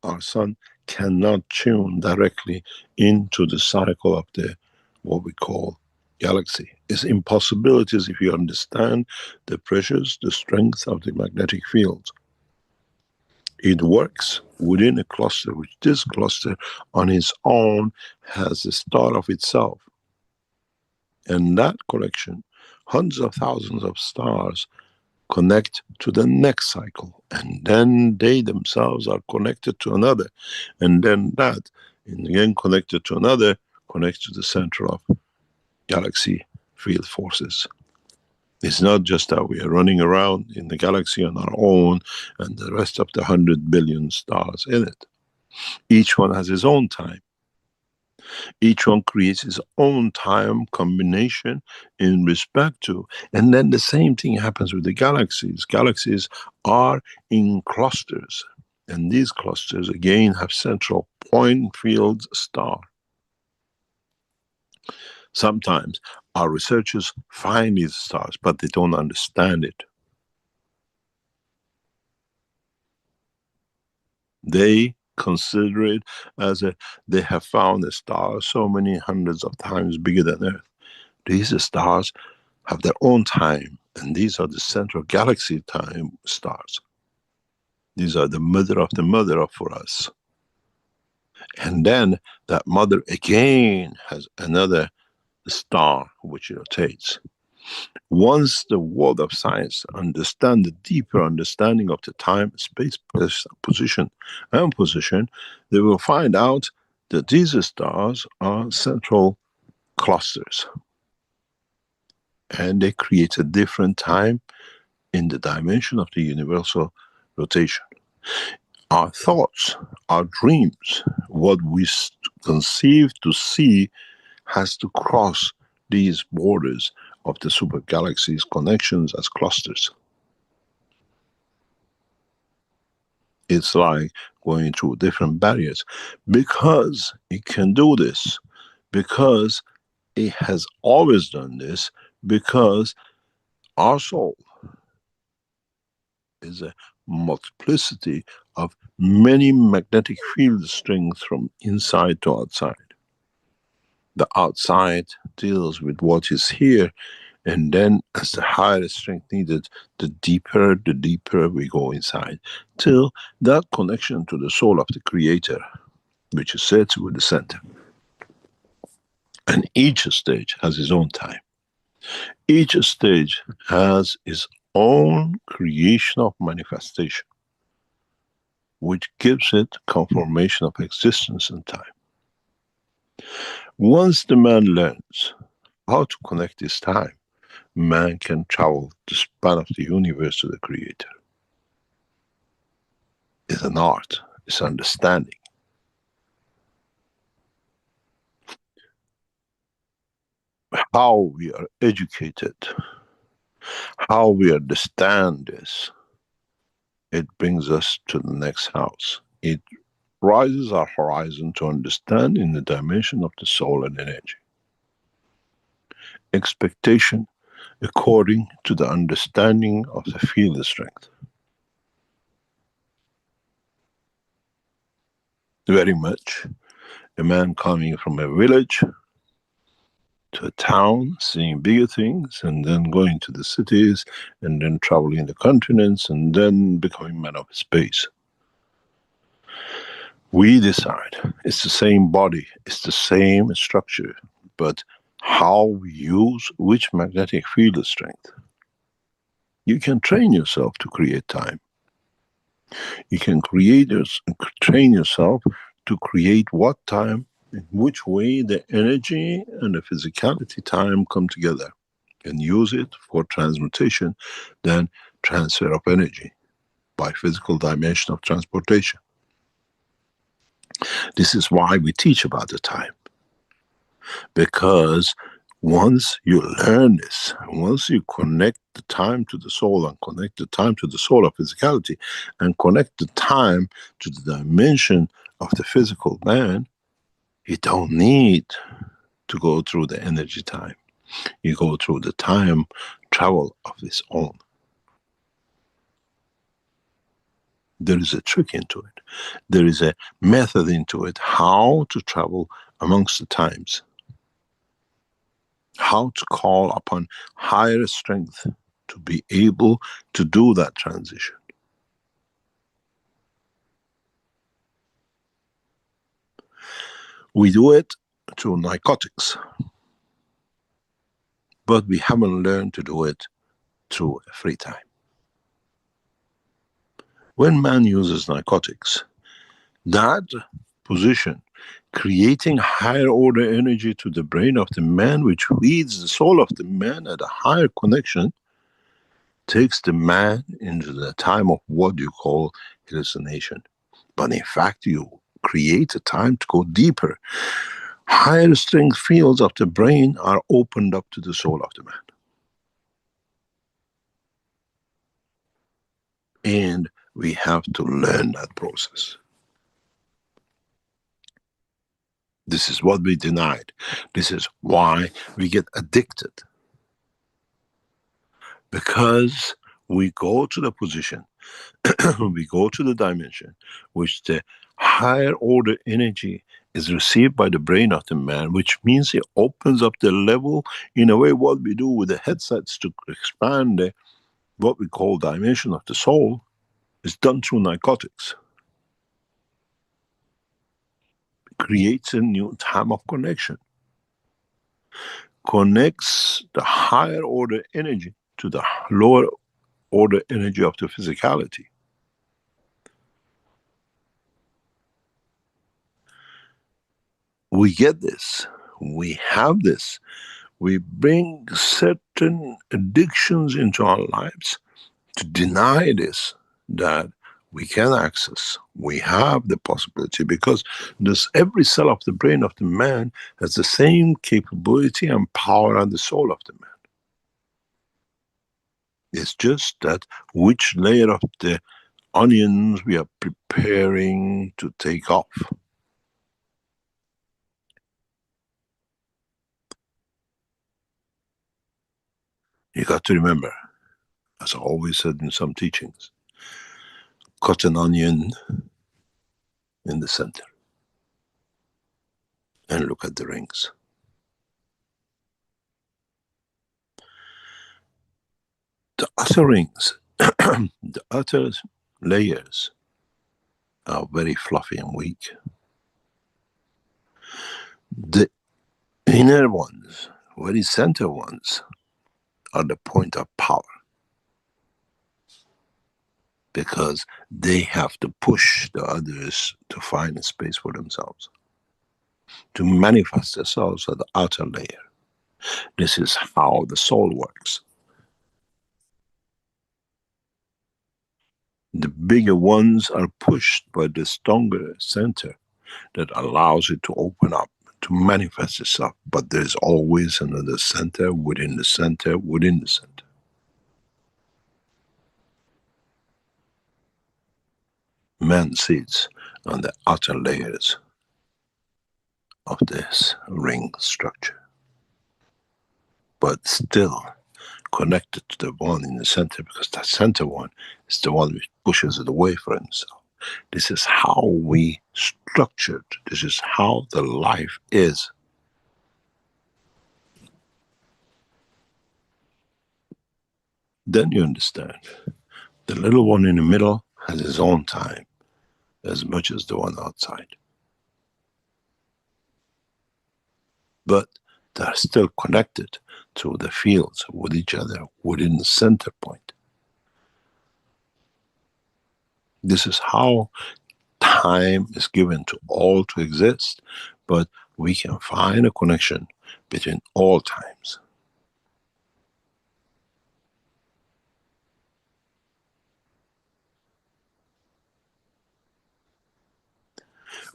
Our sun cannot tune directly into the cycle of the what we call galaxy. It's impossibilities if you understand the pressures, the strength of the magnetic field. It works within a cluster, which this cluster on its own has a star of itself. And that connection, hundreds of thousands of stars connect to the next cycle, and then they themselves are connected to another, and then that, and again connected to another, connects to the center of galaxy field forces. It's not just that we are running around in the galaxy on our own and the rest of the 100 billion stars in it. Each one has his own time. Each one creates his own time combination in respect to, and then the same thing happens with the galaxies. Galaxies are in clusters, and these clusters again have central point fields star. Sometimes our researchers find these stars, but they don't understand it. They consider it as they have found a star so many hundreds of times bigger than Earth. These stars have their own time, and these are the central galaxy time stars. These are the mother for us. And then that mother again has another star which rotates. Once the world of science understand the deeper understanding of the time, space, position, they will find out that these stars are central clusters. And they create a different time in the dimension of the universal rotation. Our thoughts, our dreams, what we conceive to see has to cross these borders of the super galaxies connections as clusters. It's like going through different barriers. Because it can do this, because it has always done this, because our soul is a multiplicity of many magnetic field strengths from inside to outside. The outside deals with what is here, and then as the higher strength needed, the deeper we go inside, till that connection to the soul of the creator, which is said to be the center. And each stage has its own time. Each stage has its own creation of manifestation, which gives it conformation of existence and time. Once the man learns how to connect his time, man can travel the span of the universe to the creator. It's an art, it's understanding. How we are educated, how we understand this, it brings us to the next house. It rises our horizon to understand in the dimension of the soul and energy. Expectation according to the understanding of the field strength. Very much a man coming from a village to a town, seeing bigger things, and then going to the cities, and then traveling the continents, and then becoming man of space. We decide. It's the same body, it's the same structure, but how we use which magnetic field strength. You can train yourself to create time. You can train yourself to create what time, in which way the energy and the physicality time come together, and use it for transmutation, then transfer of energy by physical dimension of transportation. This is why we teach about the time. Because once you learn this, once you connect the time to the soul and connect the time to the soul of physicality and connect the time to the dimension of the physical man, you don't need to go through the energy time. You go through the time travel of its own. There is a trick into it. There is a method into it, how to travel amongst the times. How to call upon higher strength to be able to do that transition. We do it through narcotics, but we haven't learned to do it through free time. When man uses narcotics, that position, creating higher order energy to the brain of the man, which leads the soul of the man at a higher connection, takes the man into the time of what you call hallucination. But in fact, you create a time to go deeper. Higher strength fields of the brain are opened up to the soul of the man. And we have to learn that process. This is what we denied. This is why we get addicted. Because we go to the position, we go to the dimension, which the higher order energy is received by the brain of the man, which means it opens up the level. In a way, what we do with the headsets to expand the, what we call dimension of the soul, is done through narcotics. It creates a new time of connection. Connects the higher order energy to the lower order energy of the physicality. We get this, we have this, we bring certain addictions into our lives to deny this, that we can access, we have the possibility, because every cell of the brain of the man has the same capability and power as the soul of the man. It's just that which layer of the onions we are preparing to take off. You got to remember, as I always said in some teachings, cut an onion in the center and look at the rings. The outer rings, the outer layers are very fluffy and weak. The inner ones, very center ones, are the point of power, because they have to push the others to find a space for themselves, to manifest themselves at the outer layer. This is how the soul works. The bigger ones are pushed by the stronger center that allows it to open up, to manifest itself. But there's always another center within the center within the center. Man sits on the outer layers of this ring structure, but still connected to the one in the center, because that center one is the one which pushes it away from himself. This is how we structured. This is how the life is. Then you understand. The little one in the middle has his own time as much as the one outside. But they're still connected through the fields with each other within the center point. This is how time is given to all to exist, but we can find a connection between all times.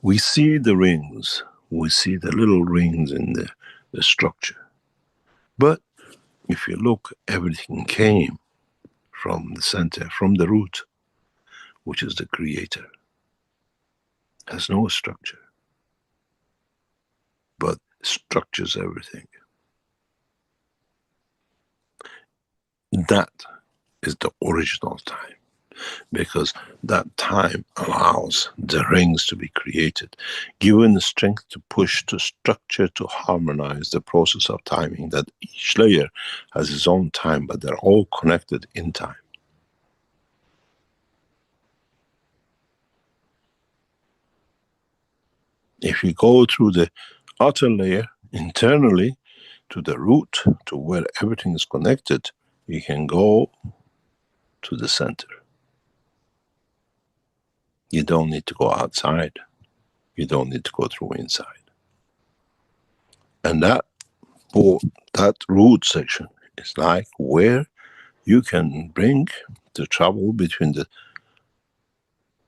We see the rings, we see the little rings in the structure. But if you look, everything came from the center, from the root, which is the creator. Has no structure, but structures everything. That is the original time, because that time allows the rings to be created, given the strength to push, to structure, to harmonize the process of timing, that each layer has its own time, but they're all connected in time. If you go through the outer layer internally to the root, to where everything is connected, you can go to the center. You don't need to go outside. You don't need to go through inside. And that root section is like where you can bring the trouble between the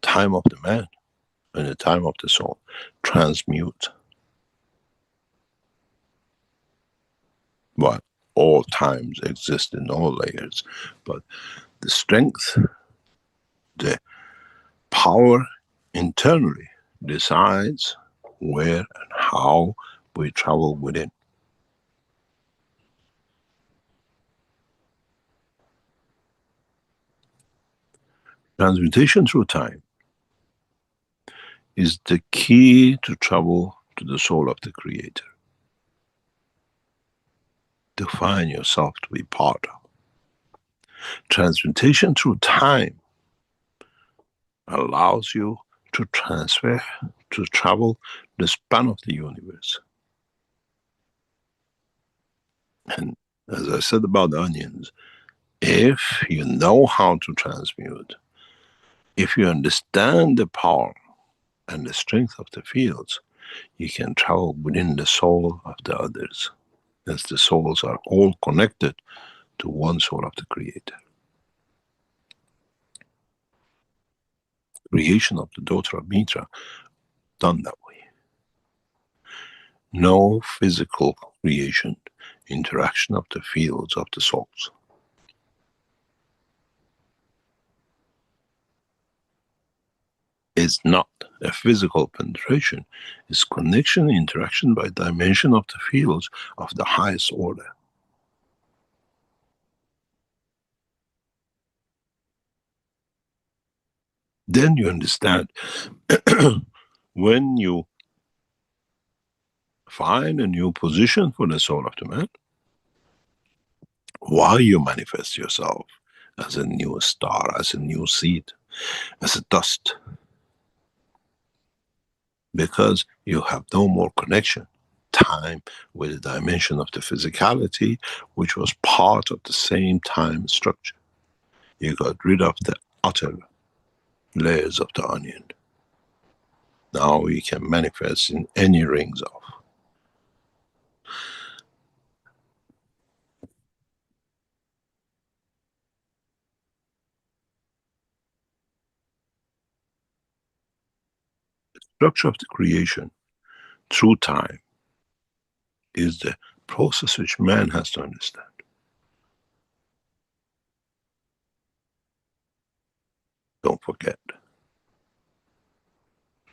time of the man and the time of the soul. Transmute. But all times exist in all layers. But the strength, the power internally decides where and how we travel within. Transmutation through time is the key to travel to the soul of the creator, to find yourself to be part of. Transmutation through time allows you to transfer, to travel the span of the universe. And as I said about the onions, if you know how to transmute, if you understand the power and the strength of the fields, you can travel within the soul of the others, as the souls are all connected to one soul of the creator. creation of the daughter of Mitra done that way. No physical creation, interaction of the fields of the souls. It's not a physical penetration, it's connection, interaction by dimension of the fields of the highest order. Then you understand when you find a new position for the soul of the man, why you manifest yourself as a new star, as a new seed, as a dust. Because you have no more connection, time with the dimension of the physicality, which was part of the same time structure. You got rid of the outer layers of the onion. Now you can manifest in any rings of. The structure of the creation through time is the process which man has to understand. Don't forget,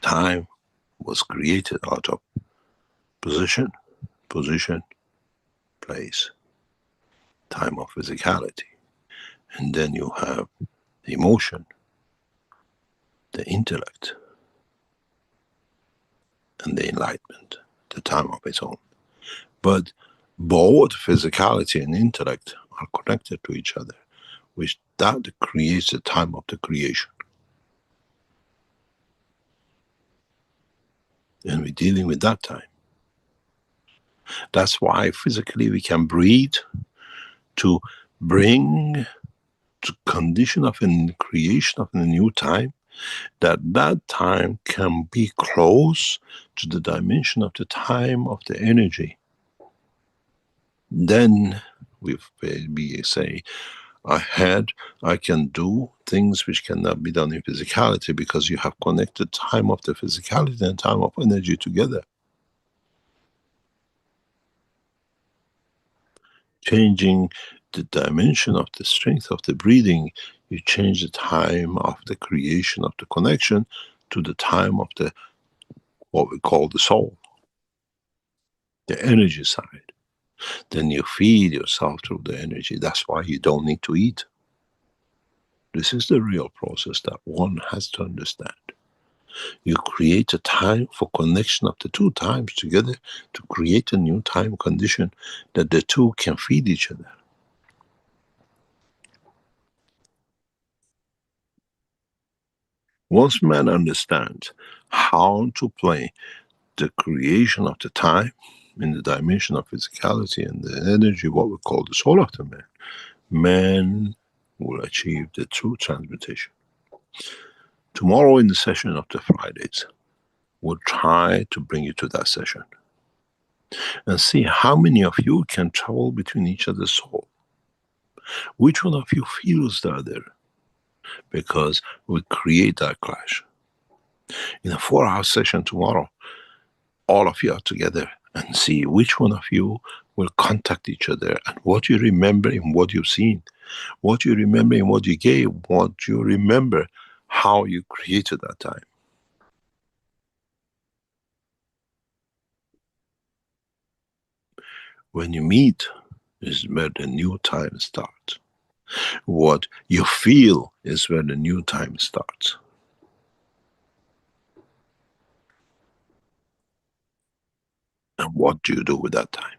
time was created out of position, place, time of physicality. And then you have the emotion, the intellect, and the enlightenment, the time of its own. But both physicality and intellect are connected to each other, which that creates the time of the creation. And we're dealing with that time. That's why physically we can breathe to bring to condition of a creation of a new time, that time can be close to the dimension of the time of the energy. Then we say, I can do things which cannot be done in physicality, because you have connected time of the physicality and time of energy together. Changing the dimension of the strength of the breathing, you change the time of the creation of the connection to the time of the, what we call the soul, the energy side. Then you feed yourself through the energy. That's why you don't need to eat. This is the real process that one has to understand. You create a time for connection of the two times together to create a new time condition that the two can feed each other. Once man understands how to play the creation of the time in the dimension of physicality and the energy, what we call the soul of the man, man will achieve the true transmutation. Tomorrow in the session of the Fridays, we'll try to bring you to that session and see how many of you can travel between each other's soul. Which one of you feels the other? Because we create that clash. In a 4-hour session tomorrow, all of you are together and see which one of you will contact each other, and what you remember in what you've seen, what you remember in what you gave, what you remember how you created that time. When you meet is where the new time starts. What you feel is where the new time starts. And what do you do with that time?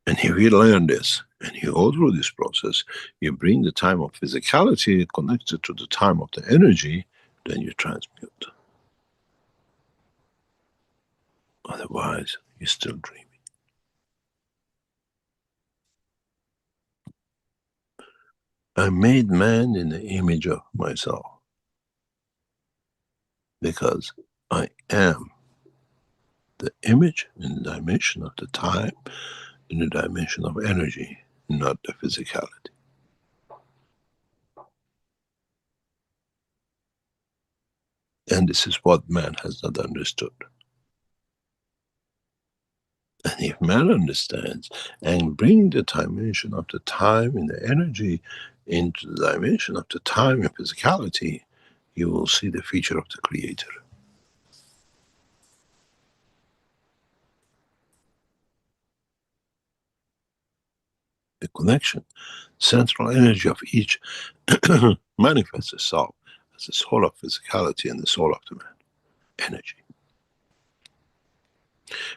And if you learn this, and you go through this process, you bring the time of physicality connected to the time of the energy, then you transmute. Otherwise, you're still dreaming. I made man in the image of myself, because I am the image in the dimension of the time, in the dimension of energy, not the physicality. And this is what man has not understood. And if man understands and bring the dimension of the time and the energy into the dimension of the time and physicality, you will see the feature of the Creator. The connection, central energy of each manifests itself as the soul of physicality and the soul of the man. Energy.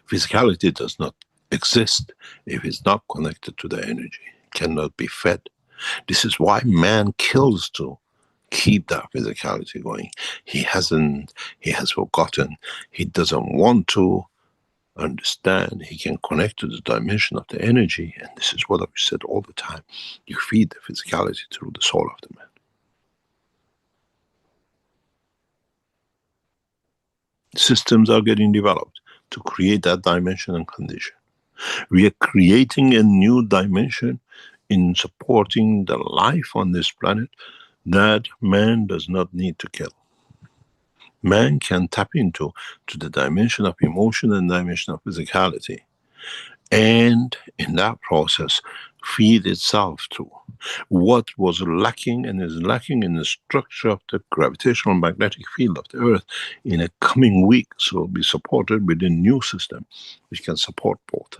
Physicality does not exist if it's not connected to the energy. It cannot be fed. This is why man kills to keep that physicality going. He has forgotten. He doesn't want to understand. He can connect to the dimension of the energy. And this is what I've said all the time. You feed the physicality through the soul of the man. Systems are getting developed to create that dimension and condition. We are creating a new dimension in supporting the life on this planet that man does not need to kill. Man can tap into the dimension of emotion and dimension of physicality, and in that process feed itself to what was lacking and is lacking in the structure of the gravitational magnetic field of the earth. In a coming weeks will be supported with a new system which can support both.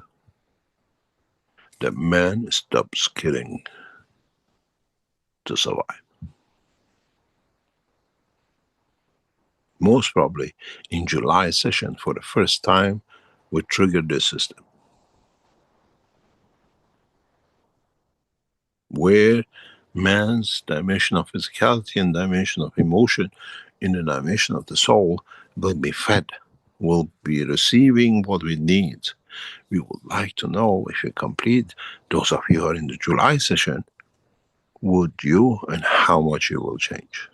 The man stops killing to survive. Most probably in July session, for the first time, we triggered this system, where man's dimension of physicality and dimension of emotion in the dimension of the soul will be fed, will be receiving what we need. We would like to know, if you complete, those of you who are in the July session, would you and how much you will change.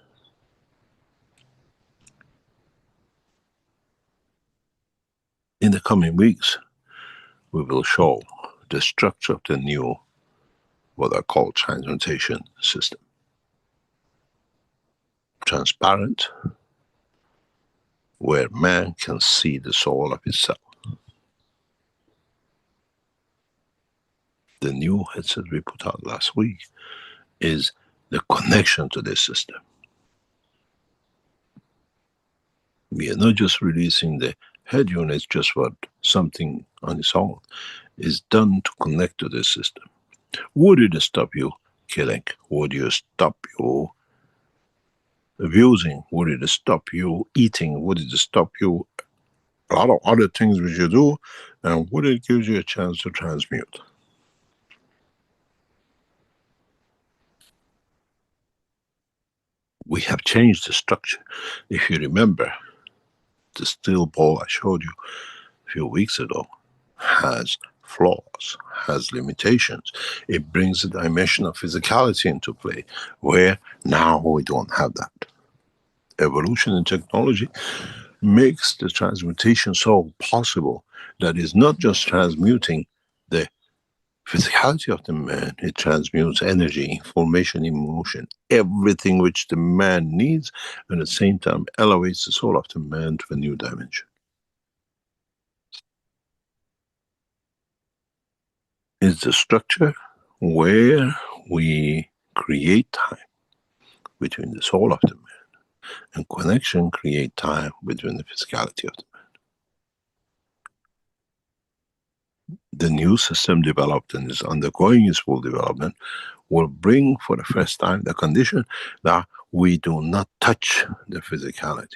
In the coming weeks, we will show the structure of the new, what I call transmutation system. Transparent, where man can see the soul of himself. The new headset we put out last week is the connection to this system. We are not just releasing the head units just for something on its own. It's done to connect to this system. Would it stop you killing? Would it stop you abusing? Would it stop you eating? Would it stop you a lot of other things which you do? And would it give you a chance to transmute? We have changed the structure. If you remember, the steel ball I showed you a few weeks ago has flaws, has limitations. It brings the dimension of physicality into play, where now we don't have that. Evolution and technology makes the transmutation so possible that it's not just transmuting the physicality of the man, it transmutes energy, information, emotion, everything which the man needs, and at the same time elevates the soul of the man to a new dimension. It's the structure where we create time between the soul of the man, and connection create time between the physicality of the man. The new system developed and is undergoing its full development will bring for the first time the condition that we do not touch the physicality.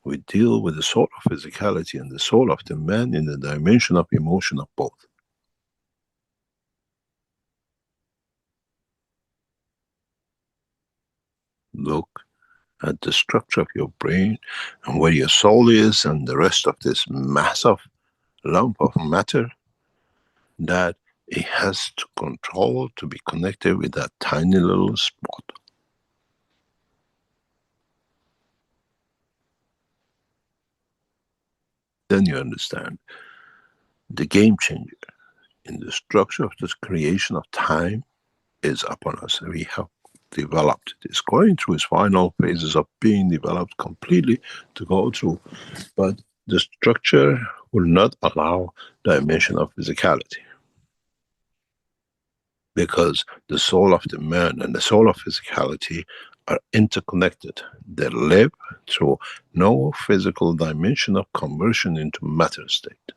We deal with the soul of physicality and the soul of the man in the dimension of emotion of both. Look at the structure of your brain and where your soul is and the rest of this massive lump of matter that it has to control to be connected with that tiny little spot. Then you understand the game changer in the structure of this creation of time is upon us. We have developed. It is going through its final phases of being developed completely to go through. But the structure will not allow dimension of physicality. Because the soul of the man and the soul of physicality are interconnected. They live through no physical dimension of conversion into matter state.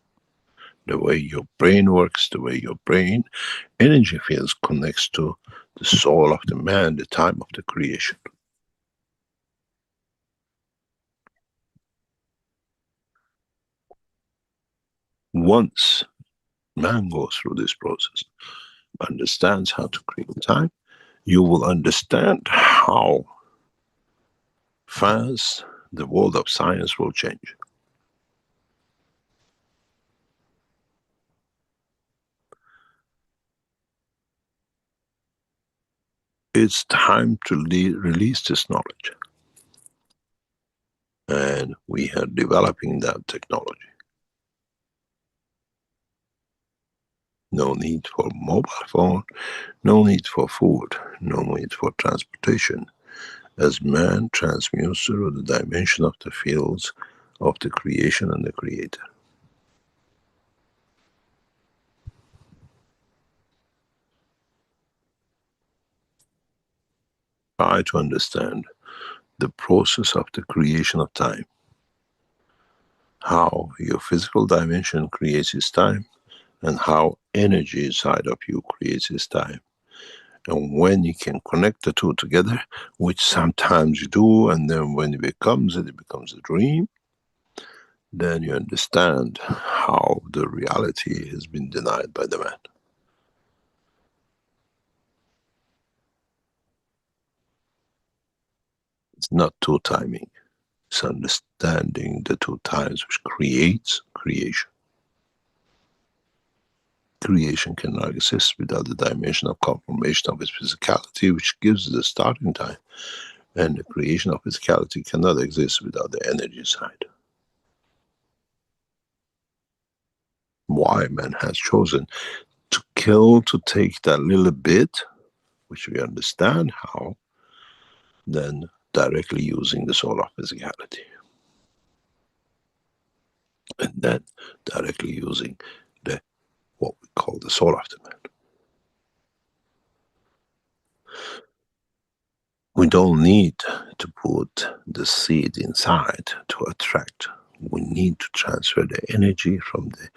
The way your brain works, the way your brain energy fields connects to the soul of the man, the time of the creation. Once man goes through this process, understands how to create time, you will understand how fast the world of science will change. It's time to release this knowledge. And we are developing that technology. No need for mobile phone, no need for food, no need for transportation, as man transmutes through the dimension of the fields of the creation and the creator. Try to understand the process of the creation of time. How your physical dimension creates its time, and how energy inside of you creates its time. And when you can connect the two together, which sometimes you do, and then when it becomes a dream, then you understand how the reality has been denied by the man. It's not two timing. It's understanding the two times which creates creation. Creation cannot exist without the dimension of confirmation of its physicality, which gives the starting time. And the creation of physicality cannot exist without the energy side. Why man has chosen to kill, to take that little bit, which we understand how, then directly using the soul of physicality. And then directly using the what we call the soul of the man. We don't need to put the seed inside to attract. We need to transfer the energy from the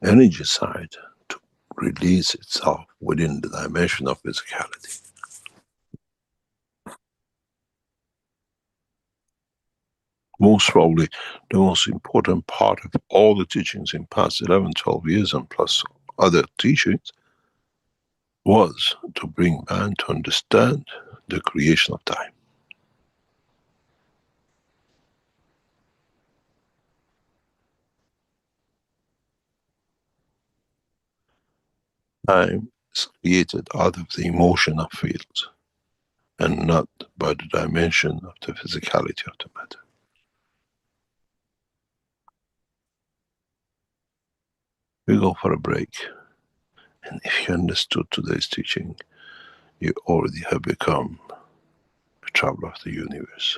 energy side to release itself within the dimension of physicality. Most probably the most important part of all the teachings in past 11, 12 years and plus other teachings was to bring man to understand the creation of time. Time is created out of the emotion of fields and not by the dimension of the physicality of the matter. We go for a break. And if you understood today's teaching, you already have become a traveler of the universe.